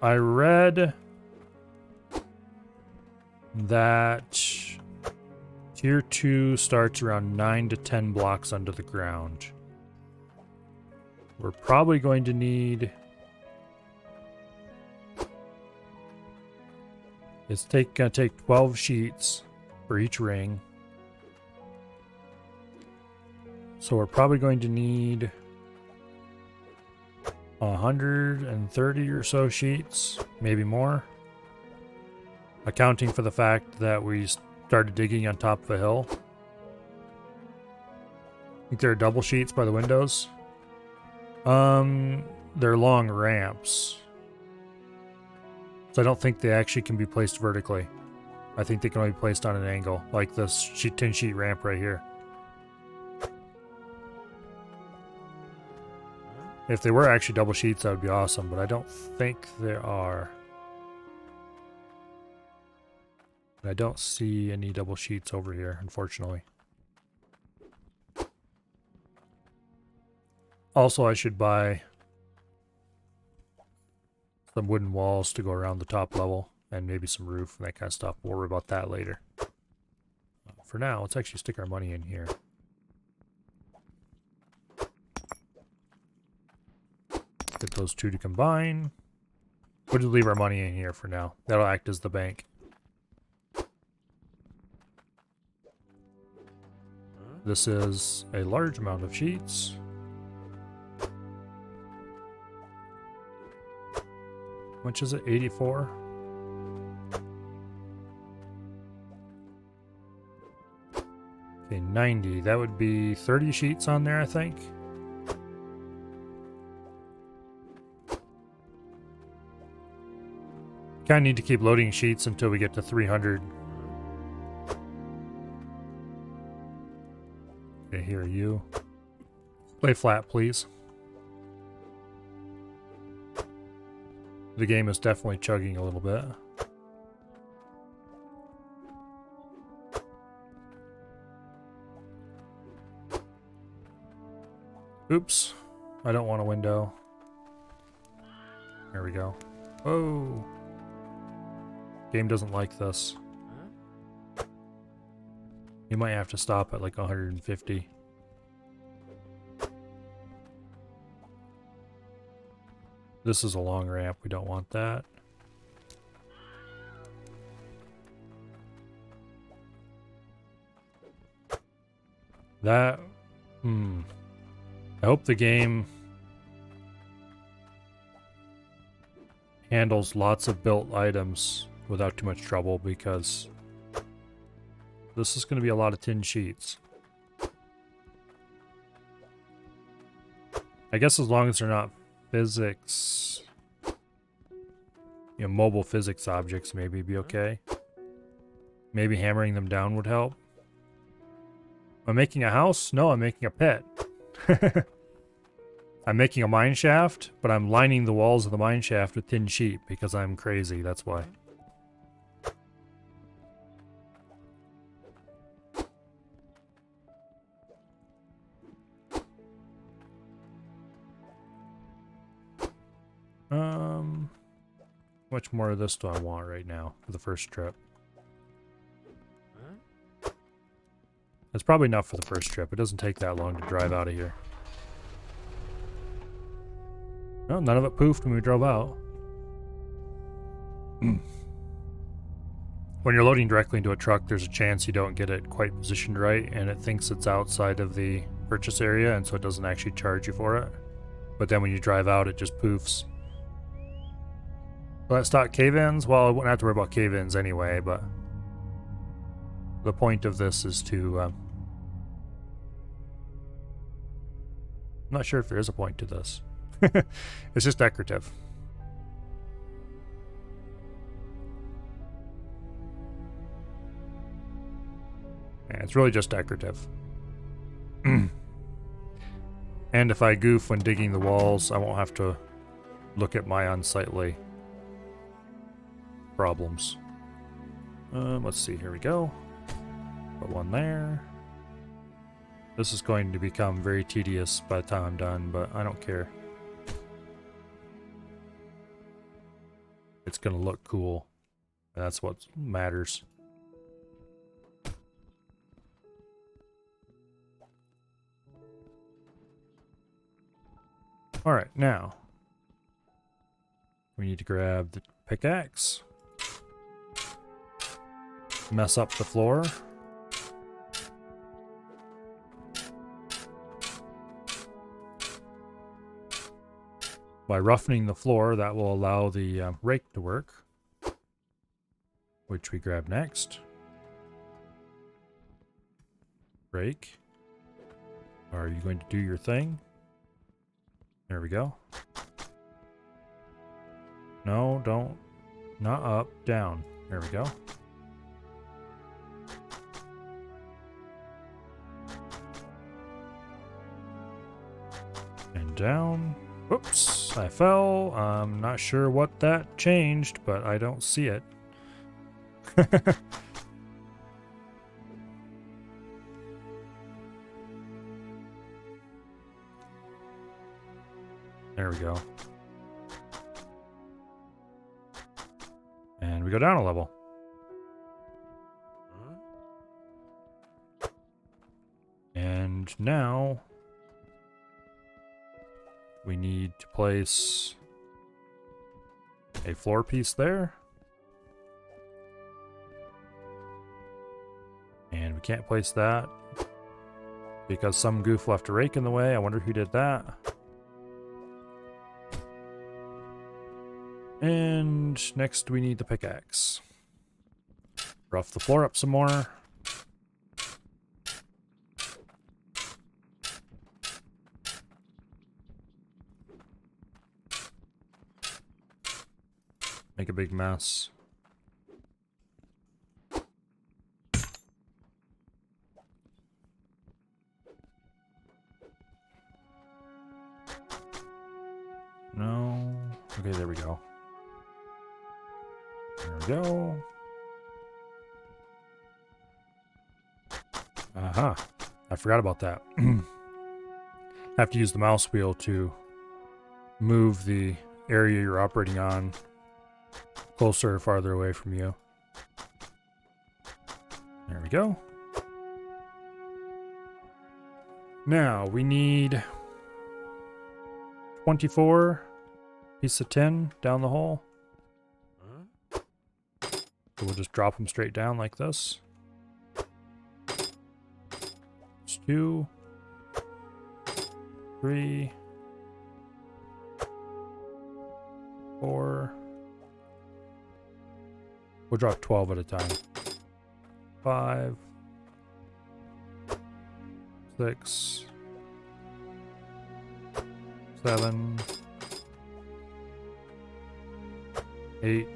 I read that tier 2 starts around 9 to 10 blocks under the ground. We're probably going to need... It's gonna take 12 sheets for each ring. So we're probably going to need 130 or so sheets, maybe more. Accounting for the fact that we started digging on top of a hill. I think there are double sheets by the windows. They're long ramps. So I don't think they actually can be placed vertically. I think they can only be placed on an angle, like this 10 sheet ramp right here. If they were actually double sheets, that would be awesome, but I don't think there are. I don't see any double sheets over here, unfortunately. Also, I should buy some wooden walls to go around the top level, and maybe some roof and that kind of stuff. We'll worry about that later. For now, let's actually stick our money in here. Get those two to combine. We'll just leave our money in here for now. That'll act as the bank. This is a large amount of sheets. How much is it? 84? Okay, 90. That would be 30 sheets on there, I think. Kind of need to keep loading sheets until we get to 300. Okay, here are you. Lay flat, please. The game is definitely chugging a little bit. Oops. I don't want a window. There we go. Oh. Game doesn't like this. You might have to stop at like 150. This is a long ramp. We don't want that. That... I hope the game handles lots of built items without too much trouble, because this is going to be a lot of tin sheets. I guess as long as they're not physics, mobile physics objects, maybe be okay. Maybe hammering them down would help. Am I making a house? No, I'm making a pit. I'm making a mine shaft, but I'm lining the walls of the mine shaft with tin sheet because I'm crazy, that's why. How much more of this do I want right now for the first trip? That's probably enough for the first trip. It doesn't take that long to drive out of here. Well, none of it poofed when we drove out. When you're loading directly into a truck, there's a chance you don't get it quite positioned right, and it thinks it's outside of the purchase area, and so it doesn't actually charge you for it. But then when you drive out, it just poofs. Will that stop cave-ins? Well, I wouldn't have to worry about cave-ins anyway, but the point of this is to... I'm not sure if there is a point to this. It's just decorative. Yeah, it's really just decorative. And if I goof when digging the walls, I won't have to look at my unsightly problems. Let's see, here we go. Put one there. This is going to become very tedious by the time I'm done, but I don't care. It's gonna look cool. That's what matters. Alright, now we need to grab the pickaxe. Mess up the floor. By roughening the floor, that will allow the rake to work, which we grab next. Rake. Are you going to do your thing? There we go. No, don't. Not up, down. There we go. And down. Oops, I fell. I'm not sure what that changed, but I don't see it. There we go. And we go down a level. And now we need to place a floor piece there. And we can't place that because some goof left a rake in the way. I wonder who did that. And next we need the pickaxe. Rough the floor up some more. Make a big mess. No. Okay, there we go. There we go. Aha. I forgot about that. have to use the mouse wheel to move the area you're operating on closer or farther away from you. There we go. Now we need 24 pieces of tin down the hole. So we'll just drop them straight down like this. It's 2, 3, 4. We'll drop 12 at a time. 5, 6, 7, 8,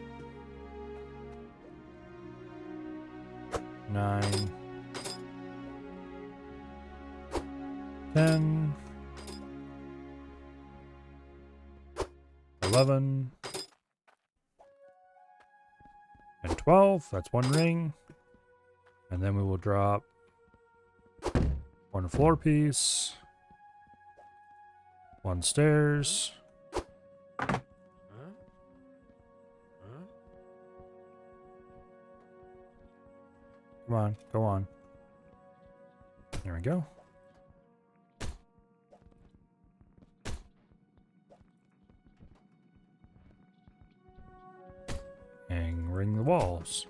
9, 10, 11, and 12. That's one ring. And then we will drop one floor piece, one stairs, come on, go on. There we go. And ring the walls.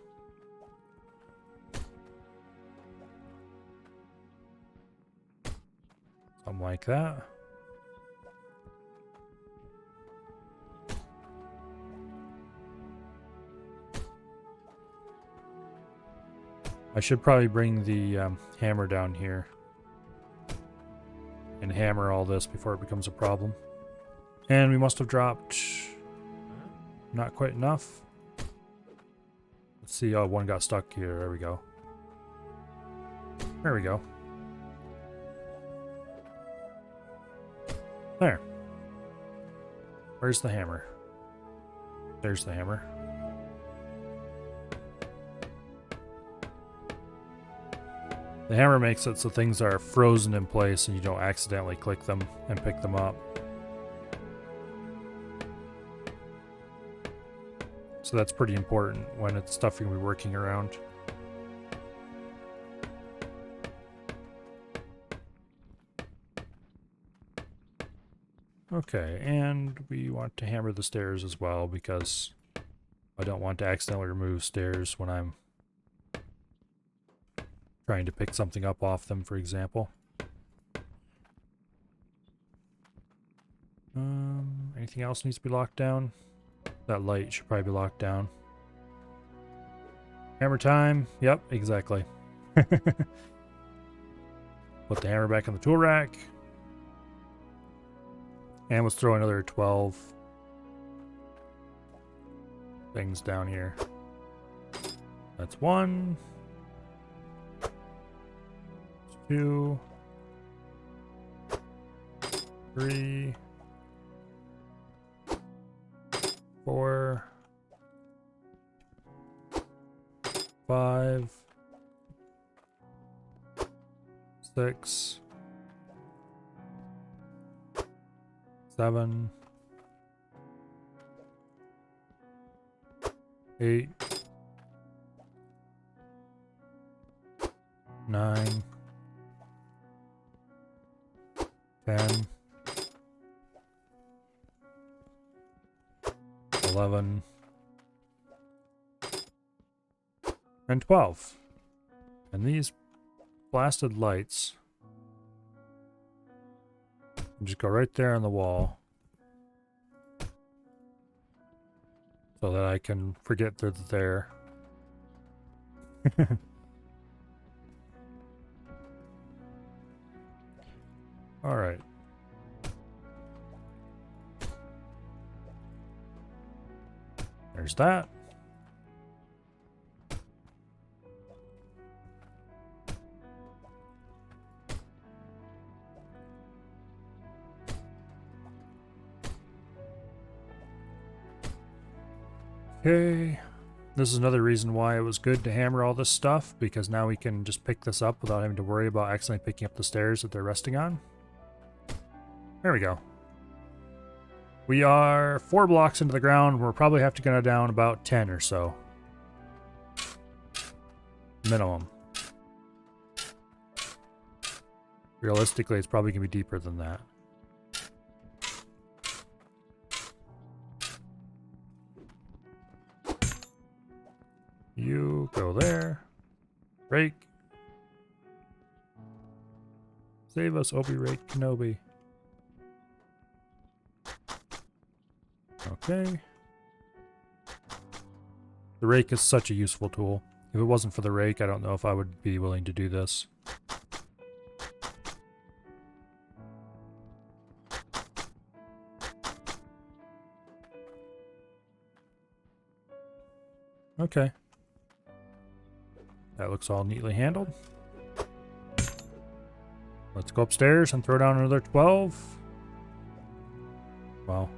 Something like that. I should probably bring the hammer down here and hammer all this before it becomes a problem. And we must have dropped not quite enough. Let's see. Oh, one got stuck here. There we go. There we go. There. Where's the hammer? There's the hammer. The hammer makes it so things are frozen in place and you don't accidentally click them and pick them up. So that's pretty important when it's stuff you're going to be working around. Okay, and we want to hammer the stairs as well because I don't want to accidentally remove stairs when I'm trying to pick something up off them, for example. Anything else needs to be locked down? That light should probably be locked down. Hammer time. Yep, exactly. Put the hammer back in the tool rack. And let's throw another 12 things down here. That's 1, 2, 3, 4, 5, 6, 7, 8, 9, 10, 11, and 12. And these blasted lights just go right there on the wall so that I can forget they're there. All right. There's that. Okay, this is another reason why it was good to hammer all this stuff, because now we can just pick this up without having to worry about accidentally picking up the stairs that they're resting on. There we go. We are 4 blocks into the ground. We'll probably have to go down about 10 or so. Minimum. Realistically, it's probably going to be deeper than that. You go there. Rake. Save us, Obi-Rake Kenobi. Okay. The rake is such a useful tool. If it wasn't for the rake, I don't know if I would be willing to do this. Okay. That looks all neatly handled. Let's go upstairs and throw down another 12. Well,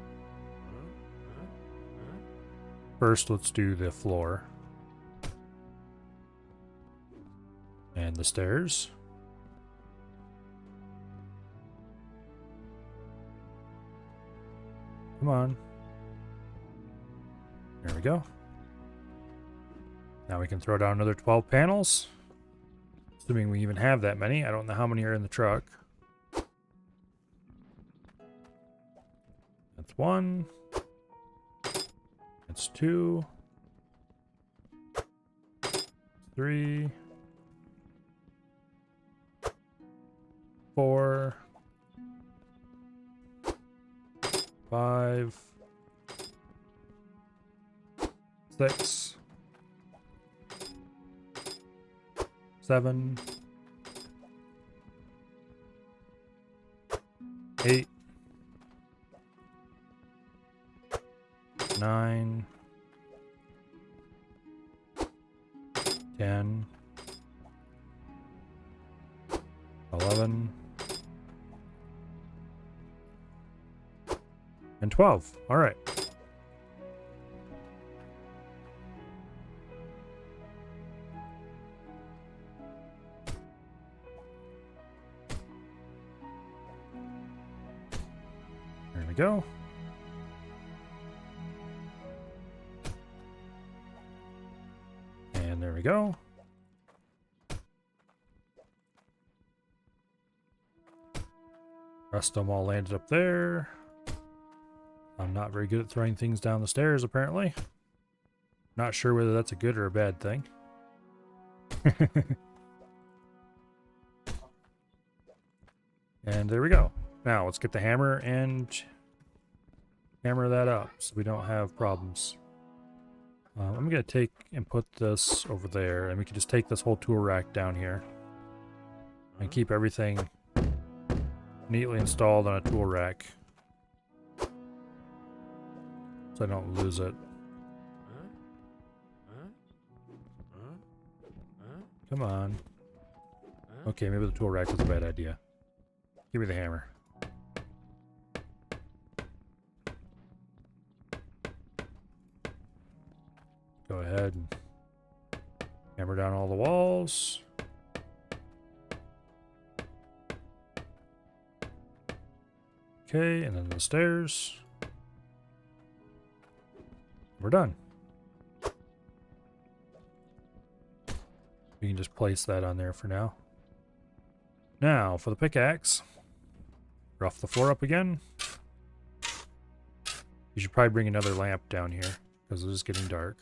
first let's do the floor. And the stairs. Come on. There we go. Now we can throw down another 12 panels. Assuming we even have that many. I don't know how many are in the truck. That's 1. That's 2. 3. 4. 5. 6. 7. 8. 9. 10. 11. And 12. All right. There we go. And there we go. Rest of them all landed up there. I'm not very good at throwing things down the stairs, apparently. Not sure whether that's a good or a bad thing. And there we go. Now, let's get the hammer and hammer that up so we don't have problems. I'm going to take and put this over there, and we can just take this whole tool rack down here and keep everything neatly installed on a tool rack so I don't lose it. Come on. Okay, maybe the tool rack was a bad idea. Give me the hammer. Go ahead and hammer down all the walls. Okay, and then the stairs. We're done. We can just place that on there for now. Now, for the pickaxe, rough the floor up again. You should probably bring another lamp down here, because it is getting dark.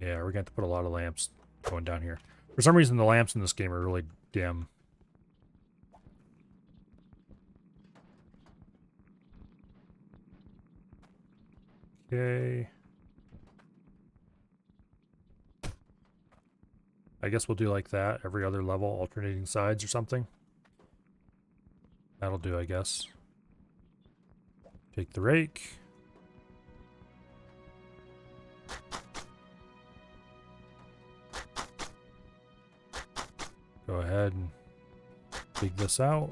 Yeah, we're going to have to put a lot of lamps going down here. For some reason, the lamps in this game are really dim. Okay. I guess we'll do like that, every other level, alternating sides or something. That'll do, I guess. Take the rake. Go ahead and dig this out.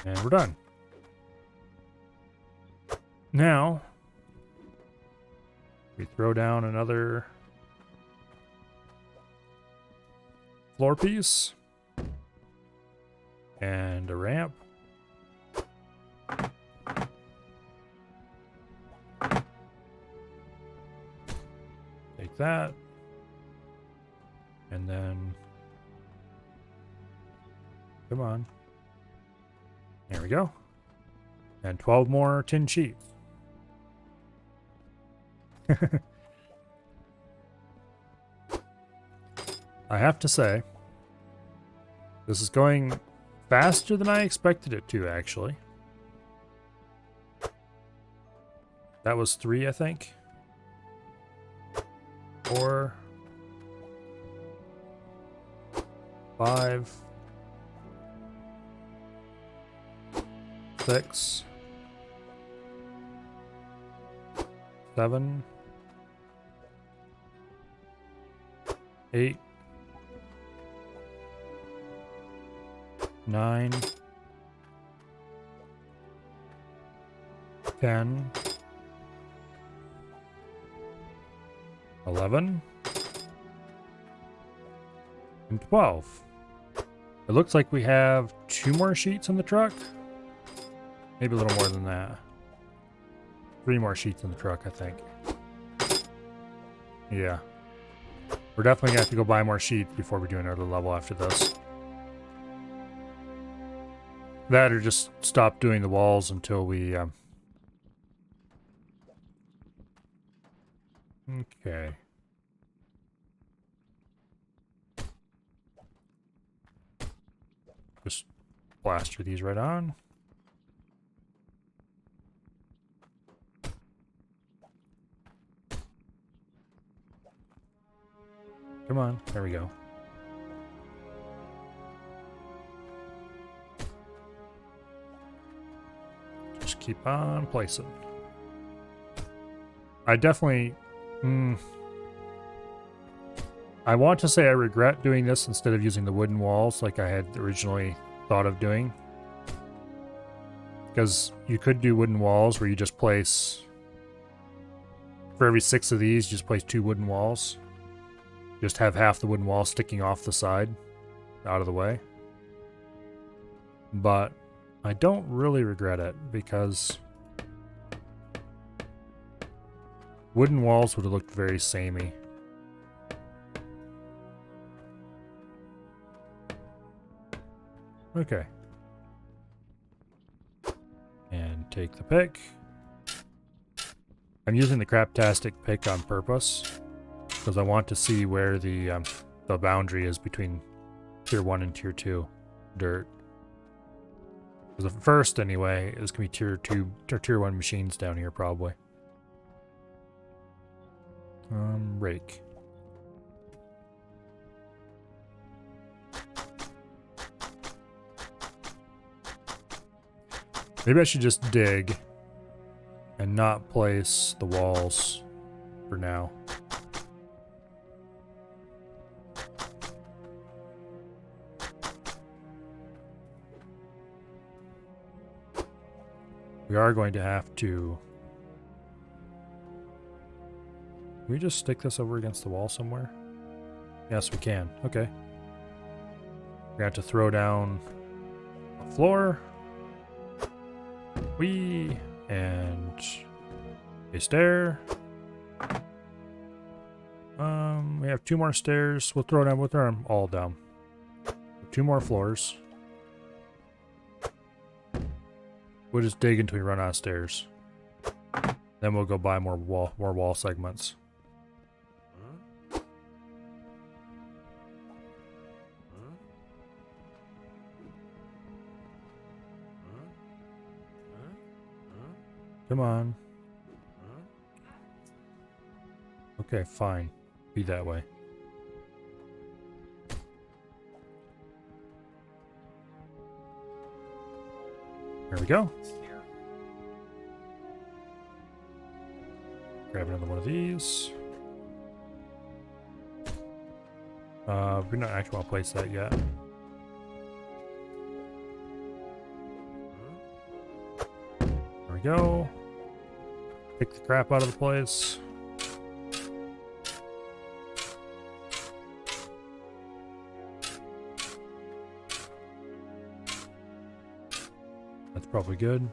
And we're done. Now, we throw down another floor piece and a ramp. Take that. And then, come on. There we go. And 12 more tin sheets. I have to say, this is going faster than I expected it to, actually. That was 3, I think. 4, 5, 6, 7, 8, 9, 10, 11, and 12. It looks like we have 2 more sheets in the truck. Maybe a little more than that. 3 more sheets in the truck, I think. Yeah. We're definitely gonna have to go buy more sheets before we do another level after this. That or just stop doing the walls until we... Okay. Just plaster these right on. Come on, there we go. Just keep on placing. I definitely... I want to say I regret doing this instead of using the wooden walls like I had originally thought of doing. Because you could do wooden walls where you just place... For every 6 of these, you just place 2 wooden walls. Just have half the wooden wall sticking off the side, out of the way. But I don't really regret it because wooden walls would have looked very samey. Okay. And take the pick. I'm using the Craptastic pick on purpose because I want to see where the boundary is between tier 1 and tier 2 dirt. Because at first, anyway, it's gonna be tier 2 or tier 1 machines down here probably. Rake. Maybe I should just dig and not place the walls for now. We are going to have to... Can we just stick this over against the wall somewhere? Yes, we can. Okay. We're gonna have to throw down a floor. And a stair. We have 2 more stairs. We'll throw them all down. 2 more floors. We'll just dig until we run out of stairs. Then we'll go buy more wall segments. Come on. Okay, fine. Be that way. There we go. Grab another one of these. We don't actually want to place that yet. There we go. Pick the crap out of the place. That's probably good.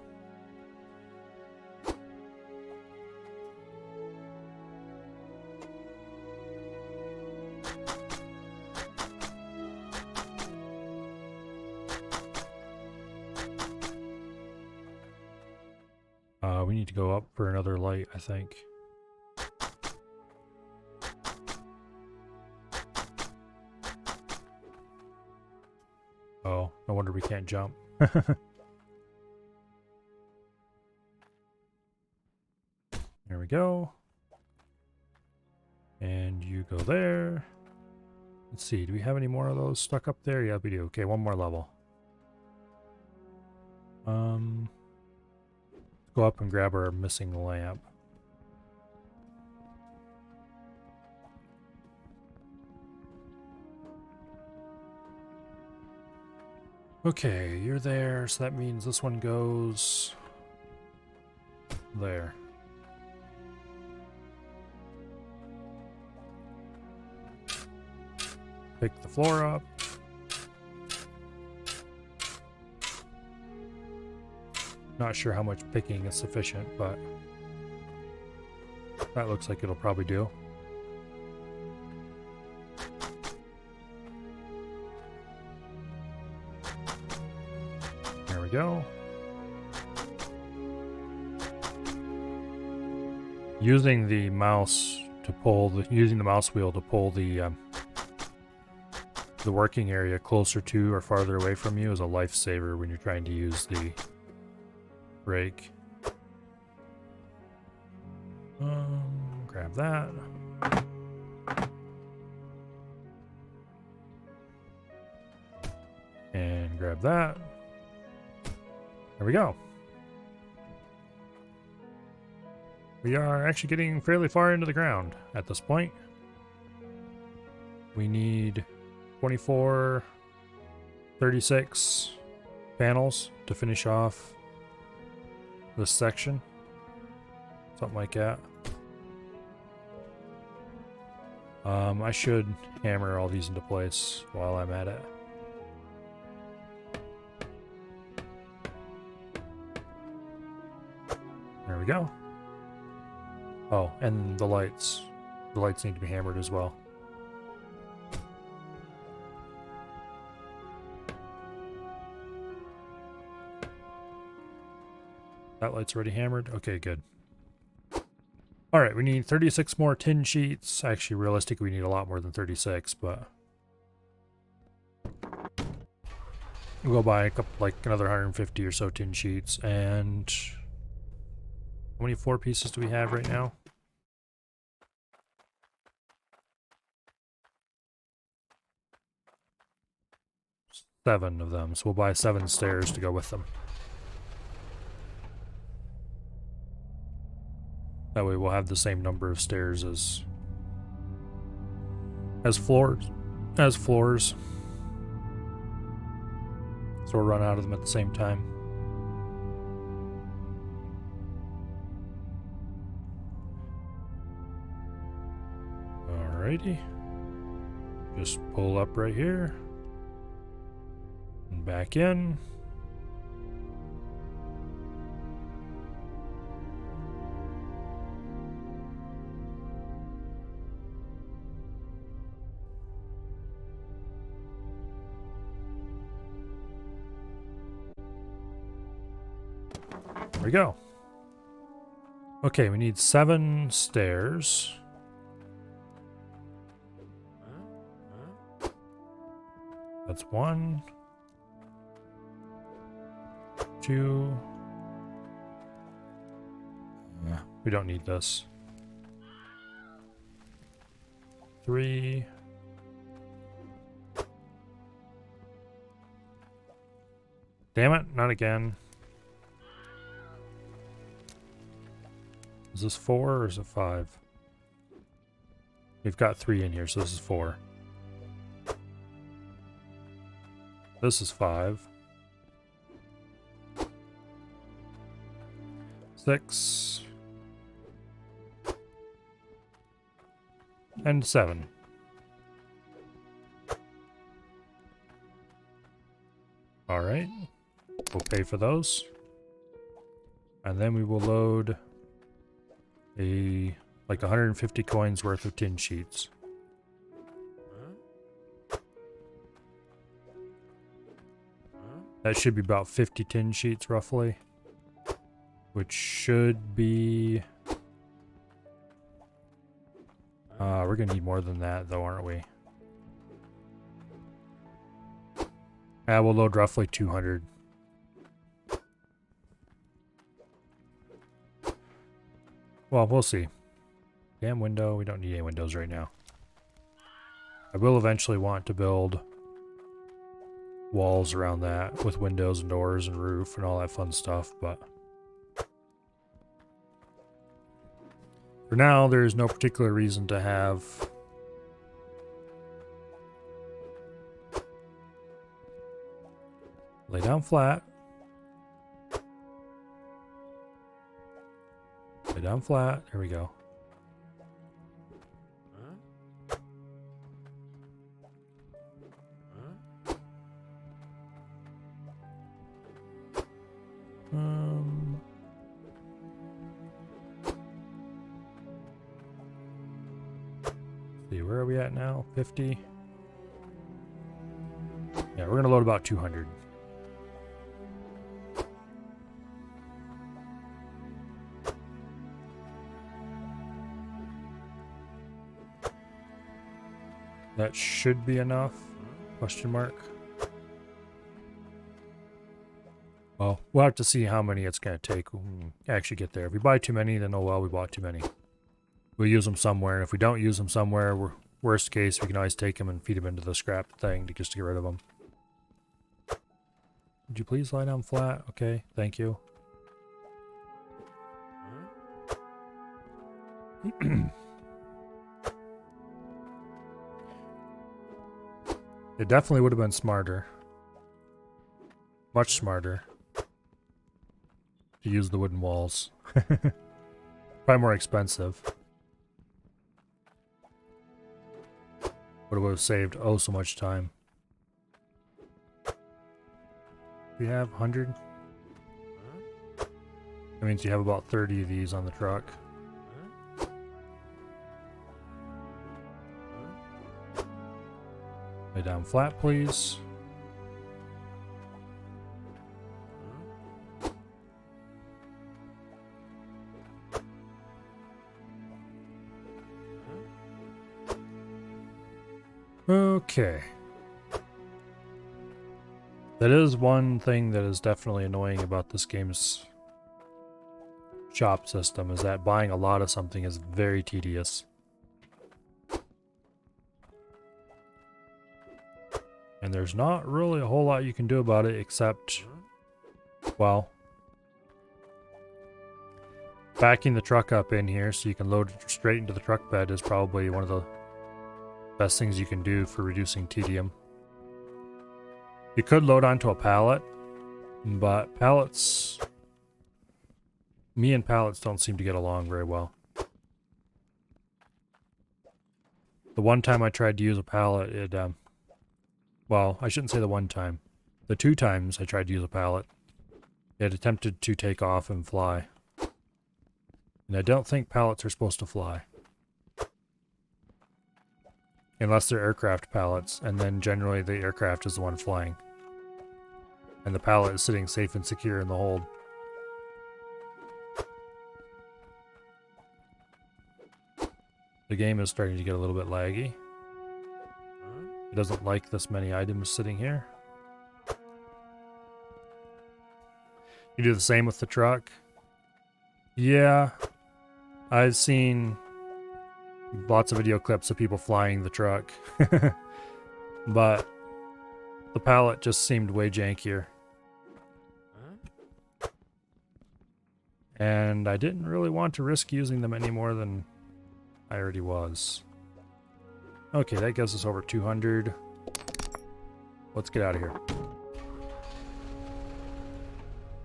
We need to go up for another light, I think. Oh, no wonder we can't jump. There we go. And you go there. Let's see, do we have any more of those stuck up there? Yeah, we do. Okay, one more level. Go up and grab our missing lamp. Okay, you're there, so that means this one goes there. Pick the floor up. Not sure how much picking is sufficient, but that looks like it'll probably do. There we go. Using the mouse to pull using the mouse wheel to pull the working area closer to or farther away from you is a lifesaver when you're trying to use the rake. Grab that. And grab that. There we go. We are actually getting fairly far into the ground at this point. We need 24, 36 panels to finish off this section. Something like that. I should hammer all these into place while I'm at it. There we go. Oh, and the lights. The lights need to be hammered as well. That light's already hammered? Okay, good. Alright, we need 36 more tin sheets. Actually, realistically, we need a lot more than 36, but we'll go buy a couple, like another 150 or so tin sheets. And how many floor pieces do we have right now? 7 of them, so we'll buy 7 stairs to go with them. That way we'll have the same number of stairs as floors. So we'll run out of them at the same time. Alrighty. Just pull up right here. And back in. There we go. Okay, we need 7 stairs. That's 1, 2. We don't need this. 3. Damn it, not again. Is this 4 or is it 5? We've got 3 in here, so this is 4. This is 5. 6. and 7. All right, we'll pay for those. And then we will load like 150 coins worth of tin sheets. That should be about 50 tin sheets roughly, which should be... we're gonna need more than that though, aren't we? Yeah, we'll load roughly 200. Well, we'll see. Damn window, we don't need any windows right now. I will eventually want to build walls around that with windows and doors and roof and all that fun stuff, but for now there's no particular reason to have lay down flat. Lay down flat. There we go. See, where are we at now? 50? Yeah, we're gonna load about 200. That should be enough? Question mark. Well, we'll have to see how many it's going to take when we actually get there. If we buy too many, then oh well, we bought too many. We'll use them somewhere. If we don't use them somewhere, worst case, we can always take them and feed them into the scrap thing just to get rid of them. Would you please lie down flat? Okay, thank you. It definitely would have been smarter. Much smarter. To use the wooden walls. Probably more expensive. But it would have saved oh so much time. We have 100. That means you have about 30 of these on the truck. Lay down flat, please. Okay. That is one thing that is definitely annoying about this game's shop system, is that buying a lot of something is very tedious. And there's not really a whole lot you can do about it except, well, backing the truck up in here so you can load it straight into the truck bed is probably one of the best things you can do for reducing tedium. You could load onto a pallet, but pallets... me and pallets don't seem to get along very well. The one time I tried to use a pallet, it, well, I shouldn't say the one time. The 2 times I tried to use a pallet, it attempted to take off and fly. And I don't think pallets are supposed to fly. Unless they're aircraft pallets, and then generally the aircraft is the one flying. And the pallet is sitting safe and secure in the hold. The game is starting to get a little bit laggy. It doesn't like this many items sitting here. You do the same with the truck? Yeah. I've seen lots of video clips of people flying the truck. But the pallet just seemed way jankier. And I didn't really want to risk using them any more than I already was. Okay, that gives us over 200. Let's get out of here.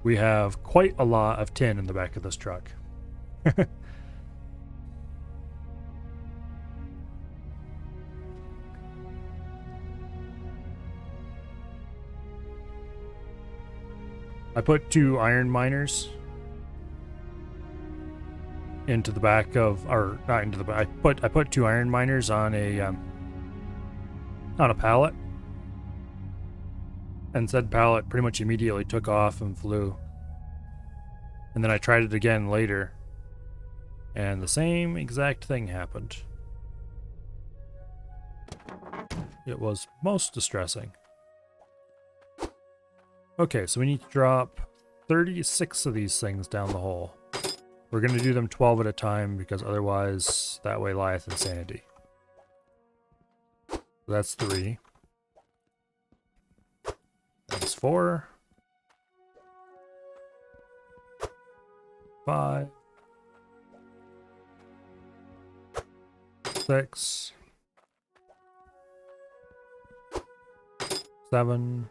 We have quite a lot of tin in the back of this truck. I put 2 iron miners into the back of, or not into the back. I put 2 iron miners on a pallet, and said pallet pretty much immediately took off and flew. And then I tried it again later, and the same exact thing happened. It was most distressing. Okay, so we need to drop 36 of these things down the hole. We're going to do them 12 at a time because otherwise that way lieth insanity. So that's 3. That's 4. 5. 6. 7.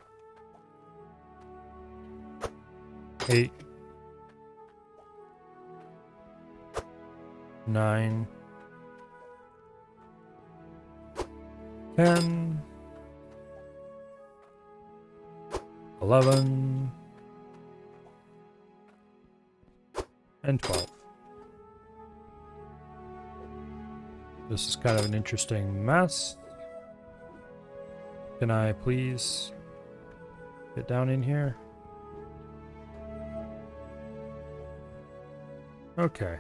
8. 9. 10. 11. And 12. This is kind of an interesting mess. Can I please get down in here? Okay.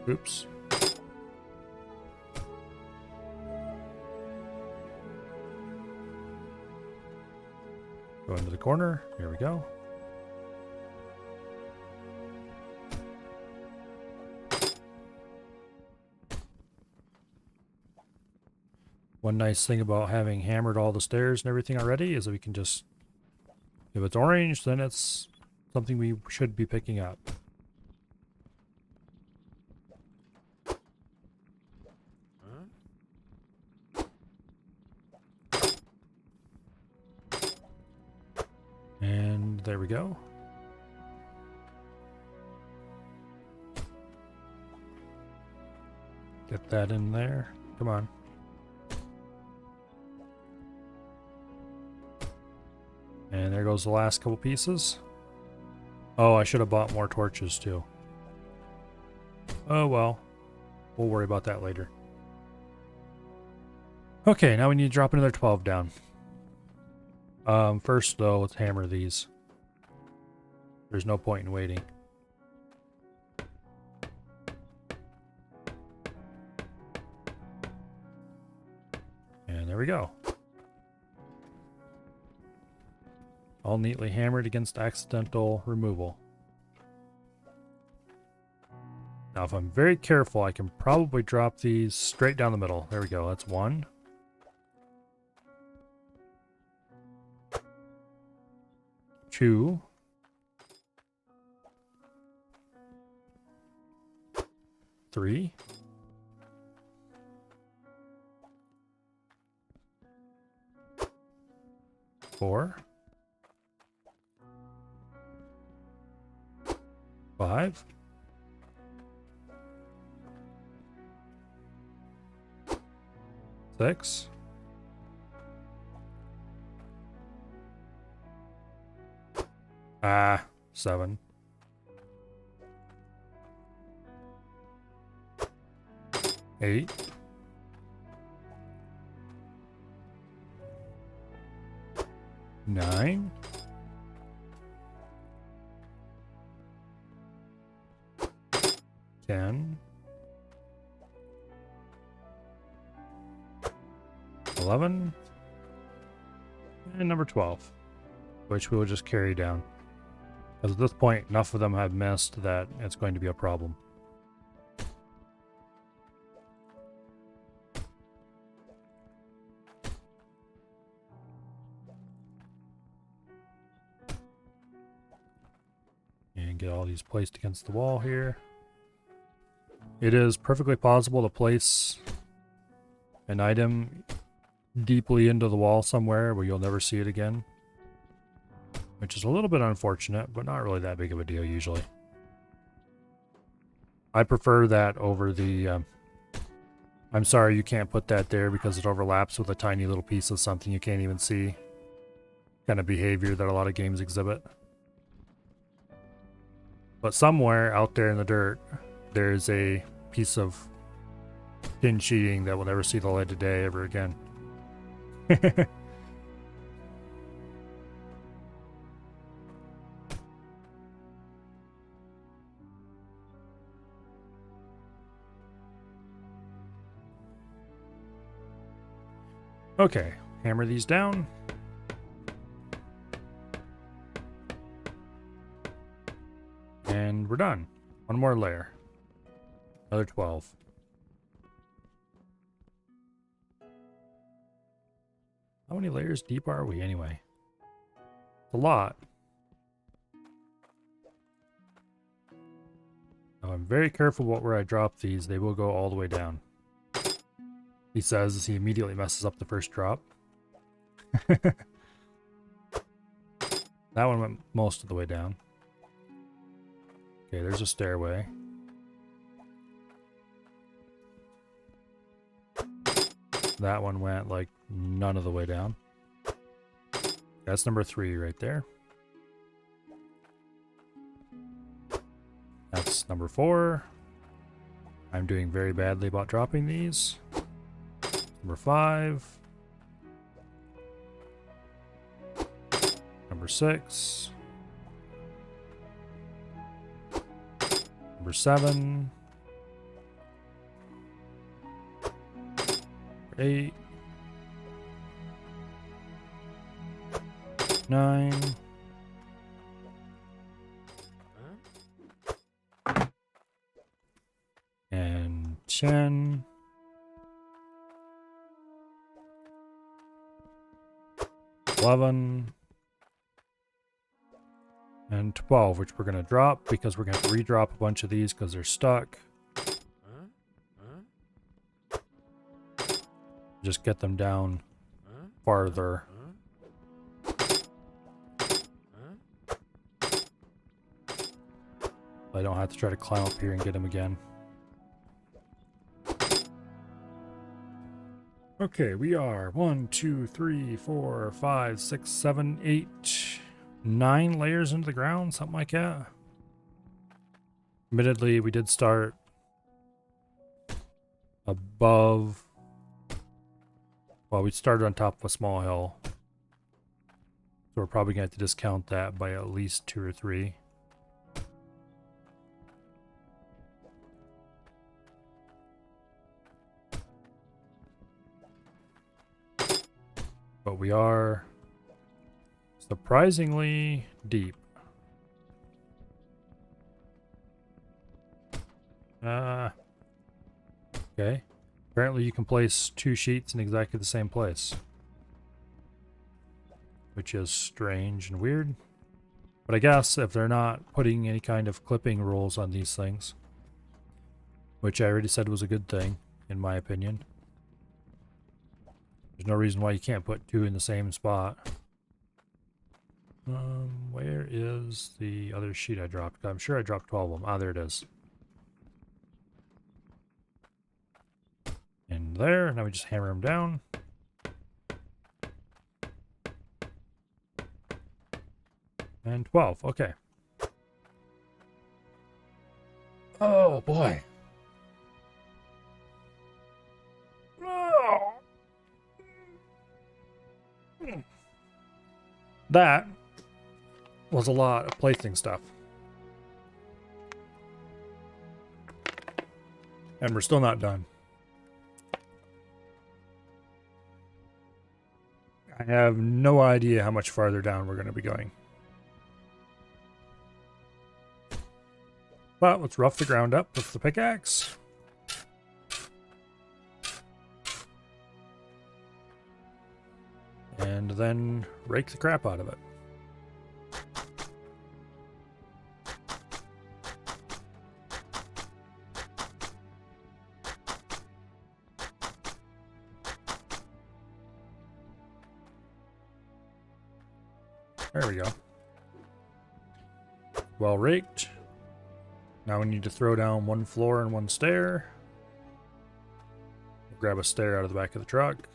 Oops. Go into the corner. Here we go. One nice thing about having hammered all the stairs and everything already is that we can just, if it's orange, then it's something we should be picking up. And there we go. Get that in there. Come on. And there goes the last couple pieces. Oh, I should have bought more torches too. Oh well. We'll worry about that later. Okay, now we need to drop another 12 down. First though, let's hammer these. There's no point in waiting. And there we go. All neatly hammered against accidental removal. Now if I'm very careful, I can probably drop these straight down the middle. There we go, that's 1. 2. 3. 4. 5. 6. 7. 8. 9. 10. 11. And number 12, which we will just carry down. Because at this point, enough of them have missed that it's going to be a problem. And get all these placed against the wall here. It is perfectly possible to place an item deeply into the wall somewhere where you'll never see it again. Which is a little bit unfortunate, but not really that big of a deal usually. I prefer that over the... I'm sorry you can't put that there because it overlaps with a tiny little piece of something you can't even see. kind of behavior that a lot of games exhibit. But somewhere out there in the dirt, there's a piece of pin cheating that will never see the light of day ever again. Okay, hammer these down. And we're done. One more layer. Another 12. How many layers deep are we anyway? It's a lot. Now, I'm very careful where I drop these. They will go all the way down. He says as he immediately messes up the first drop. That one went most of the way down. Okay, there's a stairway. That one went like none of the way down. That's number 3 right there. That's number 4. I'm doing very badly about dropping these. Number 5. Number 6. Number 7. 8. 9. And 10. 11. And 12, which we're going to drop because we're going to have to re-drop a bunch of these because they're stuck. Just get them down farther. I don't have to try to climb up here and get them again. Okay, we are 1, 2, 3, 4, 5, 6, 7, 8, 9 layers into the ground, something like that. Admittedly, we did start above. Well, we started on top of a small hill. So we're probably going to have to discount that by at least 2 or 3. But we are surprisingly deep. Okay. Apparently you can place 2 sheets in exactly the same place. Which is strange and weird. But I guess if they're not putting any kind of clipping rules on these things, which I already said was a good thing, in my opinion. There's no reason why you can't put 2 in the same spot. Where is the other sheet I dropped? I'm sure I dropped 12 of them. Ah, there it is. And there. Now we just hammer them down. And 12. Okay. Oh, boy. Oh. That was a lot of placing stuff. And we're still not done. I have no idea how much farther down we're going to be going. But let's rough the ground up with the pickaxe. And then rake the crap out of it. There we go. Well raked. Now we need to throw down 1 floor and 1 stair. We'll grab a stair out of the back of the truck.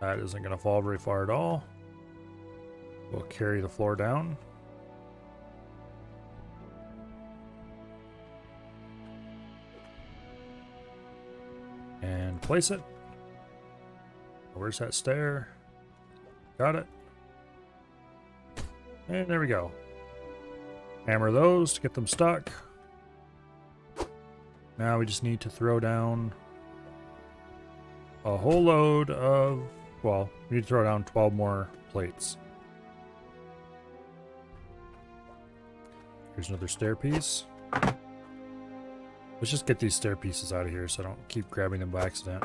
That isn't going to fall very far at all. We'll carry the floor down. And place it. Where's that stair? Got it. And there we go. Hammer those to get them stuck. Now we just need to throw down a whole load of, well, we need to throw down 12 more plates. Here's another stair piece. Let's just get these stair pieces out of here so I don't keep grabbing them by accident.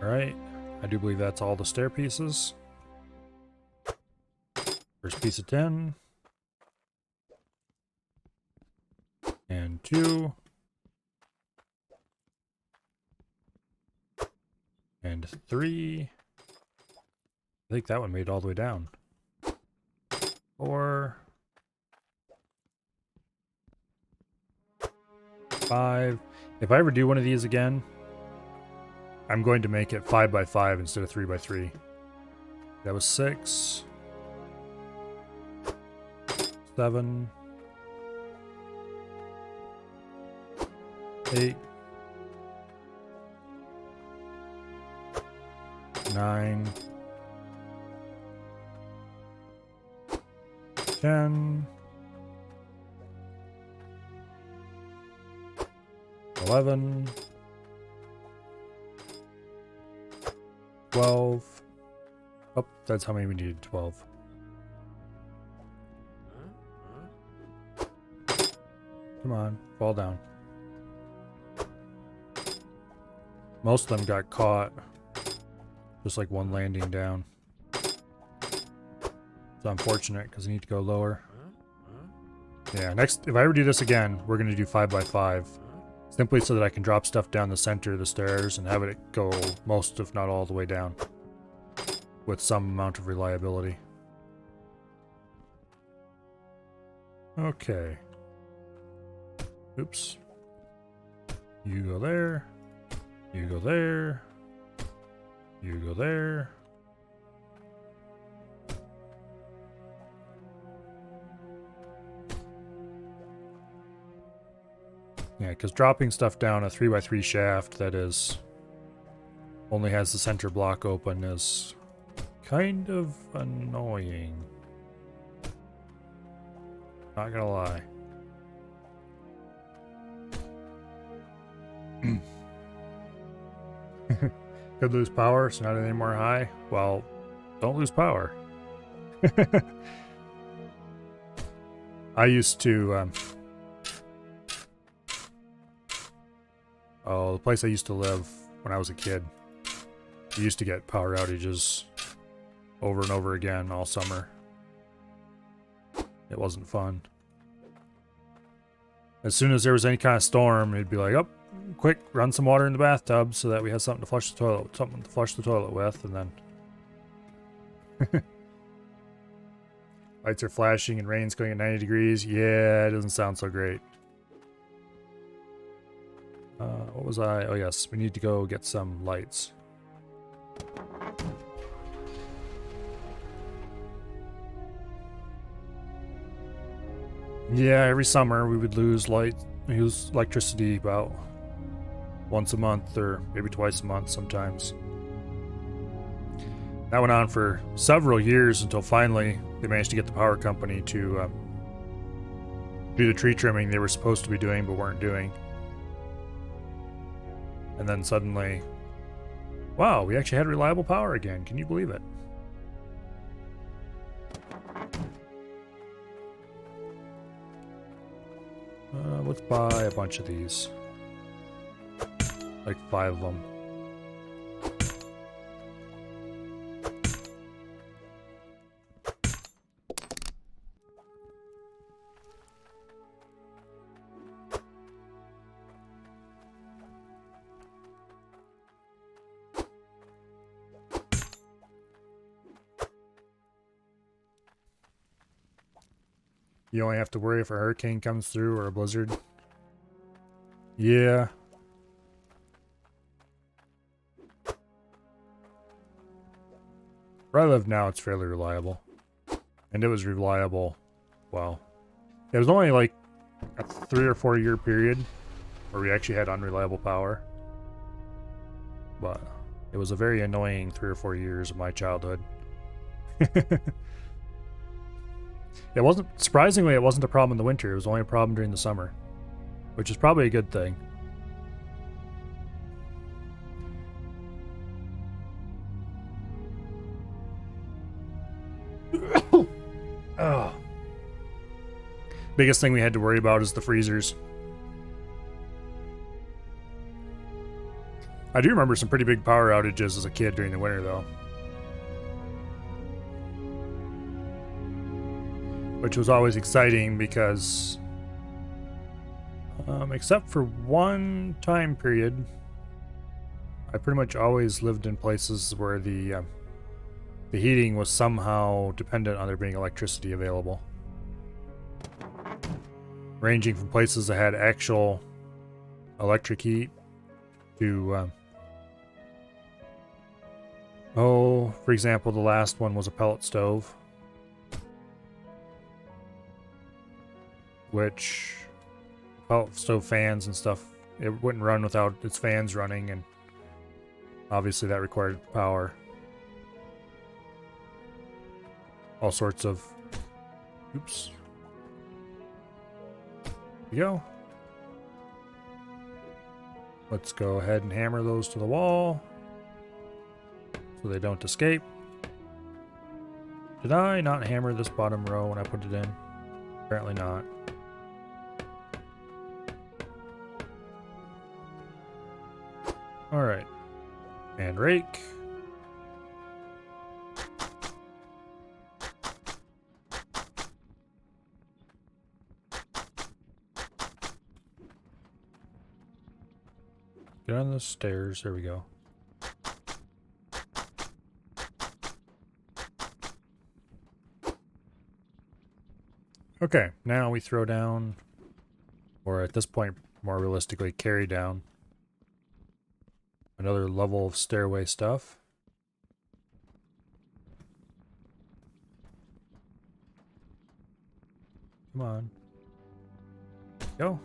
Alright, I do believe that's all the stair pieces. First piece of 10. And 2. And 3. I think that one made it all the way down. 4. 5. If I ever do one of these again, I'm going to make it 5x5 instead of 3x3. That was 6. 7. 8. 9. 10. 11. 12. Oh, that's how many we needed. 12. Come on, fall down. Most of them got caught. Just like one landing down. It's unfortunate because I need to go lower. Yeah, next, if I ever do this again, we're going to do 5x5. Simply so that I can drop stuff down the center of the stairs and have it go most, if not all, the way down. With some amount of reliability. Okay. Oops. You go there. You go there. You go there. Yeah, because dropping stuff down a 3x3 shaft that is only has the center block open is kind of annoying. Not gonna lie. Could lose power, so not any more high. Well, don't lose power. I used to oh, the place I used to live when I was a kid, we used to get power outages over and over again all summer. It wasn't fun. As soon as there was any kind of storm, it'd be like, oh, quick, run some water in the bathtub so that we have something to flush the toilet with, and then lights are flashing and rain's going at 90 degrees. Yeah, it doesn't sound so great. What was I? Oh yes, we need to go get some lights. Yeah, every summer we would lose electricity about once a month or maybe twice a month sometimes. That went on for several years until finally they managed to get the power company to do the tree trimming they were supposed to be doing but weren't doing. And then suddenly, wow, we actually had reliable power again. Can you believe it? Let's buy a bunch of these. Like 5 of them. You only have to worry if a hurricane comes through or a blizzard. Yeah. Where I live now, it's fairly reliable. And it was reliable, well, it was only like a 3 or 4 year period where we actually had unreliable power. But it was a very annoying 3 or 4 years of my childhood. It wasn't, surprisingly, it wasn't a problem in the winter. It was only a problem during the summer, which is probably a good thing. Oh. Biggest thing we had to worry about is the freezers. I do remember some pretty big power outages as a kid during the winter, though. Which was always exciting because, except for one time period, I pretty much always lived in places where the heating was somehow dependent on there being electricity available. Ranging from places that had actual electric heat to, for example, the last one was a pellet stove, which pellet stove fans and stuff, it wouldn't run without its fans running, and obviously that required power. All sorts of, oops. There we go. Let's go ahead and hammer those to the wall so they don't escape. Did I not hammer this bottom row when I put it in? Apparently not. Alright. And rake. Get on the stairs. There we go. Okay, now we throw down, or at this point, more realistically, carry down another level of stairway stuff. Come on. Go.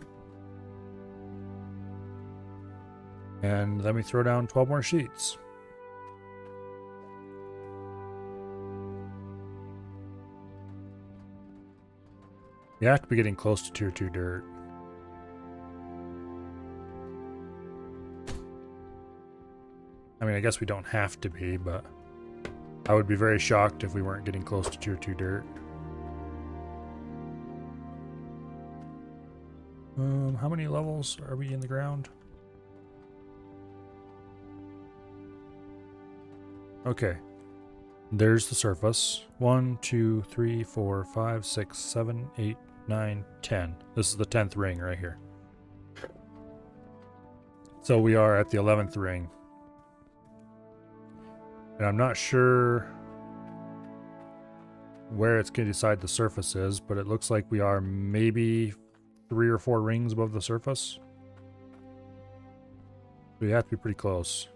And then we throw down 12 more sheets. You have to be getting close to tier 2 dirt. I mean, I guess we don't have to be, but I would be very shocked if we weren't getting close to tier 2 dirt. How many levels are we in the ground? Okay. There's the surface. 1, 2, 3, 4, 5, 6, 7, 8, 9, 10. This is the 10th ring right here. So we are at the 11th ring. And I'm not sure where it's going to decide the surface is, but it looks like we are maybe 3 or 4 rings above the surface. We have to be pretty close.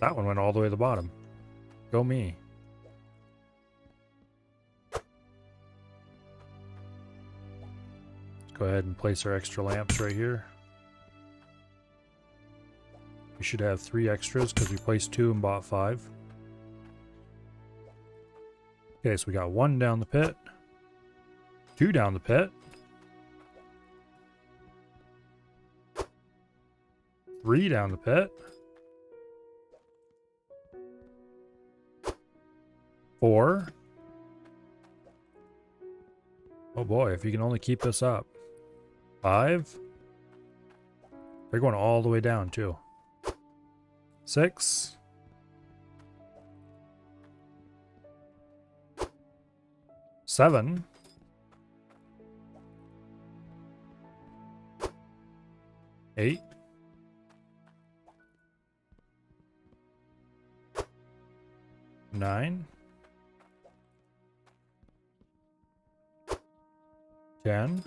That one went all the way to the bottom. Go me. Let's go ahead and place our extra lamps right here. We should have 3 extras because we placed 2 and bought 5. Okay, so we got 1 down the pit. 2 down the pit. 3 down the pit. 4. Oh boy, if you can only keep this up. 5. They're going all the way down too. 6. 7. 8. 9. 10.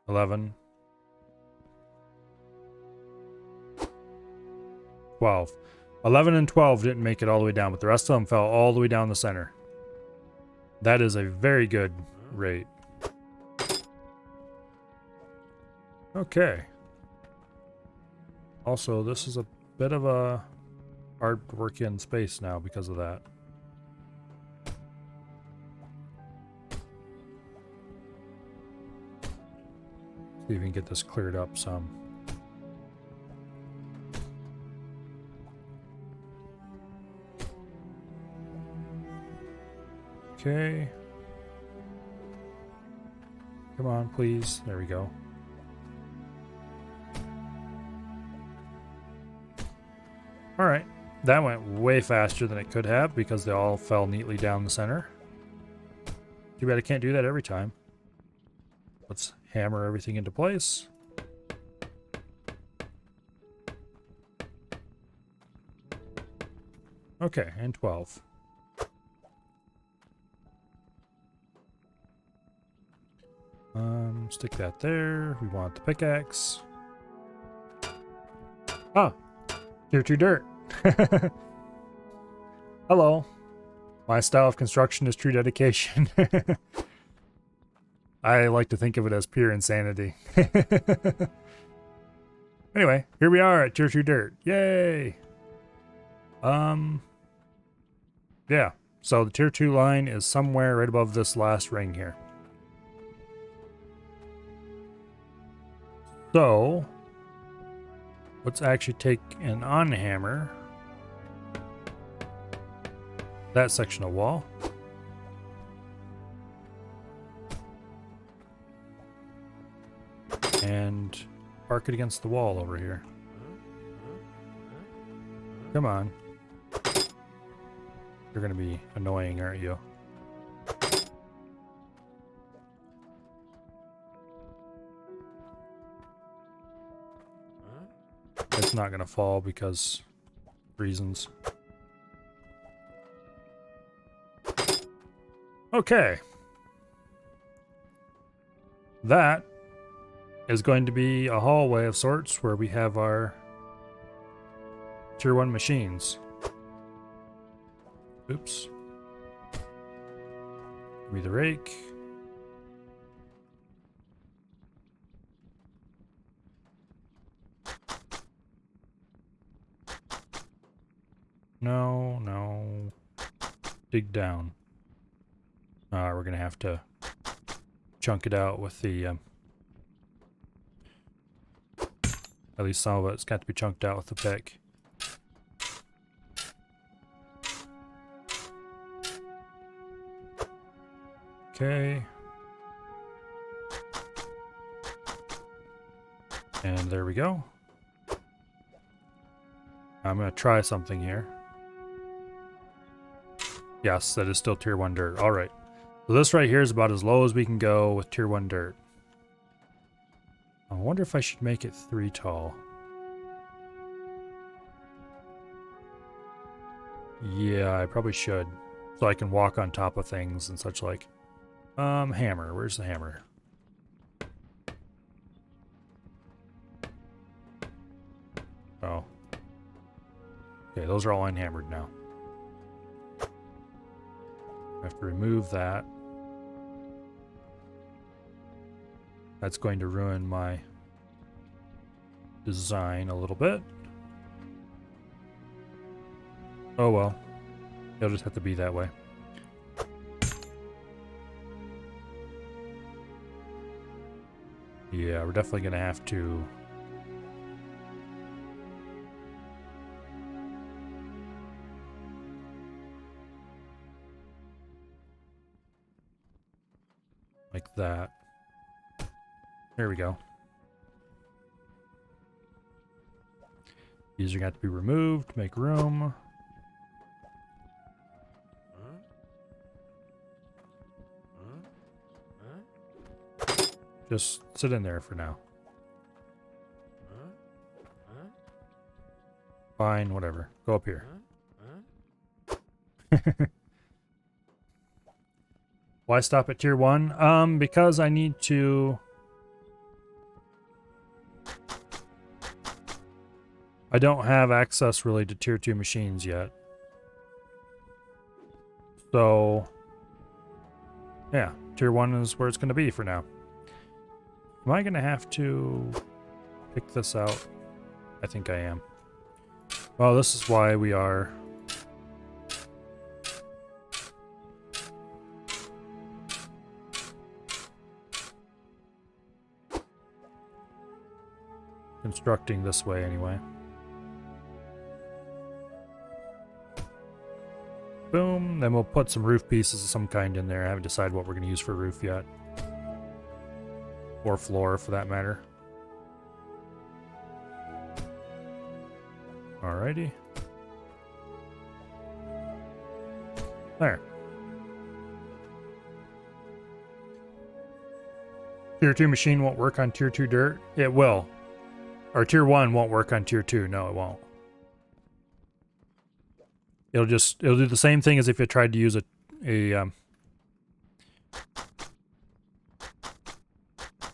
$11. 12. 11 and 12 didn't make it all the way down, but the rest of them fell all the way down the center. That is a very good rate. Okay. Also, this is a bit of a hard work in space now because of that. See if we can get this cleared up some. Okay. Come on, please. There we go. Alright. That went way faster than it could have because they all fell neatly down the center. Too bad I can't do that every time. Let's hammer everything into place. Okay, and 12. Stick that there. We want the pickaxe. Ah, tier 2 dirt. Hello. My style of construction is true dedication. I like to think of it as pure insanity. Anyway, here we are at tier 2 dirt. Yay! Yeah. So the tier 2 line is somewhere right above this last ring here. So, let's actually take and on-hammer that section of wall. And park it against the wall over here. Come on. You're gonna be annoying, aren't you? It's not gonna fall because reasons. Okay. That is going to be a hallway of sorts where we have our tier 1 machines. Oops. Give me the rake. No, no. Dig down. We're gonna have to chunk it out with the at least some of it's got to be chunked out with the pick. Okay. And there we go. I'm gonna try something here. Yes, that is still tier 1 dirt. Alright. So this right here is about as low as we can go with tier 1 dirt. I wonder if I should make it 3 tall. Yeah, I probably should. So I can walk on top of things and such like. Hammer. Where's the hammer? Oh. Okay, those are all unhammered now. I have to remove that. That's going to ruin my design a little bit. Oh well. It'll just have to be that way. Yeah, we're definitely going to have to like that. There we go. These are going to have to be removed, make room. Just sit in there for now. Fine, whatever. Go up here. Why stop at tier 1? Because I need to... I don't have access really to tier 2 machines yet. So, yeah, tier 1 is where it's going to be for now. Am I going to have to pick this out? I think I am. Well, this is why we are... constructing this way anyway. Boom. Then we'll put some roof pieces of some kind in there. I haven't decided what we're going to use for roof yet. Or floor, for that matter. Alrighty. There. Tier 2 machine won't work on tier 2 dirt? It will. Or tier 1 won't work on tier 2. No, it won't. It'll do the same thing as if you tried to use it'll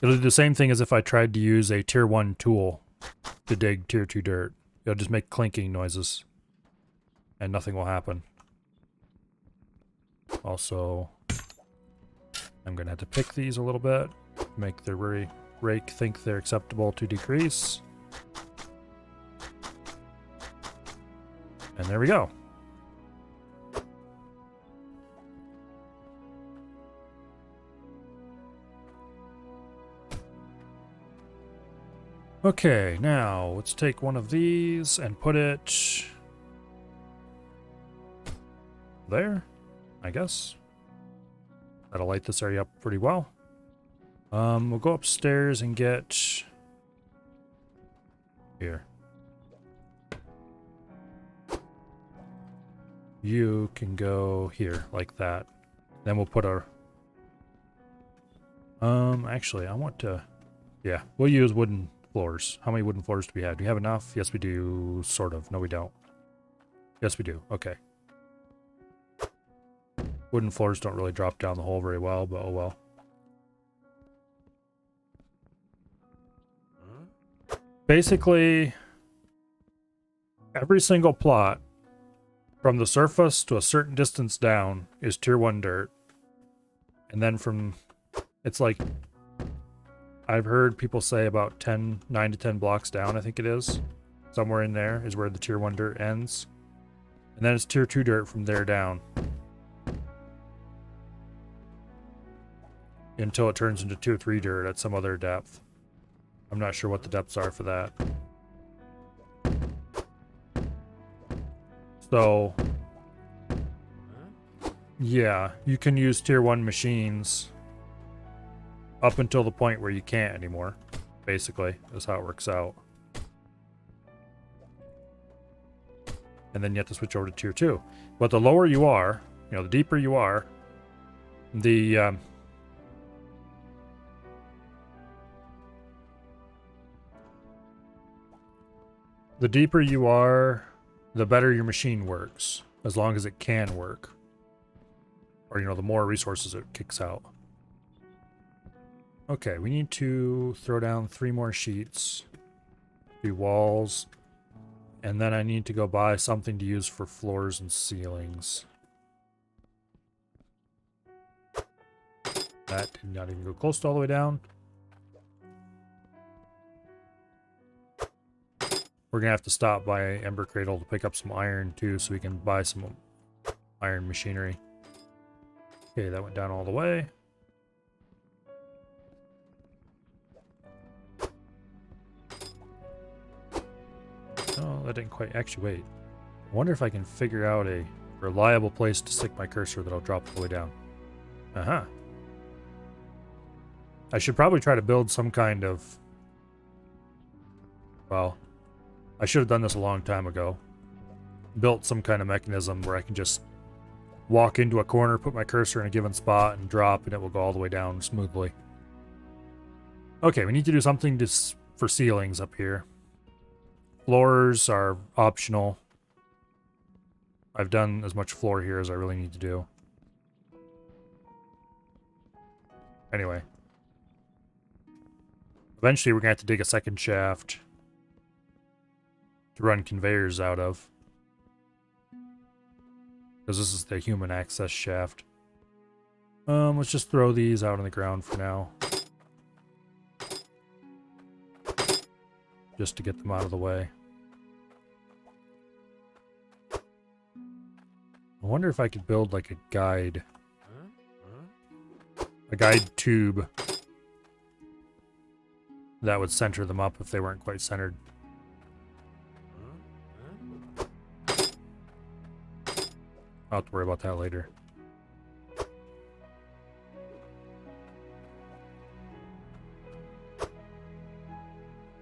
do the same thing as if I tried to use a tier 1 tool to dig tier 2 dirt. It'll just make clinking noises and nothing will happen. Also, I'm gonna have to pick these a little bit, make the rake think they're acceptable to decrease. And there we go. Okay, now let's take one of these and put it there, I guess. That'll light this area up pretty well. We'll go upstairs and get here. You can go here like that. Then we'll put our actually I want to, yeah, we'll use wooden floors. How many wooden floors do we have? Do we have enough? Yes, we do. Sort of. No, we don't. Yes, we do. Okay. Wooden floors don't really drop down the hole very well, but oh well. Basically, every single plot from the surface to a certain distance down is tier 1 dirt. And then from, it's like, I've heard people say about 9 to 10 blocks down, I think it is. Somewhere in there is where the tier 1 dirt ends. And then it's tier 2 dirt from there down. Until it turns into tier 3 dirt at some other depth. I'm not sure what the depths are for that. So, yeah, you can use tier 1 machines up until the point where you can't anymore, basically. That's how it works out. And then you have to switch over to tier 2. But the lower you are, you know, the deeper you are, the deeper you are, the better your machine works, as long as it can work. Or, you know, the more resources it kicks out. Okay, we need to throw down 3 more sheets, do walls, and then I need to go buy something to use for floors and ceilings. That did not even go close to all the way down. We're gonna have to stop by Ember Cradle to pick up some iron too, so we can buy some iron machinery. Okay, that went down all the way. Oh, that didn't quite. Actually, wait. I wonder if I can figure out a reliable place to stick my cursor that'll drop all the way down. Uh-huh. I should probably try to build some kind of... Well, I should have done this a long time ago. Built some kind of mechanism where I can just walk into a corner, put my cursor in a given spot, and drop, and it will go all the way down smoothly. Okay, we need to do something for ceilings up here. Floors are optional. I've done as much floor here as I really need to do. Anyway. Eventually we're going to have to dig a second shaft to run conveyors out of. Because this is the human access shaft. Let's just throw these out on the ground for now. Just to get them out of the way. I wonder if I could build like a guide tube that would center them up if they weren't quite centered. I'll have to worry about that later.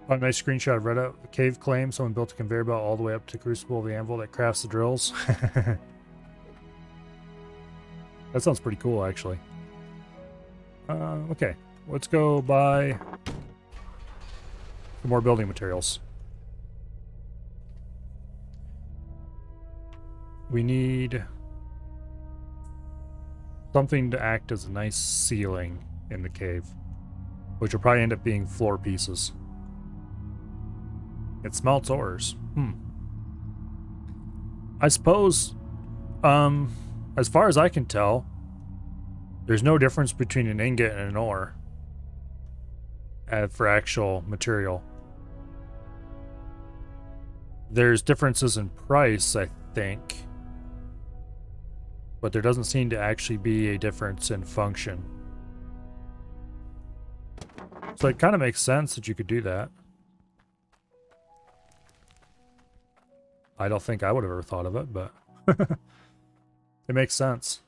Oh, nice screenshot of Reddit. Cave claim someone built a conveyor belt all the way up to Crucible of the Anvil that crafts the drills. That sounds pretty cool, actually. Okay, let's go buy some more building materials. We need something to act as a nice ceiling in the cave, which will probably end up being floor pieces. It smelts ores. I suppose, as far as I can tell, there's no difference between an ingot and an ore for actual material. There's differences in price, I think, but there doesn't seem to actually be a difference in function. So it kind of makes sense that you could do that. I don't think I would have ever thought of it, but it makes sense.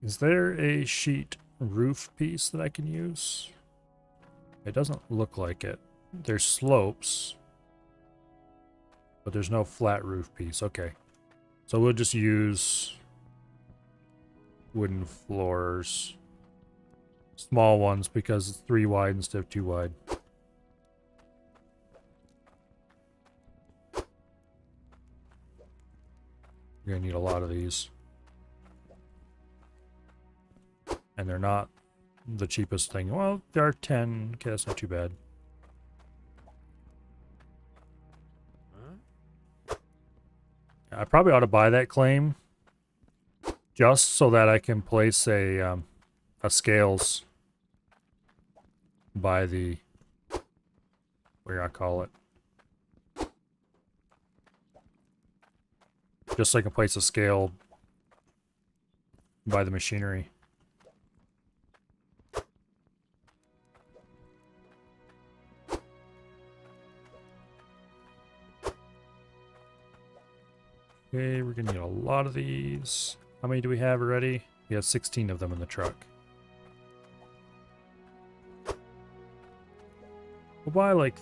Is there a sheet roof piece that I can use? It doesn't look like it. There's slopes, but there's no flat roof piece. Okay. So we'll just use wooden floors. Small ones because it's 3 wide instead of 2 wide. You're gonna need a lot of these. And they're not the cheapest thing. Well, there are 10. Okay, that's not too bad. I probably ought to buy that claim just so that I can place a scales by the, what do I call it? Just so I can place a scale by the machinery. Okay, we're gonna need a lot of these. How many do we have already? We have 16 of them in the truck. We'll buy like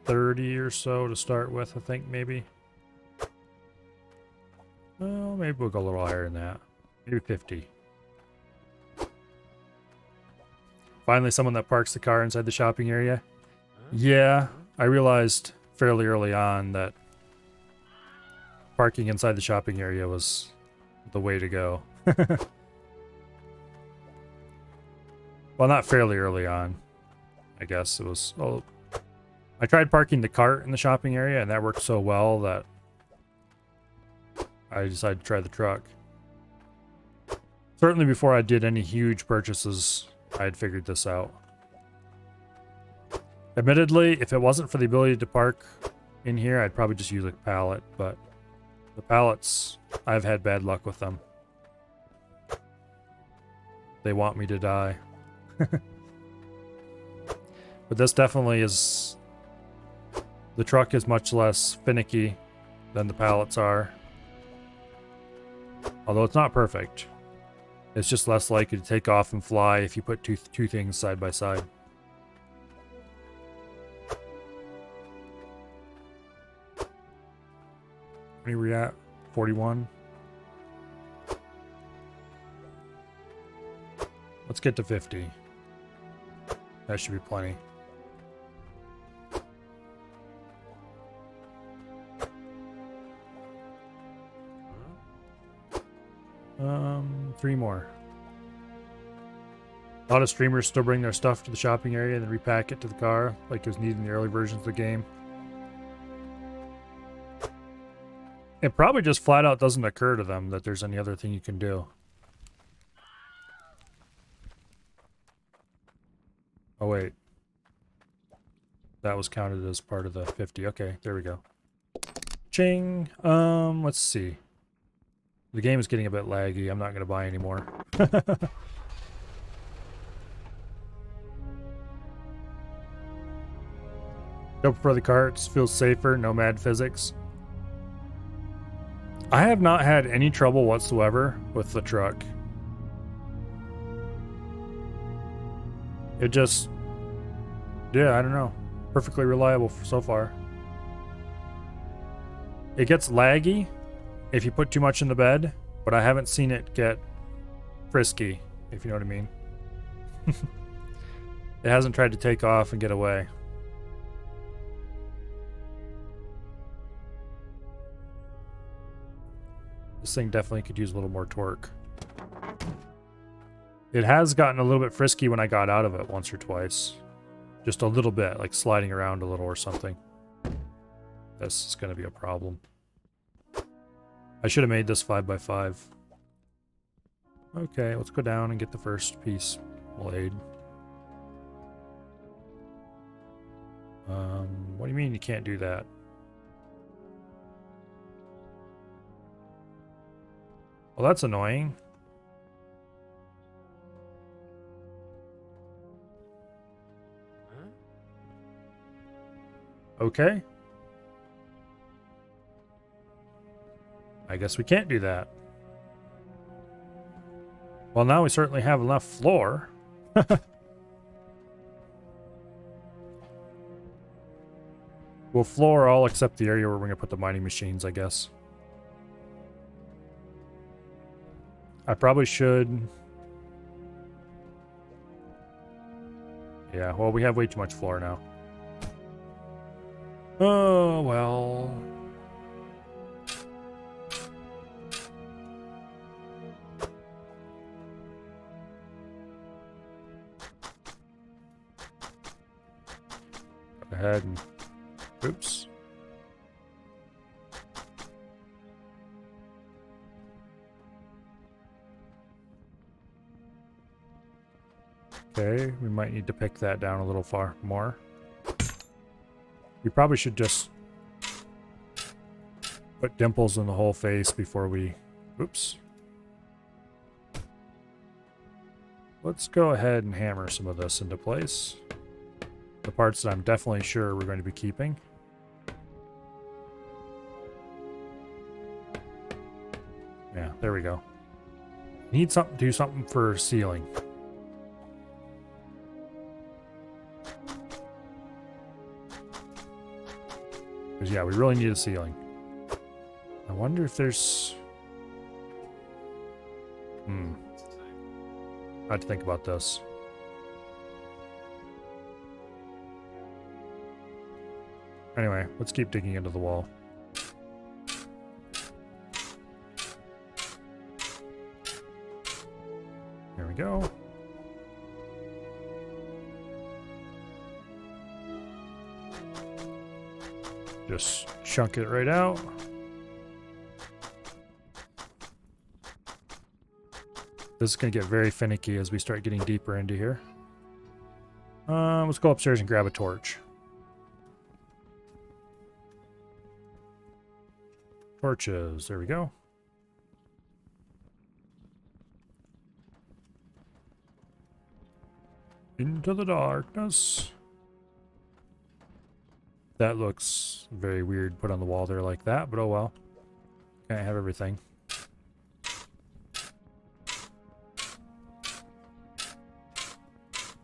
30 or so to start with, I think, maybe. Well, maybe we'll go a little higher than that. Maybe 50. Finally, someone that parks the car inside the shopping area. Yeah, I realized fairly early on that parking inside the shopping area was the way to go. Well, not fairly early on. I guess it was... Oh, I tried parking the cart in the shopping area, and that worked so well that I decided to try the truck. Certainly before I did any huge purchases, I had figured this out. Admittedly, if it wasn't for the ability to park in here, I'd probably just use a pallet, but the pallets, I've had bad luck with them. They want me to die. But this definitely is... The truck is much less finicky than the pallets are. Although it's not perfect. It's just less likely to take off and fly if you put two things side by side. Where are we at? 41? Let's get to 50. That should be plenty. 3 more. A lot of streamers still bring their stuff to the shopping area and then repack it to the car, like it was needed in the early versions of the game. It probably just flat out doesn't occur to them that there's any other thing you can do. Oh wait. That was counted as part of the 50. Okay, there we go. Ching. Let's see. The game is getting a bit laggy. I'm not going to buy any more. Don't prefer the carts. Feels safer. No mad physics. I have not had any trouble whatsoever with the truck. It just... yeah, I don't know. Perfectly reliable so far. It gets laggy if you put too much in the bed, but I haven't seen it get frisky, if you know what I mean. It hasn't tried to take off and get away. This thing definitely could use a little more torque. It has gotten a little bit frisky when I got out of it once or twice. Just a little bit, like sliding around a little or something. This is going to be a problem. I should have made this 5x5. Okay, let's go down and get the first piece. Will aid. What do you mean you can't do that? Well, that's annoying. Okay. I guess we can't do that. Well, now we certainly have enough floor. We'll floor all except the area where we're going to put the mining machines, I guess. I probably should... yeah, well, we have way too much floor now. Oh, well... go ahead and... oops. Okay, we might need to pick that down a little far more. We probably should just put dimples in the whole face before we... oops. Let's go ahead and hammer some of this into place. The parts that I'm definitely sure we're going to be keeping. Yeah, there we go. Need something, do something for sealing. Because yeah, we really need a ceiling. I wonder if there's... I have to think about this. Anyway, let's keep digging into the wall. There we go. Just chunk it right out. This is going to get very finicky as we start getting deeper into here. Let's go upstairs and grab a torch. Torches, there we go. Into the darkness. That looks very weird put on the wall there like that, but oh well. Can't have everything.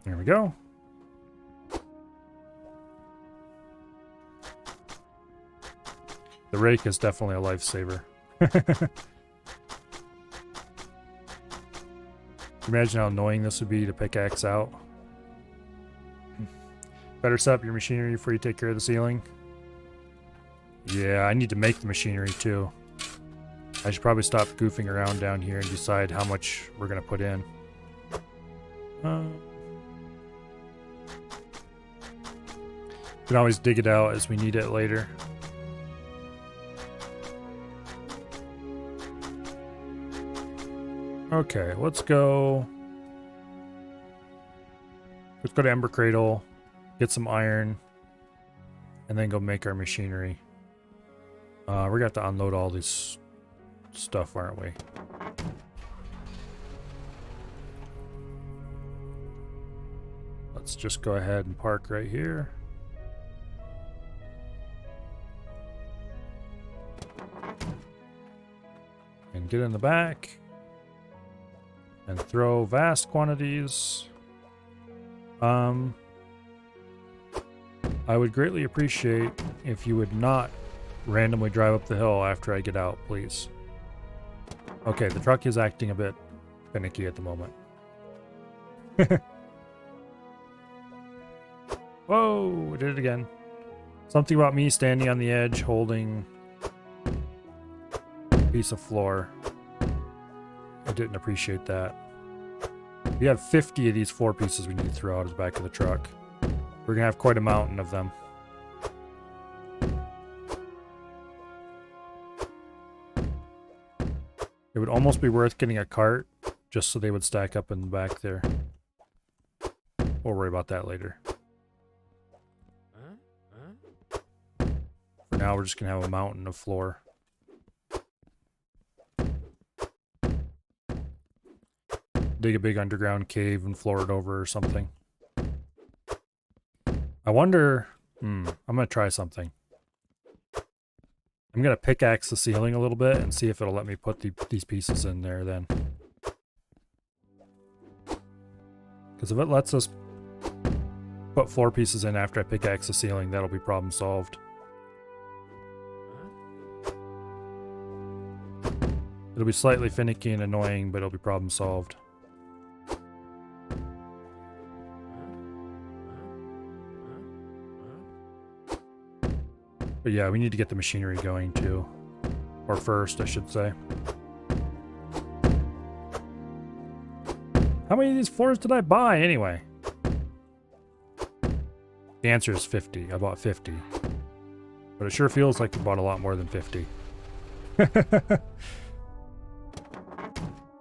There we go. The rake is definitely a lifesaver. Imagine how annoying this would be to pickaxe out. Better set up your machinery before you take care of the ceiling. Yeah, I need to make the machinery too. I should probably stop goofing around down here and decide how much we're going to put in. We can always dig it out as we need it later. Okay, let's go. Let's go to Ember Cradle, get some iron, and then go make our machinery. We're gonna have to unload all this stuff, aren't we? Let's just go ahead and park right here. And get in the back. And throw vast quantities. I would greatly appreciate if you would not randomly drive up the hill after I get out, please. Okay, the truck is acting a bit finicky at the moment. Whoa, we did it again. Something about me standing on the edge holding a piece of floor. I didn't appreciate that. We have 50 of these floor pieces we need to throw out of the back of the truck. We're gonna have quite a mountain of them. It would almost be worth getting a cart just so they would stack up in the back there. We'll worry about that later. For now, we're just gonna have a mountain of floor. Dig a big underground cave and floor it over or something. I wonder... I'm gonna try something. I'm gonna pickaxe the ceiling a little bit and see if it'll let me put these pieces in there then. Because if it lets us put floor pieces in after I pickaxe the ceiling, that'll be problem solved. It'll be slightly finicky and annoying, but it'll be problem solved. But yeah, we need to get the machinery going too. Or first, I should say. How many of these floors did I buy anyway? The answer is 50. I bought 50. But it sure feels like we bought a lot more than 50.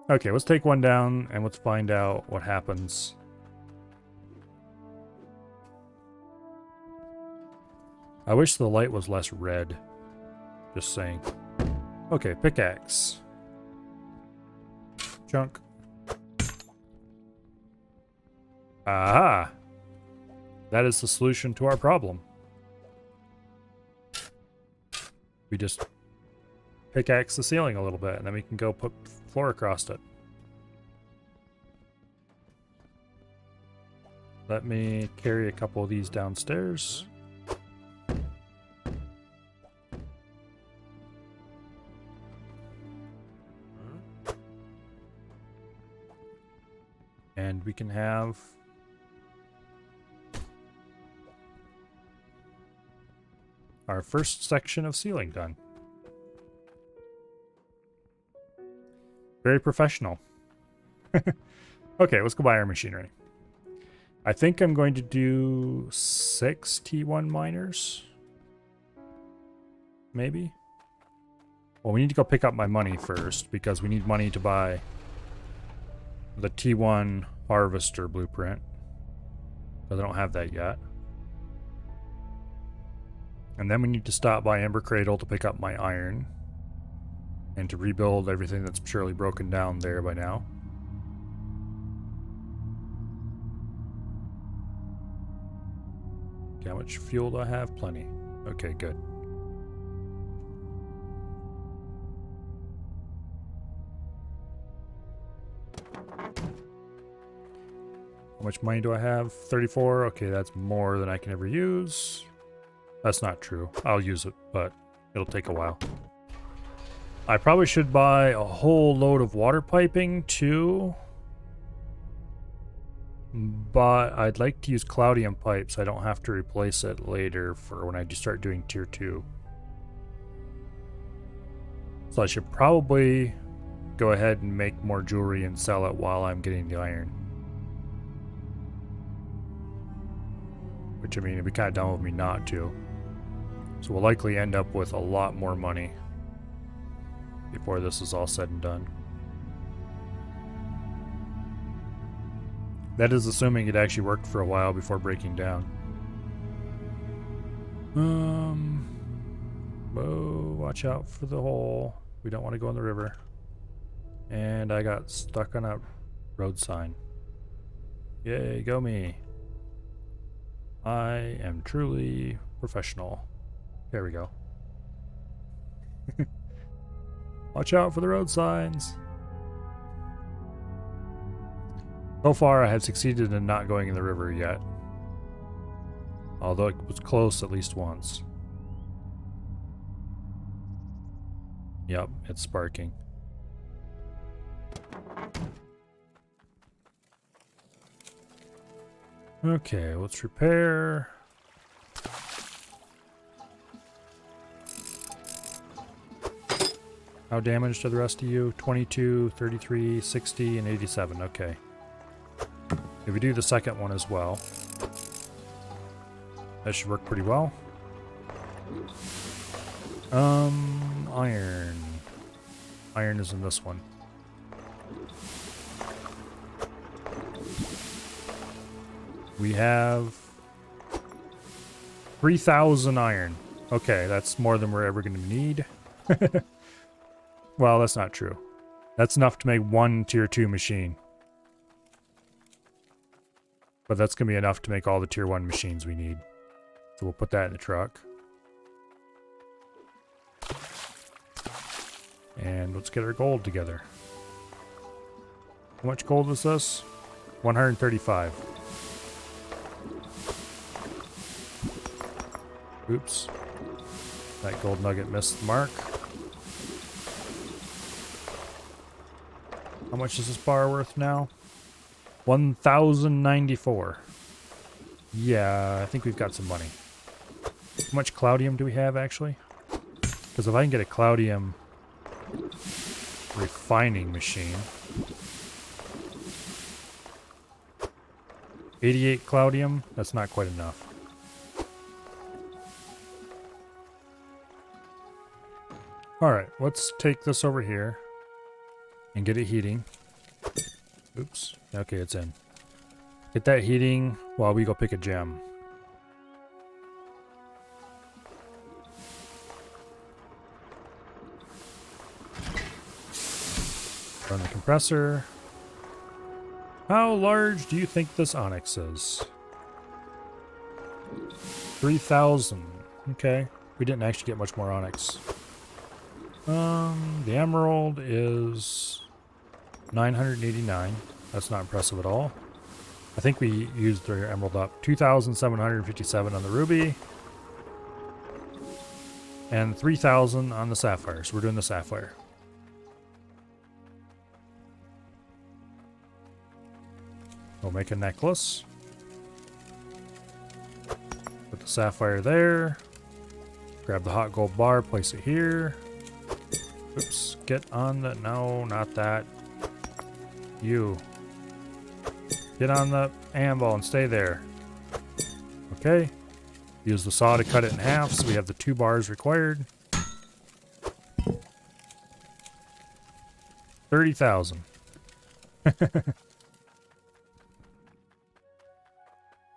Okay, let's take one down and let's find out what happens. I wish the light was less red. Just saying. Okay, pickaxe. Junk. Aha! That is the solution to our problem. We just pickaxe the ceiling a little bit and then we can go put floor across it. Let me carry a couple of these downstairs. And we can have our first section of ceiling done. Very professional. Okay, let's go buy our machinery. I think I'm going to do 6 T1 miners. Maybe. Well, we need to go pick up my money first because we need money to buy the T1 harvester blueprint. But I don't have that yet. And then we need to stop by Ember Cradle to pick up my iron. And to rebuild everything that's surely broken down there by now. Okay, how much fuel do I have? Plenty. Okay, good. How much money do I have? 34. Okay, that's more than I can ever use. That's not true. I'll use it, but it'll take a while. I probably should buy a whole load of water piping too. But I'd like to use Cloudium pipe so I don't have to replace it later for when I start doing tier 2. So I should probably go ahead and make more jewelry and sell it while I'm getting the iron. Which, I mean, it'd be kind of dumb of me not to. So we'll likely end up with a lot more money before this is all said and done. That is assuming it actually worked for a while before breaking down. Oh, watch out for the hole. We don't want to go in the river. And I got stuck on a road sign. Yay, go me. I am truly professional. There we go. Watch out for the road signs. So far, I have succeeded in not going in the river yet. Although it was close at least once. Yep, it's sparking. Okay, let's repair. How damaged are the rest of you? 22, 33, 60, and 87. Okay. If we do the second one as well, that should work pretty well. Iron. Iron is in this one. We have 3,000 iron. Okay, that's more than we're ever going to need. Well, that's not true. That's enough to make one tier 2 machine. But that's going to be enough to make all the tier 1 machines we need. So we'll put that in the truck. And let's get our gold together. How much gold was this? 135. Oops. That gold nugget missed the mark. How much is this bar worth now? 1,094. Yeah, I think we've got some money. How much cloudium do we have, actually? Because if I can get a cloudium refining machine. 88 cloudium? That's not quite enough. Alright, let's take this over here and get it heating. Oops. Okay, it's in. Get that heating while we go pick a gem. Run the compressor. How large do you think this onyx is? 3,000. Okay. We didn't actually get much more onyx. The emerald is 989. That's not impressive at all. I think we used the emerald up. 2,757 on the ruby. And 3,000 on the sapphire. So we're doing the sapphire. We'll make a necklace. Put the sapphire there. Grab the hot gold bar, place it here. Oops, get on the... No, not that. You. Get on the anvil and stay there. Okay. Use the saw to cut it in half so we have the 2 bars required. 30,000.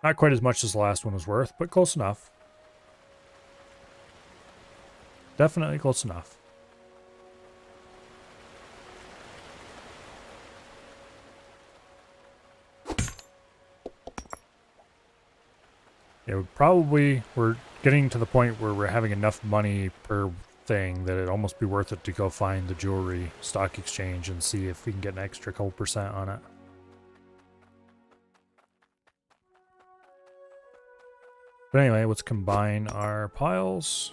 Not quite as much as the last one was worth, but close enough. Definitely close enough. Yeah, we're getting to the point where we're having enough money per thing that it'd almost be worth it to go find the jewelry stock exchange and see if we can get an extra couple percent on it. But anyway, let's combine our piles.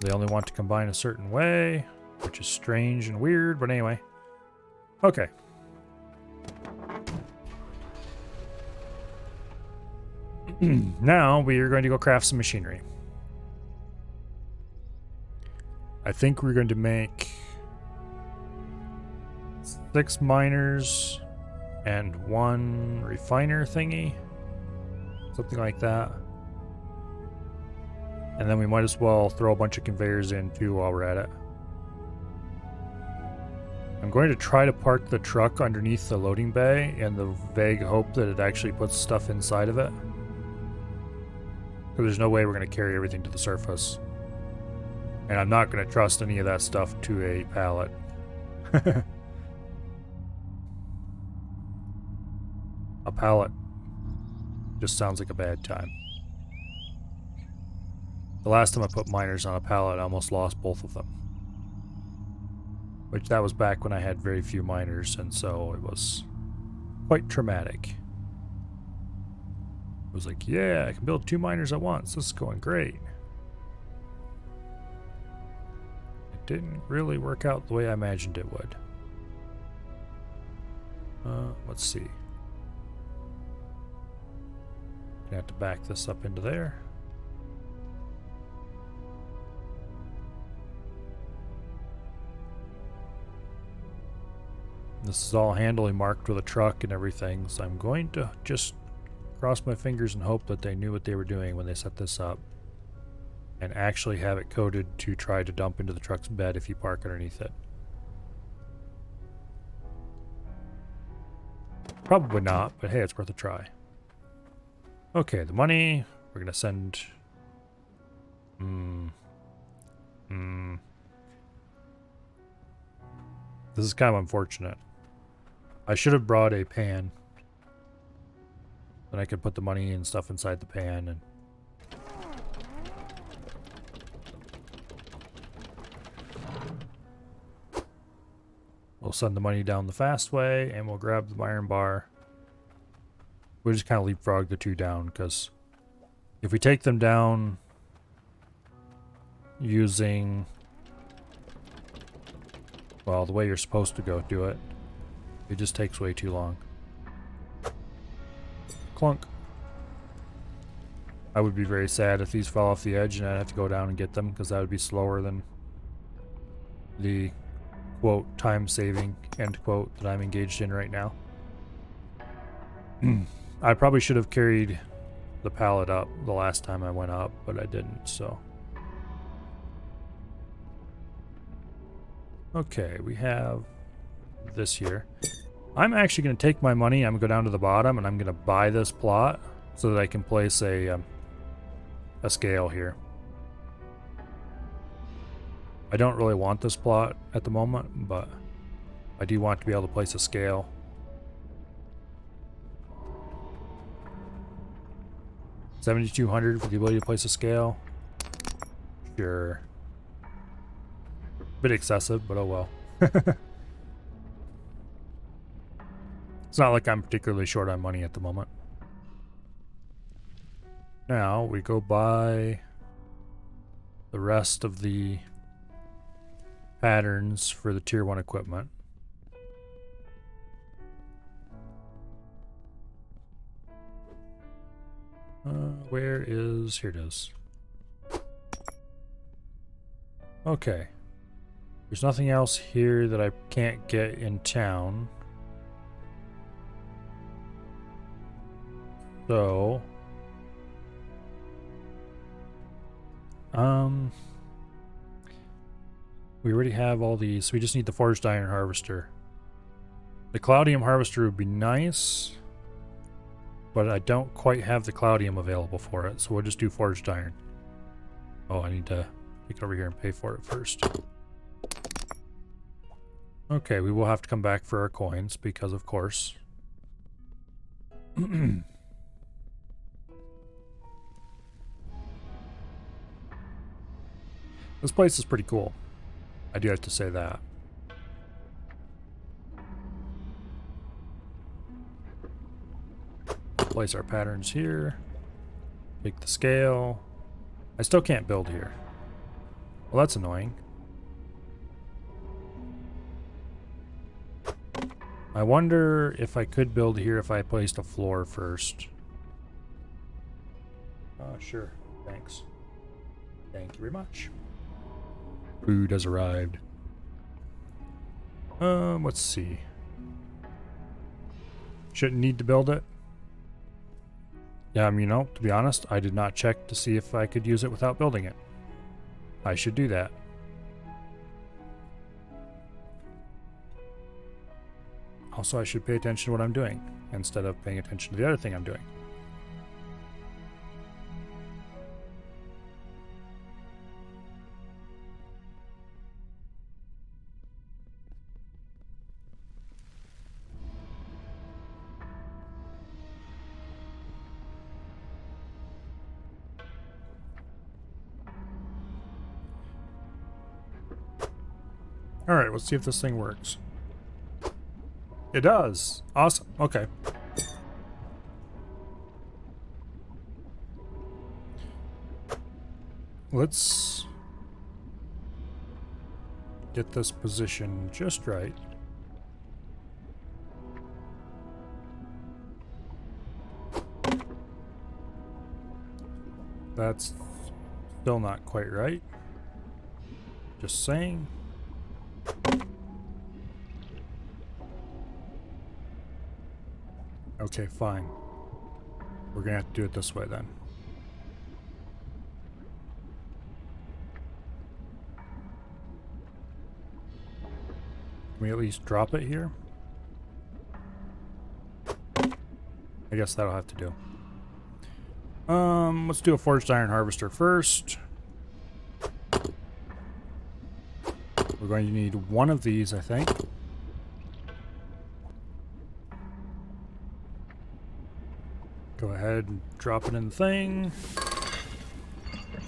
They only want to combine a certain way, which is strange and weird, but anyway. Okay. Now we are going to go craft some machinery. I think we're going to make 6 miners and 1 refiner thingy. Something like that. And then we might as well throw a bunch of conveyors in too while we're at it. I'm going to try to park the truck underneath the loading bay in the vague hope that it actually puts stuff inside of it. Because there's no way we're going to carry everything to the surface. And I'm not going to trust any of that stuff to a pallet. A pallet just sounds like a bad time. The last time I put miners on a pallet, I almost lost both of them. Which that was back when I had very few miners, and so it was quite traumatic. It was like, yeah, I can build 2 miners at once. This is going great. It didn't really work out the way I imagined it would. Let's see. Gonna have to back this up into there. This is all handily marked with a truck and everything, so I'm going to just cross my fingers and hope that they knew what they were doing when they set this up. And actually have it coded to try to dump into the truck's bed if you park underneath it. Probably not, but hey, it's worth a try. Okay, the money, we're gonna send... This is kind of unfortunate. I should have brought a pan. Then I could put the money and stuff inside the pan and... We'll send the money down the fast way and we'll grab the iron bar. We'll just kind of leapfrog the 2 down because if we take them down using, well, the way you're supposed to go do it, it just takes way too long. Clunk. I would be very sad if these fell off the edge and I'd have to go down and get them because that would be slower than the quote time saving end quote that I'm engaged in right now. I probably should have carried the pallet up the last time I went up, but I didn't, so. Okay, we have this here. I'm actually going to take my money, I'm going to go down to the bottom, and I'm going to buy this plot so that I can place a scale here. I don't really want this plot at the moment, but I do want to be able to place a scale. $7,200 for the ability to place a scale. Sure. Bit excessive, but oh well. It's not like I'm particularly short on money at the moment. Now we go buy the rest of the patterns for the tier 1 equipment. Where is... Here it is. Okay. There's nothing else here that I can't get in town. So... we already have all these. We just need the forged iron harvester. The cloudium harvester would be nice, but I don't quite have the cloudium available for it, so we'll just do forged iron. Oh, I need to take it over here and pay for it first. Okay, we will have to come back for our coins, because of course. This place is pretty cool. I do have to say that. Place our patterns here. Take the scale. I still can't build here. Well, that's annoying. I wonder if I could build here if I placed a floor first. Sure. Thanks. Thank you very much. Food has arrived. Let's see. Shouldn't need to build it. Yeah, you know, to be honest, I did not check to see if I could use it without building it. I should do that. Also, I should pay attention to what I'm doing instead of paying attention to the other thing I'm doing. Alright, let's see if this thing works. It does. Awesome. Okay. Let's get this position just right. That's still not quite right. Just saying. Okay, fine. We're gonna have to do it this way then. Can we at least drop it here? I guess that'll have to do. Let's do a forged iron harvester first. We're going to need one of these, I think. Go ahead and drop it in the thing.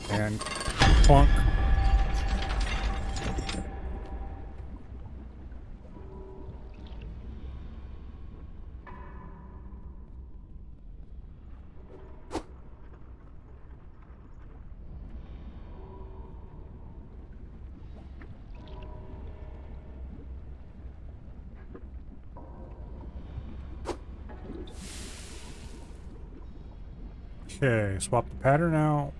And plunk. Okay, swap the pattern out.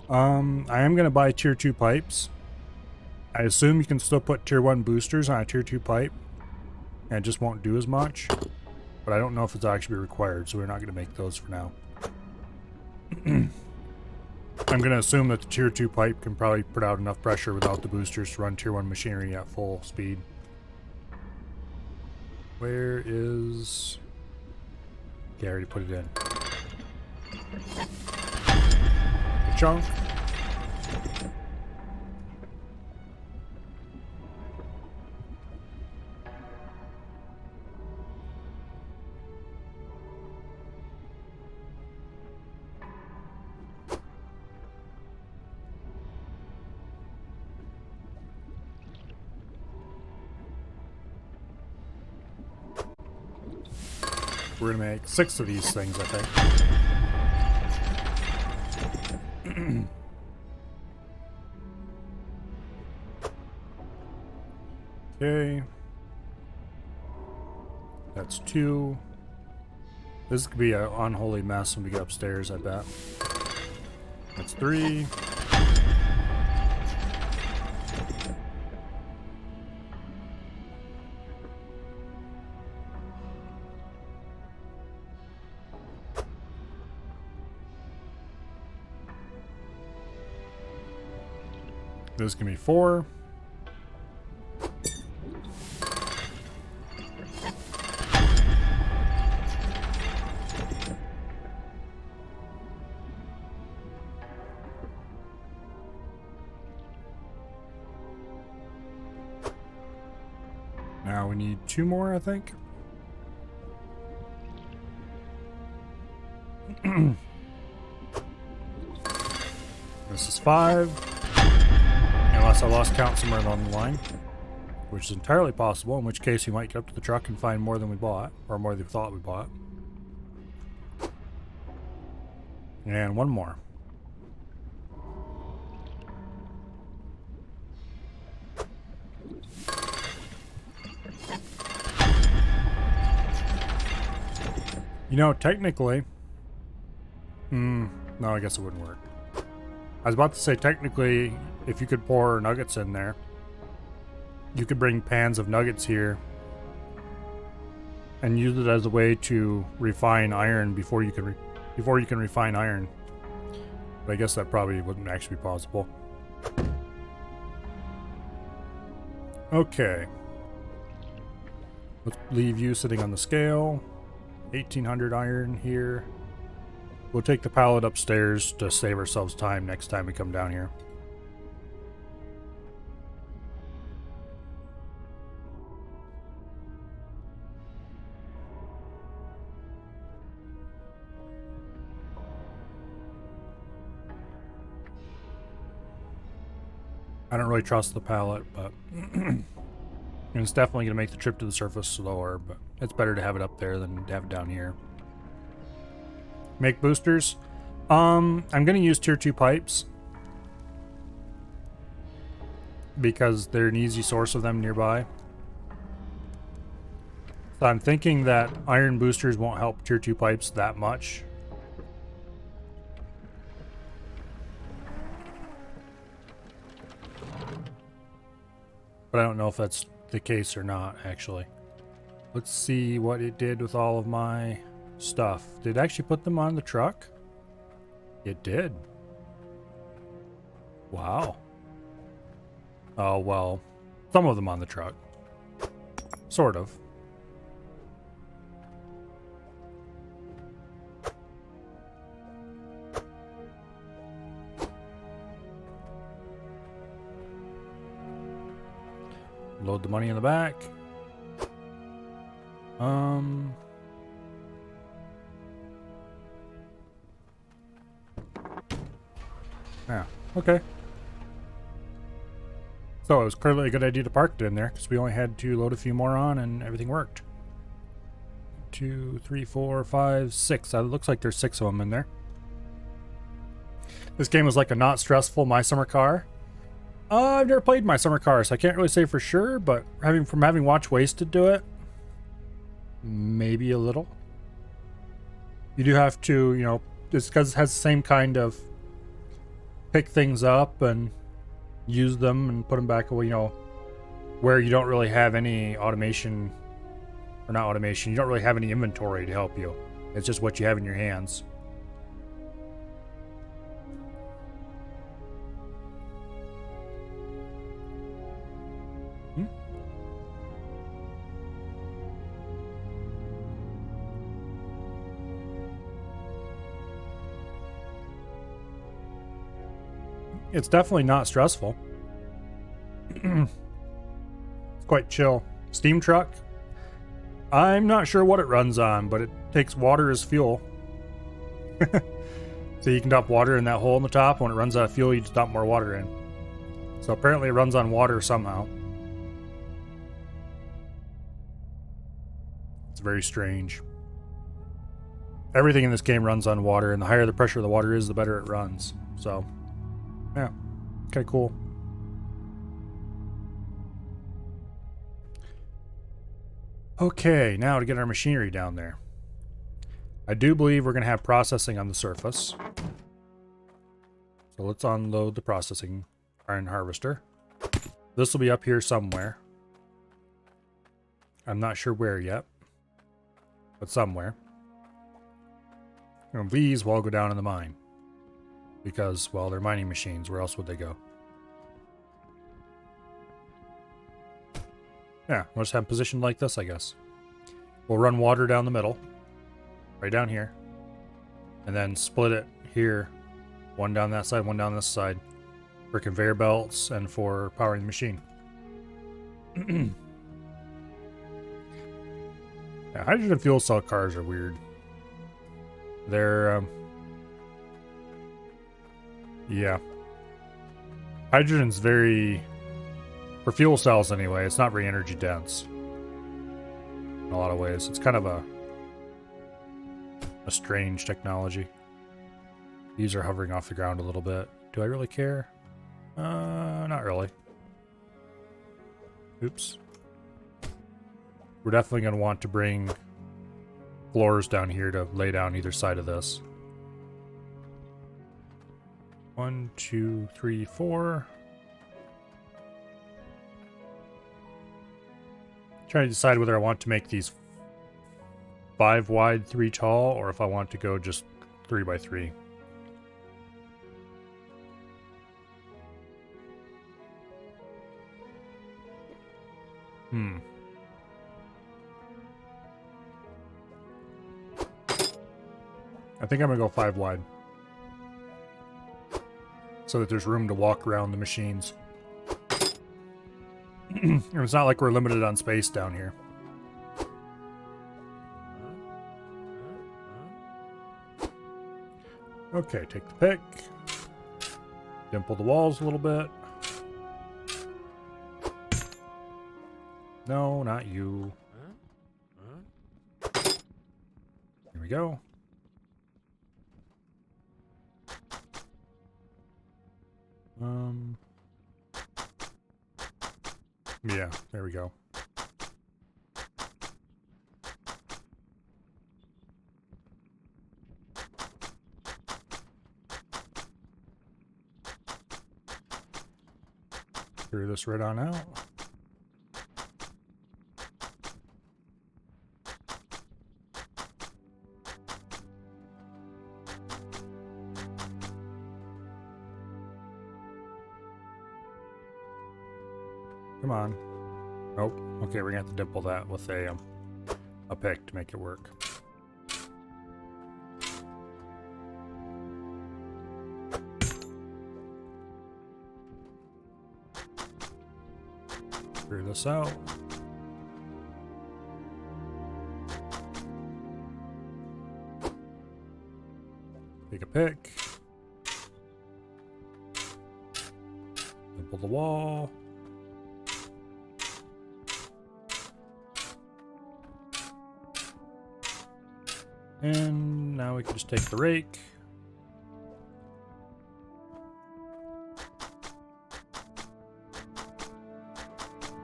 I am going to buy tier 2 pipes. I assume you can still put tier 1 boosters on a tier 2 pipe, and it just won't do as much. But I don't know if it's actually required, so we're not going to make those for now. I'm going to assume that the tier 2 pipe can probably put out enough pressure without the boosters to run tier 1 machinery at full speed. Where is... Okay, I already put it in. The chunk. We're gonna make 6 of these things, I think. Okay. That's 2. This could be an unholy mess when we get upstairs, I bet. That's 3. This can be 4. Now we need 2 more, I think. This is 5. Unless I lost count somewhere along the line, which is entirely possible, in which case we might get up to the truck and find more than we bought, or more than we thought we bought. And 1 more. You know, technically, No, I guess it wouldn't work. I was about to say, technically, if you could pour nuggets in there, you could bring pans of nuggets here and use it as a way to refine iron before you can refine iron. But I guess that probably wouldn't actually be possible. Okay. Let's leave you sitting on the scale. 1800 iron here. We'll take the pallet upstairs to save ourselves time next time we come down here. I don't really trust the pallet, but it's definitely going to make the trip to the surface slower, but it's better to have it up there than to have it down here. Make boosters. I'm going to use tier 2 pipes because they're an easy source of them nearby. So I'm thinking that iron boosters won't help tier 2 pipes that much. But I don't know if that's the case or not, actually. Let's see what it did with all of my stuff. Did it actually put them on the truck? It did. Wow. Oh, well, some of them on the truck. Sort of. Load the money in the back. Yeah, okay. So it was clearly a good idea to park it in there because we only had to load a few more on and everything worked. 2, 3, 4, 5, 6. It looks like there's 6 of them in there. This game is like a not stressful My Summer Car. I've never played My Summer Car, so I can't really say for sure, but having watched Wasted do it, maybe a little. You do have to, you know, just because it has the same kind of pick things up and use them and put them back away, you know, where you don't really have any automation, or not automation, you don't really have any inventory to help you. It's just what you have in your hands. It's definitely not stressful. It's quite chill. Steam truck. I'm not sure what it runs on, but it takes water as fuel. So you can dump water in that hole in the top. When it runs out of fuel, you just dump more water in. So apparently it runs on water somehow. It's very strange. Everything in this game runs on water, and the higher the pressure of the water is, the better it runs. So, yeah, kind of cool. Okay, now to get our machinery down there. I do believe we're going to have processing on the surface. So let's unload the processing iron harvester. This will be up here somewhere. I'm not sure where yet, but somewhere. And these will all go down in the mine. Because, well, they're mining machines. Where else would they go? Yeah, we'll just have them positioned like this, I guess. We'll run water down the middle. Right down here. And then split it here. One down that side, one down this side. For conveyor belts and for powering the machine. Yeah, hydrogen fuel cell cars are weird. They're, yeah. Hydrogen's very, for fuel cells anyway, it's not very energy dense. In a lot of ways. It's kind of a strange technology. These are hovering off the ground a little bit. Do I really care? Not really. Oops. We're definitely going to want to bring floors down here to lay down either side of this. 1, 2, 3, 4. Trying to decide whether I want to make these 5 wide, 3 tall, or if I want to go just 3 by 3. I think I'm gonna go 5 wide, so that there's room to walk around the machines. It's not like we're limited on space down here. Okay, take the pick. Dimple the walls a little bit. No, not you. Here we go. Yeah, there we go. Clear this right on out. Come on. Oh, okay, we're gonna have to dimple that with a pick to make it work. Clear this out. Take a pick. Dimple the wall. And now we can just take the rake.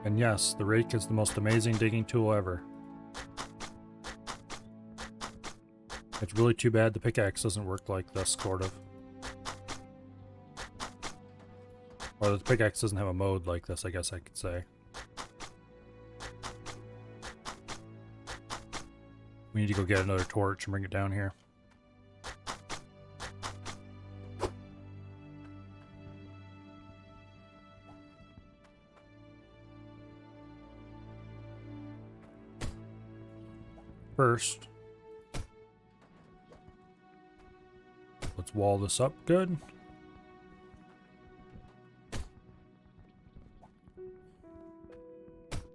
And yes, the rake is the most amazing digging tool ever. It's really too bad the pickaxe doesn't work like this, sort of. Or the pickaxe doesn't have a mode like this, I guess I could say. We need to go get another torch and bring it down here. First, let's wall this up good.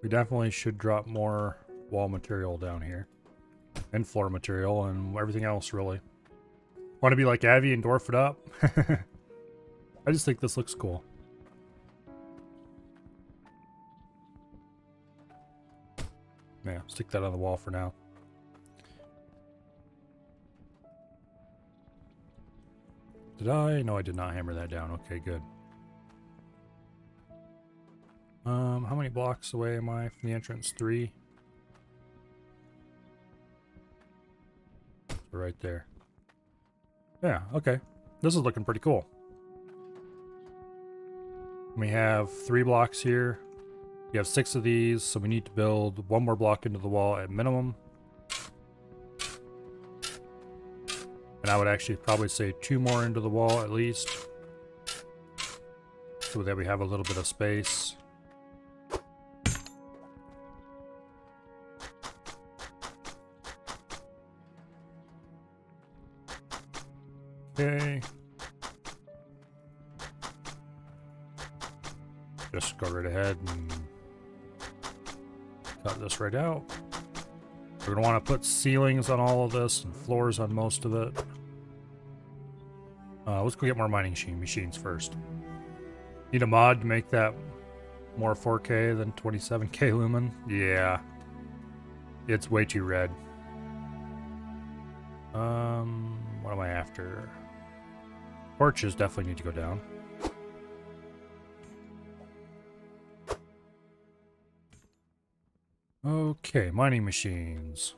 We definitely should drop more wall material down here. And floor material and everything else, really. Want to be like Abby and dwarf it up? I just think this looks cool. Yeah, stick that on the wall for now. Did I? No, I did not hammer that down. Okay, good. How many blocks away am I from the entrance? 3. Right there. Yeah, okay. This is looking pretty cool. We have 3 blocks here. We have 6 of these, so we need to build 1 more block into the wall at minimum. And I would actually probably say 2 more into the wall at least, so that we have a little bit of space. Okay. Just go right ahead and cut this right out. We're going to want to put ceilings on all of this and floors on most of it. Let's go get more mining machines first. Need a mod to make that more 4K than 27K lumen? Yeah. It's way too red. What am I after? Torches definitely need to go down. Okay, mining machines.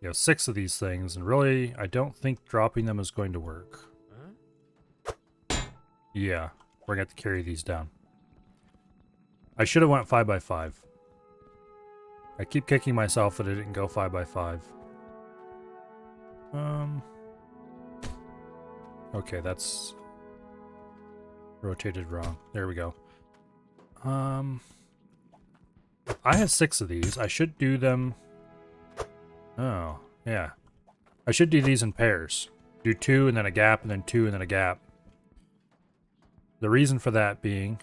You have 6 of these things, and really, I don't think dropping them is going to work. Yeah, we're going to have to carry these down. I should have went 5x5. I keep kicking myself that I didn't go 5x5. Okay, that's rotated wrong. There we go. I have 6 of these. I should do them. Oh, yeah. I should do these in pairs. Do 2 and then a gap, and then 2 and then a gap. The reason for that being...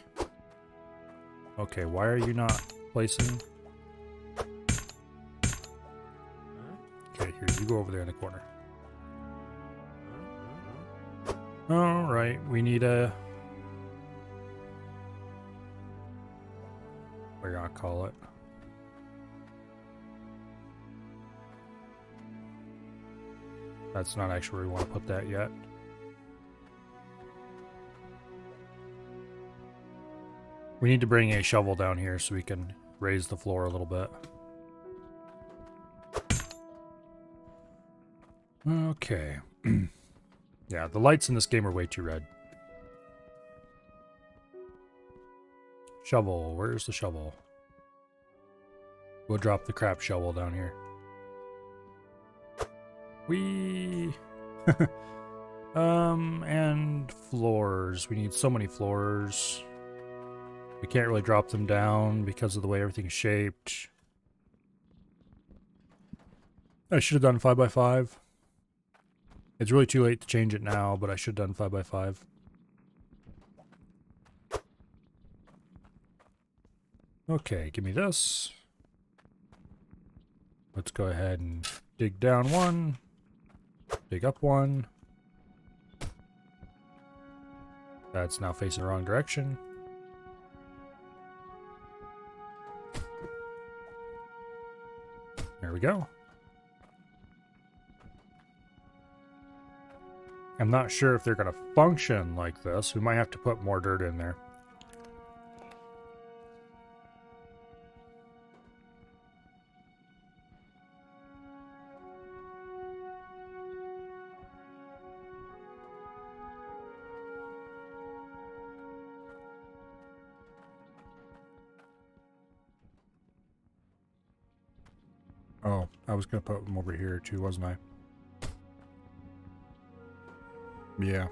Okay, why are you not placing... Okay, here, you go over there in the corner. Alright, we need a... What are you gonna call it? That's not actually where we want to put that yet. We need to bring a shovel down here so we can raise the floor a little bit. Okay. Yeah, the lights in this game are way too red. Shovel, where's the shovel? We'll drop the crap shovel down here. Whee! And floors. We need so many floors. We can't really drop them down because of the way everything's shaped. I should have done 5x5. It's really too late to change it now, but I should have done 5x5. Okay, give me this. Let's go ahead and dig down 1. Dig up 1. That's now facing the wrong direction. There we go. I'm not sure if they're going to function like this. We might have to put more dirt in there. Oh, I was going to put them over here too, wasn't I? Yeah.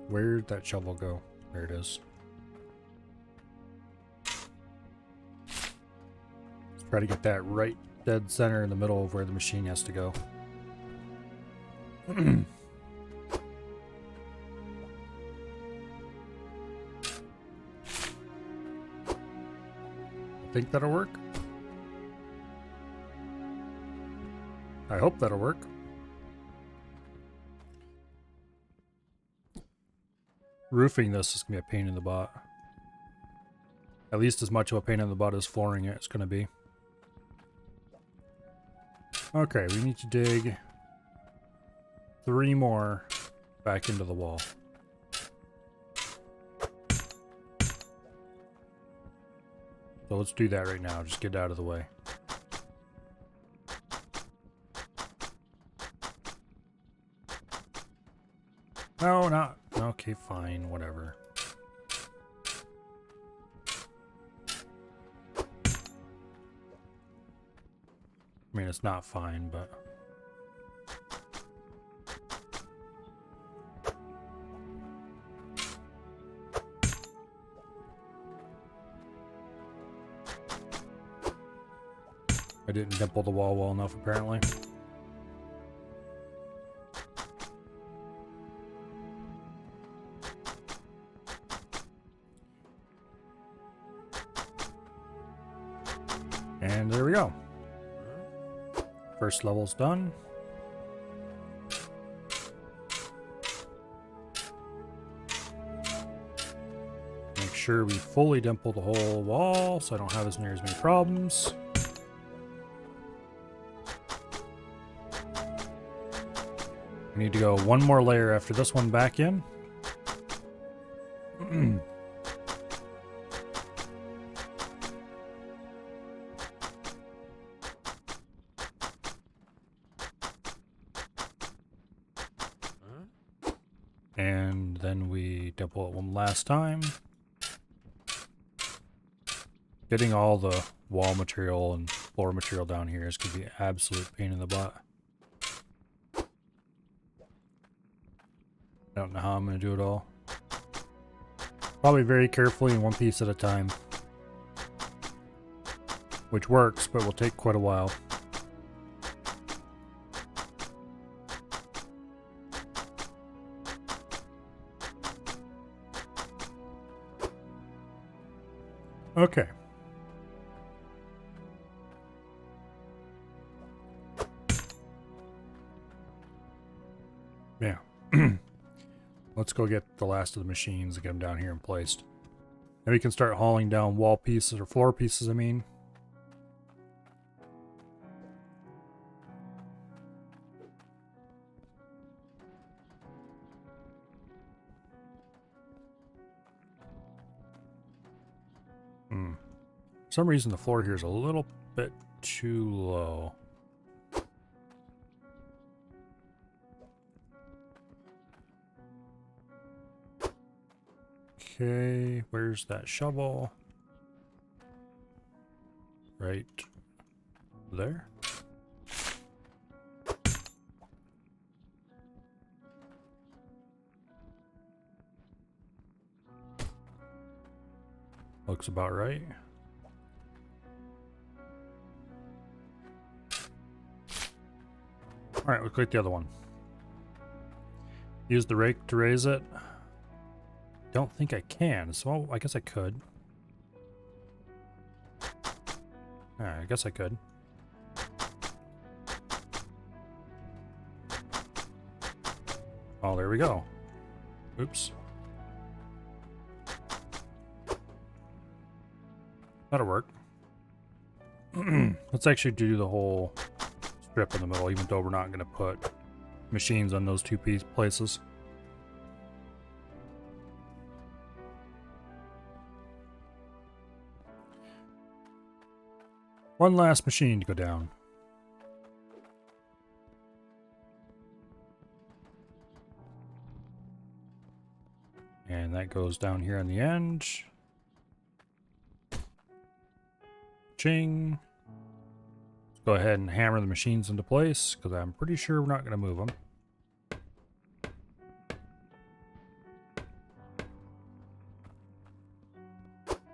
Where'd that shovel go? There it is. Let's try to get that right dead center in the middle of where the machine has to go. Think that'll work? I hope that'll work. Roofing this is going to be a pain in the butt. At least as much of a pain in the butt as flooring it's going to be. Okay, we need to dig 3 more back into the wall. So let's do that right now. Just get out of the way. No, not... Okay, fine. Whatever. I mean, it's not fine, but... I didn't dimple the wall well enough, apparently. And there we go. First level's done. Make sure we fully dimple the whole wall so I don't have as near as many problems. We need to go 1 more layer after this one back in. And then we double it one last time. Getting all the wall material and floor material down here is going to be an absolute pain in the butt. I don't know how I'm going to do it all. Probably very carefully and one piece at a time. Which works, but will take quite a while. Okay. Yeah. Let's go get the last of the machines and get them down here and placed. Then we can start hauling down wall pieces, or floor pieces, I mean. For some reason the floor here is a little bit too low. Okay, where's that shovel? Right there. Looks about right. Alright, we'll click the other one. Use the rake to raise it. Don't think I can, so I guess I could. Alright, I guess I could. Oh, there we go. Oops. That'll work. Let's actually do the whole strip in the middle, even though we're not going to put machines on those two places. One last machine to go down. And that goes down here on the end. Ching. Let's go ahead and hammer the machines into place, because I'm pretty sure we're not going to move them.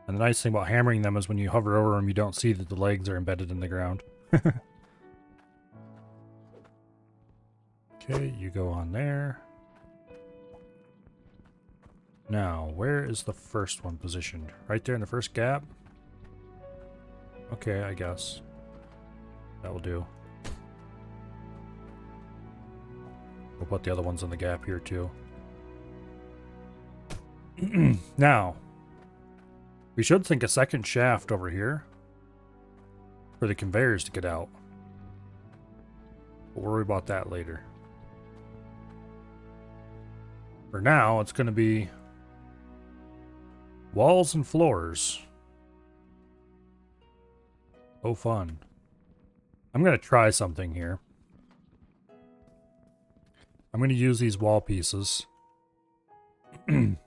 And the nice thing about hammering them is when you hover over them, you don't see that the legs are embedded in the ground. Okay, you go on there. Now, where is the first one positioned? Right there in the first gap? Okay, I guess. That will do. We'll put the other ones in the gap here too. Now, we should think a second shaft over here for the conveyors to get out. We'll worry about that later. For now, it's going to be walls and floors. Oh, fun. I'm going to try something here. I'm going to use these wall pieces. And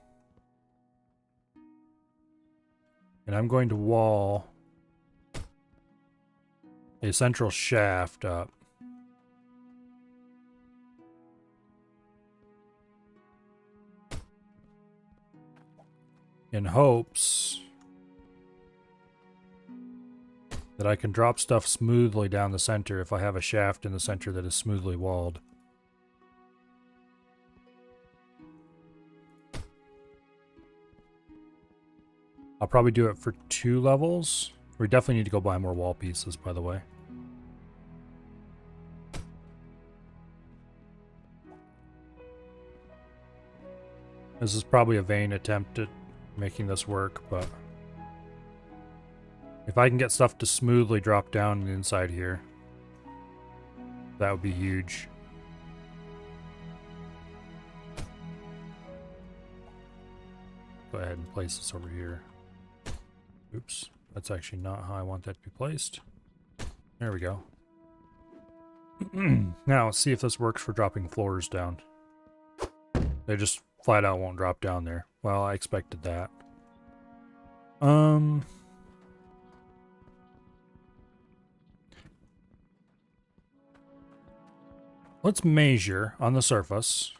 I'm going to wall a central shaft up. In hopes that I can drop stuff smoothly down the center if I have a shaft in the center that is smoothly walled. I'll probably do it for 2 levels. We definitely need to go buy more wall pieces, by the way. This is probably a vain attempt at making this work, but if I can get stuff to smoothly drop down inside here, that would be huge. Go ahead and place this over here. Oops, that's actually not how I want that to be placed. There we go. Now, let's see if this works for dropping floors down. They just flat out won't drop down there. Well, I expected that. Let's measure on the surface.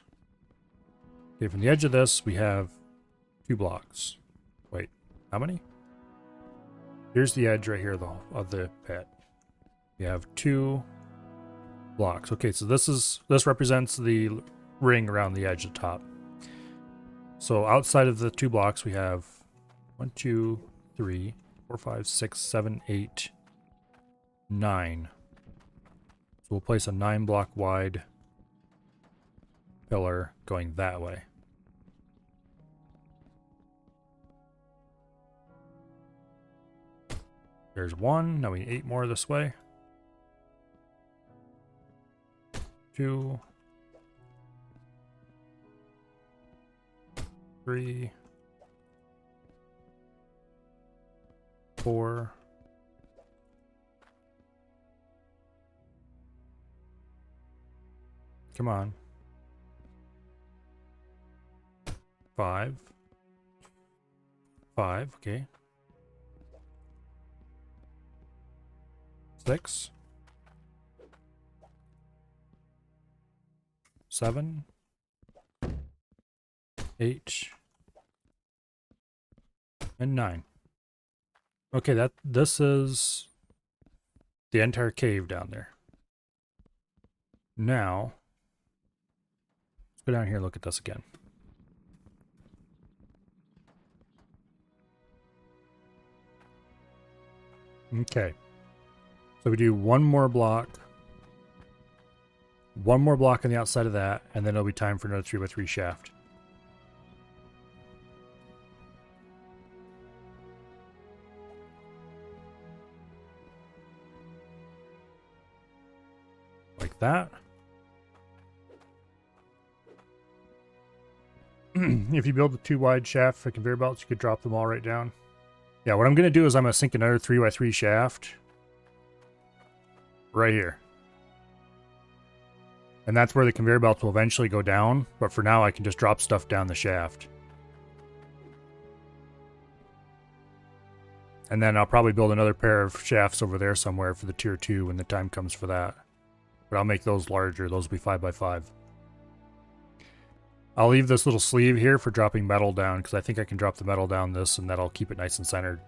Okay, from the edge of this, we have 2 blocks. Wait, how many? Here's the edge right here of the pit. We have 2 blocks. Okay, so this represents the ring around the edge at the top. So outside of the 2 blocks, we have 1, 2, 3, 4, 5, 6, 7, 8, 9. So we'll place a 9 block wide pillar going that way. There's 1. Now we need 8 more this way. 2, 3, 4. Come on. 5. 5, okay. 6. 7. 8. And 9. Okay, this is the entire cave down there. Now, let's go down here and look at this again. Okay. So we do one more block on the outside of that, and then it'll be time for another 3x3 shaft. Like that. If you build the 2 wide shaft for conveyor belts, you could drop them all right down. Yeah, what I'm going to do is I'm going to sink another 3x3 shaft right here. And that's where the conveyor belts will eventually go down, but for now I can just drop stuff down the shaft. And then I'll probably build another pair of shafts over there somewhere for the tier 2 when the time comes for that. But I'll make those larger. Those will be 5x5. I'll leave this little sleeve here for dropping metal down, because I think I can drop the metal down this and that'll keep it nice and centered.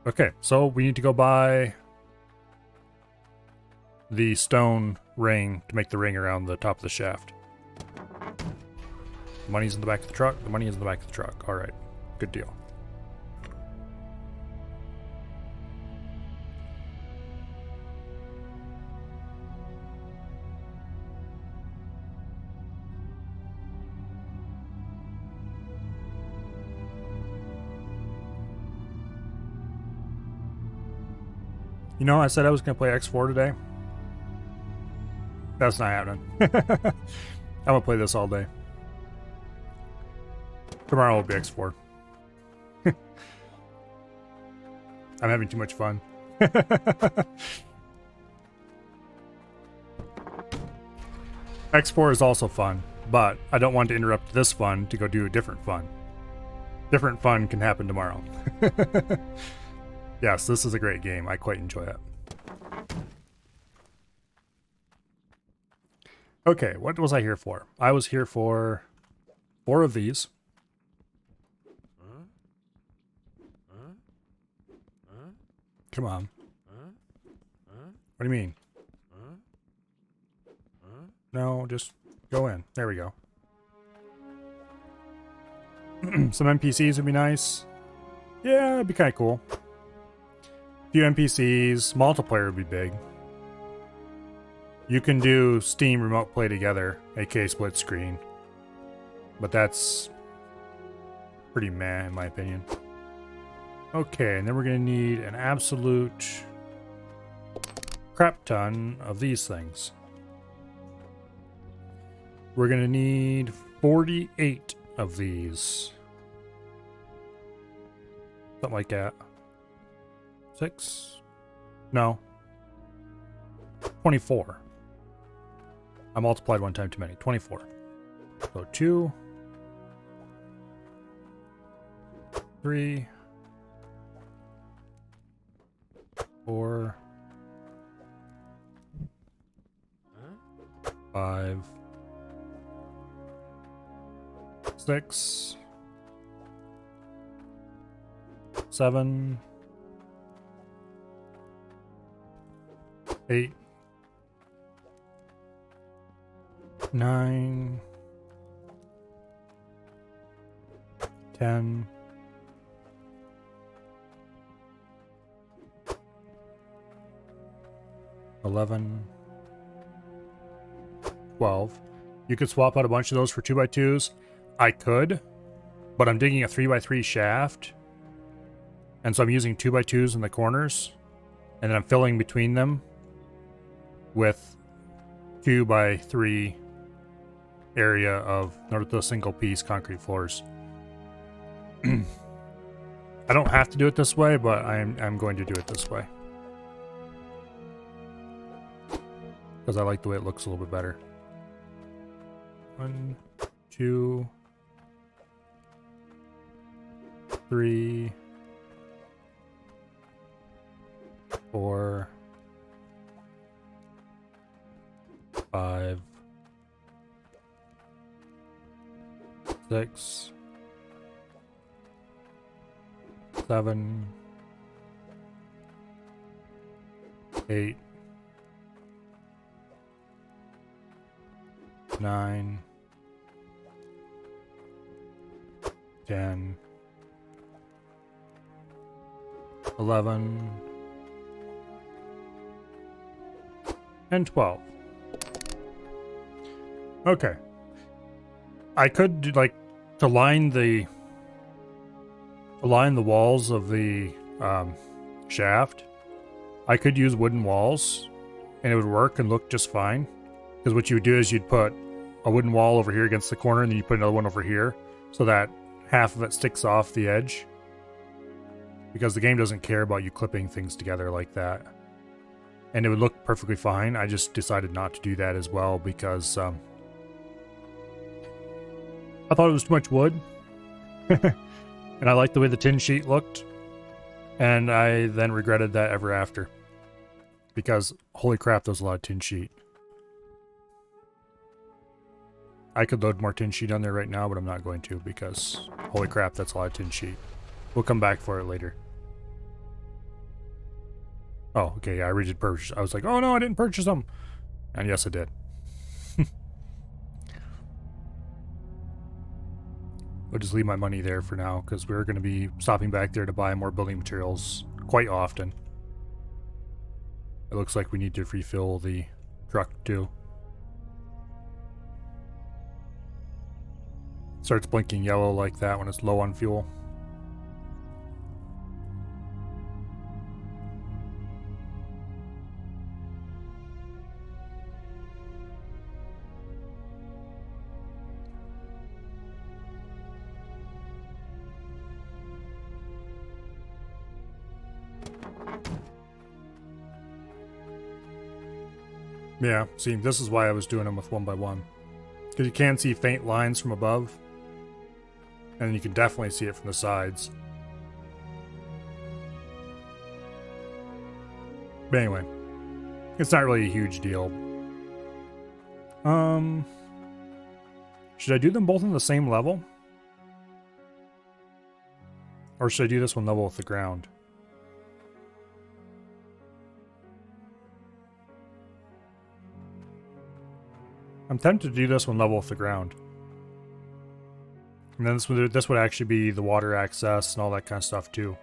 Okay, so we need to go buy the stone ring to make the ring around the top of the shaft. The money's in the back of the truck. The money is in the back of the truck. All right, good deal. You know, I said I was going to play X4 today. That's not happening. I'm going to play this all day. Tomorrow will be X4. I'm having too much fun. X4 is also fun, but I don't want to interrupt this fun to go do a different fun. Different fun can happen tomorrow. Yes, this is a great game. I quite enjoy it. Okay, what was I here for? I was here for 4 of these. Come on. What do you mean? No, just go in. There we go. Some NPCs would be nice. Yeah, it'd be kind of cool. Few NPCs, multiplayer would be big. You can do Steam remote play together, aka split screen. But that's pretty meh in my opinion. Okay, and then we're going to need an absolute crap ton of these things. We're going to need 48 of these. Something like that. 6? No. 24. I multiplied one time too many. 24. So 2, 3, 4, 5, 6, 7, 8, 9, 10, 11, 12. You could swap out a bunch of those for 2x2s. I could, but I'm digging a 3x3 shaft. And so I'm using 2x2s in the corners. And then I'm filling between them with 2x3 area of the single piece concrete floors. I don't have to do it this way, but I'm going to do it this way. Because I like the way it looks a little bit better. 1, 2, 3, 4, 5, 6, 7, 8, 9, 10, 11, and 12. Okay. I could do, like, to line the walls of the shaft, I could use wooden walls and it would work and look just fine. Because what you would do is you'd put a wooden wall over here against the corner and then you put another one over here so that half of it sticks off the edge. Because the game doesn't care about you clipping things together like that. And it would look perfectly fine. I just decided not to do that as well because I thought it was too much wood. And I liked the way the tin sheet looked. And I then regretted that ever after. Because, holy crap, there's a lot of tin sheet. I could load more tin sheet on there right now, but I'm not going to because, holy crap, that's a lot of tin sheet. We'll come back for it later. Oh, okay, yeah, I did purchase. I was like, oh no, I didn't purchase them. And yes, I did. We'll just leave my money there for now because we're going to be stopping back there to buy more building materials quite often. It looks like we need to refill the truck too. Starts blinking yellow like that when it's low on fuel. Yeah, see, this is why I was doing them with 1x1. Because you can see faint lines from above. And you can definitely see it from the sides. But anyway, it's not really a huge deal. Should I do them both on the same level? Or should I do this one level with the ground? I'm tempted to do this one level with the ground. And then this would actually be the water access and all that kind of stuff too.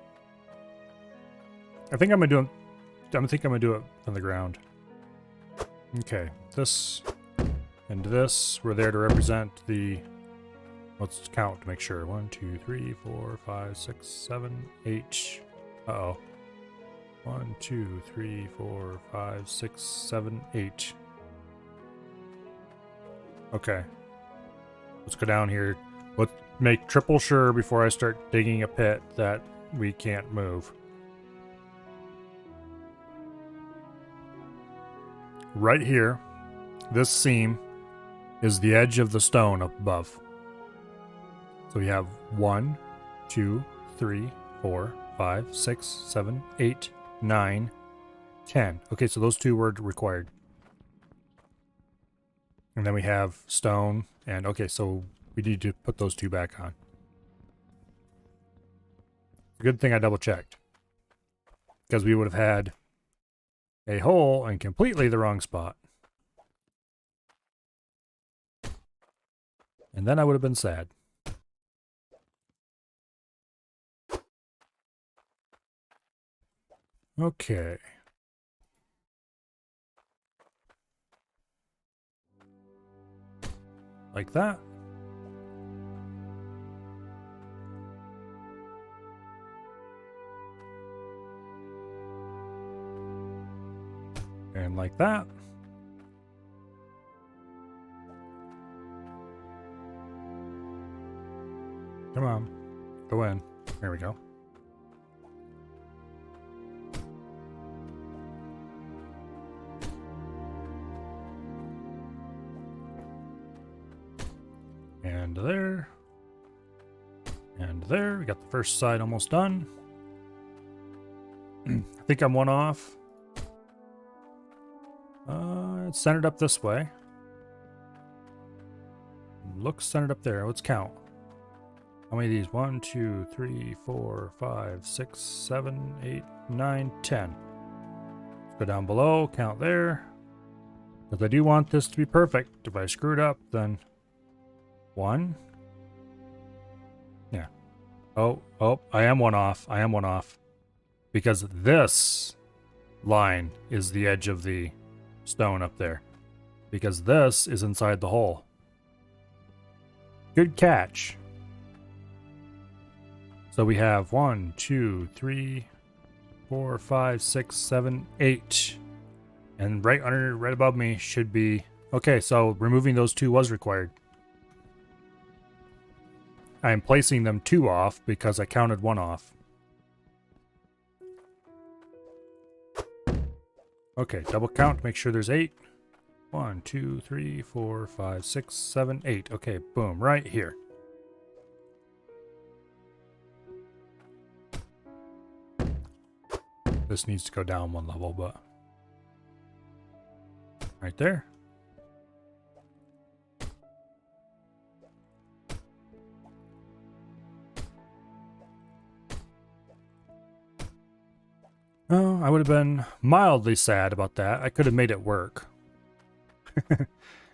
I think I'm gonna do it on the ground. Okay, this and this. We're there to represent the. Let's count to make sure. 1, 2, 3, 4, 5, 6, 7, 8. Uh-oh. 1, 2, 3, 4, 5, 6, 7, 8. Okay. Let's go down here. Let's make triple sure before I start digging a pit that we can't move. Right here, this seam is the edge of the stone up above. So we have 1, 2, 3, 4, 5, 6, 7, 8, 9, 10. Okay, so those two were required. And then we have stone, and okay, so we need to put those two back on. Good thing I double checked, because we would have had a hole in completely the wrong spot. And then I would have been sad. Okay. Like that. And like that. Come on. Go in. There we go. And there. And there. We got the first side almost done. I think I'm one off. It's centered up this way. Looks centered up there. Let's count. How many of these? 1, 2, 3, 4, 5, 6, 7, 8, 9, 10. Let's go down below, count there. Because I do want this to be perfect. If I screw it up, then 1. Yeah. Oh, I am one off. I am one off. Because this line is the edge of the stone up there. Because this is inside the hole. Good catch. So we have 1, 2, 3, 4, 5, 6, 7, 8. And right above me should be... Okay, so removing those two was required. I am placing them 2 off because I counted 1 off. Okay, double count to make sure there's 8. 1, 2, 3, 4, 5, 6, 7, 8. Okay, boom, right here. This needs to go down 1 level, but right there. Oh, I would have been mildly sad about that. I could have made it work. If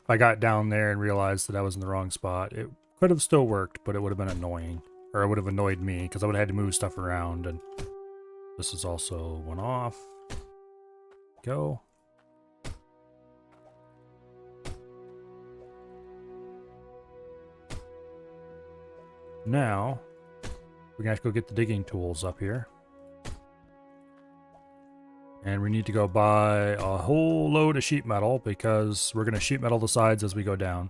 I got down there and realized that I was in the wrong spot, it could have still worked, but it would have been annoying. Or it would have annoyed me, because I would have had to move stuff around, and this is also 1 off. Go. Now, we're gonna have to go get the digging tools up here. And we need to go buy a whole load of sheet metal because we're going to sheet metal the sides as we go down.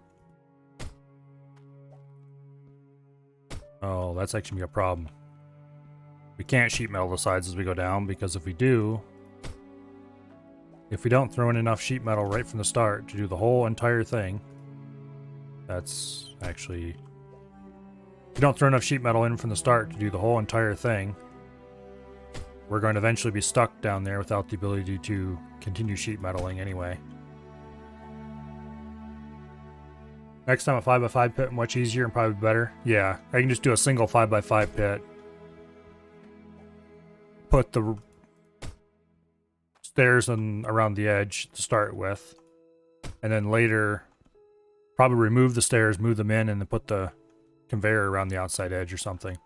Oh, that's actually going to be a problem. We can't sheet metal the sides as we go down because if we do, if we don't throw in enough sheet metal right from the start to do the whole entire thing, that's actually... If you don't throw enough sheet metal in from the start to do the whole entire thing, we're going to eventually be stuck down there without the ability to continue sheet metaling anyway. Next time a 5x5 pit much easier and probably better. Yeah, I can just do a single 5x5 pit. Put the stairs around the edge to start with. And then later, probably remove the stairs, move them in, and then put the conveyor around the outside edge or something.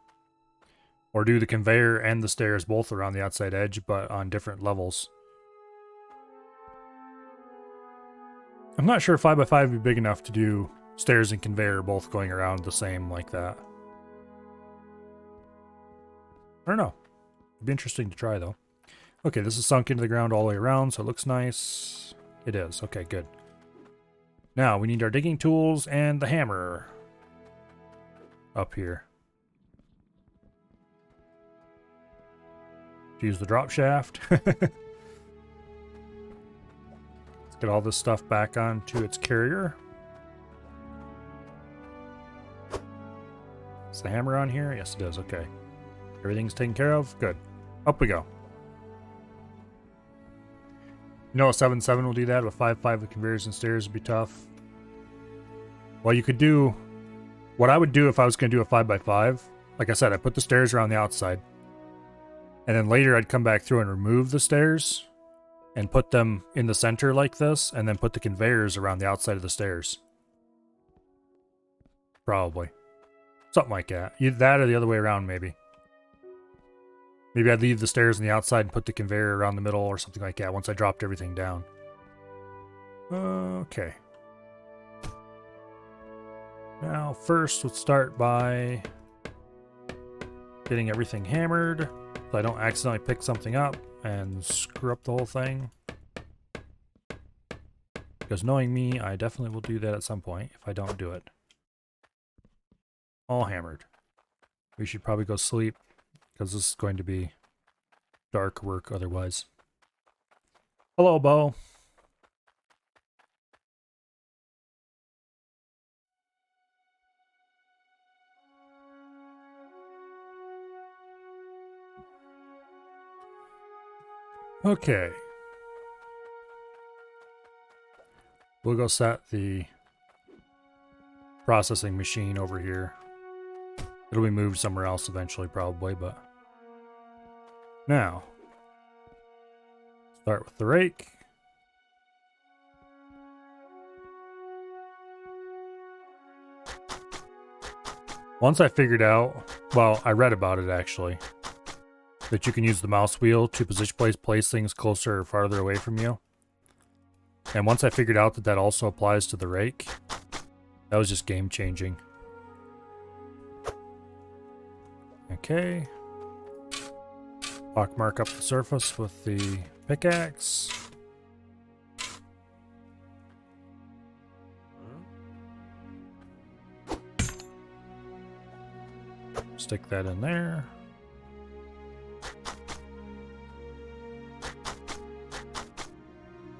Or do the conveyor and the stairs both around the outside edge, but on different levels. I'm not sure if 5x5 would be big enough to do stairs and conveyor both going around the same like that. I don't know. It'd be interesting to try, though. Okay, this is sunk into the ground all the way around, so it looks nice. It is. Okay, good. Now, we need our digging tools and the hammer up here. Use the drop shaft. Let's get all this stuff back onto its carrier. Is the hammer on here? Yes, it is. Okay. Everything's taken care of. Good. Up we go. You know, a 7-7 will do that. With 5-5 with conveyors and stairs would be tough. Well, you could do... What I would do if I was going to do a 5x5, like I said, I put the stairs around the outside. And then later I'd come back through and remove the stairs and put them in the center like this, and then put the conveyors around the outside of the stairs. Probably. Something like that. Either that or the other way around, maybe. Maybe I'd leave the stairs on the outside and put the conveyor around the middle or something like that once I dropped everything down. Okay. Now, first, let's start by getting everything hammered so I don't accidentally pick something up and screw up the whole thing. Because knowing me, I definitely will do that at some point if I don't do it. All hammered. We should probably go sleep because this is going to be dark work otherwise. Hello, Bo. Okay. We'll go set the processing machine over here. It'll be moved somewhere else eventually, probably, but... Now. Start with the rake. Once I figured out... Well, I read about it, actually. That you can use the mouse wheel to place things closer or farther away from you. And once I figured out that that also applies to the rake, that was just game changing. Okay. Pockmark up the surface with the pickaxe. Stick that in there.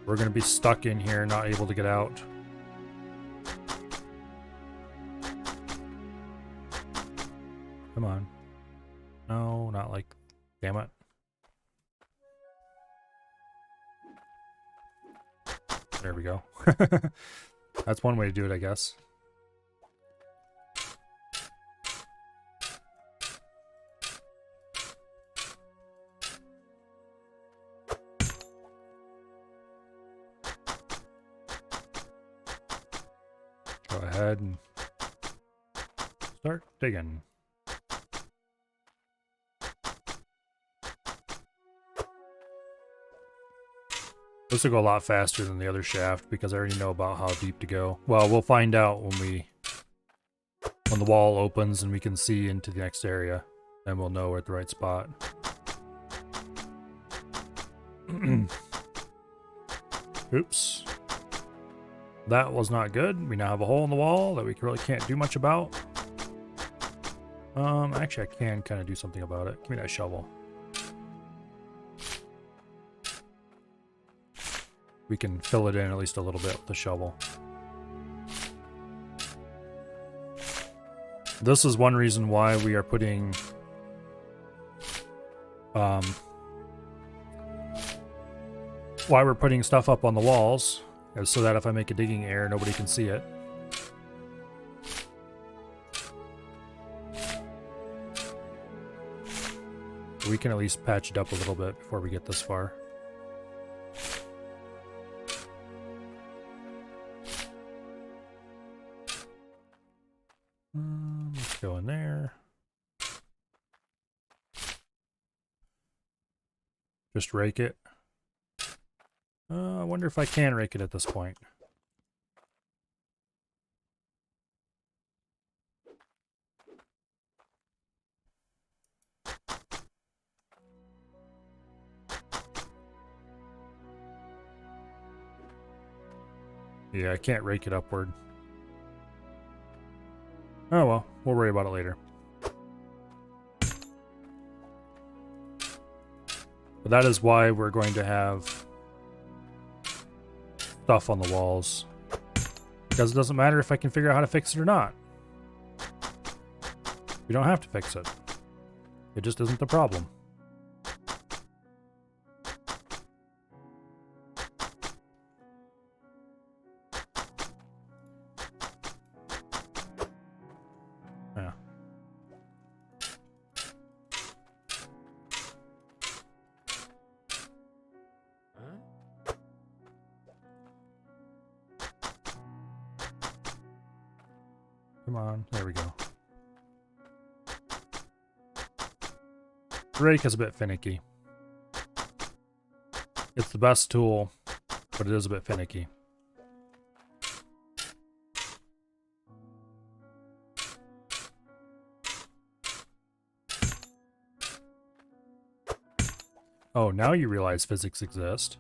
We're going to be stuck in here, not able to get out. Come on. No, not like... Damn it. There we go. That's one way to do it, I guess. Go ahead and start digging. This will go a lot faster than the other shaft because I already know about how deep to go. Well, we'll find out when the wall opens and we can see into the next area. Then we'll know we're at the right spot. Oops. That was not good. We now have a hole in the wall that we really can't do much about. Actually, I can kind of do something about it. Give me that shovel. We can fill it in at least a little bit with the shovel. This is one reason why we are putting why we're putting stuff up on the walls, is so that if I make a digging error, nobody can see it. We can at least patch it up a little bit before we get this far. Let's go in there. Just rake it. I wonder if I can rake it at this point. Yeah, I can't rake it upward. Oh well, we'll worry about it later. But that is why we're going to have stuff on the walls. Because it doesn't matter if I can figure out how to fix it or not. We don't have to fix it. It just isn't the problem. Yeah. Come on, there we go. The rake is a bit finicky. It's the best tool, but it is a bit finicky. Oh, now you realize physics exist.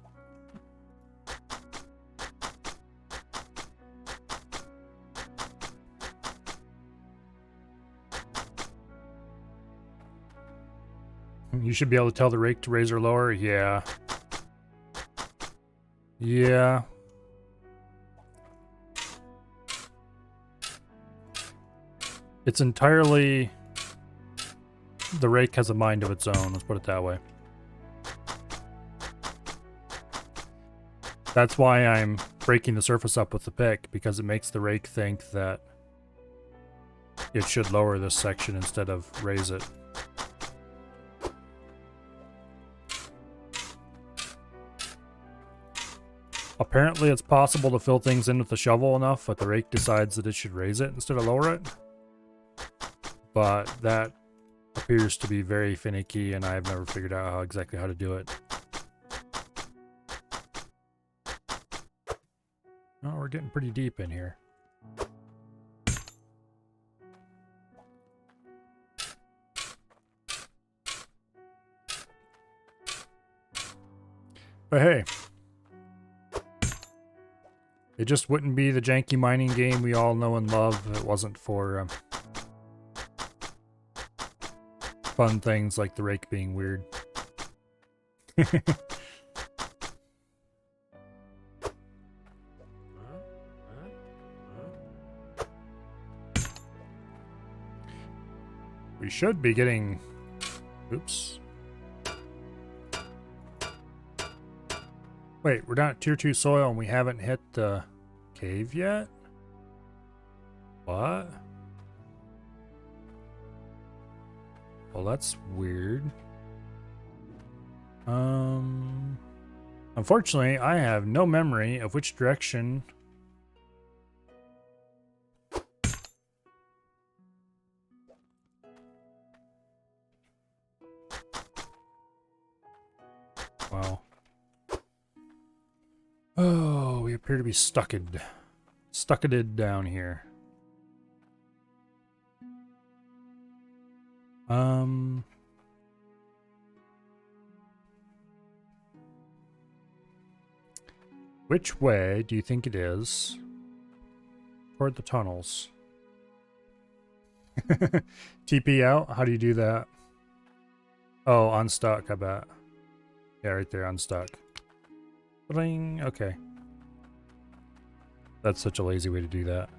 You should be able to tell the rake to raise or lower. Yeah. Yeah. It's entirely... The rake has a mind of its own, let's put it that way. That's why I'm breaking the surface up with the pick, because it makes the rake think that it should lower this section instead of raise it. Apparently it's possible to fill things in with the shovel enough, but the rake decides that it should raise it instead of lower it. But that appears to be very finicky, and I've never figured out exactly how to do it. Oh, we're getting pretty deep in here. But hey, it just wouldn't be the janky mining game we all know and love if it wasn't for fun things like the rake being weird. We should be getting... Oops. Wait, we're not tier 2 soil and we haven't hit the cave yet? What? Well, that's weird. Unfortunately, I have no memory of which direction... Wow. Oh, we appear to be stucked down here. Which way do you think it is? Toward the tunnels. TP out? How do you do that? Oh, unstuck, I bet. Yeah, right there, unstuck. Bling. Okay. That's such a lazy way to do that.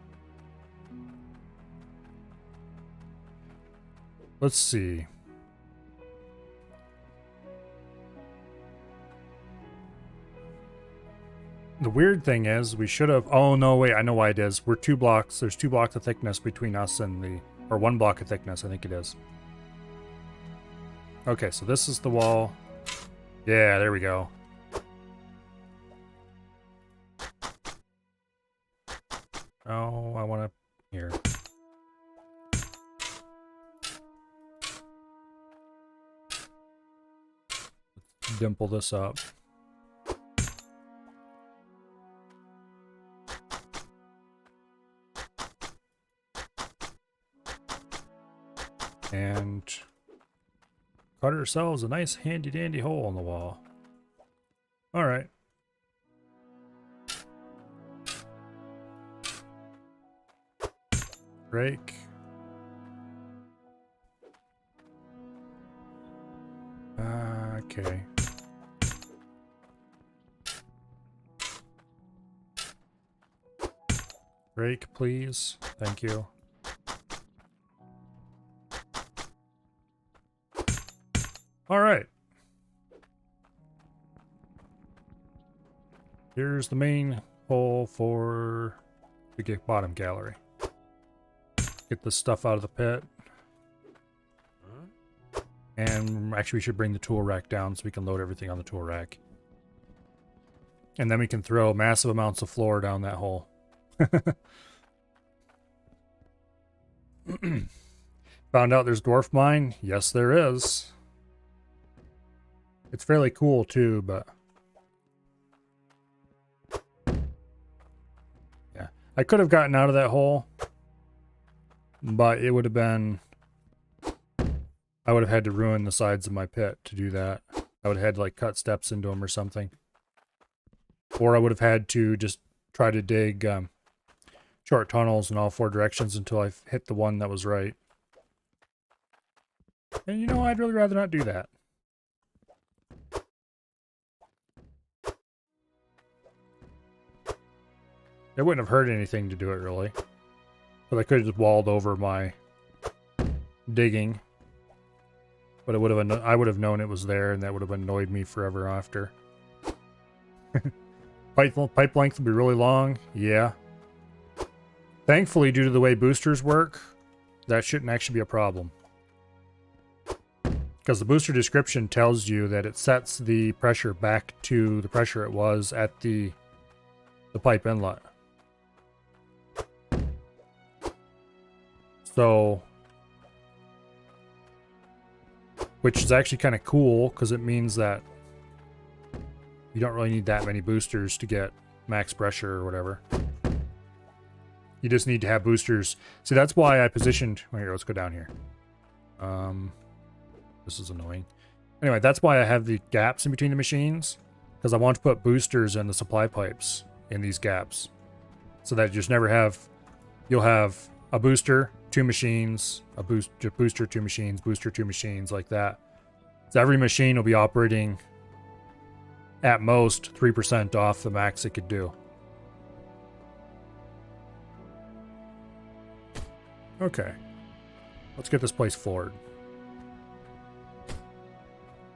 Let's see. The weird thing is, we should have... Oh, no, wait, I know why it is. We're 2 blocks. There's 2 blocks of thickness between us and the... Or 1 block of thickness, I think it is. Okay, so this is the wall. Yeah, there we go. Oh, I want to... Here. Let's dimple this up. And cut ourselves a nice handy dandy hole in the wall. All right. Break. Okay. Break, please. Thank you. All right. Here's the main hole for the bottom gallery. Get this stuff out of the pit. And actually we should bring the tool rack down so we can load everything on the tool rack. And then we can throw massive amounts of floor down that hole. Found out there's dwarf mine? Yes, there is. It's fairly cool too, but... yeah. I could have gotten out of that hole, but it would have been... I would have had to ruin the sides of my pit to do that. I would have had to like cut steps into them or something. Or I would have had to just try to dig short tunnels in all 4 directions until I hit the one that was right. And you know, I'd really rather not do that. It wouldn't have hurt anything to do it, really. But I could have just walled over my digging. But it would have I would have known it was there, and that would have annoyed me forever after. Pipe length will be really long. Yeah. Thankfully, due to the way boosters work, that shouldn't actually be a problem. Because the booster description tells you that it sets the pressure back to the pressure it was at the pipe inlet. So, which is actually kind of cool because it means that you don't really need that many boosters to get max pressure or whatever. You just need to have boosters. See, that's why I positioned... well, here, let's go down here. This is annoying. Anyway, that's why I have the gaps in between the machines. Because I want to put boosters in the supply pipes in these gaps. So that you just never have... you'll have a booster, 2 machines, a booster, 2 machines, booster, 2 machines, like that. So every machine will be operating at most 3% off the max it could do. Okay. Let's get this place floored.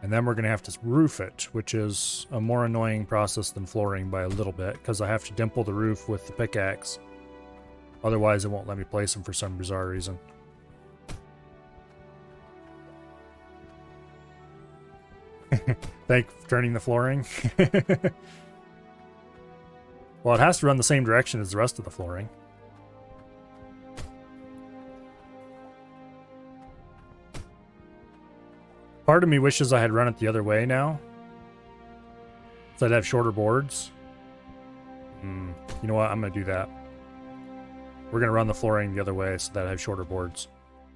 And then we're going to have to roof it, which is a more annoying process than flooring by a little bit, because I have to dimple the roof with the pickaxe. Otherwise, it won't let me place them for some bizarre reason. Thank you for turning the flooring. Well, it has to run the same direction as the rest of the flooring. Part of me wishes I had run it the other way now. So I'd have shorter boards. You know what? I'm going to do that. We're going to run the flooring the other way so that I have shorter boards.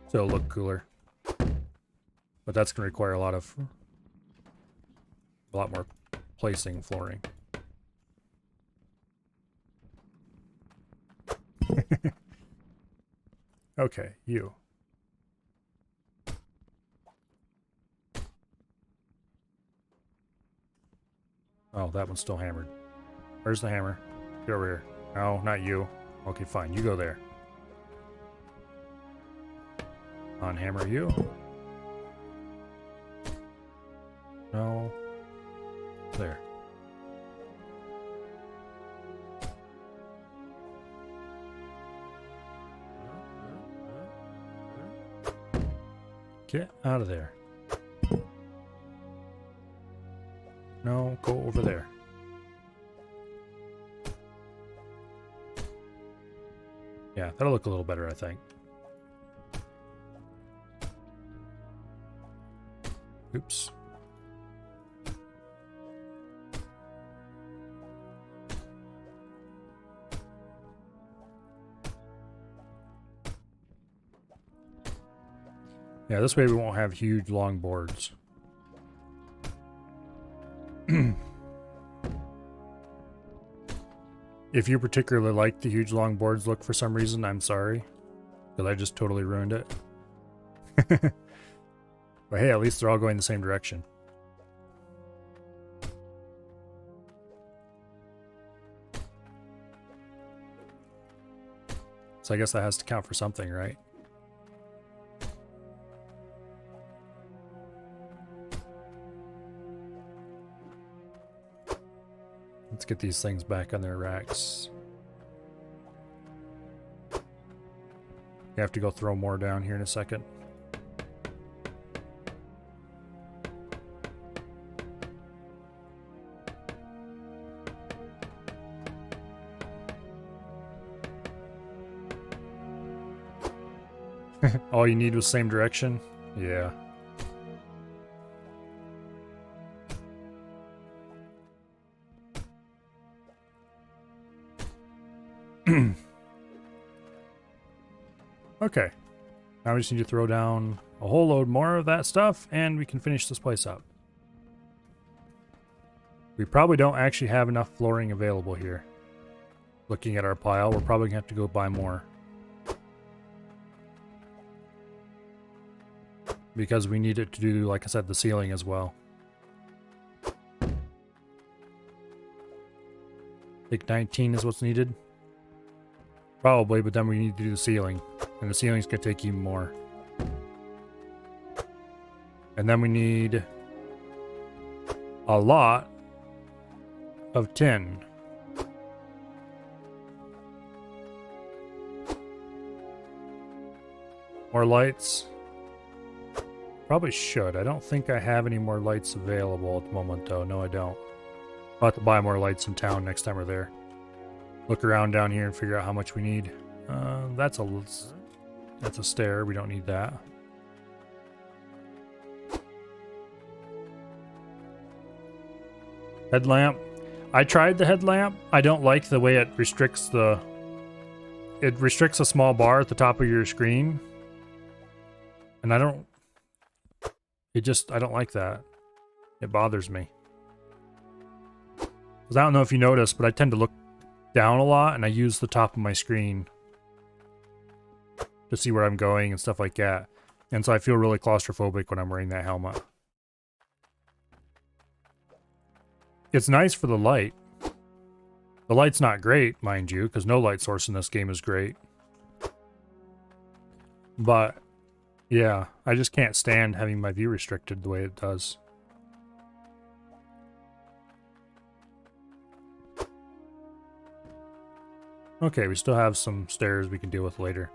So it'll look cooler. But that's going to require a lot more placing flooring. Okay, you. Oh, that one's still hammered. Where's the hammer? Get over here. No, not you. Okay, fine. You go there. On-hammer you. No. There. Get out of there. No, go over there. Yeah, that'll look a little better, I think. Oops. Yeah, this way we won't have huge long boards. If you particularly like the huge long boards look for some reason, I'm sorry. Because I just totally ruined it. But hey, at least they're all going the same direction. So I guess that has to count for something, right? Let's get these things back on their racks. You have to go throw more down here in a second. All you need was same direction? Yeah. Okay. Now we just need to throw down a whole load more of that stuff and we can finish this place up. We probably don't actually have enough flooring available here. Looking at our pile, we're probably gonna have to go buy more. Because we need it to do, like I said, the ceiling as well. I think 19 is what's needed. Probably, but then we need to do the ceiling. And the ceiling's gonna take even more. And then we need a lot of tin. More lights. Probably should. I don't think I have any more lights available at the moment, though. No, I don't. I'll have to buy more lights in town next time we're there. Look around down here and figure out how much we need. That's a stair. We don't need that. Headlamp. I tried the headlamp. I don't like the way it restricts the... It restricts a small bar at the top of your screen. And I don't... I don't like that. It bothers me. Because I don't know if you noticed, but I tend to look down a lot and I use the top of my screen to see where I'm going and stuff like that. And so I feel really claustrophobic when I'm wearing that helmet. It's nice for the light. The light's not great, mind you, because no light source in this game is great. But yeah, I just can't stand having my view restricted the way it does. Okay, we still have some stairs we can deal with later.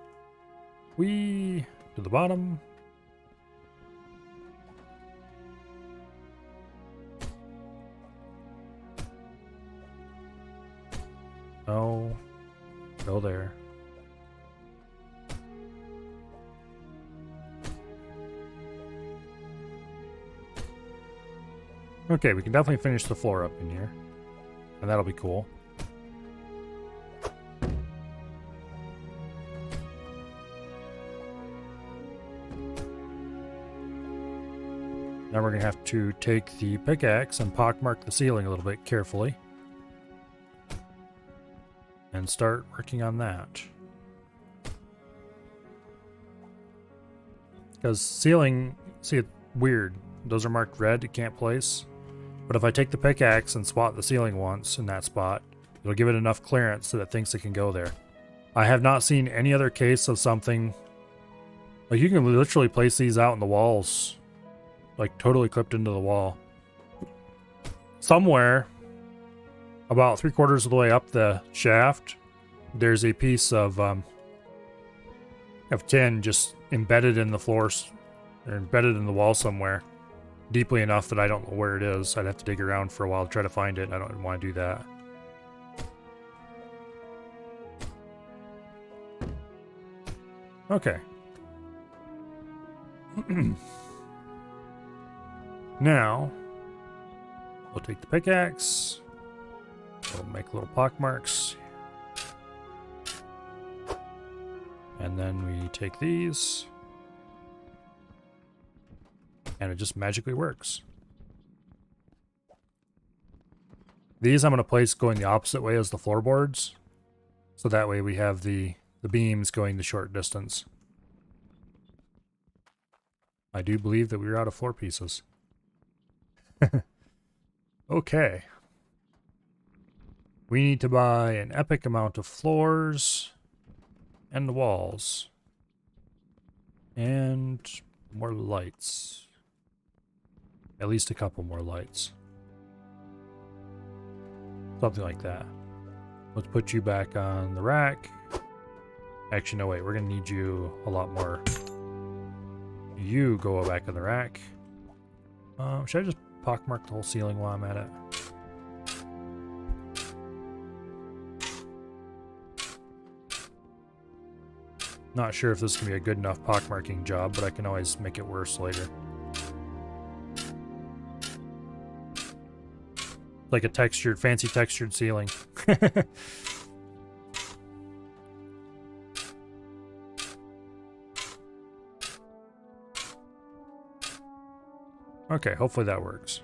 Whee! To the bottom. Oh, go there. Okay, we can definitely finish the floor up in here. And that'll be cool. Now we're going to have to take the pickaxe and pockmark the ceiling a little bit carefully. And start working on that. Because ceiling, see, it's weird. Those are marked red, it can't place. But if I take the pickaxe and swat the ceiling once in that spot, it'll give it enough clearance so that it thinks it can go there. I have not seen any other case of something... Like, you can literally place these out in the walls. Like, totally clipped into the wall. Somewhere, about 3/4 of the way up the shaft, there's a piece of tin just embedded in the floors, or embedded in the wall somewhere. Deeply enough that I don't know where it is. I'd have to dig around for a while to try to find it, and I don't want to do that. Okay. Now, we'll take the pickaxe. We'll make little pock marks. And then we take these. And it just magically works. These I'm going to place going the opposite way as the floorboards. So that way we have the beams going the short distance. I do believe that we're out of floor pieces. Okay. We need to buy an epic amount of floors and walls. And more lights. At least a couple more lights. Something like that. Let's put you back on the rack. Actually, no, wait. We're going to need you a lot more. You go back on the rack. Should I just pockmark the whole ceiling while I'm at it? Not sure if this is going to be a good enough pockmarking job, but I can always make it worse later. Like a textured, fancy textured ceiling. Okay, hopefully that works.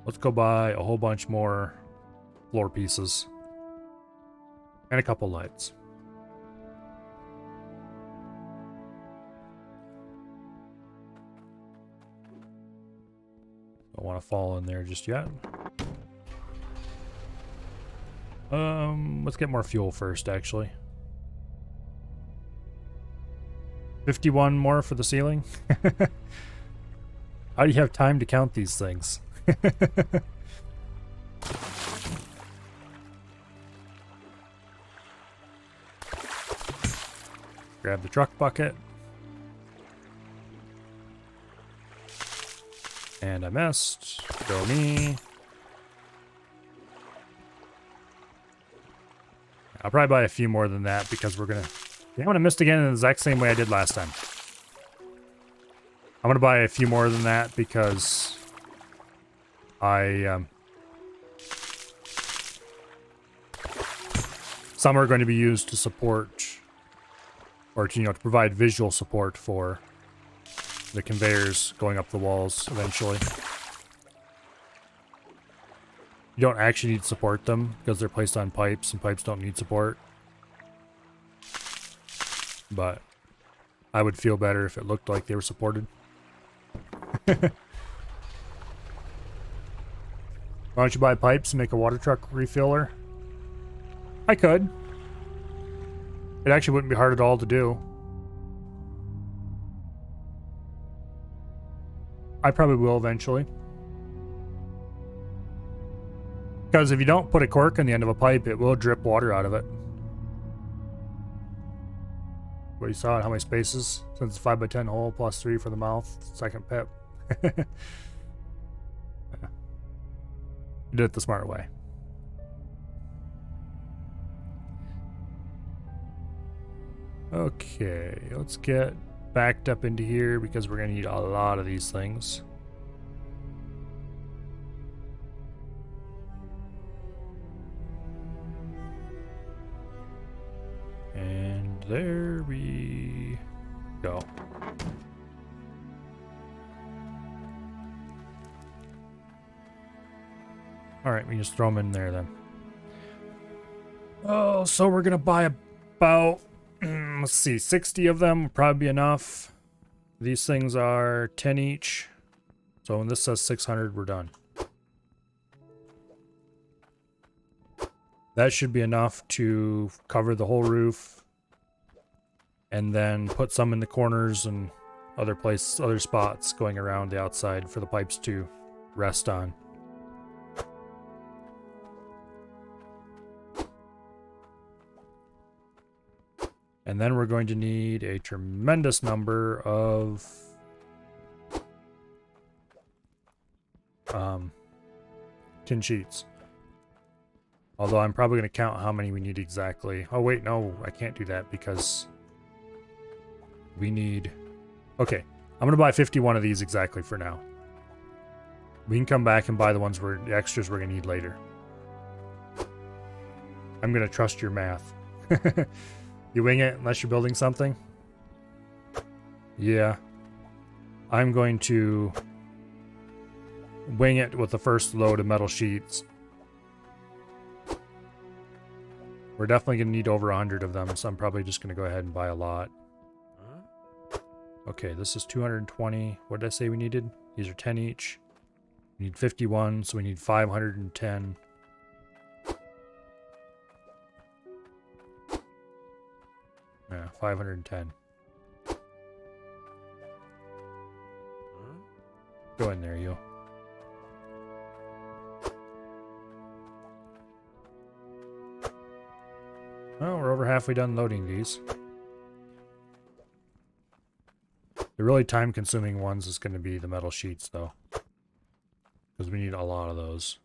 Let's go buy a whole bunch more floor pieces. And a couple lights. Don't want to fall in there just yet. Let's get more fuel first, actually. 51 more for the ceiling? How do you have time to count these things? Grab the truck bucket. And I missed. Go me. I'll probably buy a few more than that because we're gonna... Yeah, I'm gonna miss again in the exact same way I did last time. I'm gonna buy a few more than that because some are going to be used to support, or to, to provide visual support for the conveyors going up the walls eventually. You don't actually need to support them because they're placed on pipes, and pipes don't need support. But I would feel better if it looked like they were supported. Why don't you buy pipes and make a water truck refiller? I could. It actually wouldn't be hard at all to do. I probably will eventually. Because if you don't put a cork on the end of a pipe, it will drip water out of it. What you saw, how many spaces? Since it's 5x10 hole plus 3 for the mouth, second pip. You did it the smart way. Okay, let's get backed up into here because we're going to need a lot of these things. And there we go. Alright, we just throw them in there then. Oh, so we're going to buy about, let's see, 60 of them would probably be enough. These things are 10 each. So when this says 600, we're done. That should be enough to cover the whole roof. And then put some in the corners and other spots going around the outside for the pipes to rest on. And then we're going to need a tremendous number of tin sheets. Although I'm probably going to count how many we need exactly. Oh wait, no, I can't do that because we need... Okay, I'm going to buy 51 of these exactly for now. We can come back and buy the the extras we're going to need later. I'm going to trust your math. You wing it unless you're building something? Yeah. I'm going to wing it with the first load of metal sheets. We're definitely going to need over 100 of them, so I'm probably just going to go ahead and buy a lot. Okay, this is 220. What did I say we needed? These are 10 each. We need 51, so we need 510. Yeah, 510. Go in there, you. Oh, we're over halfway done loading these. The really time-consuming ones is going to be the metal sheets, though. Because we need a lot of those.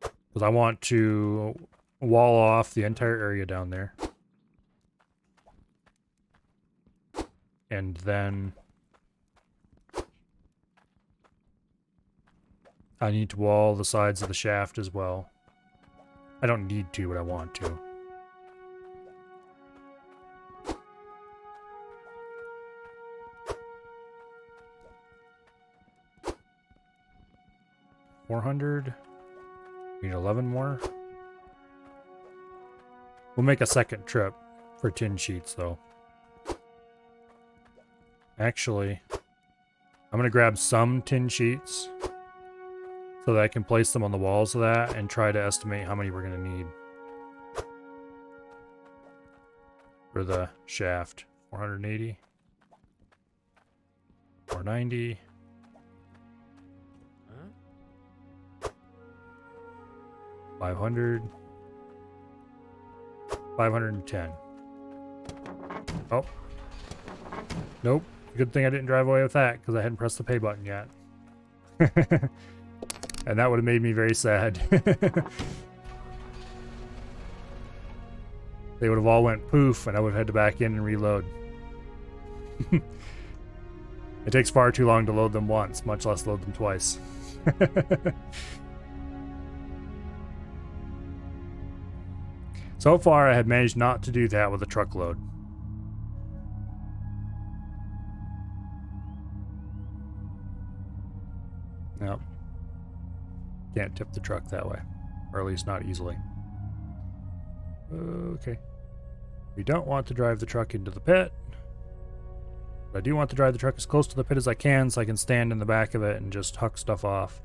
Because I want to wall off the entire area down there. And then I need to wall the sides of the shaft as well. I don't need to, but I want to. $400. We need 11 more. We'll make a second trip for tin sheets, though. Actually, I'm going to grab some tin sheets so that I can place them on the walls of that and try to estimate how many we're going to need for the shaft. 480. 490. 500. 510. Oh. Nope. Good thing I didn't drive away with that, because I hadn't pressed the pay button yet. And that would have made me very sad. They would have all went poof, and I would have had to back in and reload. It takes far too long to load them once, much less load them twice. So far, I had managed not to do that with a truckload. Nope. Can't tip the truck that way. Or at least not easily. Okay. We don't want to drive the truck into the pit. But I do want to drive the truck as close to the pit as I can so I can stand in the back of it and just huck stuff off.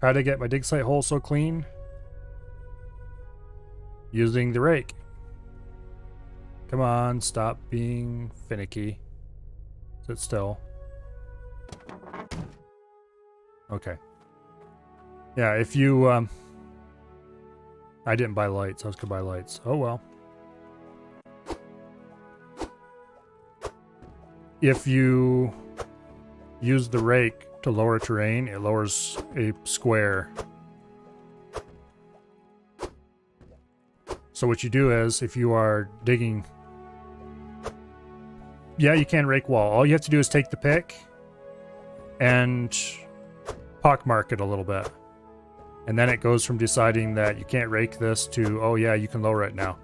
How to get my dig site hole so clean? Using the rake. Come on, stop being finicky. Sit still. Okay. Yeah, if you, I didn't buy lights. I was gonna buy lights. Oh well. If you use the rake to lower terrain, it lowers a square. So what you do is, if you are digging... Yeah, you can rake wall. All you have to do is take the pick and pockmark it a little bit. And then it goes from deciding that you can't rake this to, oh yeah, you can lower it now.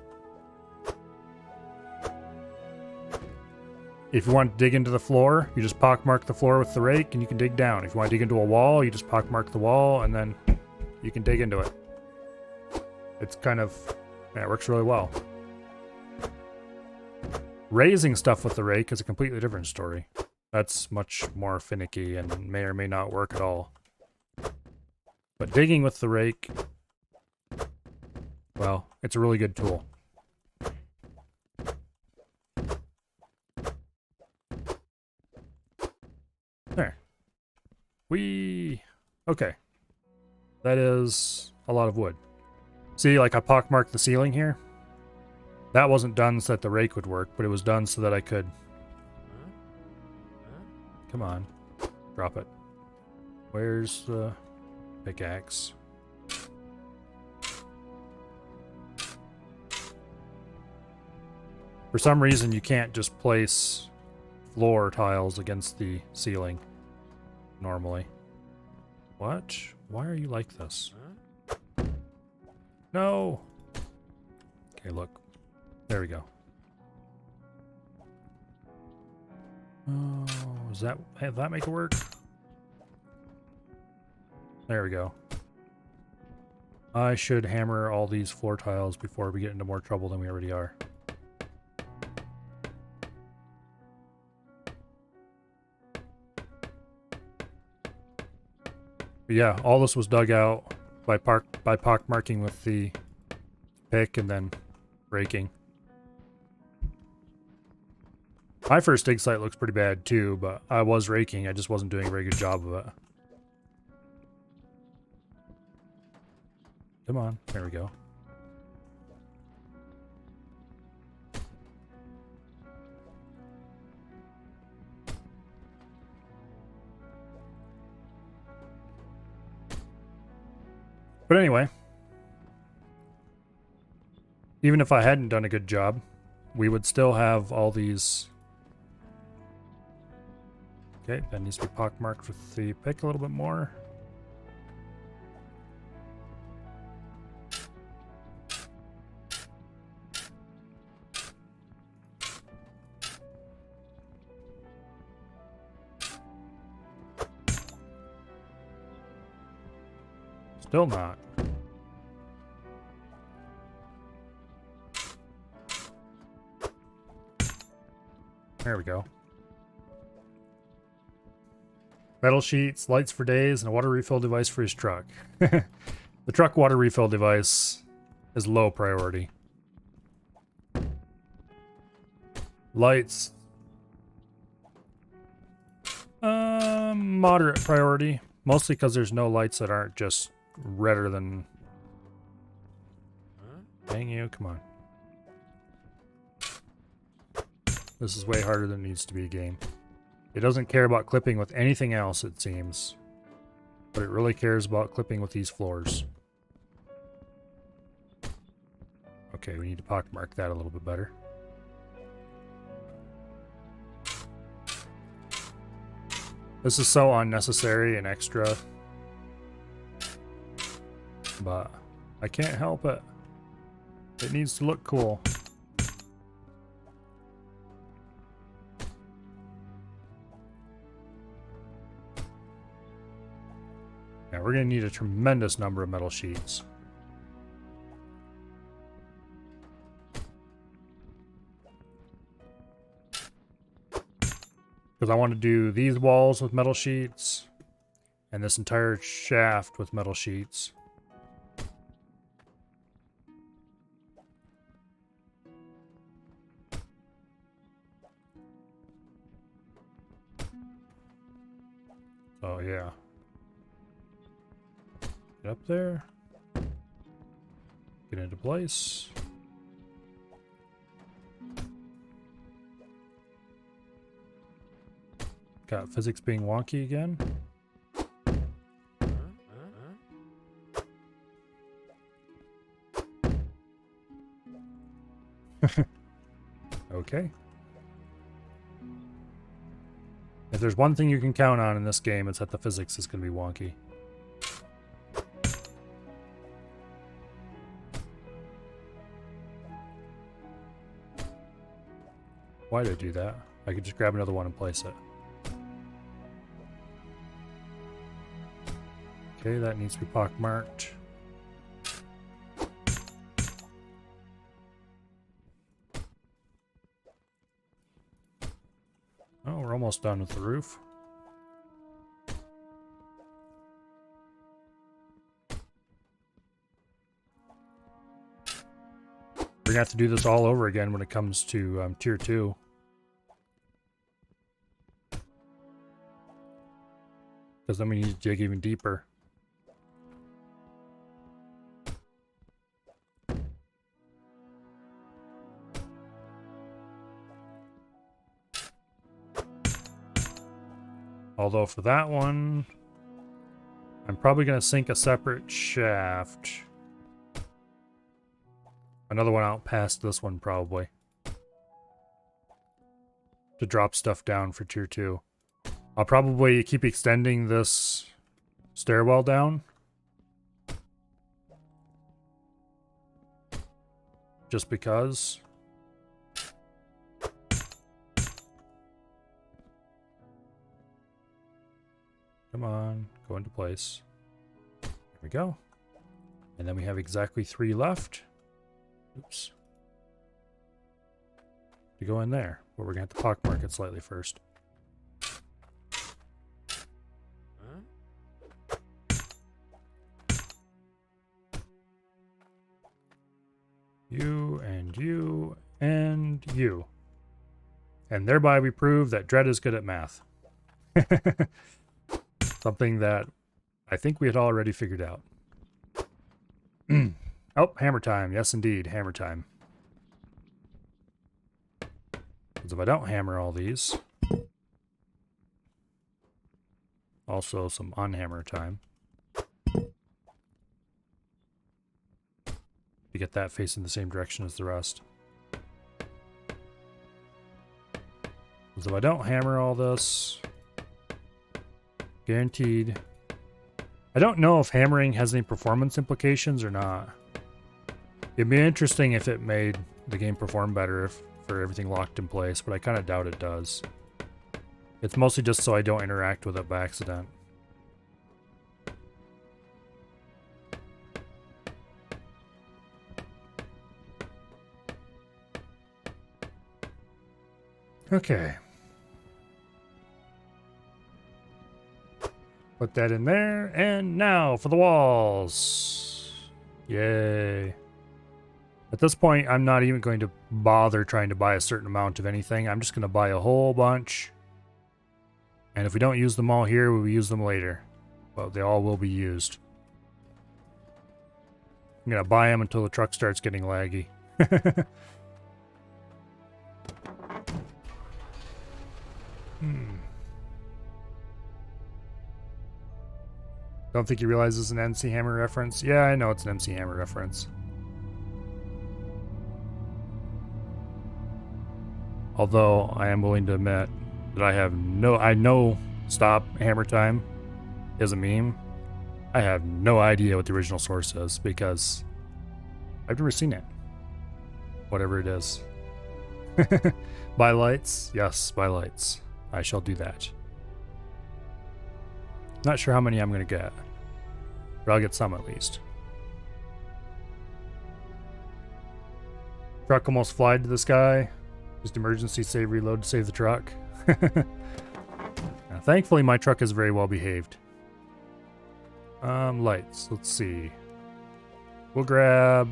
If you want to dig into the floor, you just pockmark the floor with the rake and you can dig down. If you want to dig into a wall, you just pockmark the wall and then you can dig into it. It's kind of... yeah, it works really well. Raising stuff with the rake is a completely different story. That's much more finicky and may or may not work at all. But digging with the rake, well, it's a really good tool. There. Okay. That is a lot of wood. See, like I pockmarked the ceiling here? That wasn't done so that the rake would work, but it was done so that I could... Come on. Drop it. Where's the pickaxe? For some reason, you can't just place floor tiles against the ceiling normally. What? Why are you like this? No! Okay, look. There we go. Oh, does that make it work? There we go. I should hammer all these floor tiles before we get into more trouble than we already are. But yeah, all this was dug out by pockmarking with the pick and then raking. My first dig site looks pretty bad too, but I was raking. I just wasn't doing a very good job of it. Come on. There we go. But anyway, even if I hadn't done a good job, we would still have all these. Okay, that needs to be pockmarked with the pick a little bit more. Still not. There we go. Metal sheets, lights for days, and a water refill device for his truck. The truck water refill device is low priority. Lights. Moderate priority. Mostly because there's no lights that aren't just redder than... Dang you, come on. This is way harder than it needs to be a game. It doesn't care about clipping with anything else, it seems. But it really cares about clipping with these floors. Okay, we need to pockmark that a little bit better. This is so unnecessary and extra. But I can't help it. It needs to look cool. Now we're going to need a tremendous number of metal sheets. Because I want to do these walls with metal sheets and this entire shaft with metal sheets. Oh yeah. Get up there. Get into place. Got physics being wonky again. Okay. If there's one thing you can count on in this game, it's that the physics is going to be wonky. Why did I do that? I could just grab another one and place it. Okay, that needs to be pockmarked. Oh, we're almost done with the roof. We're gonna have to do this all over again when it comes to tier 2. Because then we need to dig even deeper. Although for that one, I'm probably going to sink a separate shaft. Another one out past this one, probably. To drop stuff down for tier 2. I'll probably keep extending this stairwell down. Just because. Come on, go into place. There we go. And then we have exactly 3 left. Oops. To go in there. But we're going to have to pockmark it slightly first. You and you and you. And thereby we prove that Dredd is good at math. Something that I think we had already figured out. Oh, hammer time. Yes, indeed. Hammer time. Because if I don't hammer all these, also some unhammer time. To get that facing the same direction as the rest. Because if I don't hammer all this, guaranteed. I don't know if hammering has any performance implications or not. It'd be interesting if it made the game perform better for everything locked in place, but I kind of doubt it does. It's mostly just so I don't interact with it by accident. Okay. Put that in there, and now for the walls. Yay. At this point, I'm not even going to bother trying to buy a certain amount of anything. I'm just going to buy a whole bunch. And if we don't use them all here, we will use them later. Well, they all will be used. I'm going to buy them until the truck starts getting laggy. Don't think you realize it's an MC Hammer reference? Yeah, I know it's an MC Hammer reference. Although I am willing to admit that I know Stop Hammer Time is a meme. I have no idea what the original source is because I've never seen it. Whatever it is. Buy lights? Yes, buy lights. I shall do that. Not sure how many I'm going to get, but I'll get some at least. Truck almost flied to the sky. Just emergency save reload to save the truck. Now, thankfully, my truck is very well behaved. Lights. Let's see. We'll grab...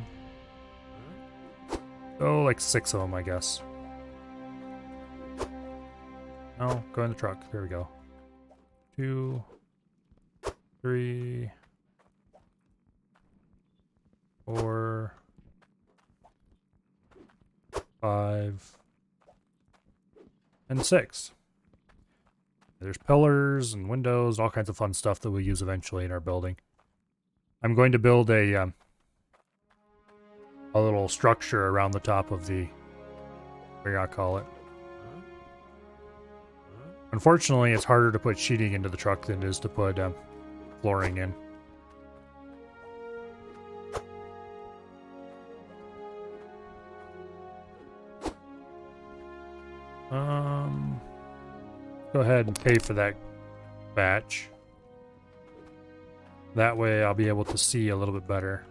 oh, like 6 of them, I guess. No, go in the truck. There we go. 2, 3, 4, 5, and 6. There's pillars and windows, all kinds of fun stuff that we'll use eventually in our building. I'm going to build a little structure around the top of the, what do you call it? Unfortunately, it's harder to put sheeting into the truck than it is to put flooring in. Go ahead and pay for that batch. That way I'll be able to see a little bit better.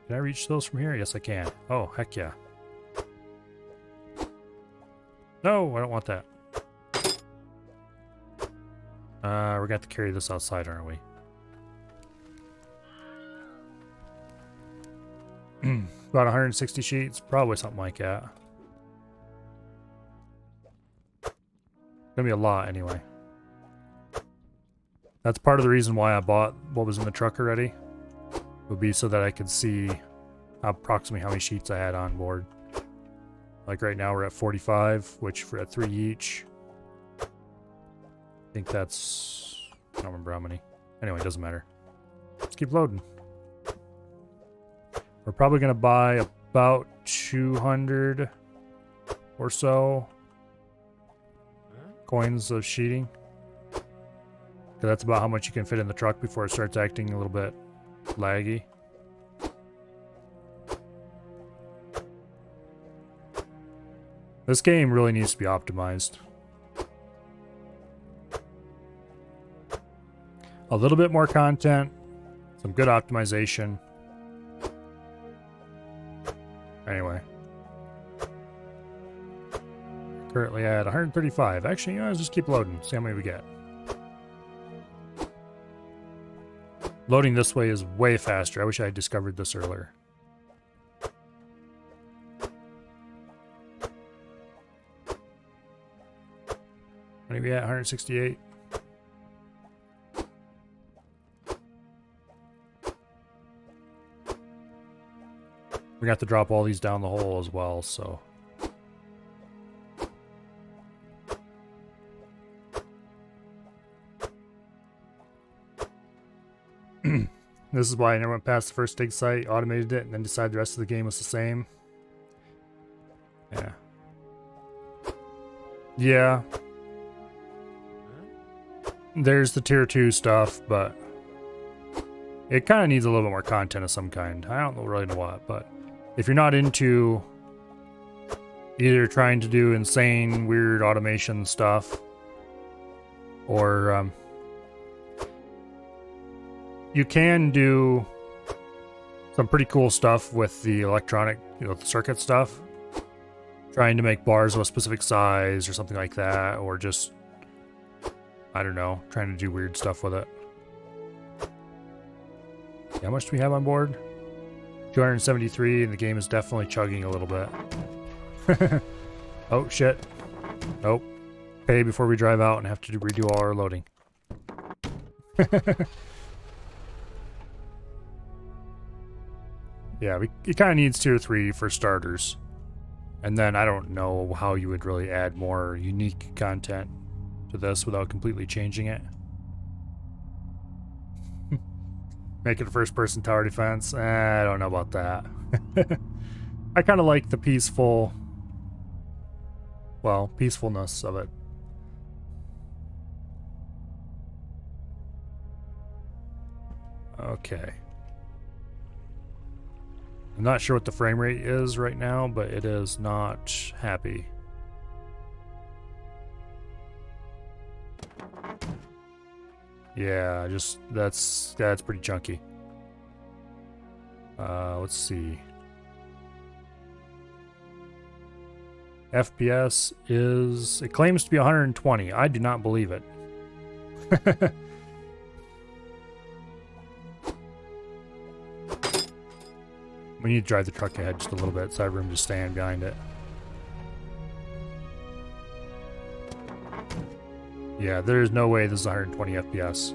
Can I reach those from here? Yes, I can. Oh, heck yeah. No, I don't want that. We're going to have to carry this outside, aren't we? About 160 sheets? Probably something like that. Gonna be a lot anyway. That's part of the reason why I bought what was in the truck already. Would be so that I could see approximately how many sheets I had on board. Like right now we're at 45, which for at 3 each. I think that's... I don't remember how many. Anyway, it doesn't matter. Let's keep loading. We're probably gonna buy about 200 or so coins of sheeting. That's about how much you can fit in the truck before it starts acting a little bit laggy. This game really needs to be optimized. A little bit more content, some good optimization. Anyway. Currently at 135. Actually, you know, let's just keep loading. See how many we get. Loading this way is way faster. I wish I had discovered this earlier. What are we at? 168. We got to drop all these down the hole as well, so. This is why I never went past the first dig site, automated it, and then decided the rest of the game was the same. Yeah. Yeah. There's the tier 2 stuff, but it kind of needs a little bit more content of some kind. I don't really know what, but if you're not into either trying to do insane, weird automation stuff, or you can do some pretty cool stuff with the electronic, the circuit stuff. Trying to make bars of a specific size or something like that, or just, I don't know, trying to do weird stuff with it. How much do we have on board? 273, and the game is definitely chugging a little bit. Oh, shit. Nope. Pay before we drive out and have to redo all our loading. Yeah, it kind of needs tier 3 for starters. And then I don't know how you would really add more unique content to this without completely changing it. Make it a first-person tower defense? I don't know about that. I kind of like the peacefulness of it. Okay. I'm not sure what the frame rate is right now, but it is not happy. Yeah, just that's pretty chunky. Let's see. FPS is, it claims to be 120. I do not believe it. We need to drive the truck ahead just a little bit so I have room to stand behind it. Yeah, there's no way this is 120 FPS.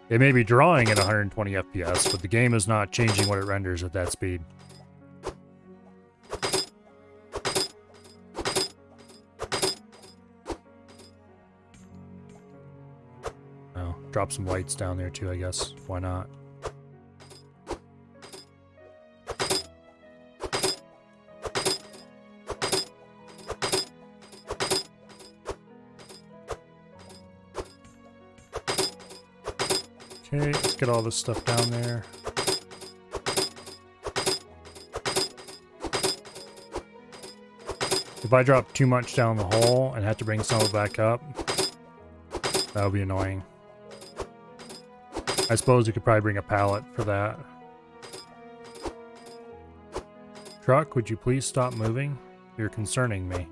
It may be drawing at 120 FPS, but the game is not changing what it renders at that speed. Oh, drop some lights down there too, I guess. Why not? Okay, let's get all this stuff down there. If I drop too much down the hole and have to bring some of it back up, that would be annoying. I suppose you could probably bring a pallet for that. Truck, would you please stop moving? You're concerning me.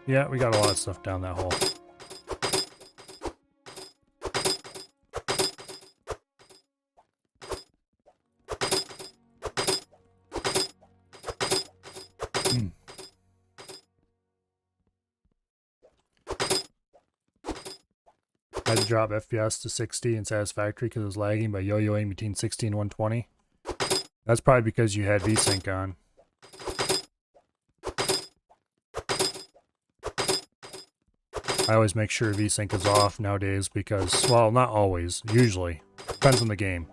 Yeah, we got a lot of stuff down that hole. I had to drop FPS to 60 in Satisfactory because it was lagging by yo-yoing between 60 and 120. That's probably because you had VSync on. I always make sure VSync is off nowadays because, well, not always, usually. Depends on the game.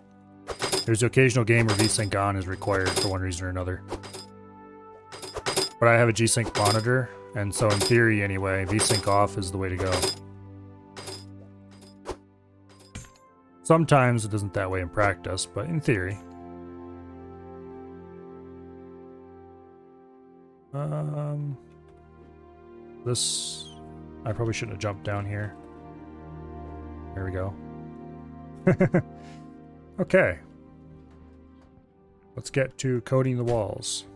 There's the occasional game where VSync on is required for one reason or another. But I have a G-Sync monitor, and so in theory anyway, VSync off is the way to go. Sometimes it isn't that way in practice, but in theory. This... I probably shouldn't have jumped down here. There we go. Okay. Let's get to coating the walls.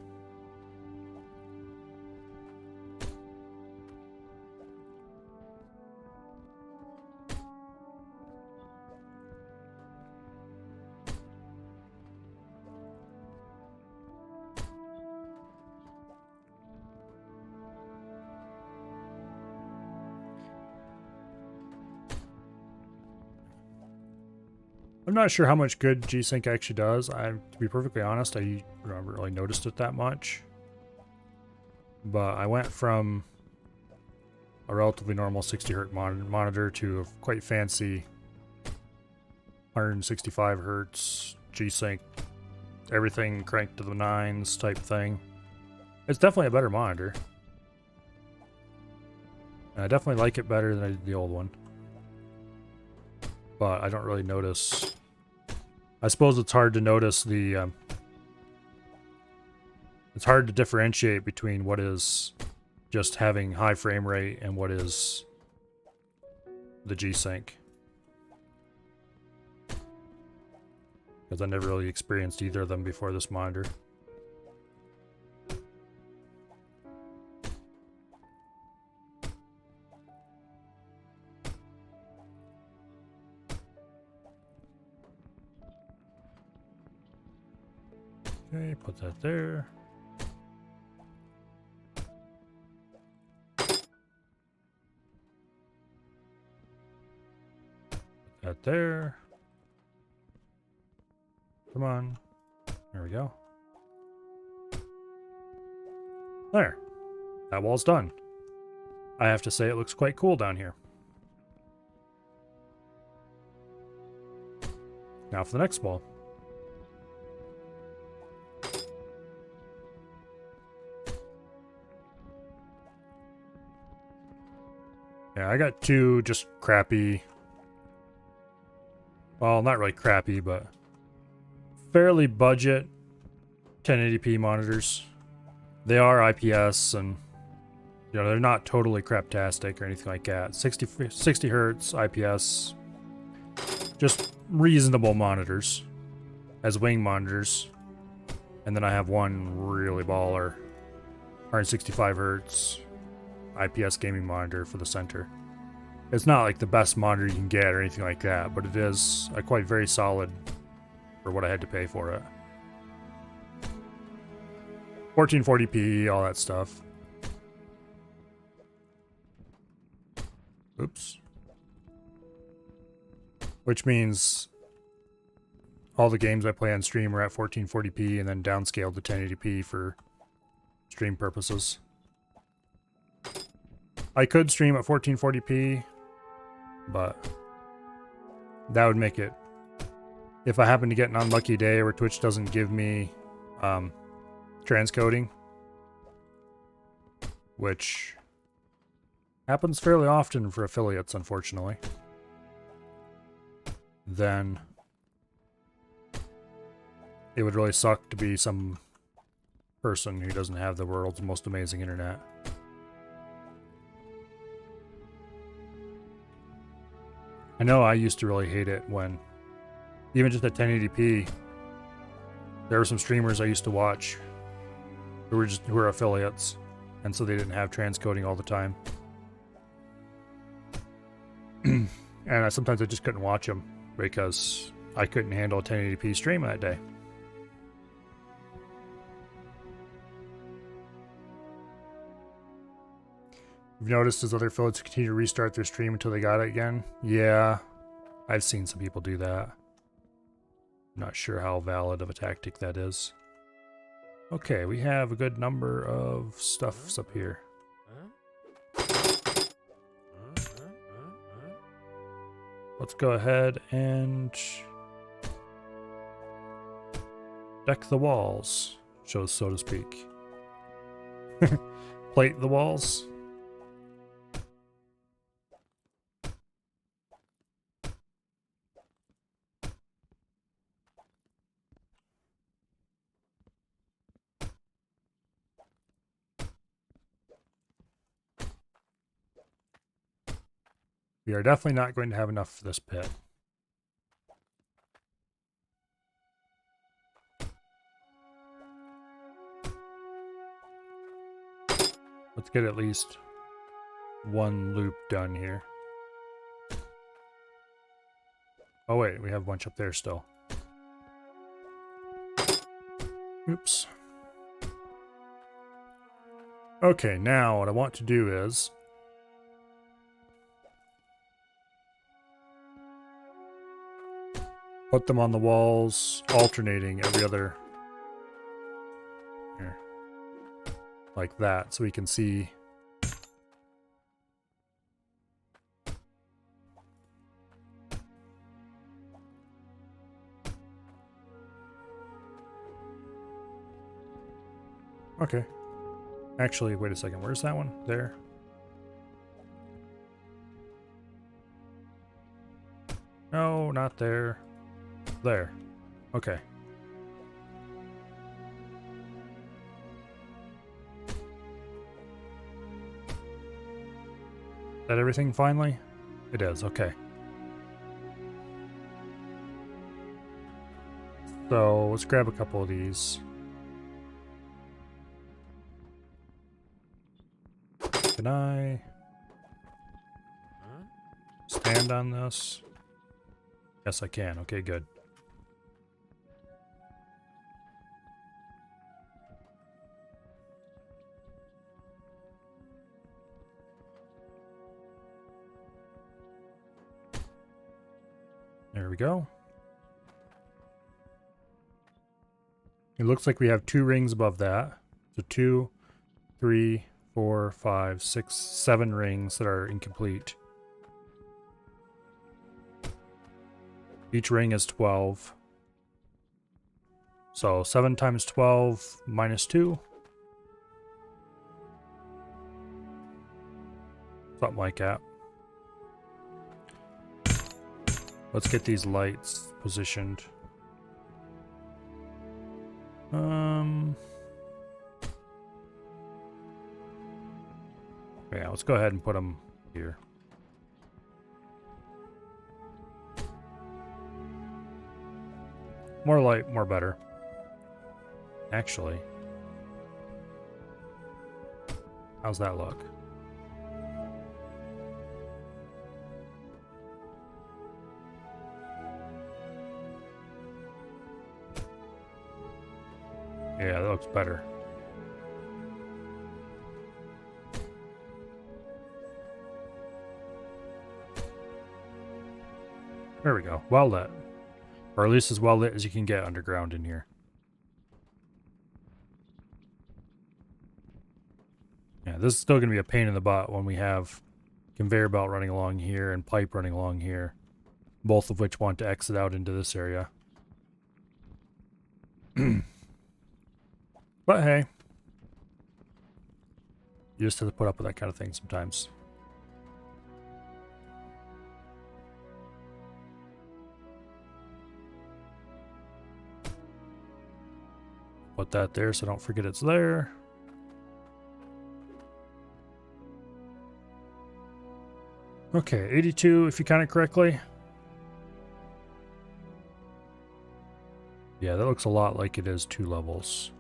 I'm not sure how much good G-Sync actually does. To be perfectly honest, I haven't really noticed it that much. But I went from a relatively normal 60 Hz monitor to a quite fancy 165 Hz G-Sync, everything cranked to the nines type thing. It's definitely a better monitor. And I definitely like it better than I did the old one. But I don't really notice. I suppose it's hard to notice the. It's hard to differentiate between what is just having high frame rate and what is the G-Sync. Because I never really experienced either of them before this monitor. Okay, put that there. Put that there. Come on. There we go. There. That wall's done. I have to say it looks quite cool down here. Now for the next wall. Yeah, I got two just crappy. Well, not really crappy, but fairly budget 1080p monitors. They are IPS and they're not totally craptastic or anything like that. 60 Hertz IPS, just reasonable monitors as wing monitors. And then I have one really baller 165 Hertz IPS gaming monitor for the center. It's not like the best monitor you can get or anything like that, but it is quite very solid for what I had to pay for it. 1440p, all that stuff. Oops. Which means all the games I play on stream are at 1440p and then downscaled to 1080p for stream purposes. I could stream at 1440p, but that would make it, if I happen to get an unlucky day where Twitch doesn't give me transcoding, which happens fairly often for affiliates, unfortunately, then it would really suck to be some person who doesn't have the world's most amazing internet. I know I used to really hate it when, even just at 1080p, there were some streamers I used to watch who were affiliates, and so they didn't have transcoding all the time. And sometimes I just couldn't watch them because I couldn't handle a 1080p stream that day. You've noticed as other affiliates continue to restart their stream until they got it again? Yeah, I've seen some people do that. Not sure how valid of a tactic that is. Okay, we have a good number of stuffs up here. Let's go ahead and deck the walls, so to speak. Plate the walls. We are definitely not going to have enough for this pit. Let's get at least one loop done here. Oh wait, we have a bunch up there still. Oops. Okay, now what I want to do is Put them on the walls, alternating every other. Here. Like that, so we can see. Okay. Actually, wait a second. Where's that one? There. No, not there. There. Okay. Is that everything finally? It is. Okay. So let's grab a couple of these. Can I stand on this? Yes, I can. Okay, good. There we go. It looks like we have 2 rings above that. So 2, 3, 4, 5, 6, 7 rings that are incomplete. Each ring is 12. So 7 times 12 minus 2. Something like that. Let's get these lights positioned. Yeah, let's go ahead and put them here. More light, more better. Actually, how's that look? Yeah, that looks better. There we go. Well lit. Or at least as well lit as you can get underground in here. Yeah, this is still going to be a pain in the butt when we have conveyor belt running along here and pipe running along here. Both of which want to exit out into this area. But hey. You just have to put up with that kind of thing sometimes. Put that there so don't forget it's there. Okay, 82 if you count it correctly. Yeah, that looks a lot like it is 2 levels.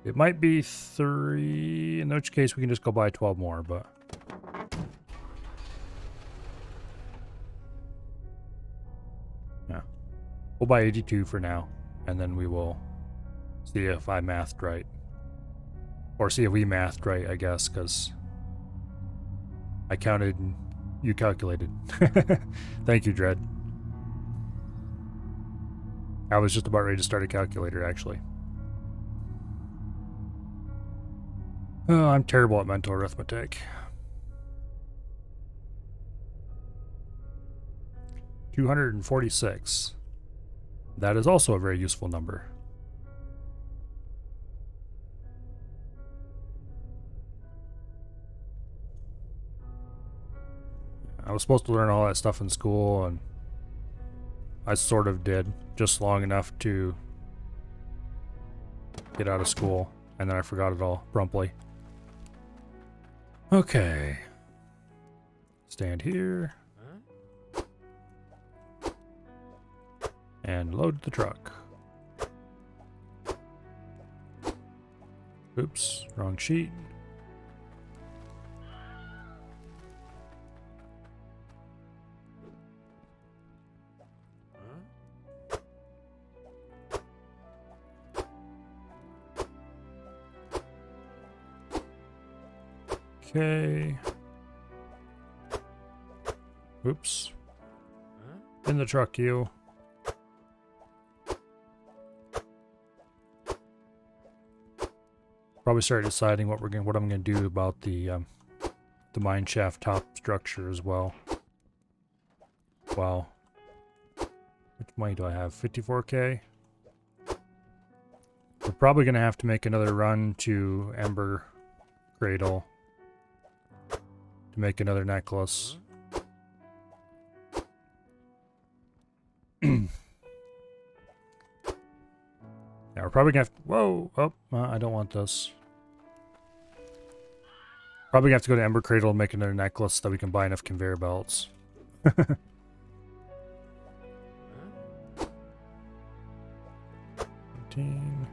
It might be 3, in which case we can just go buy 12 more, but... yeah. We'll buy 82 for now, and then we will see if I mathed right. Or see if we mathed right, I guess, because I counted and you calculated. Thank you, Dread. I was just about ready to start a calculator, actually. Oh, I'm terrible at mental arithmetic. 246. That is also a very useful number. I was supposed to learn all that stuff in school, and I sort of did, just long enough to get out of school, and then I forgot it all promptly. Okay. Stand here. And load the truck. Oops, wrong sheet. Okay. Oops. In the truck, you. probably start deciding what I'm gonna do about the mine shaft top structure as well. Wow. Which money do I have? 54k? We're probably gonna have to make another run to Ember Cradle to make another necklace. Yeah, we're probably gonna have to, whoa! Oh, I don't want this. Probably gonna have to go to Ember Cradle and make another necklace so that we can buy enough conveyor belts. 19.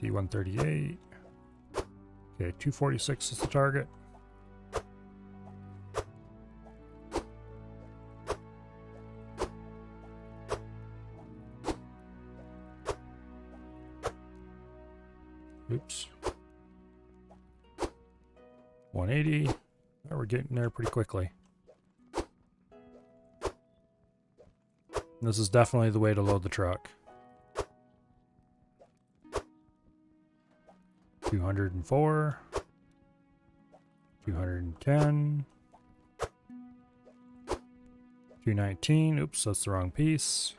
D138. Okay, 246 is the target. Oops. 180. Oh, we're getting there pretty quickly. This is definitely the way to load the truck. 204. 210. 219. Oops, that's the wrong piece.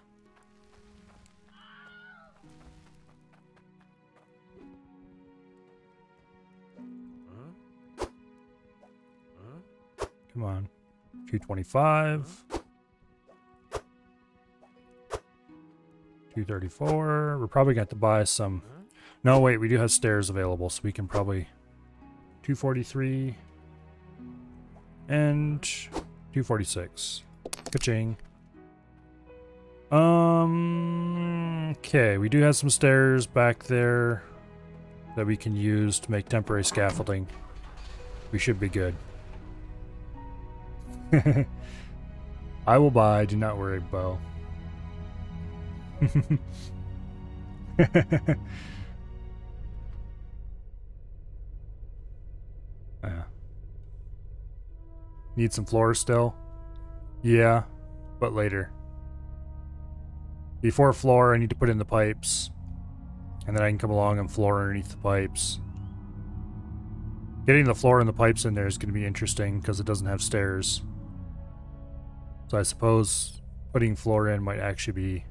Come on. 225. 234. We're probably going to have to buy some. No, wait, we do have stairs available, so we can probably 243 and 246. Ka-ching. Okay, we do have some stairs back there that we can use to make temporary scaffolding. We should be good. I will buy, do not worry, Bo. Need some floors still? Yeah, but later. Before floor, I need to put in the pipes. And then I can come along and floor underneath the pipes. Getting the floor and the pipes in there is going to be interesting because it doesn't have stairs. So I suppose putting floor in might actually be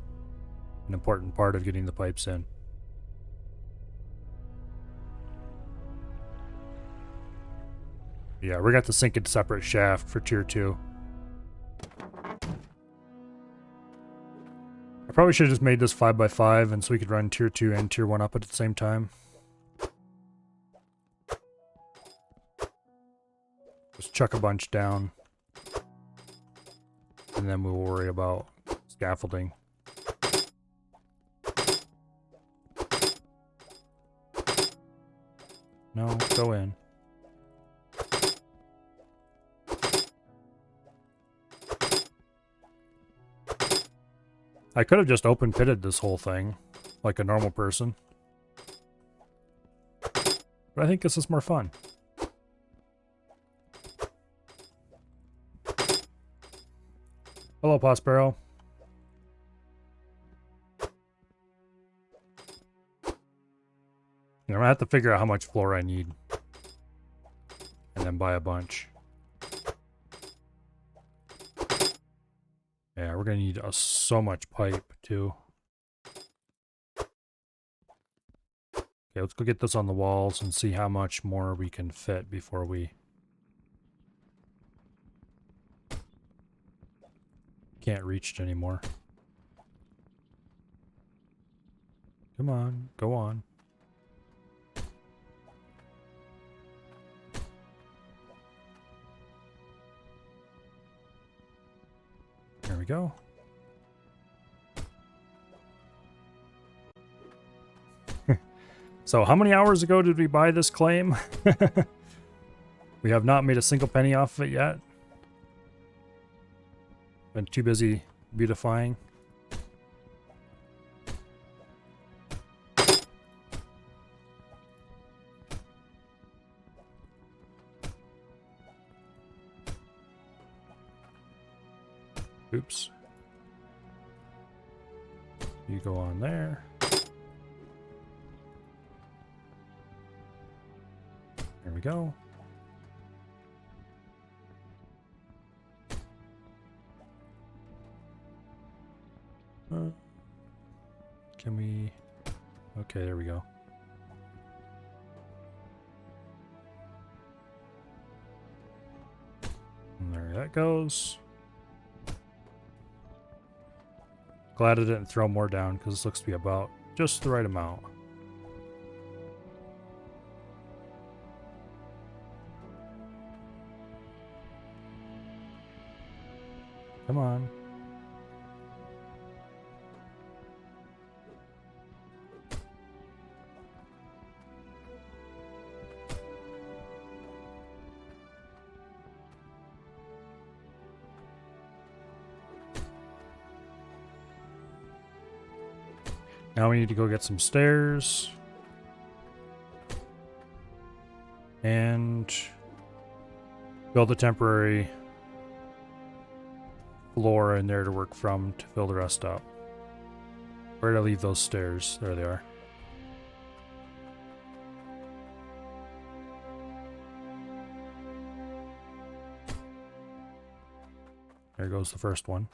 an important part of getting the pipes in. Yeah, we're going to have to sink a separate shaft for tier 2. I probably should have just made this 5x5 and so we could run tier 2 and tier 1 up at the same time. Just chuck a bunch down. And then we'll worry about scaffolding. No, go in. I could have just open pitted this whole thing, like a normal person. But I think this is more fun. Hello, Prospero. I'm gonna have to figure out how much floor I need. And then buy a bunch. Yeah, we're gonna need so much pipe, too. Okay, let's go get this on the walls and see how much more we can fit before we... can't reach it anymore. Come on, go on. There we go. So how many hours ago did we buy this claim? We have not made a single penny off of it yet. Been too busy beautifying. Oops. You go on there. There we go. Can we... Okay, there we go. And there that goes. Glad I didn't throw more down because this looks to be about just the right amount. Come on. Now we need to go get some stairs. And build a temporary floor in there to work from to fill the rest up. Where did I leave those stairs? There they are. There goes the first one.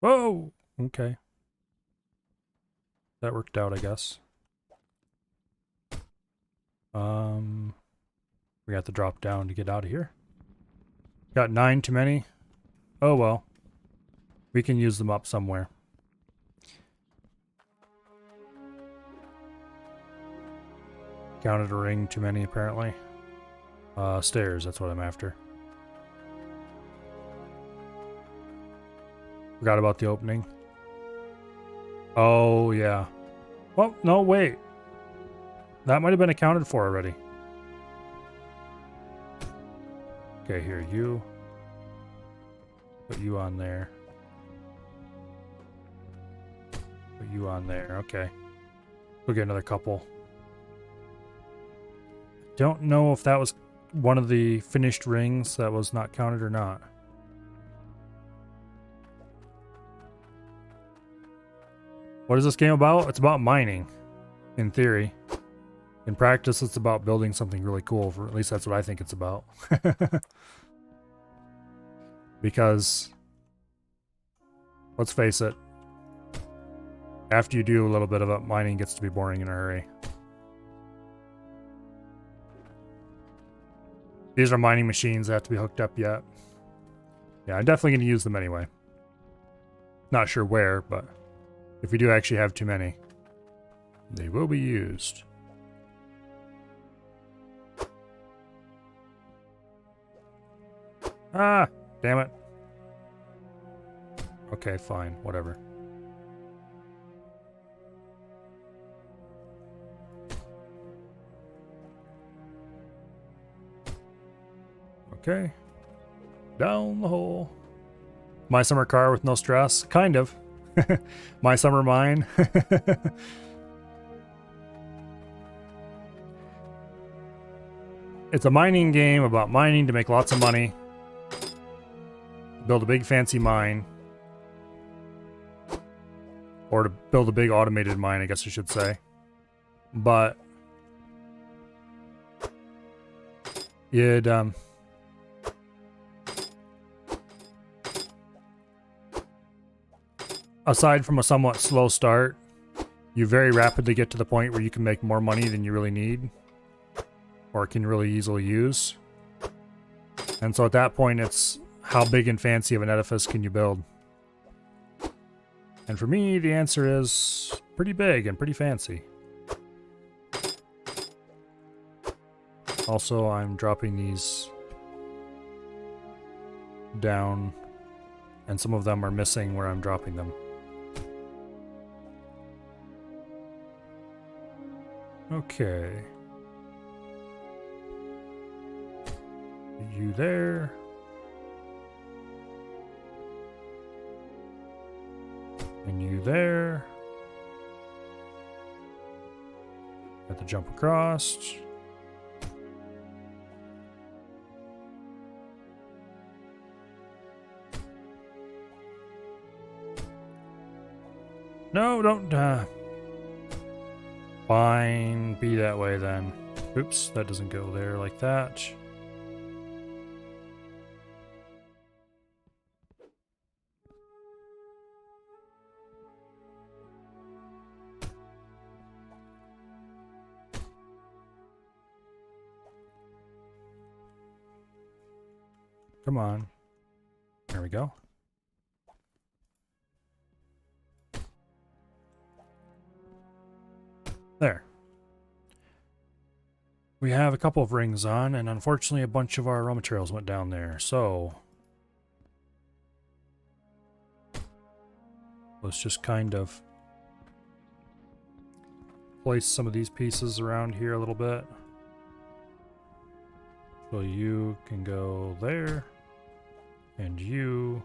Whoa! Okay. That worked out, I guess. We got to drop down to get out of here. Got 9 too many. Oh well. We can use them up somewhere. Counted a ring too many, apparently. Stairs, that's what I'm after. Forgot about the opening. Oh, yeah. Well, no, wait. That might have been accounted for already. Okay, here, you. Put you on there. Put you on there, okay. We'll get another couple. Don't know if that was one of the finished rings that was not counted or not. What is this game about? It's about mining, in theory. In practice, it's about building something really cool. At least that's what I think it's about. Because, let's face it, after you do a little bit of it, mining gets to be boring in a hurry. These are mining machines that have to be hooked up yet. Yeah, I'm definitely going to use them anyway. Not sure where, but if we do actually have too many, they will be used. Ah, damn it. Okay, fine, whatever. Okay. Down the hole. My summer car with no stress? Kind of. My summer mine. It's a mining game about mining to make lots of money. Build a big fancy mine. Or to build a big automated mine, I guess I should say. But you'd aside from a somewhat slow start, you very rapidly get to the point where you can make more money than you really need or can really easily use. And so at that point, it's how big and fancy of an edifice can you build? And for me, the answer is pretty big and pretty fancy. Also, I'm dropping these down, and some of them are missing where I'm dropping them. Okay. You there. And you there. Have to jump across. No, don't, fine, be that way then. Oops, that doesn't go there like that. Come on. There we go. There. We have a couple of rings on, and unfortunately a bunch of our raw materials went down there, so let's just kind of place some of these pieces around here a little bit. So you can go there, and you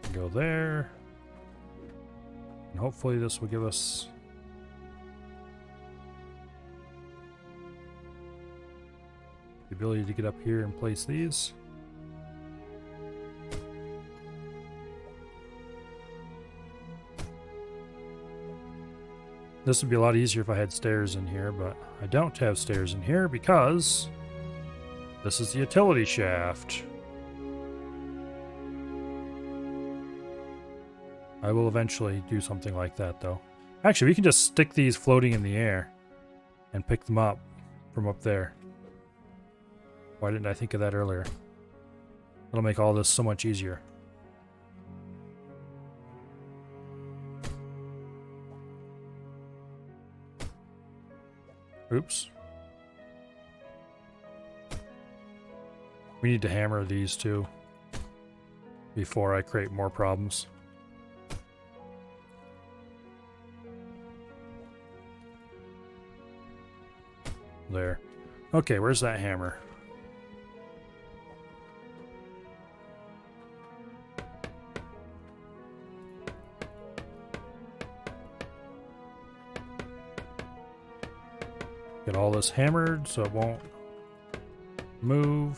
can go there, and hopefully this will give us the ability to get up here and place these. This would be a lot easier if I had stairs in here, but I don't have stairs in here because this is the utility shaft. I will eventually do something like that, though. Actually, we can just stick these floating in the air and pick them up from up there. Why didn't I think of that earlier? It'll make all this so much easier. Oops. We need to hammer these too before I create more problems. There. Okay, where's that hammer? Get all this hammered so it won't move.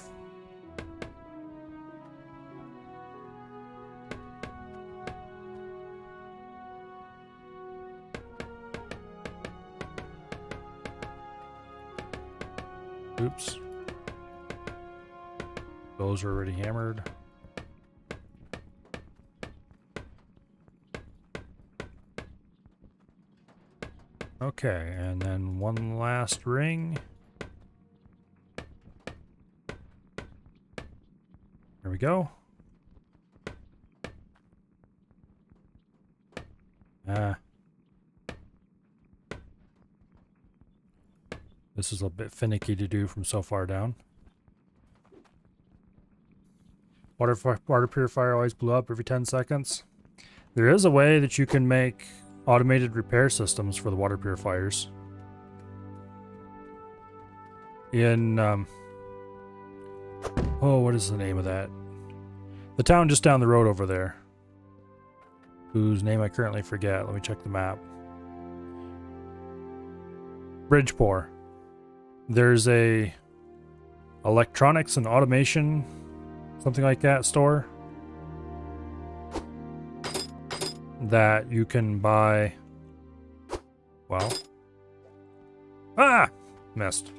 Oops. Those are already hammered. Okay, and then one last ring. There we go. This is a bit finicky to do from so far down. Water purifier always blew up every 10 seconds. There is a way that you can make automated repair systems for the water purifiers. In, oh, what is the name of that? The town just down the road over there, whose name I currently forget. Let me check the map. Bridgeport. There's a electronics and automation, something like that, store that you can buy. Well, missed.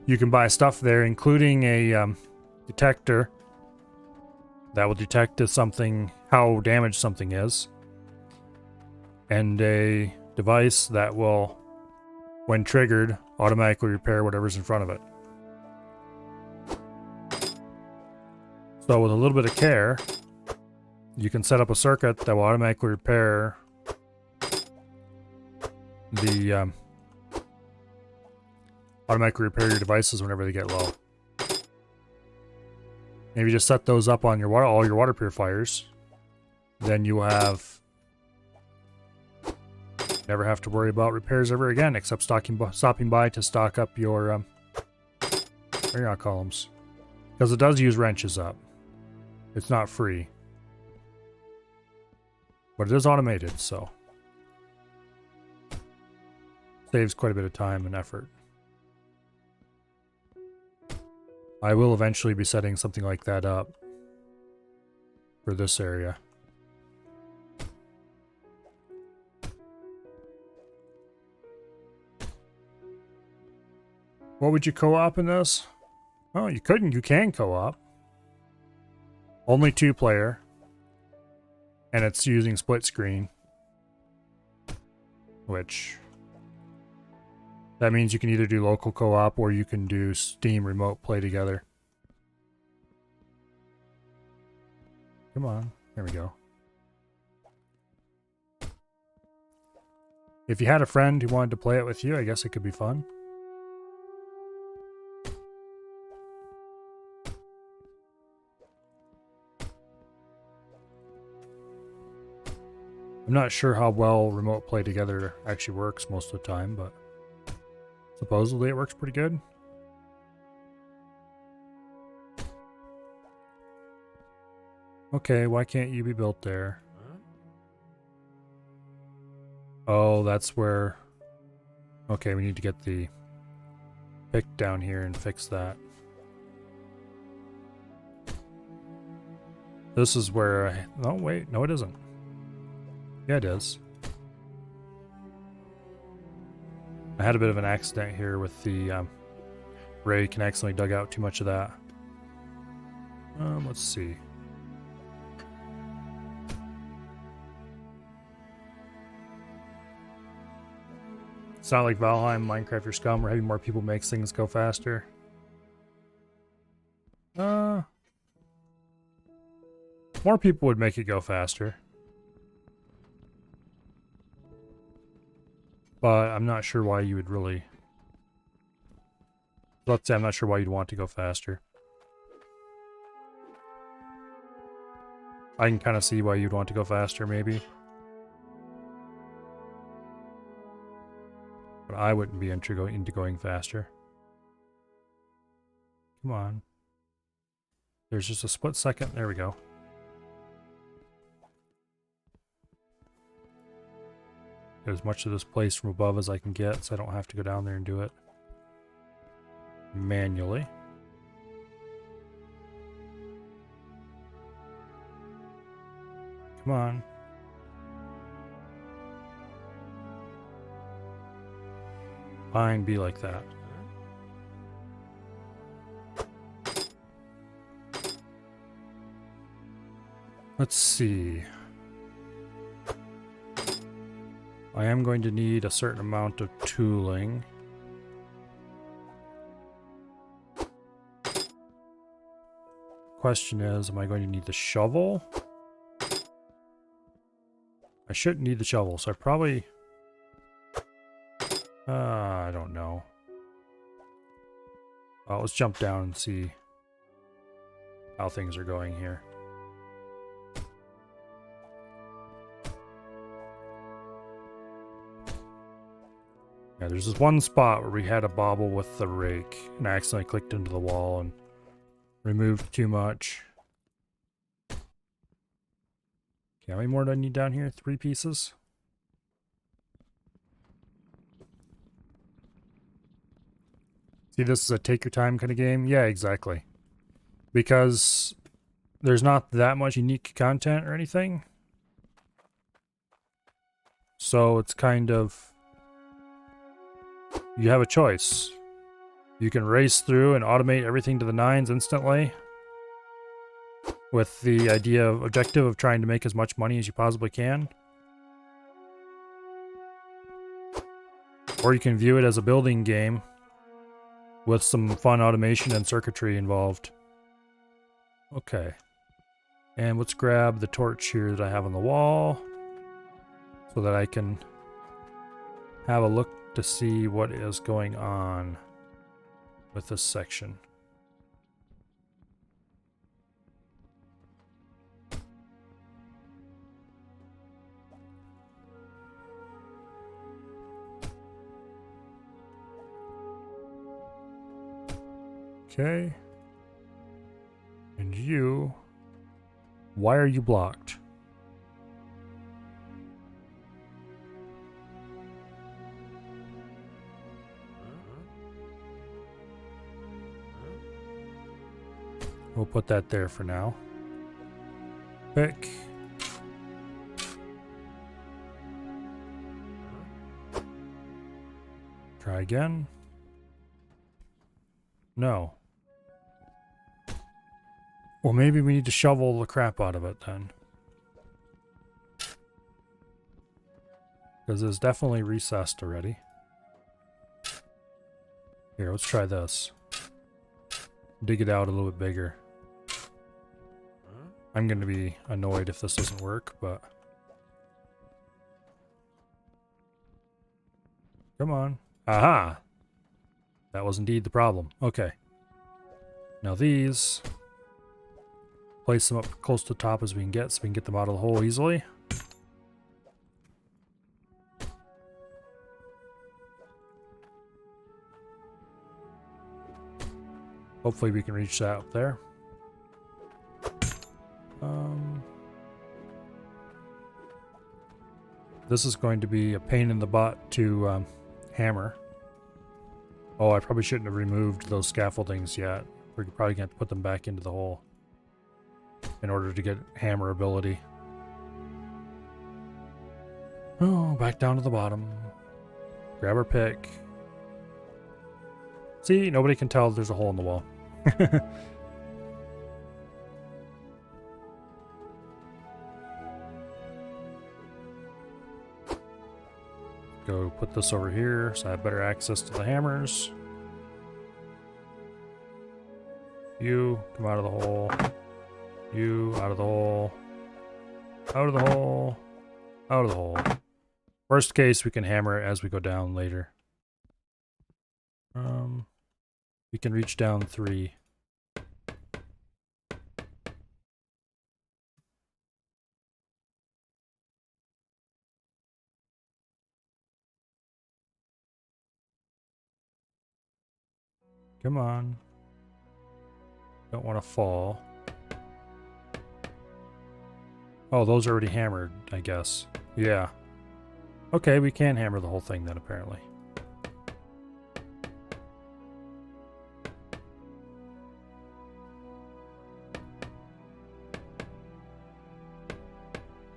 You can buy stuff there, including a detector that will detect if something, how damaged something is, and a device that will, when triggered, automatically repair whatever's in front of it. So with a little bit of care, you can set up a circuit that will automatically repair the automatically repair your devices whenever they get low. Maybe just set those up on your all your water purifiers. Then you will have never have to worry about repairs ever again, except stopping by to stock up your ring columns, because it does use wrenches up. It's not free, but it is automated, so saves quite a bit of time and effort. I will eventually be setting something like that up for this area. What would you co-op in this? Oh, you couldn't. You can co-op. Only 2-player. And it's using split screen. Which... that means you can either do local co-op or you can do Steam remote play together. Come on. There we go. If you had a friend who wanted to play it with you, I guess it could be fun. I'm not sure how well remote play together actually works most of the time, but supposedly it works pretty good. Okay, why can't you be built there? Oh, that's where... okay, we need to get the pick down here and fix that. This is where I... oh, wait. No, it isn't. Yeah, it is. I had a bit of an accident here with the ray. Can accidentally dug out too much of that. Let's see. It's not like Valheim, Minecraft, or Scum, where having more people makes things go faster. More people would make it go faster. But I'm not sure why you would really... let's say I'm not sure why you'd want to go faster. I can kind of see why you'd want to go faster, maybe. But I wouldn't be into going faster. Come on. There's just a split second. There we go. Get as much of this place from above as I can get, so I don't have to go down there and do it manually. Come on. Fine, be like that. Let's see. I am going to need a certain amount of tooling. Question is, am I going to need the shovel? I shouldn't need the shovel, so I probably... I don't know. Well, let's jump down and see how things are going here. Yeah, there's this one spot where we had a bobble with the rake, and I accidentally clicked into the wall and removed too much. Okay, how many more do I need down here? 3 pieces? See, this is a take your time kind of game? Yeah, exactly. Because there's not that much unique content or anything. So it's kind of... you have a choice. You can race through and automate everything to the nines instantly, with the objective of trying to make as much money as you possibly can. Or you can view it as a building game with some fun automation and circuitry involved. Okay. And let's grab the torch here that I have on the wall so that I can have a look to see what is going on with this section. Okay. And you... why are you blocked? We'll put that there for now. Pick. Try again. No. Well, maybe we need to shovel the crap out of it then. Because it's definitely recessed already. Here, let's try this. Dig it out a little bit bigger. I'm going to be annoyed if this doesn't work, but... Come on. Aha! That was indeed the problem. Okay. Now these... Place them up close to the top as we can get, so we can get them out of the hole easily. Hopefully we can reach that up there. This is going to be a pain in the butt to hammer. Oh, I probably shouldn't have removed those scaffoldings yet. We're probably going to have to put them back into the hole in order to get hammer ability. Oh, back down to the bottom. Grab our pick. See, nobody can tell there's a hole in the wall. Go put this over here so I have better access to the hammers. You, come out of the hole. You, out of the hole. Out of the hole. Out of the hole. Worst case, we can hammer it as we go down later. We can reach down 3. Come on. Don't want to fall. Oh, those are already hammered, I guess. Yeah. Okay, we can hammer the whole thing then, apparently.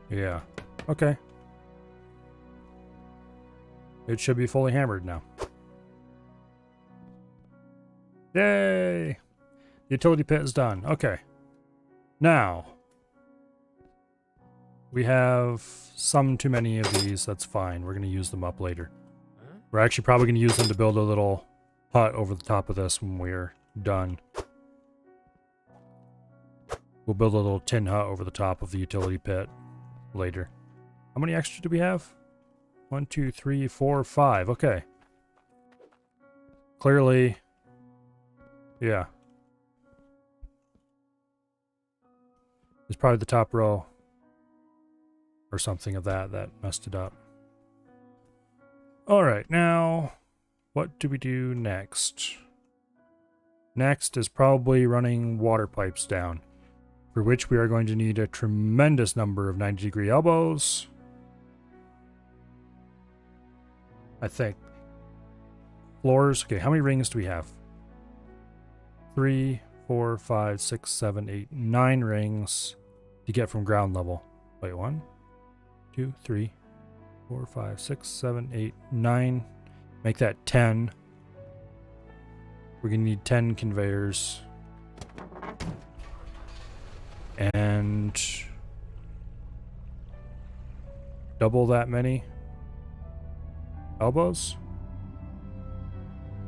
Yeah. Okay. It should be fully hammered now. Yay! The utility pit is done. Okay. Now, we have some too many of these. That's fine. We're going to use them up later. We're actually probably going to use them to build a little hut over the top of this when we're done. We'll build a little tin hut over the top of the utility pit later. How many extra do we have? 1, 2, 3, 4, 5. Okay. Clearly, yeah. It's probably the top row or something of that messed it up. Alright, now what do we do next? Next is probably running water pipes down, for which we are going to need a tremendous number of 90-degree elbows. I think. Floors. Okay, how many rings do we have? 3, 4, 5, 6, 7, 8, 9 rings to get from ground level. Wait, 1, 2, 3, 4, 5, 6, 7, 8, 9. Make that 10. We're going to need 10 conveyors. And double that many elbows.